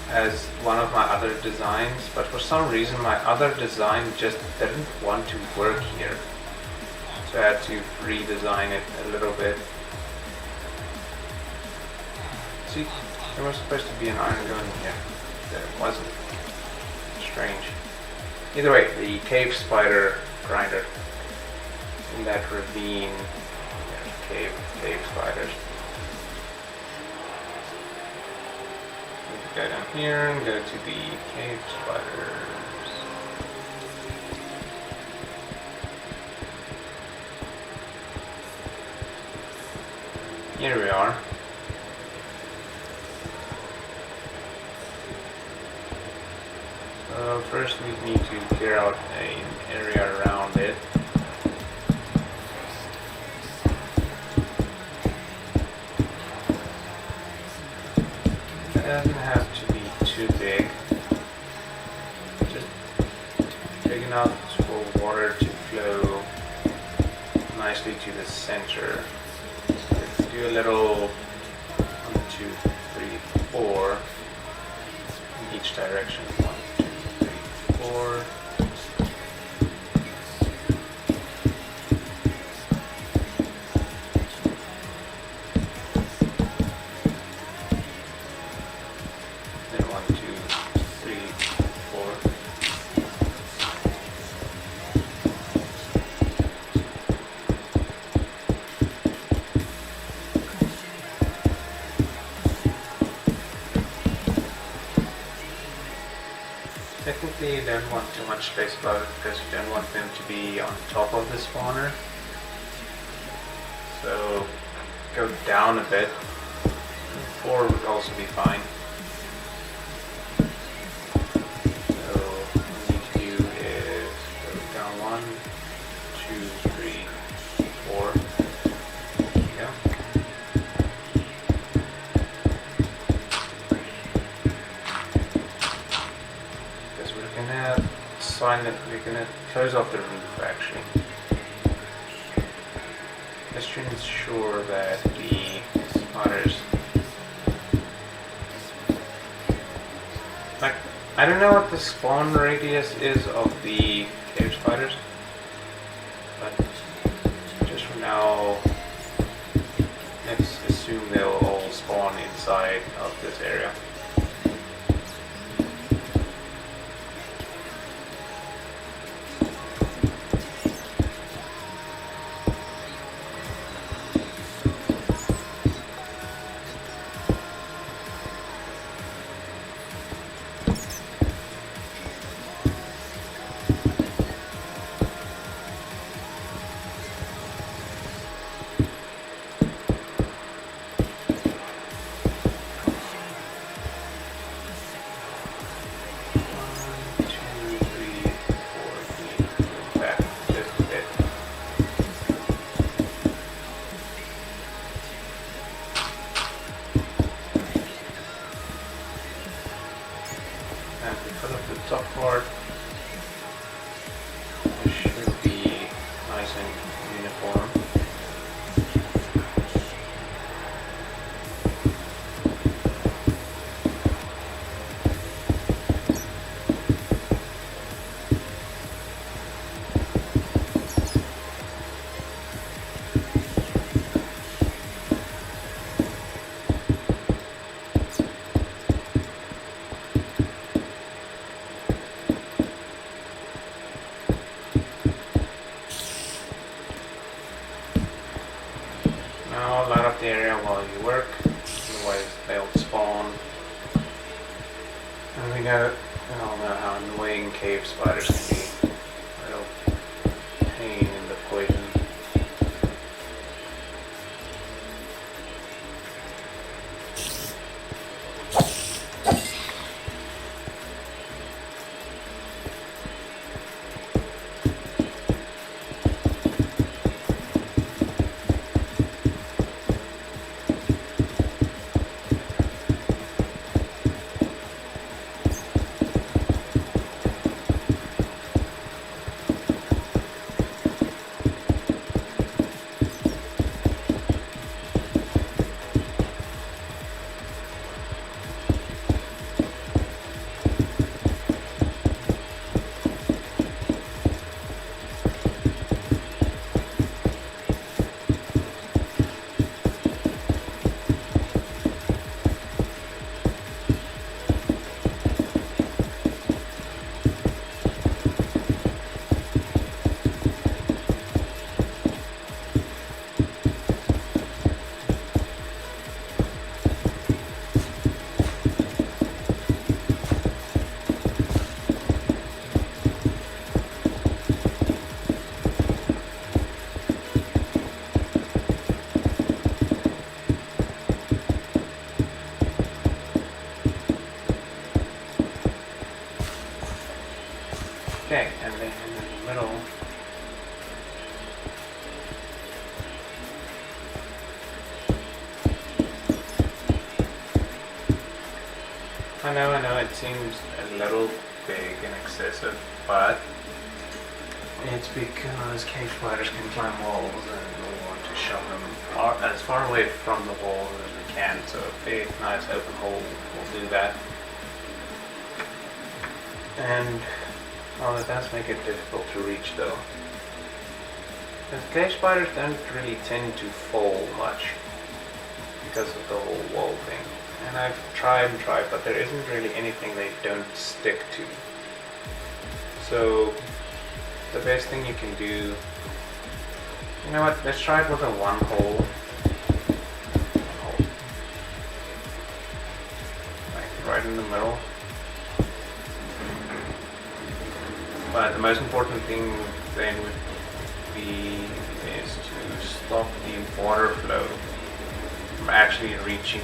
as one of my other designs, but for some reason my other design just didn't want to work here. So I had to redesign it a little bit. See, there was supposed to be an iron gun here. There wasn't. Strange. Either way, the cave spider grinder in that ravine. There's cave spiders. Go down here and go to the cave spiders. Here we are. So first we need to clear out an area around it. It doesn't have to be too big. Just big enough for water to flow nicely to the center. Let's do a little 1, 2, 3, 4 in each direction. 1, 2, 3, 4. Technically, you don't want too much space above it because you don't want them to be on top of the spawner. So go down a bit. 4 would also be fine. So what you need to do is go down 1, 2, 3, 4. There you go. We're gonna close off the roof actually. Just to ensure that the spiders, like, I don't know what the spawn radius is of the cave spiders, but just for now, let's assume they'll all spawn inside of this area. Now light up the area while you work, otherwise they'll spawn. And we got, I don't know how annoying cave spiders can be. Real pain in the poison. Okay, and then in the middle, I know, it seems a little big and excessive, but it's because cave spiders can climb walls and we want to shove them as far away from the walls as we can, so a big, nice open hole will do that. And well, it does make it difficult to reach though. Because cave spiders don't really tend to fall much because of the whole wall thing. And I've tried and tried, but there isn't really anything they don't stick to. So the best thing you can do, you know what, let's try it with a one hole. Like right in the middle. But the most important thing then would be is to stop the water flow from actually reaching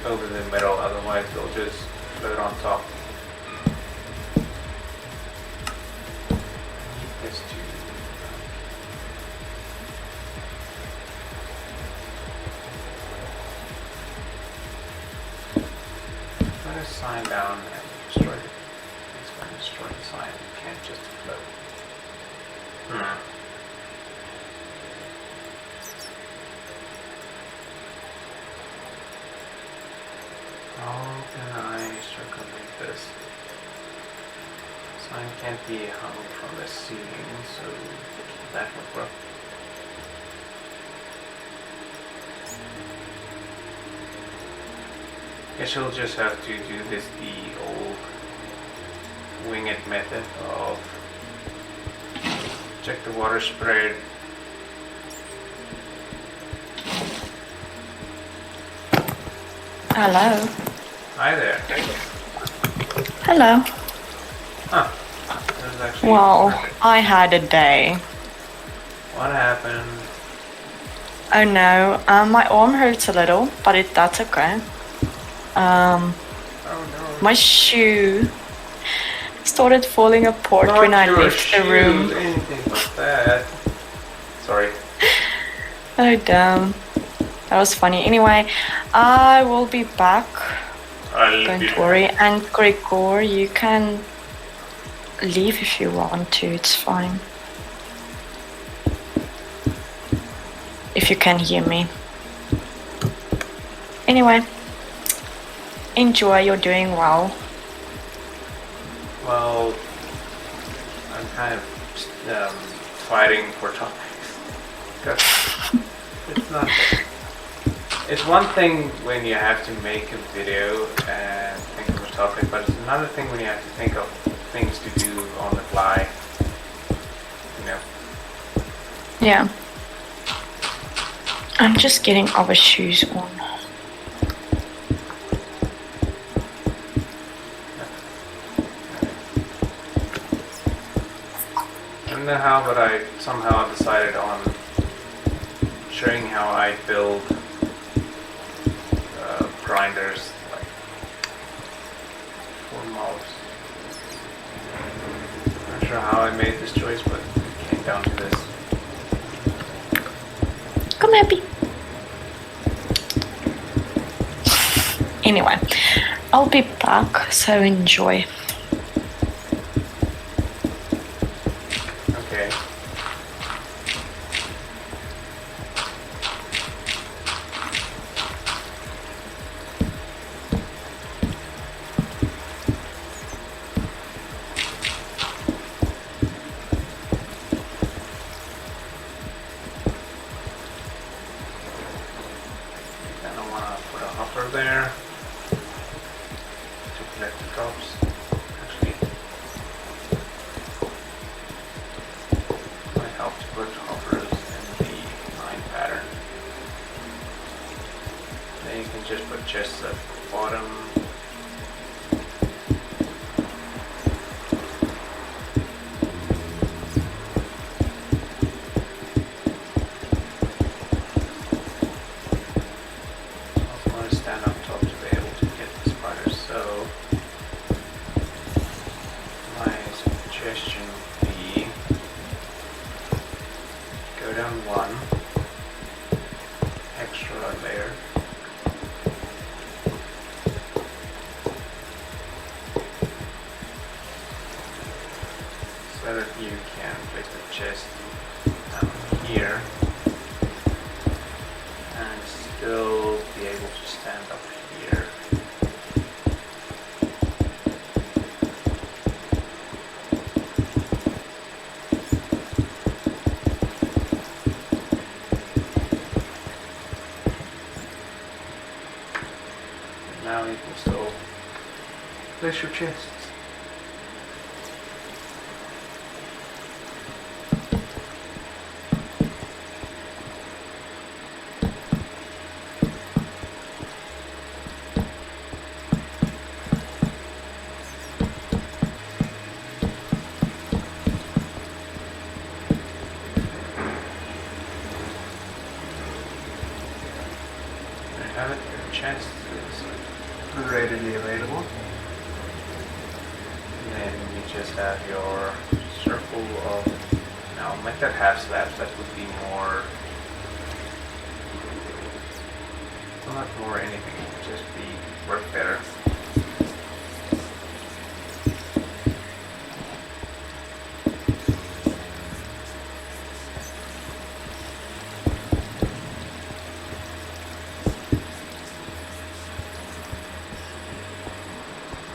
over the middle, otherwise they'll just float on top. This put a sign down and destroy it. It's going to destroy the sign. You can't just float. How can I circumvent this? Sign can't be hung from the ceiling, so that would work. Guess you'll just have to do this the old wing it method of check the water spread. Hello. Hi there. Hello. Huh. That was actually Well, perfect. I had a day. What happened? Oh no, my arm hurts a little, but that's okay. Oh no. My shoe started falling apart Not when I your left the room. shoes, anything but that. Sorry. Oh damn. That was funny. Anyway, I will be back. Don't worry. And Gregor, you can leave if you want to. It's fine. If you can hear me. Anyway, enjoy. You're doing well. Well, I'm kind of fighting for time. It's not. It's one thing when you have to make a video and think of a topic, but it's another thing when you have to think of things to do on the fly. You know. Yeah. I'm just getting our shoes on. I don't know how, but I somehow decided on showing how I build grinders, like for mobs. Not sure how I made this choice, but it came down to this. Come happy. Anyway, I'll be back, so enjoy. Okay. Then I want to put a hopper there to collect the drops. Actually, might help to put hoppers in the line pattern. Then you can just put chests at the bottom. Also want to stand up top to be able to get the spiders. So my suggestion would be go down one extra layer. So that you can place the chest down here and still be able to stand up here. Now you can still place your chests. There you have it, your chest is readily available. And then you just have your circle of, now make that half slabs, that would be more, well, not more anything, it would just be work better.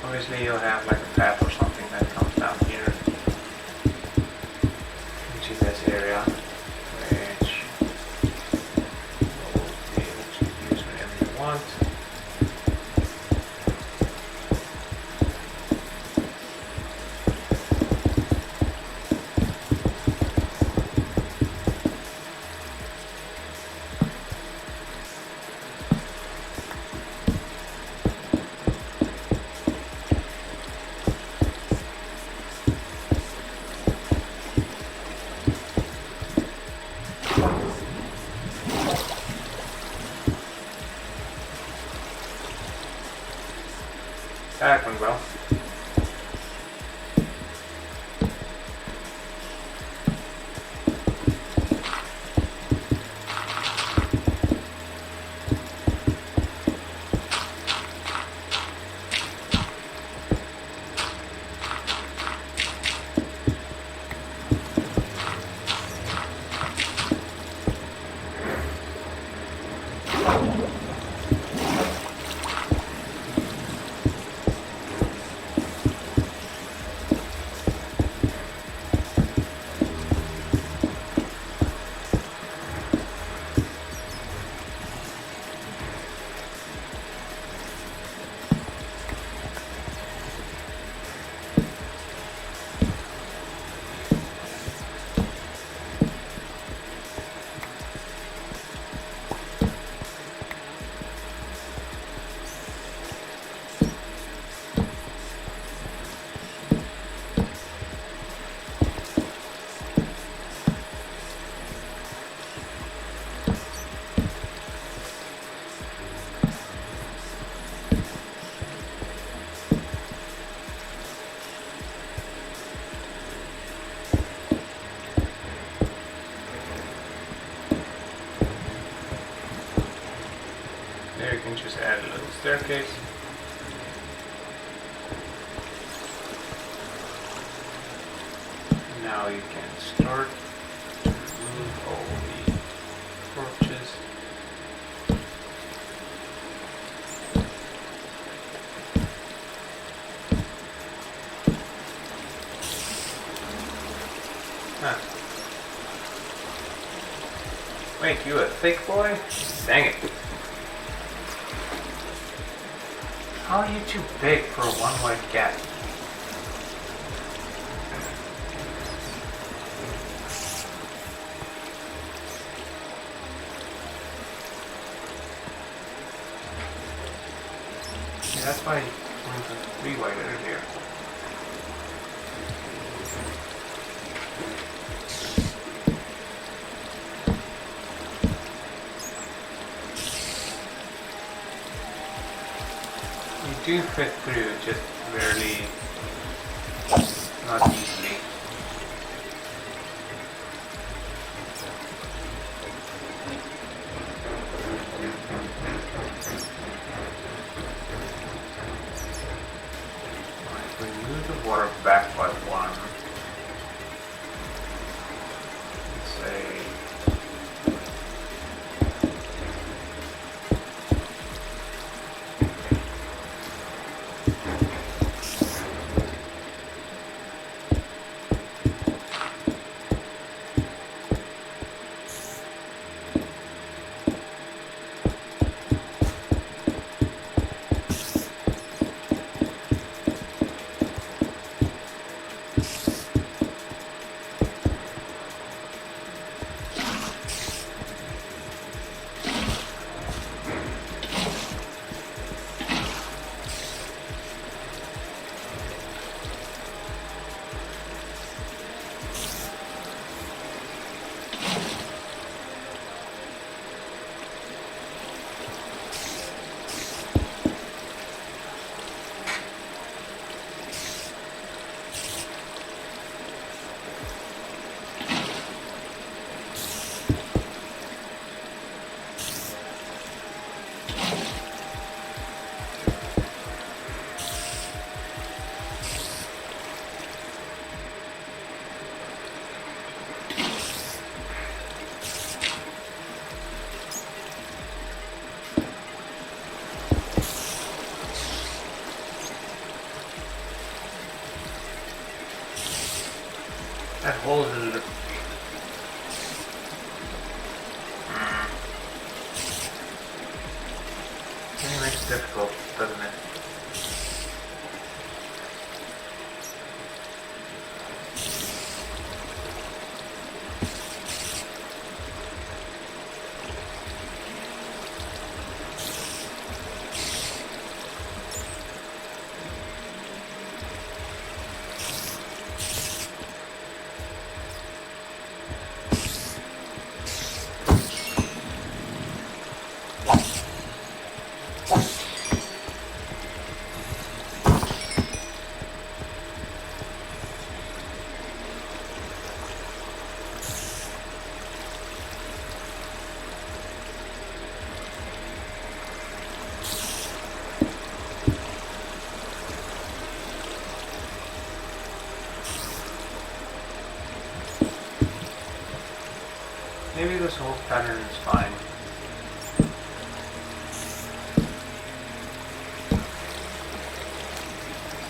Obviously you'll have like a path or something that comes down here into this area, which you'll be able to use whenever you want. That went well. can just add a little staircase. Now you can start to remove all the torches. Huh. Wait, you a thick boy? Dang it. How are you too big for one white cat? Yeah, that's why I went to 3 white earlier. You do fit through, just barely, not easily. Right, we move the water back by 1. Let's say that hole is a little... It makes it difficult, doesn't it? Maybe this whole pattern is fine.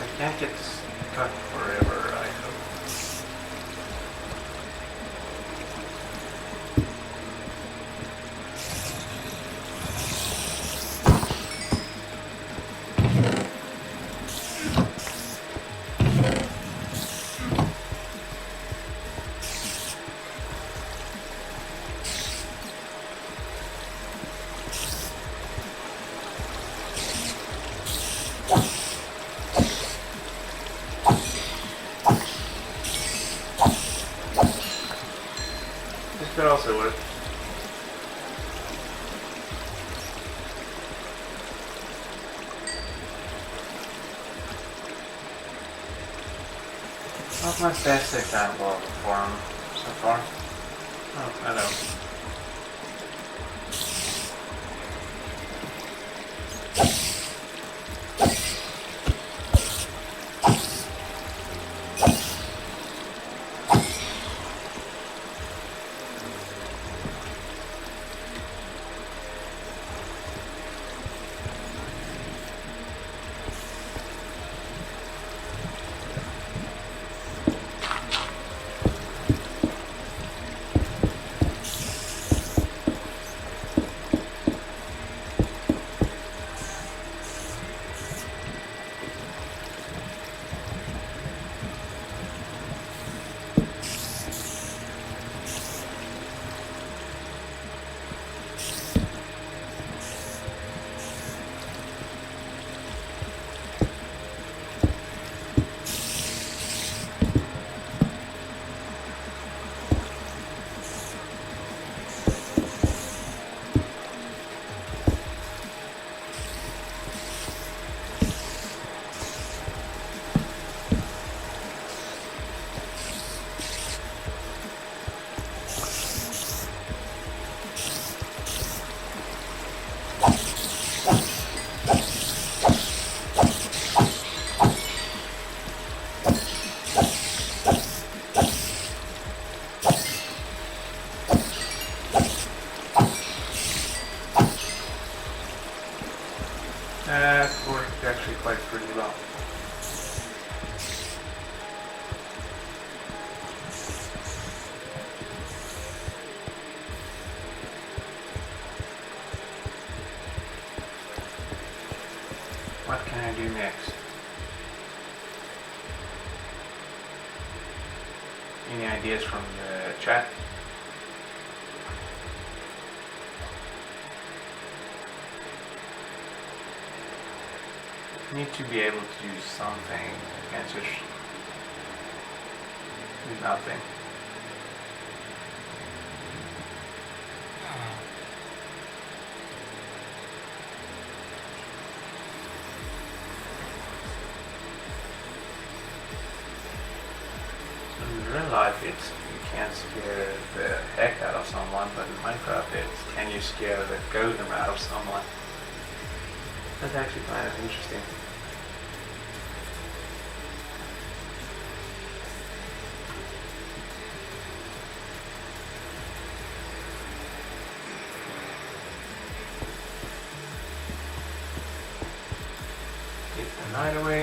I can't get stuck forever, I hope. This could also work. Not my best example of a form so far. Oh, hello. What can I do next? Any ideas from the chat? Need to be able to do something. I can't just do nothing. In real life, you can't scare the heck out of someone, but in Minecraft, can you scare the golem out of someone? That's actually kind of interesting. Keep the night away.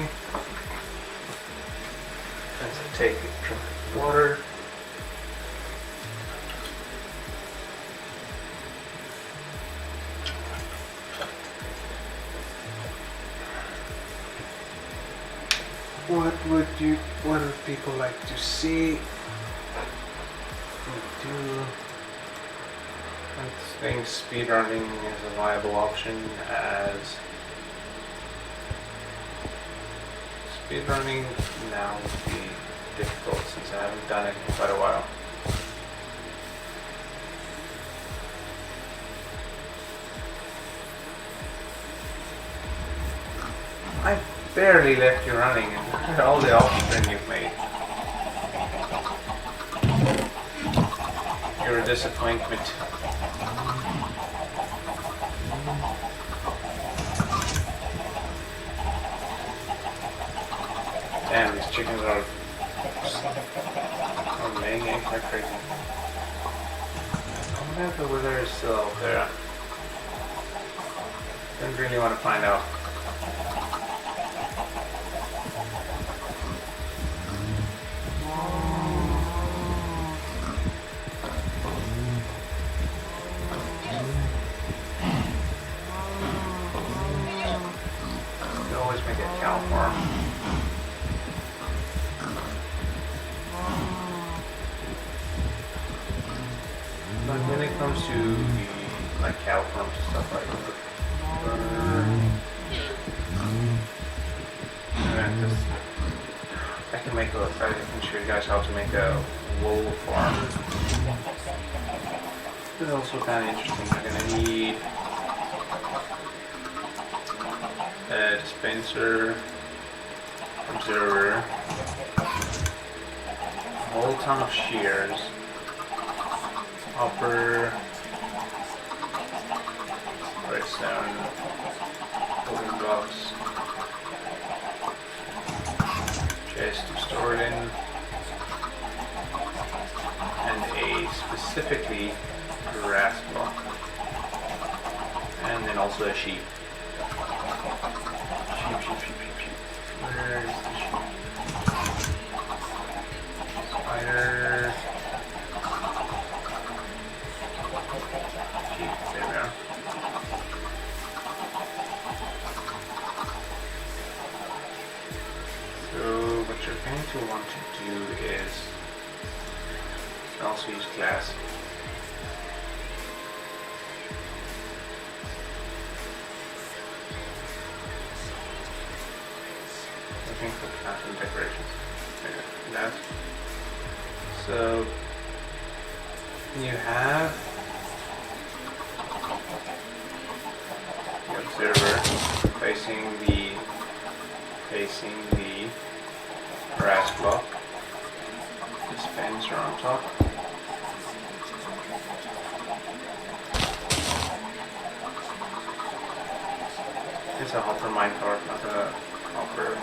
Let's take a drink of water. What would people like to see? We do. I think speedrunning is a viable option as speedrunning now would be difficult since I haven't done it in quite a while. I barely left you running and look at all the offspring you've made. You're a disappointment. Damn, these chickens are laying eggs like crazy. I wonder if the wither is still out there. Don't really want to find out. You always make a cow farm. But when it comes to the like cow farms and stuff like that, I can make I can show you guys how to make a wool farm. This is also kind of interesting. You're gonna need a dispenser, observer, a whole ton of shears, hopper, redstone, wooden blocks, chest to store it in, and a specifically grass block, and then also a sheep. Sheep. Where is the sheep? Spider. Sheep, there we are. So what you're going to want to do is also use glass. Looking for classroom decorations. That. So you have the observer facing the grass block, dispenser on top. It's a hopper minecart, not a hopper.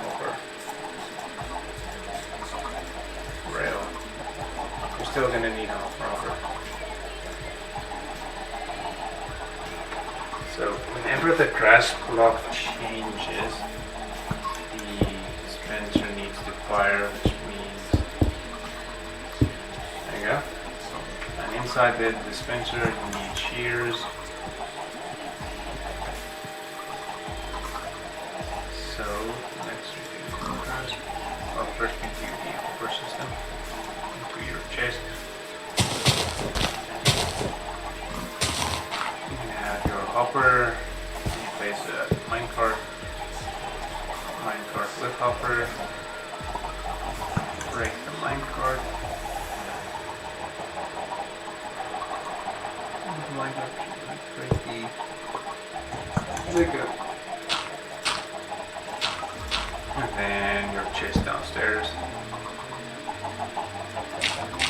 Rail. You're still gonna need a hopper. So whenever the grass block changes, the dispenser needs to fire, which means there you go. And inside the dispenser you need shears. first into the hopper system, into your chest. You can have your hopper, place a minecart with hopper, break the minecart. Break the go. And then your chest downstairs,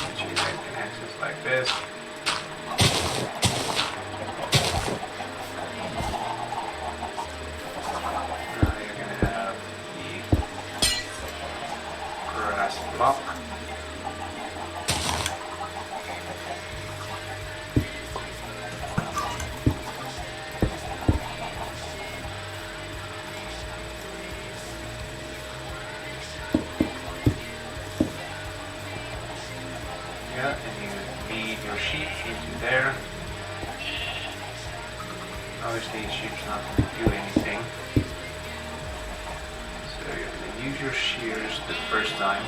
which you then can access like this. Now you're gonna have the grass block. Yeah, and you feed your sheep into there. Obviously, your sheep's not going to do anything. So you're going to use your shears the first time.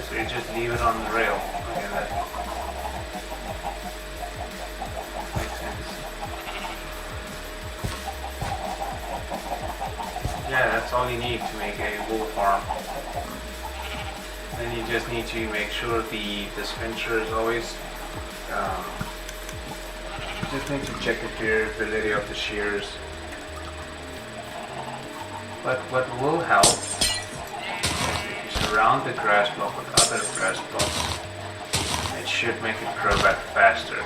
So you just leave it on the rail. Okay, that makes sense. Yeah, that's all you need to make a wool farm. Then you just need to make sure the dispenser is always, you just need to check the durability of the shears. But what will help surround the grass block with other grass blocks. It should make it grow back faster.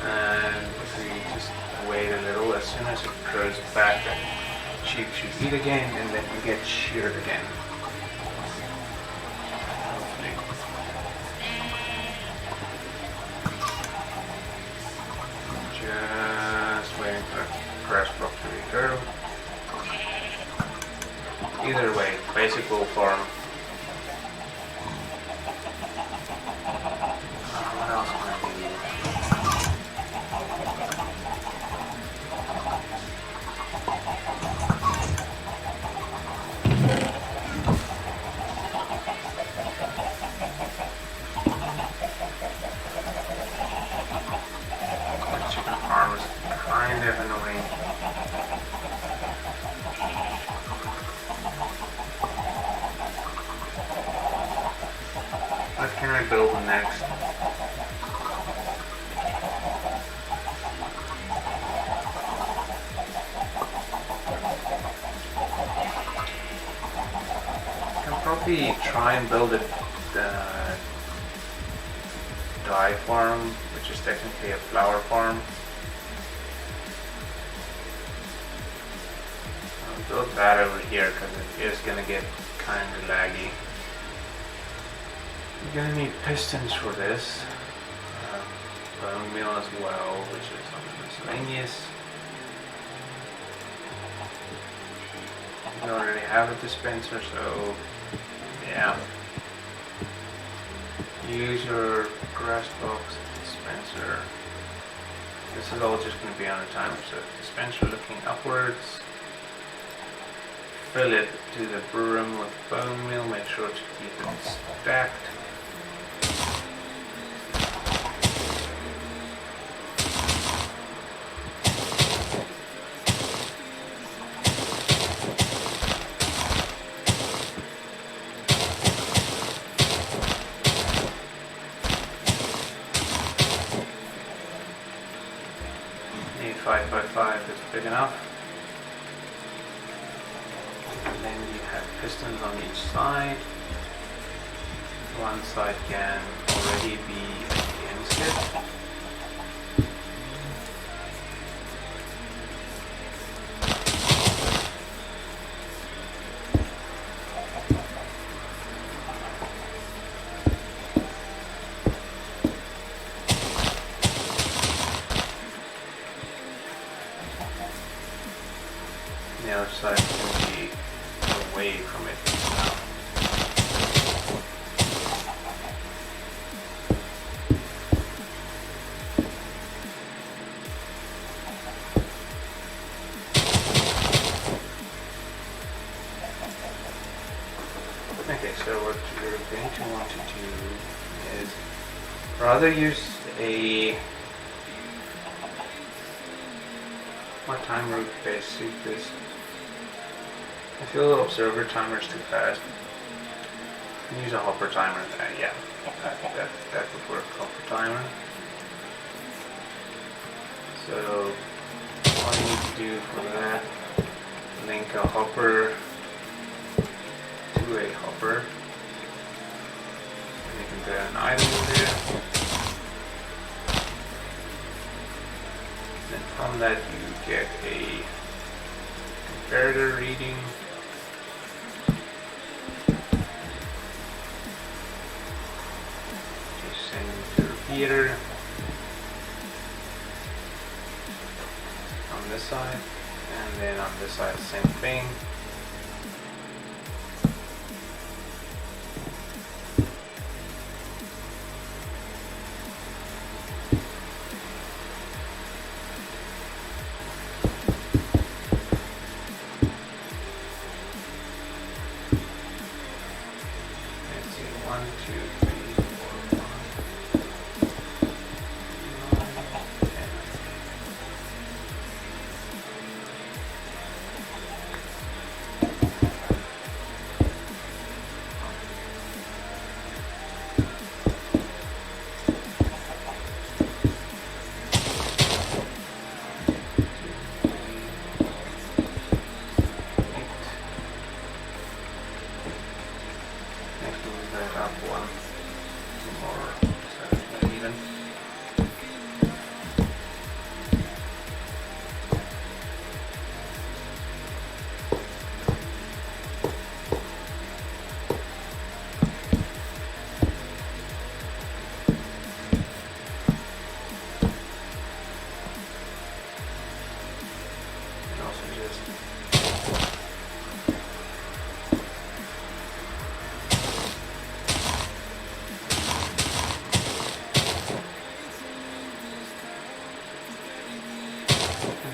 And if we just wait a little, as soon as it grows back, the sheep should eat again and then you get sheared again. Just waiting for grass block to regrow. Either way, basic wool farm. What else can I do? The chicken farm is kind of annoying. What can I build next? I can probably try and build a dye farm, which is technically a flower farm. I'll build that over here because it is going to get kind of laggy. You're gonna need pistons for this, bone meal as well, which is miscellaneous. You already have a dispenser, so yeah. Use your grass box dispenser. This is all just going to be on a timer, so dispenser looking upwards. Fill it to the brim with bone meal, make sure to keep it stacked. big enough. And then you have pistons on each side. One side can already be against it. The other side can be away from it now. Okay, so what you're going to want to do is rather use a more time route based suit this. I feel observer timer is too fast. Use a hopper timer. Yeah, that would work. Hopper timer. So all you need to do for that, link a hopper to a hopper. And you can put an item in there. And from that you get a comparator reading. Just send it to the repeater on this side, and then on this side the same thing.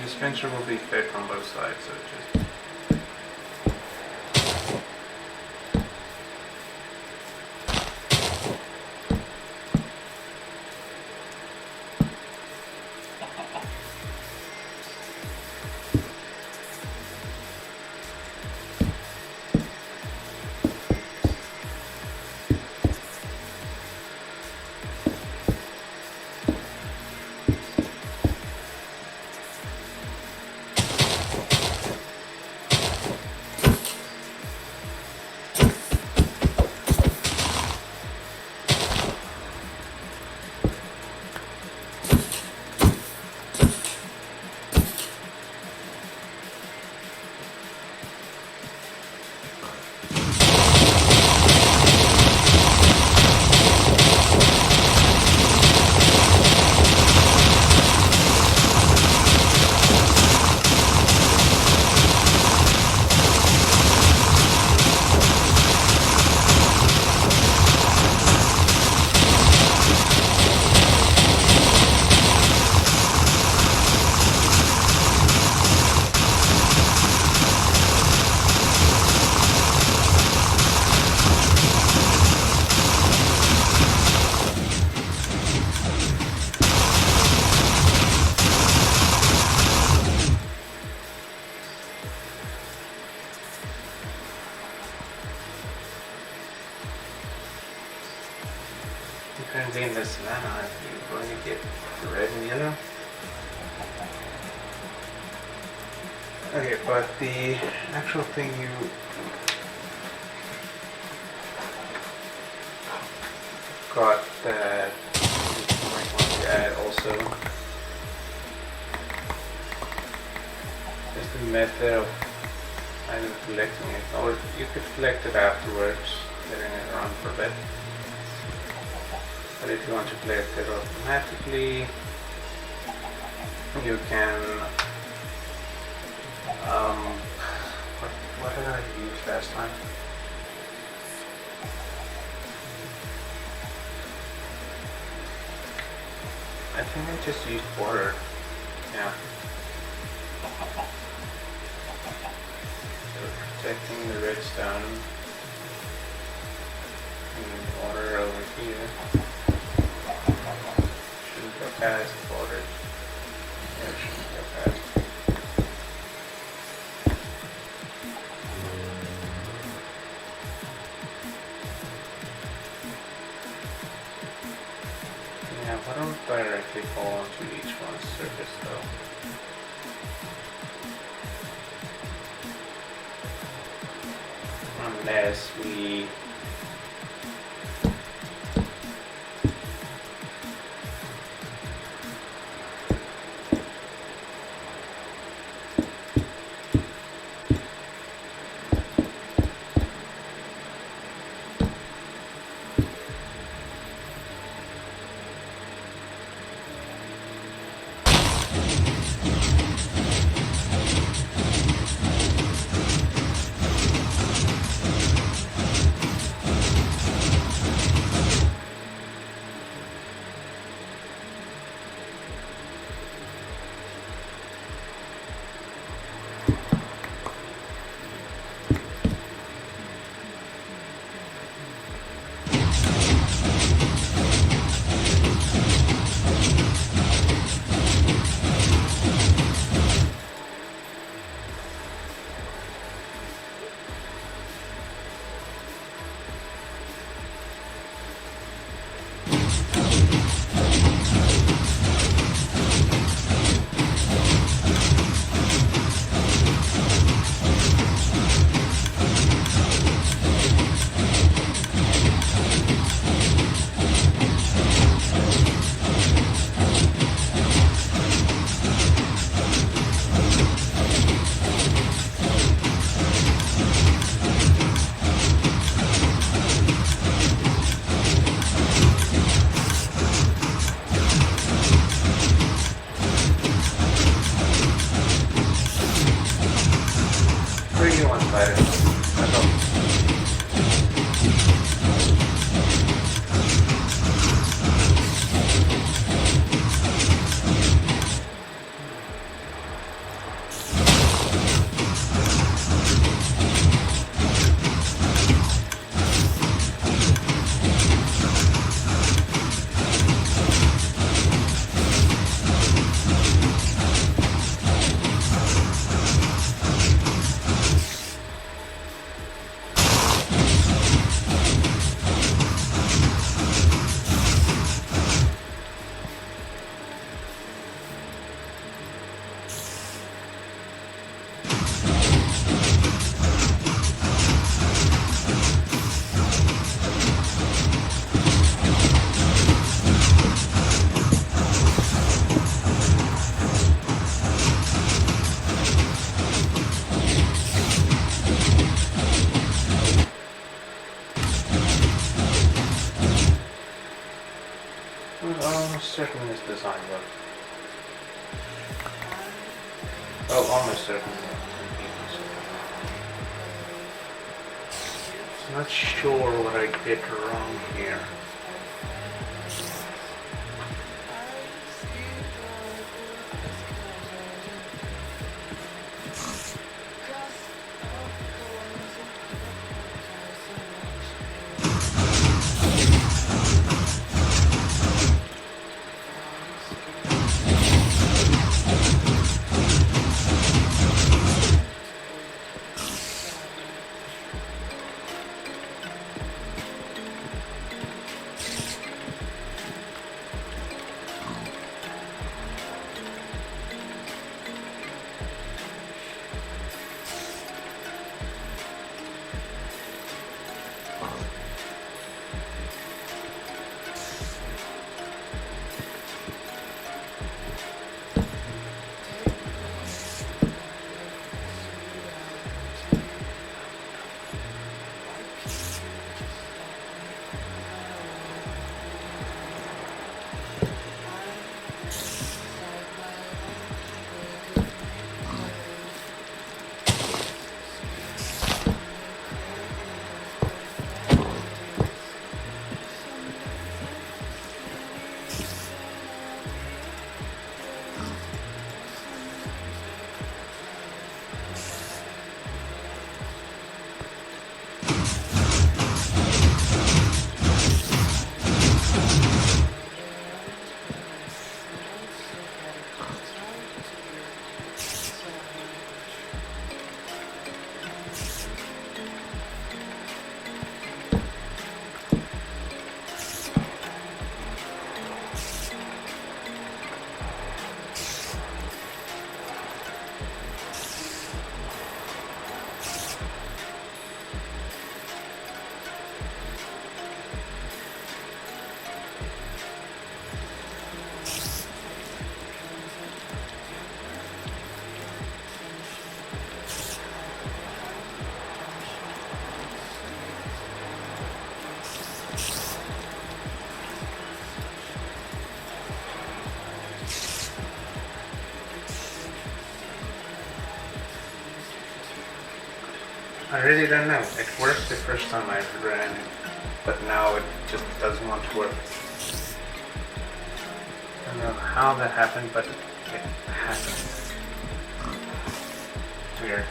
Dispenser will be fed on both sides, so just currently in the savannah, you're going to get red and yellow. Okay, but the actual thing you got that you might want to add also is the method of either collecting it, or you could collect it afterwards, letting it run for a bit. But if you want to collect it automatically, you can what did I use last time? I think I just used water. Yeah. So protecting the redstone and water over here. Shouldn't go past water. Yeah, it shouldn't go past. Yeah, why don't directly fall onto each one's surface though? Unless we really want fire. That's all. Almost certain this design works. Oh, almost certain. I'm not sure what I did wrong here. I really don't know. It worked the first time I ran it, but now it just doesn't want to work. I don't know how that happened, but it happened. Weird.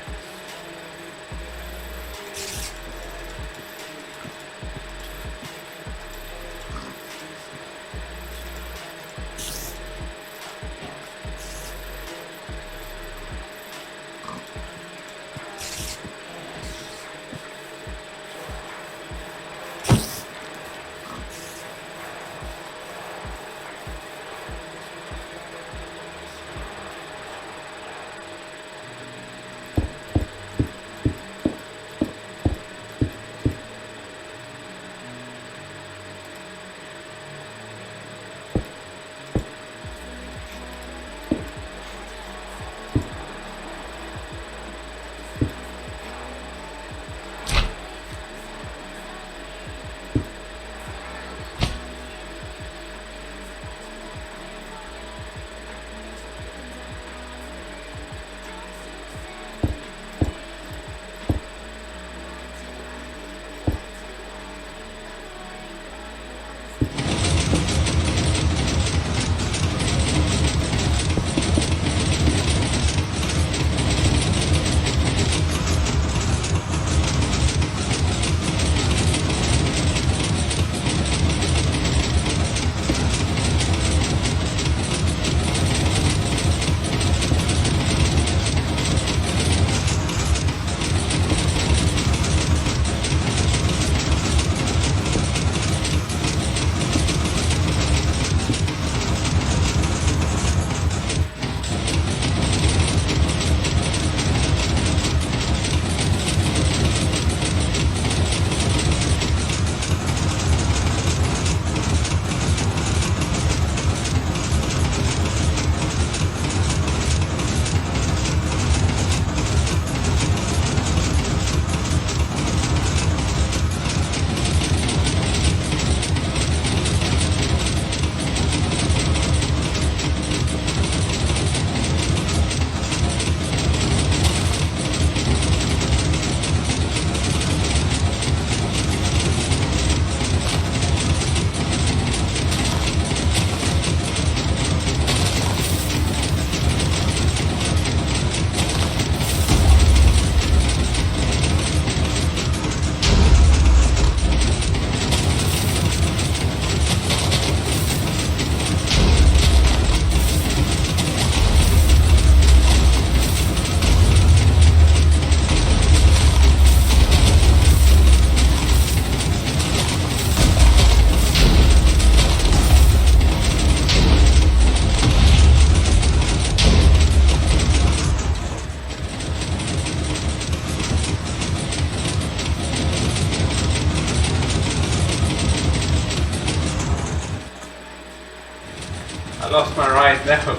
I lost my ride now.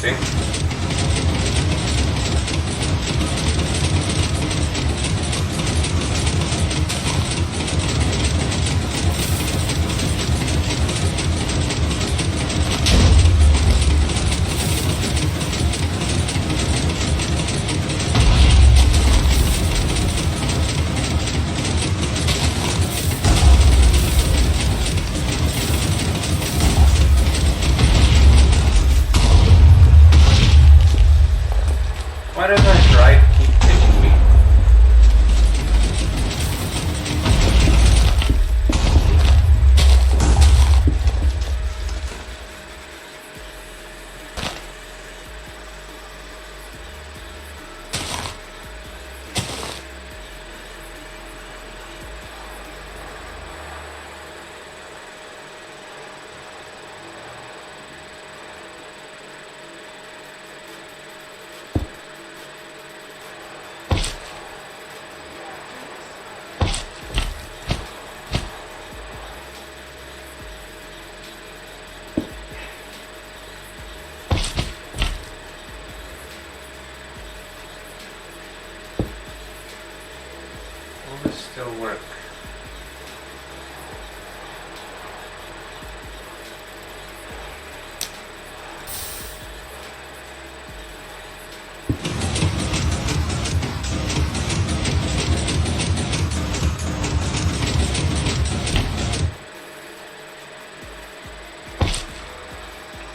empty. Why does my drive keep hitting me? Will this still work?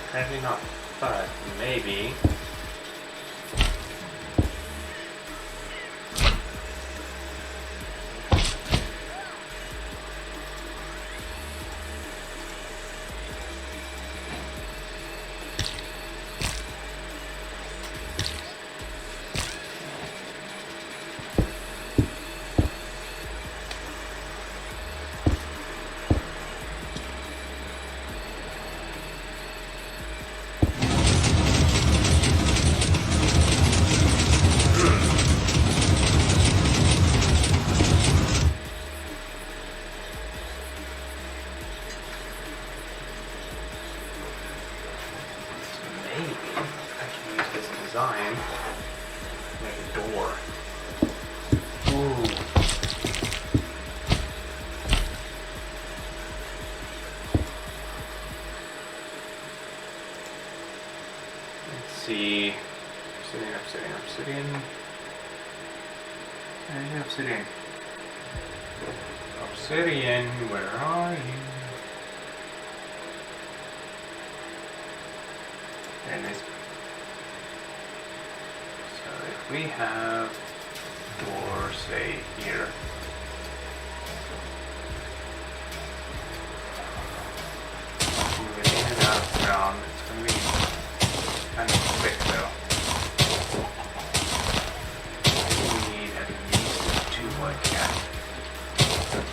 Apparently not, but maybe. Maybe I can use this design to make a door. Ooh. Let's see. Obsidian. Hey, obsidian. Obsidian, where are you? There it is. So if we have door, say here, move it in and out of the ground. It's going to be kind of quick though. We need at least 2 like that.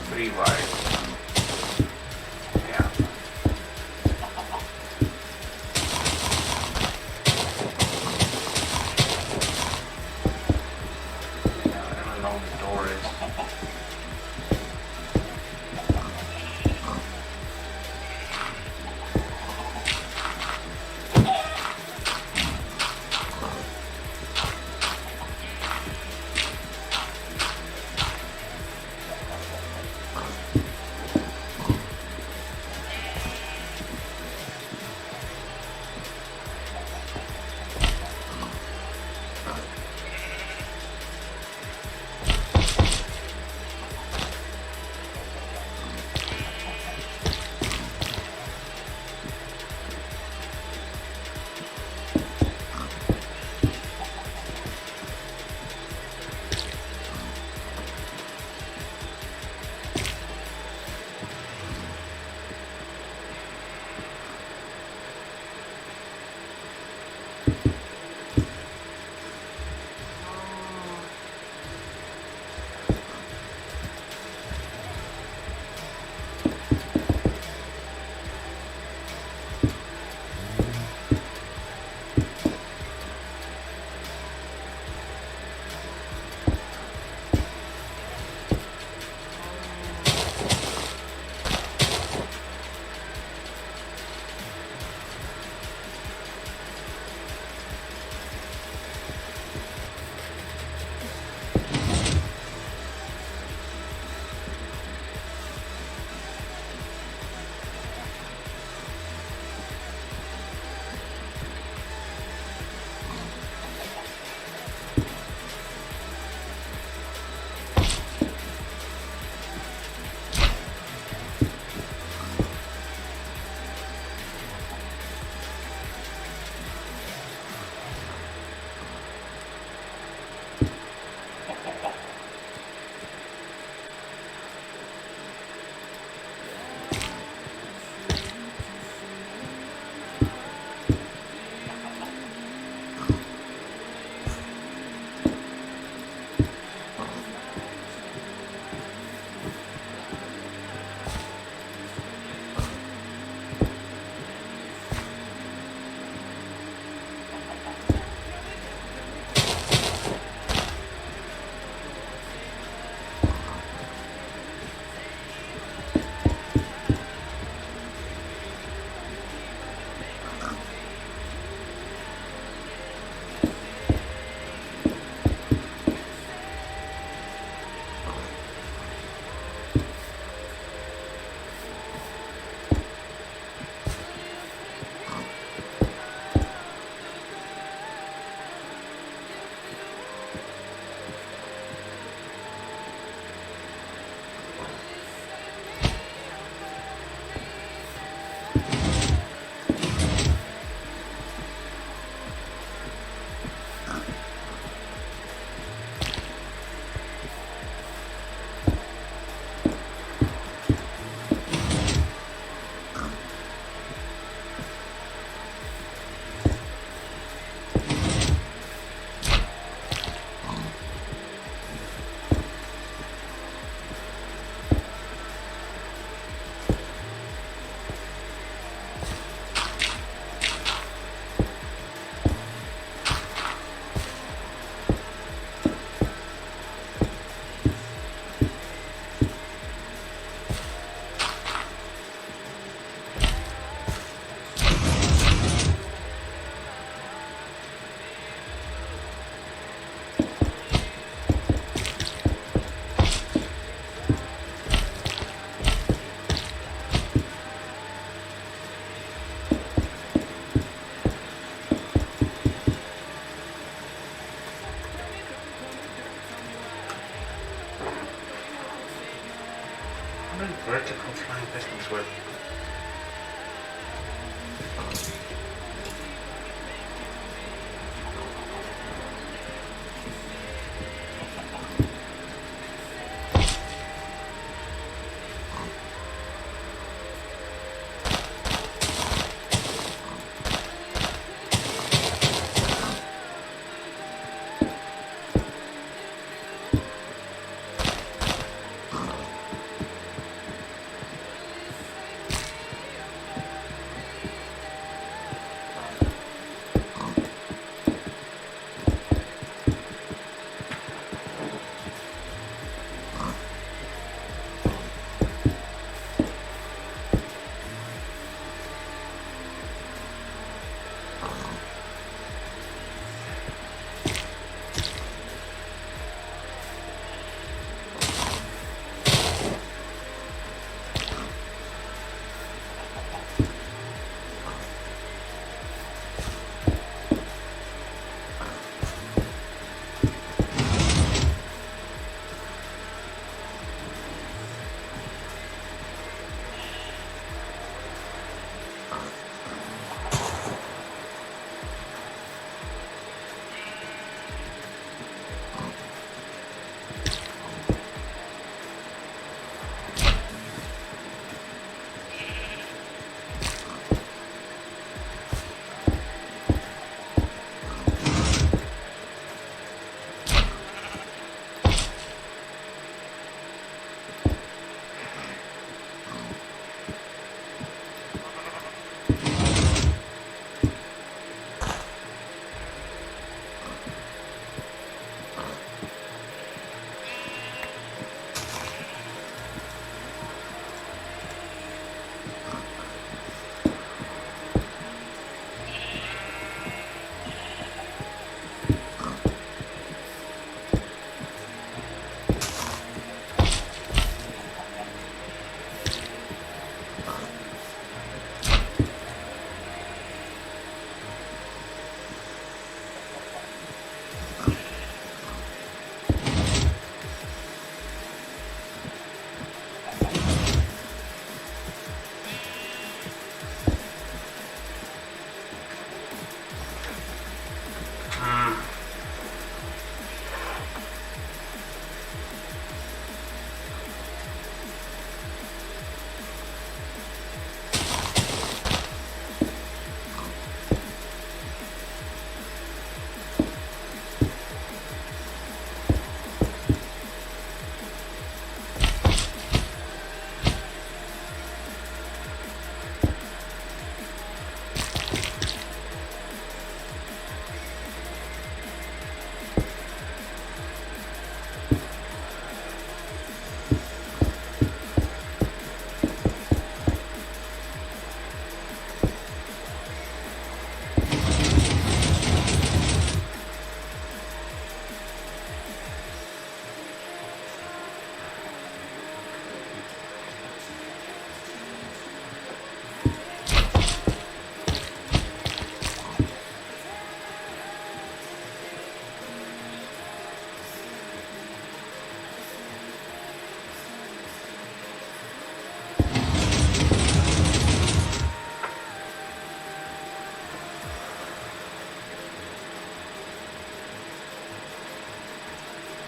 3 wide. Yeah.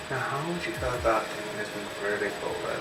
Now, how would you go about doing this in vertical then?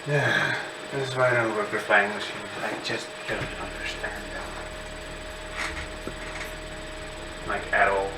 Yeah, this is why I don't work with flying machines. I just don't understand them. Like, at all.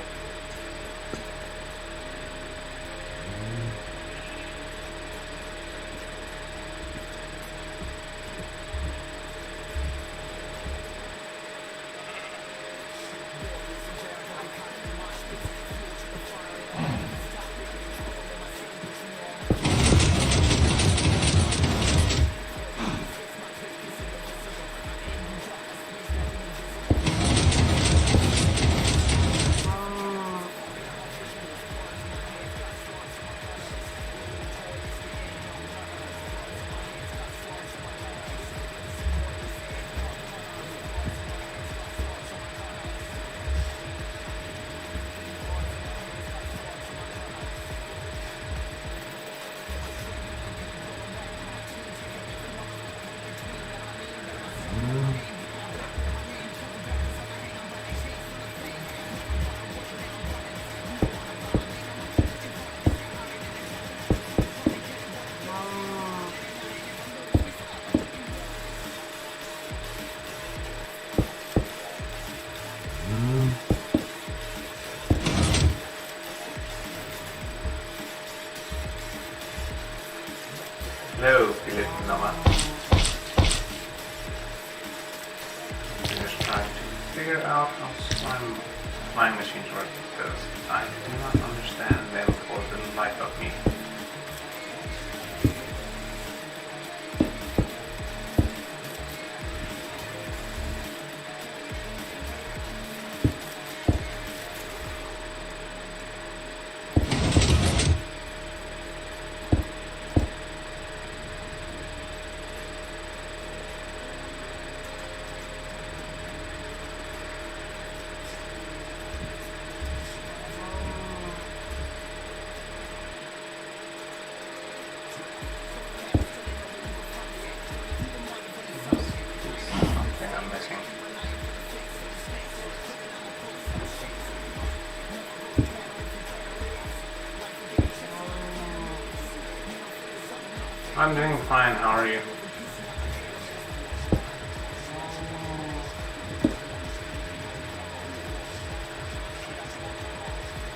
Hello, Philip Noma. I'm just trying to figure out how flying machines work because I do not understand them for the life of me. Something I'm missing. I'm doing fine, how are you?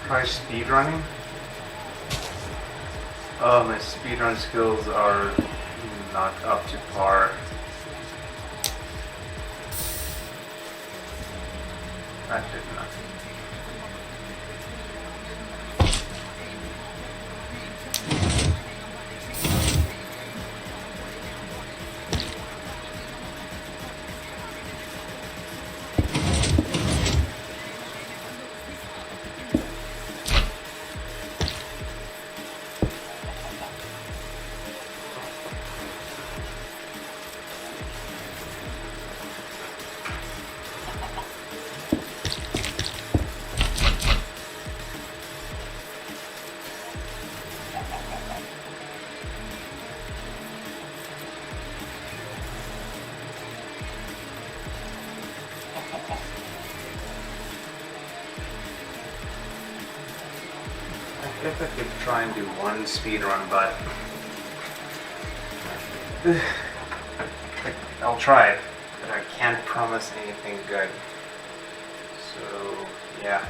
Try speedrunning? Oh, my speedrun skills are not up to par. That did nothing. I guess I could try and do one speedrun, but I'll try it, but I can't promise anything good. So, yeah.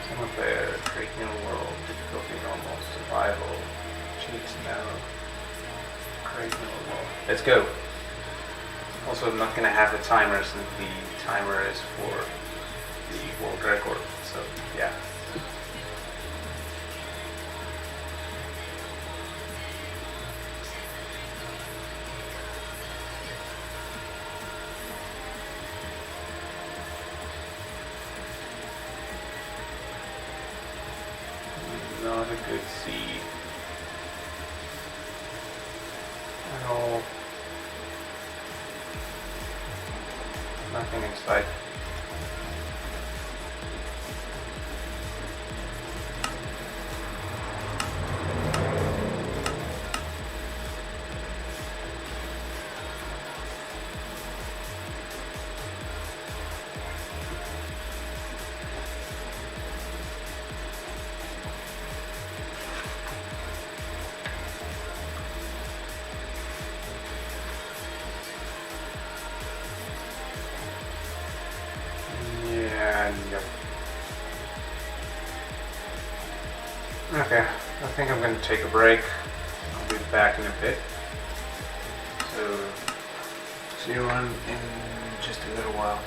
Single player, create new world, difficulty normal, survival, cheats no, create new world. Let's go. Also, I'm not gonna have the timer since the timer is for the world record. So yeah. Not a good seed at all. Nothing inside. Yep. Okay, I think I'm going to take a break. I'll be back in a bit. So, see you on in just a little while.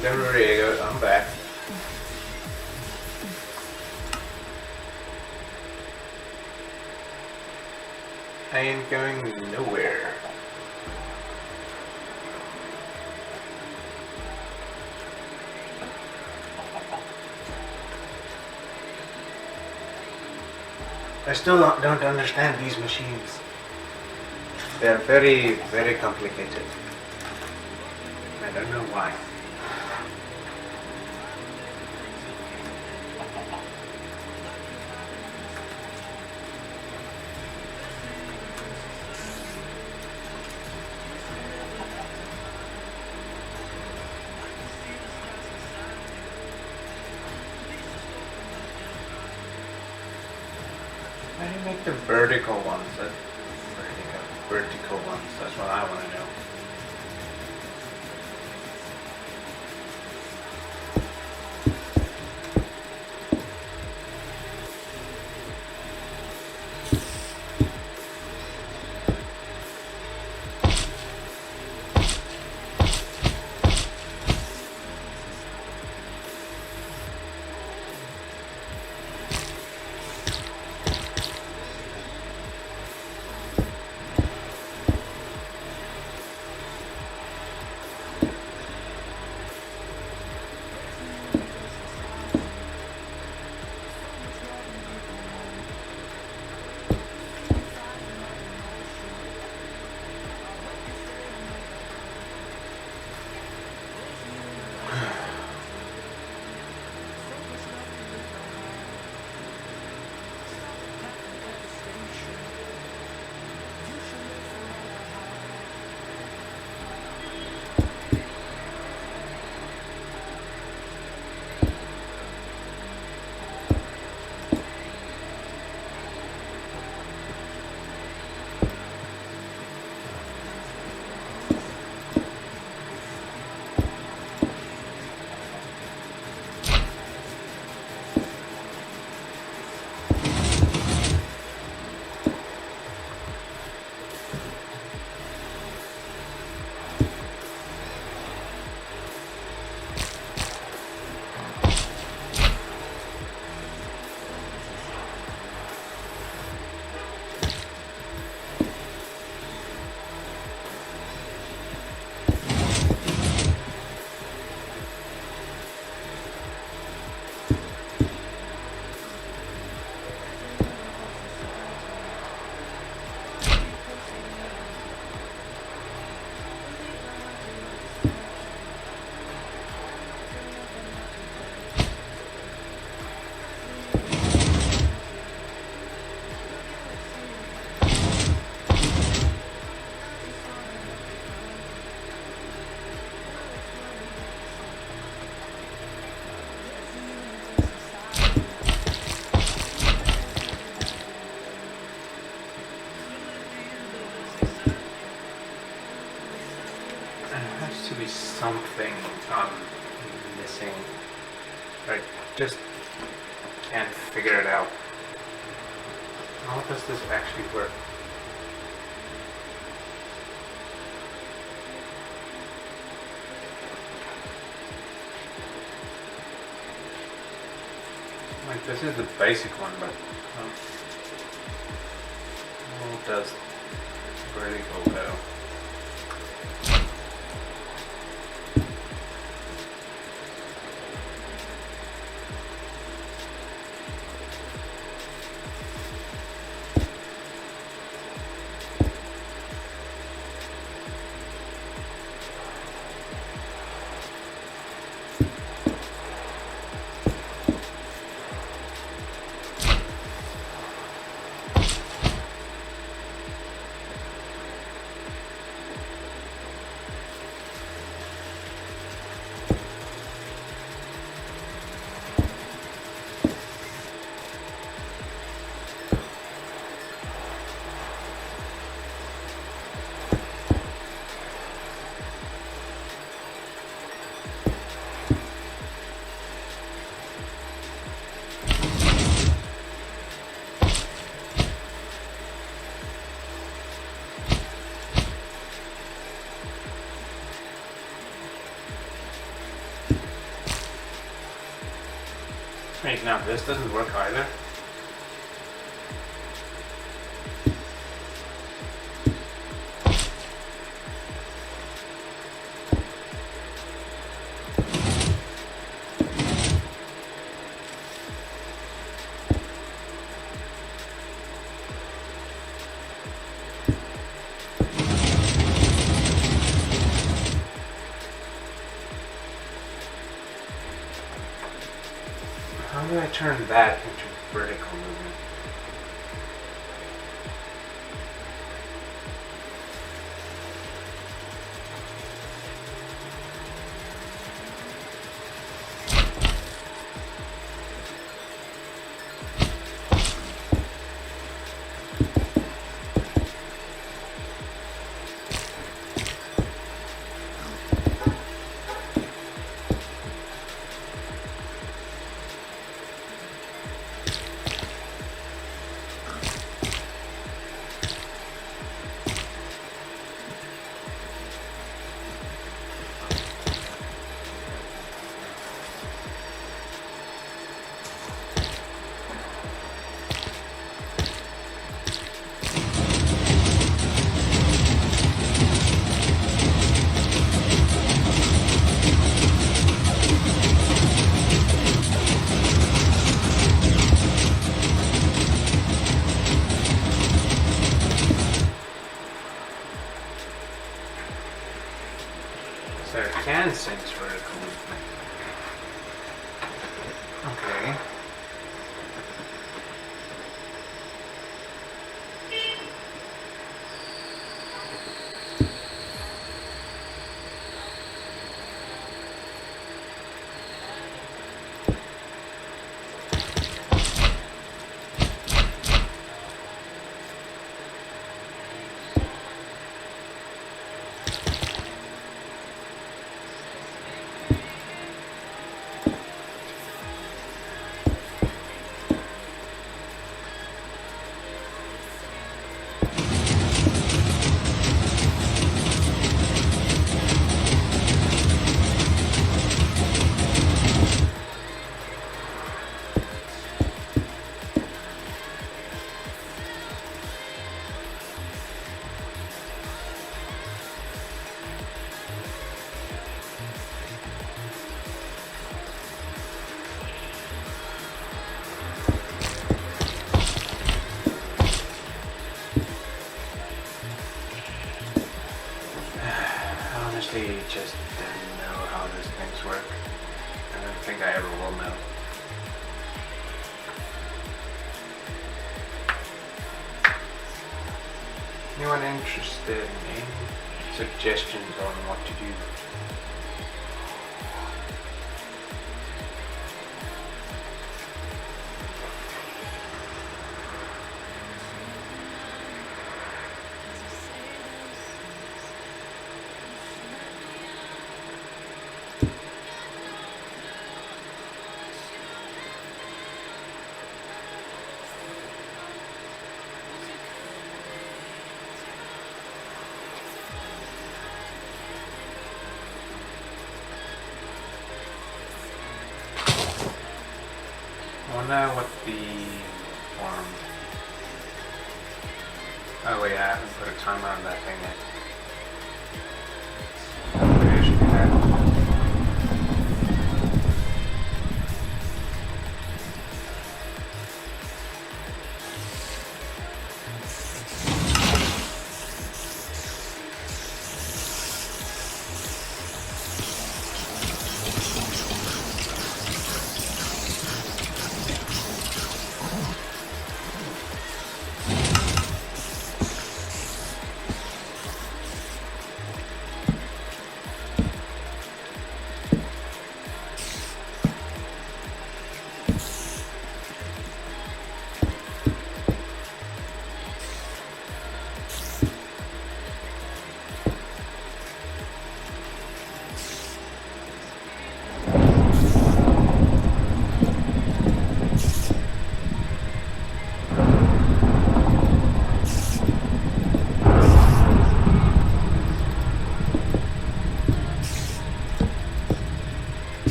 Don't worry, I'm back. I ain't going nowhere. I still don't understand these machines. They're very, very complicated. I don't know why. How do you make the vertical ones? Vertical ones. That's what I want to know. To be something I'm missing. I just can't figure it out. How does this actually work? Like, this is the basic one, but how does vertical go? Wait, no, this doesn't work either. How do I turn that into vertical movement? So it can sense vertical movement. Okay. Honestly, just didn't know how these things work. I don't think I ever will know. Anyone interested in any suggestions on what to do? I wonder what the Oh wait, I haven't put a timer on that thing yet. Maybe I should do that.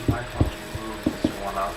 Might want to move this one up.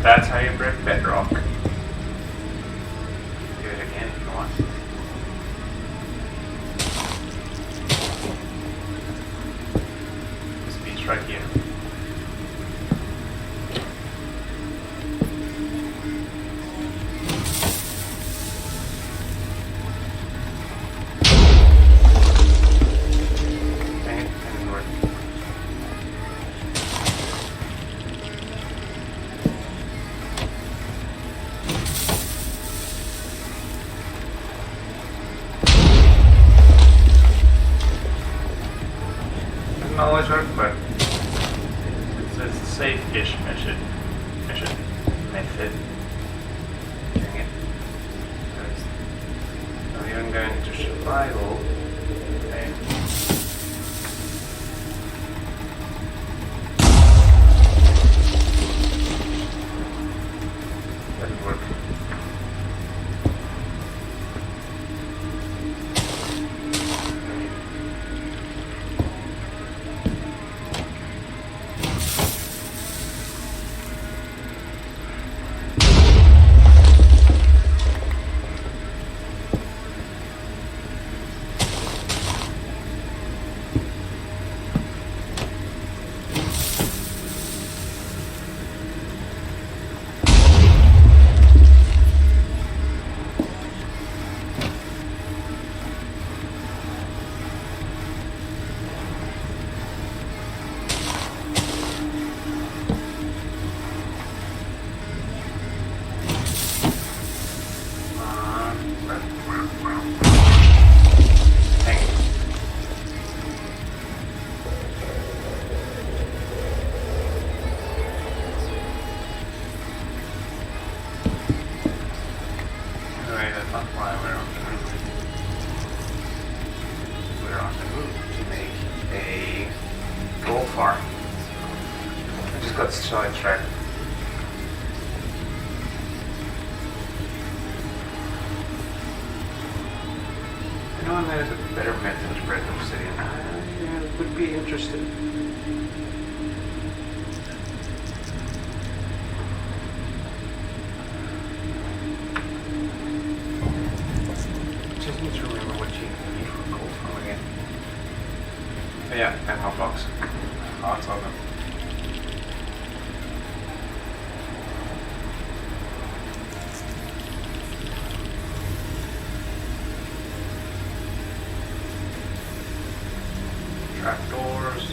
That's how you break bedrock. Do it again if you want. This piece right here. Dang it, didn't work. Doesn't always work, but it's a safe-ish method. Dang it. I'm even going to survival. Okay. Doesn't work. Dang it. Anyway, that's not why we're on the route. We're on the route to make a gold farm. I just got sidetracked. Anyone knows a better method to break obsidian? I would be interested. Just need to remember what you need for gold from again. Oh, yeah, and hot blocks. Lots of them. Trapdoors.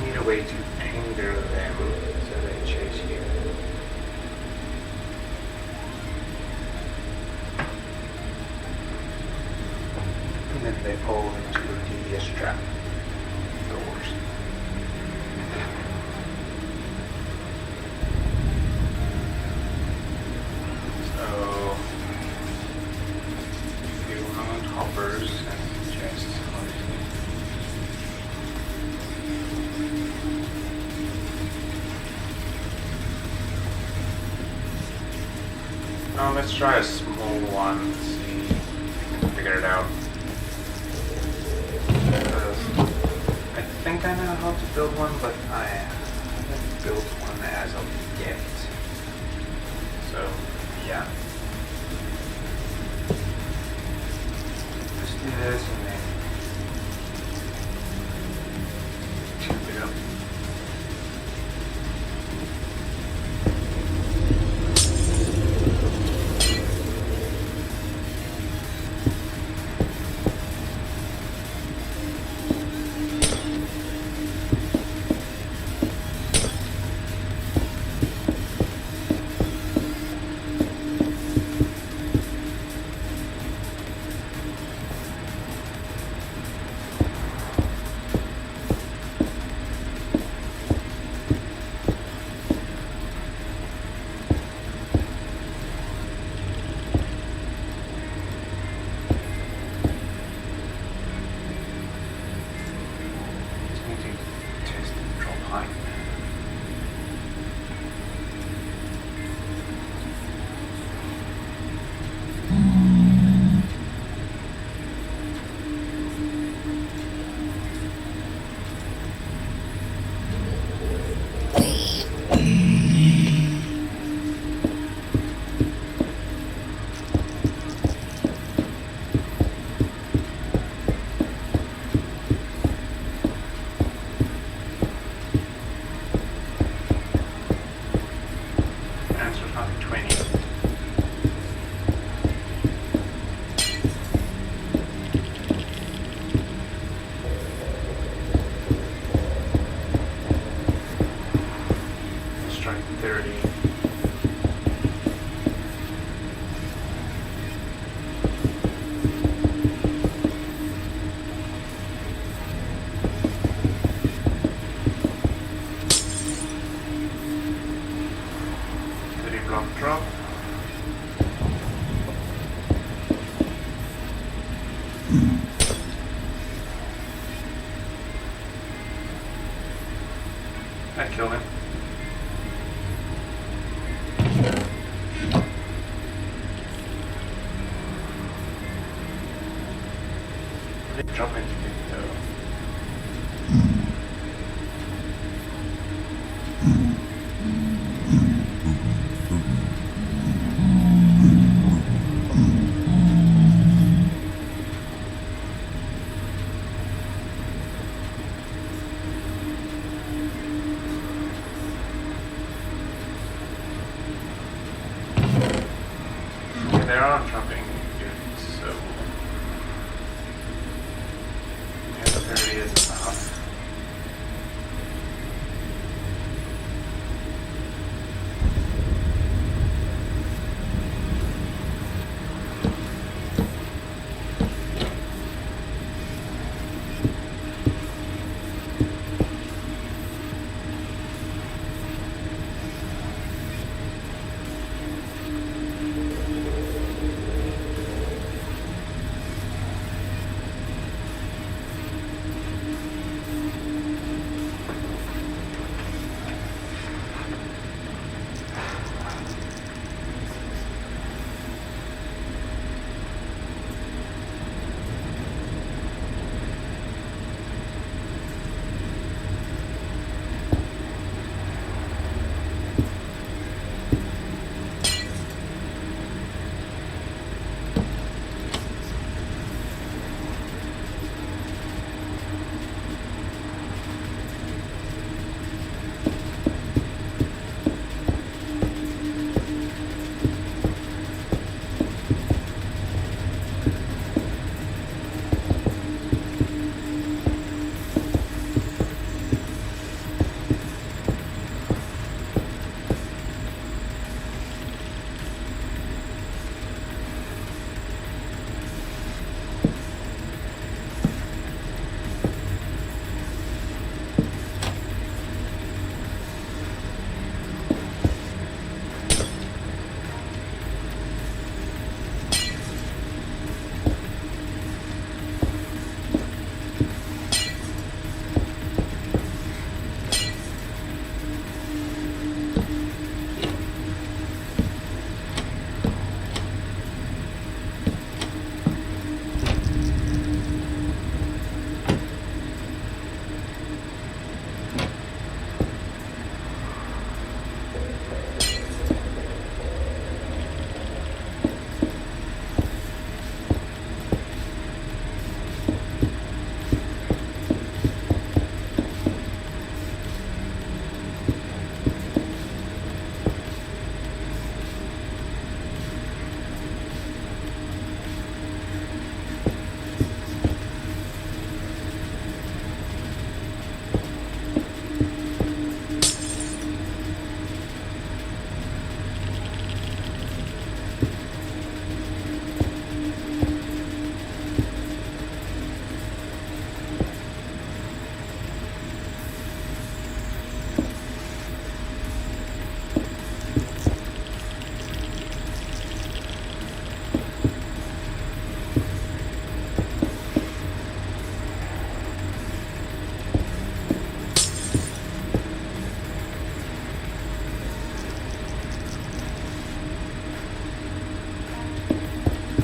Need a way to anger them so they chase you. And then they fall into a devious trap. Doors. So, you mount hoppers and chests. Now let's try a small one, see if we can figure it out. Because I think I know how to build one, but I haven't built one as of yet. So, yeah. Drop into it though. Yeah, there are dropping units, so yeah, 30 is enough.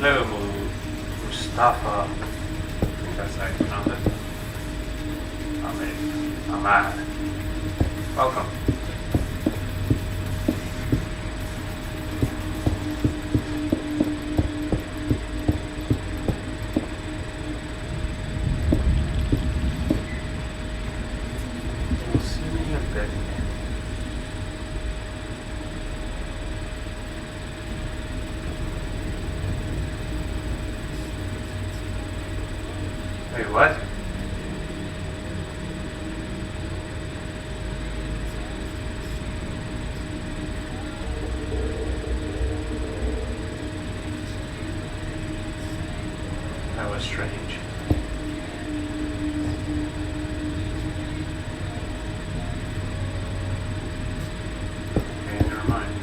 Hello, Mustafa. I think that's how you pronounce it. Ahmad. Welcome. We'll see me a bit. Wait, what? That was strange. Okay, never mind.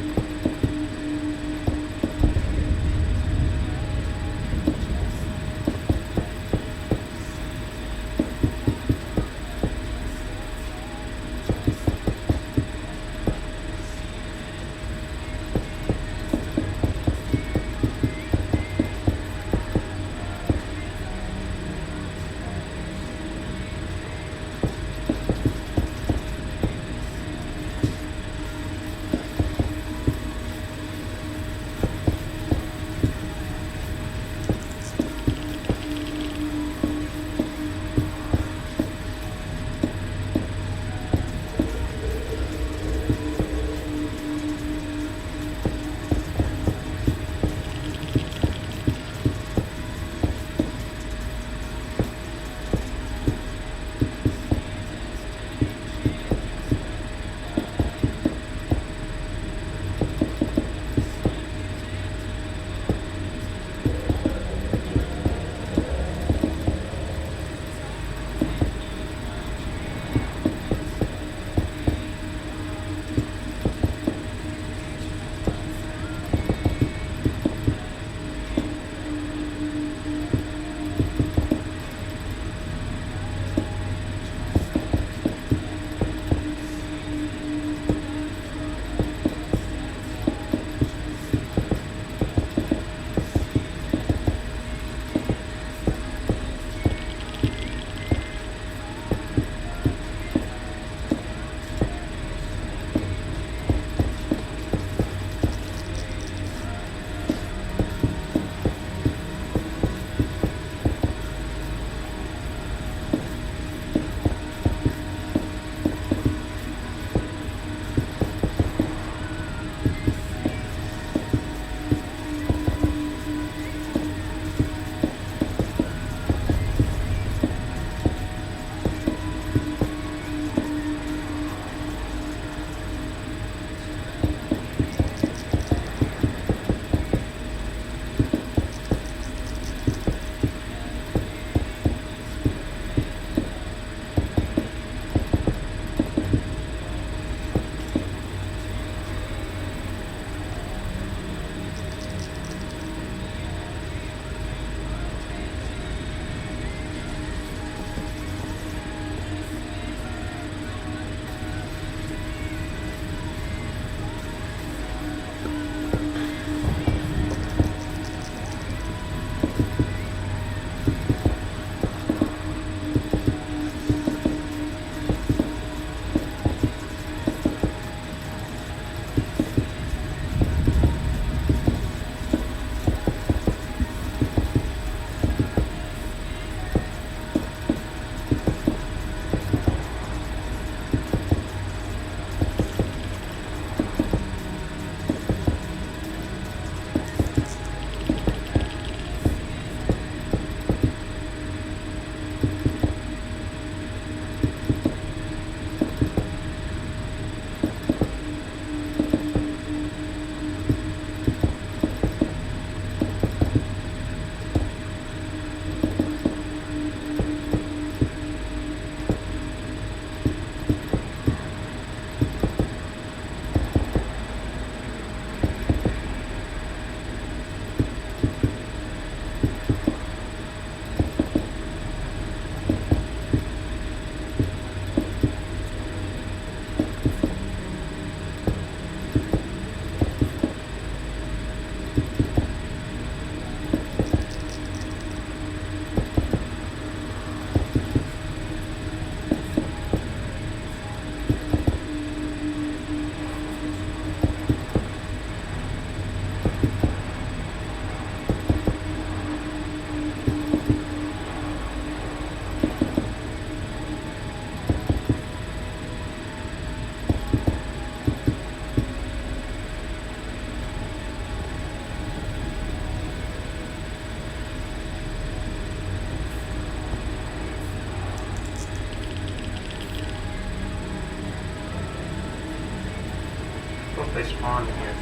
they spawn here?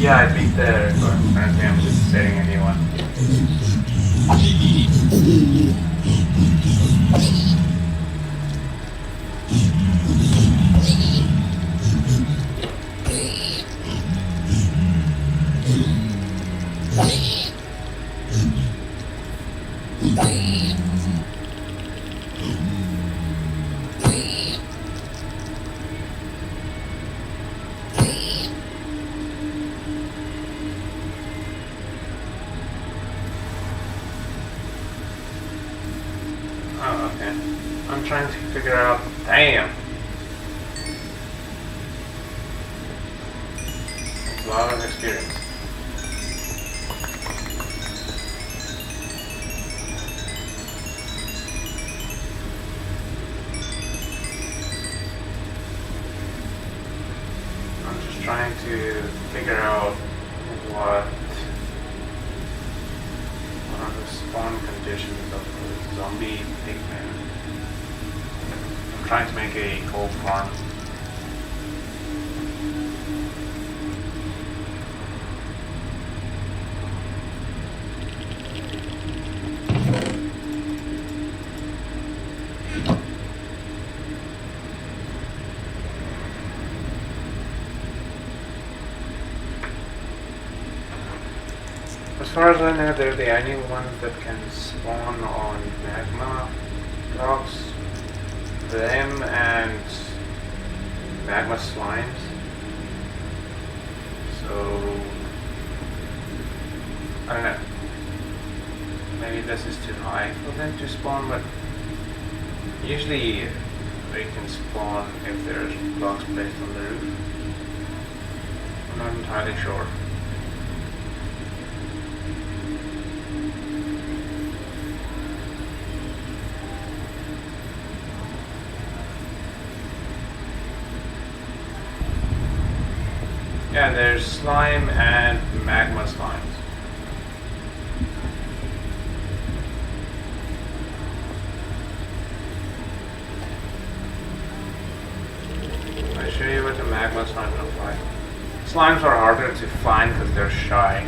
Yeah, I beat the record. Apparently I'm just setting a new one. Oh, okay. I'm trying to figure out. Damn! That's a lot of experience. I'm just trying to figure out what are the spawn conditions of the zombie pigman. I'm trying to make a coal farm. As far as I know, they're the only ones that can spawn on magma blocks. Them and magma slimes. So I don't know. Maybe this is too high for them to spawn, but usually they can spawn if there's blocks placed on the roof. I'm not entirely sure. Yeah, there's slime and magma slimes. I'll show you what the magma slime look like. Slimes are harder to find because they're shy.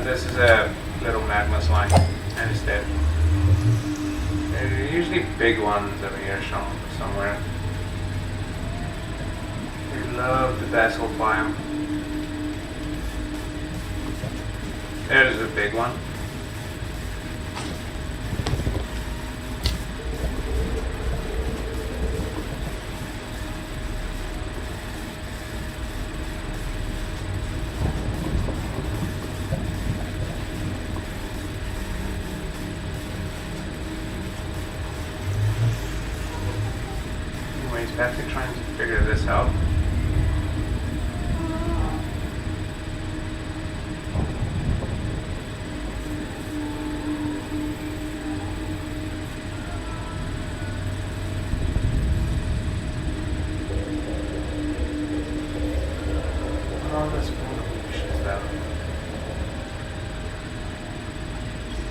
This is a little magma slime, and it's dead. There are usually big ones over here somewhere. We love the basalt biome. There's a big one. exactly trying to figure this out. Oh, that's one of the missions though.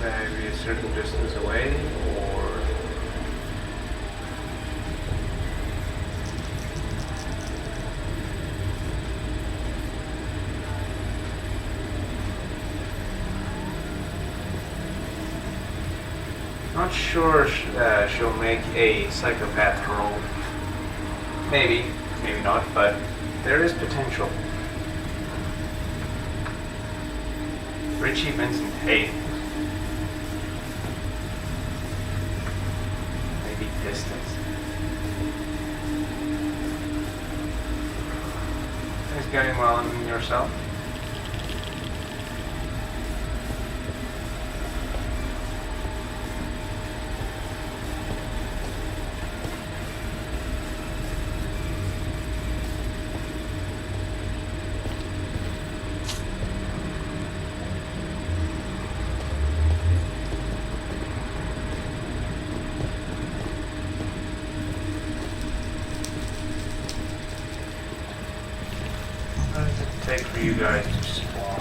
Maybe a certain distance away, or not sure she'll make a psychopath roll. Maybe, maybe not, but there is potential. For achievements and hate. Maybe distance. Things going well in yourself? What does it take for you guys to spawn?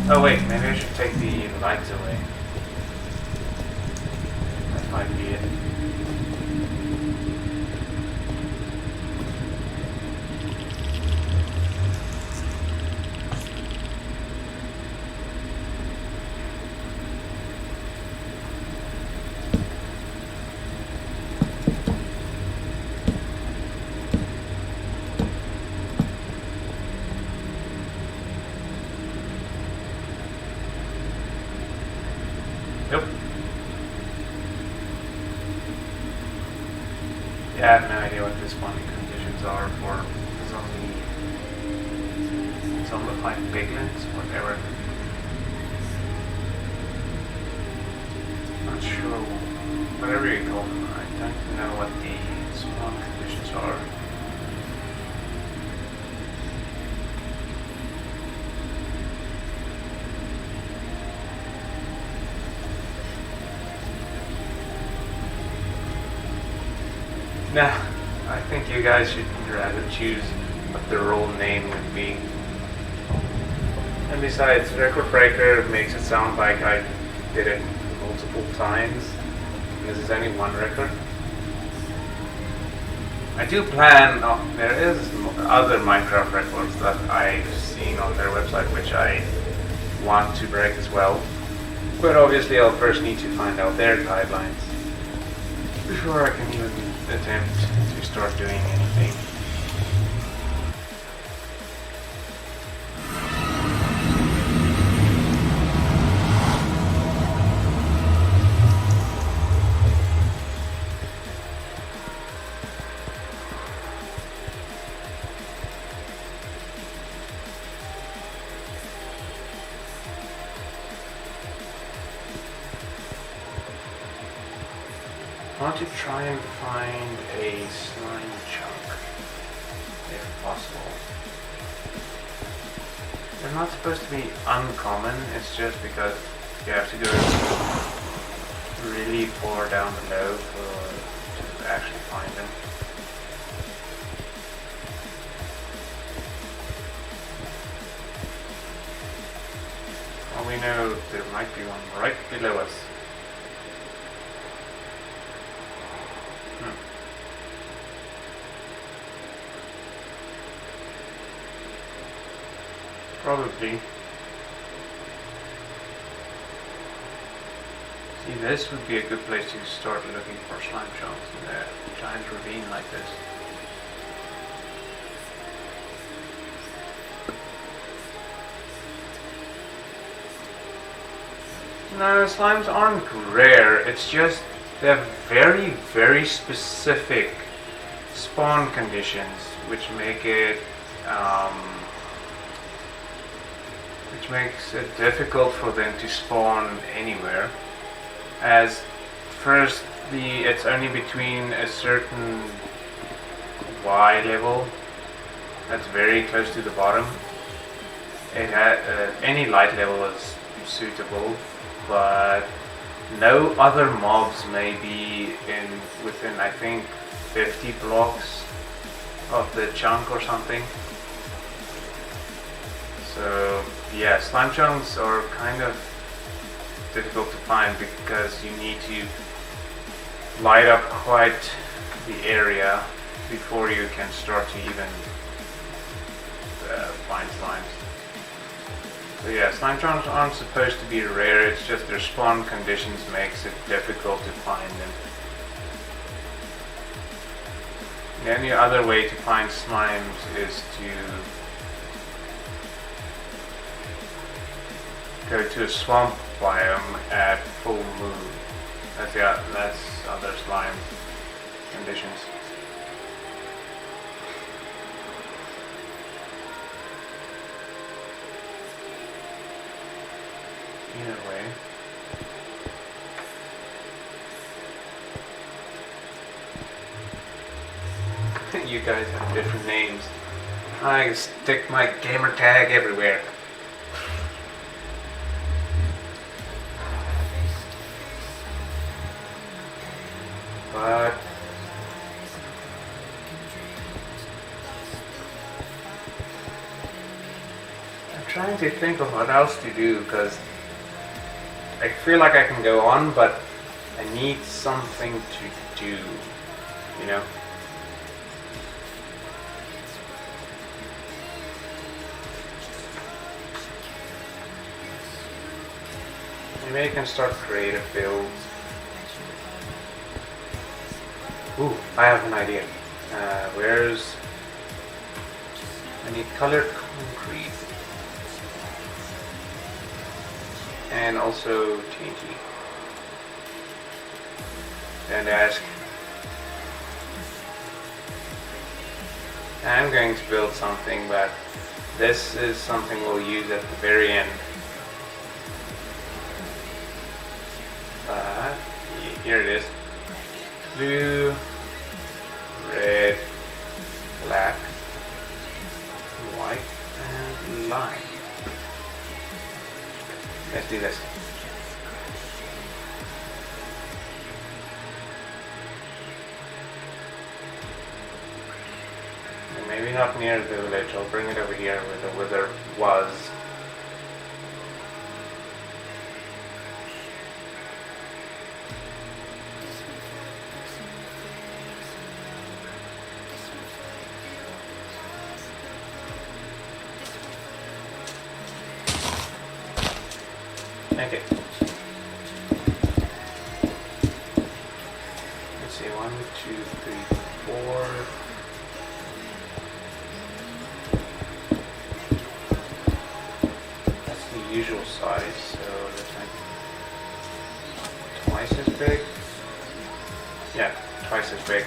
Oh wait, maybe I should take the lights away. That might be it. Nope. Yeah, I have no idea what the spawning conditions are for zombie like piglins, whatever. Not sure. Whatever you call them, I don't know what the spawn conditions are. Nah, I think you guys should rather choose what the role name would be. And besides, Record Breaker makes it sound like I did it multiple times. And this is only one record. I do plan, there is other Minecraft records that I've seen on their website which I want to break as well. But obviously I'll first need to find out their guidelines before I can even attempt to start doing anything. I want to try and find a slime chunk, if possible. They're not supposed to be uncommon, it's just because you have to go really far down below to actually find them. Well, we know there might be one right below us. Probably. See, this would be a good place to start looking for slime chunks in a giant ravine like this. No, slimes aren't rare, it's just they have very, very specific spawn conditions which make it makes it difficult for them to spawn anywhere. As first, it's only between a certain Y level that's very close to the bottom. It had any light level is suitable, but no other mobs may be within I think 50 blocks of the chunk or something. So yeah, slime chunks are kind of difficult to find because you need to light up quite the area before you can start to even find slimes. So yeah, slime chunks aren't supposed to be rare, it's just their spawn conditions makes it difficult to find them. The only other way to find slimes is to go to a swamp biome at full moon. That's other slime conditions. Either way. You guys have different names. I stick my gamer tag everywhere. But I'm trying to think of what else to do because I feel like I can go on, but I need something to do, you know? Maybe I can start creative builds. Ooh, I have an idea. I need colored concrete. And also TNT. And ask. I'm going to build something, but this is something we'll use at the very end. But here it is. Blue, red, black, white, and lime. Let's do this. Maybe not near the village. I'll bring it over here where the wither was. Okay. Let's see, 1, 2, 3, 4. That's the usual size, so that's like twice as big. Yeah, twice as big.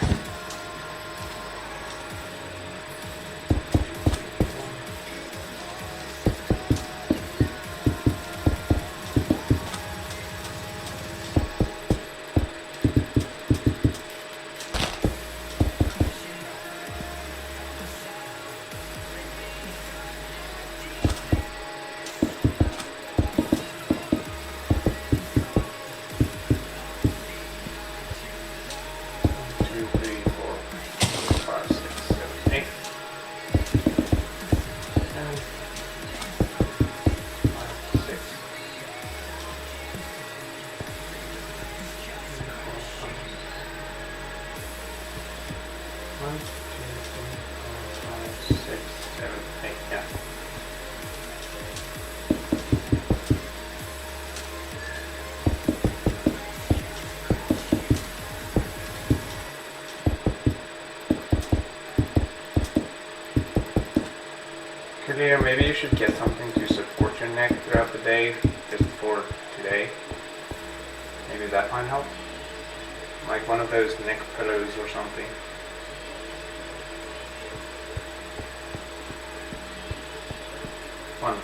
Clear, maybe you should get something to support your neck throughout the day, just for today. Maybe that might help. Like one of those neck pillows or something. One.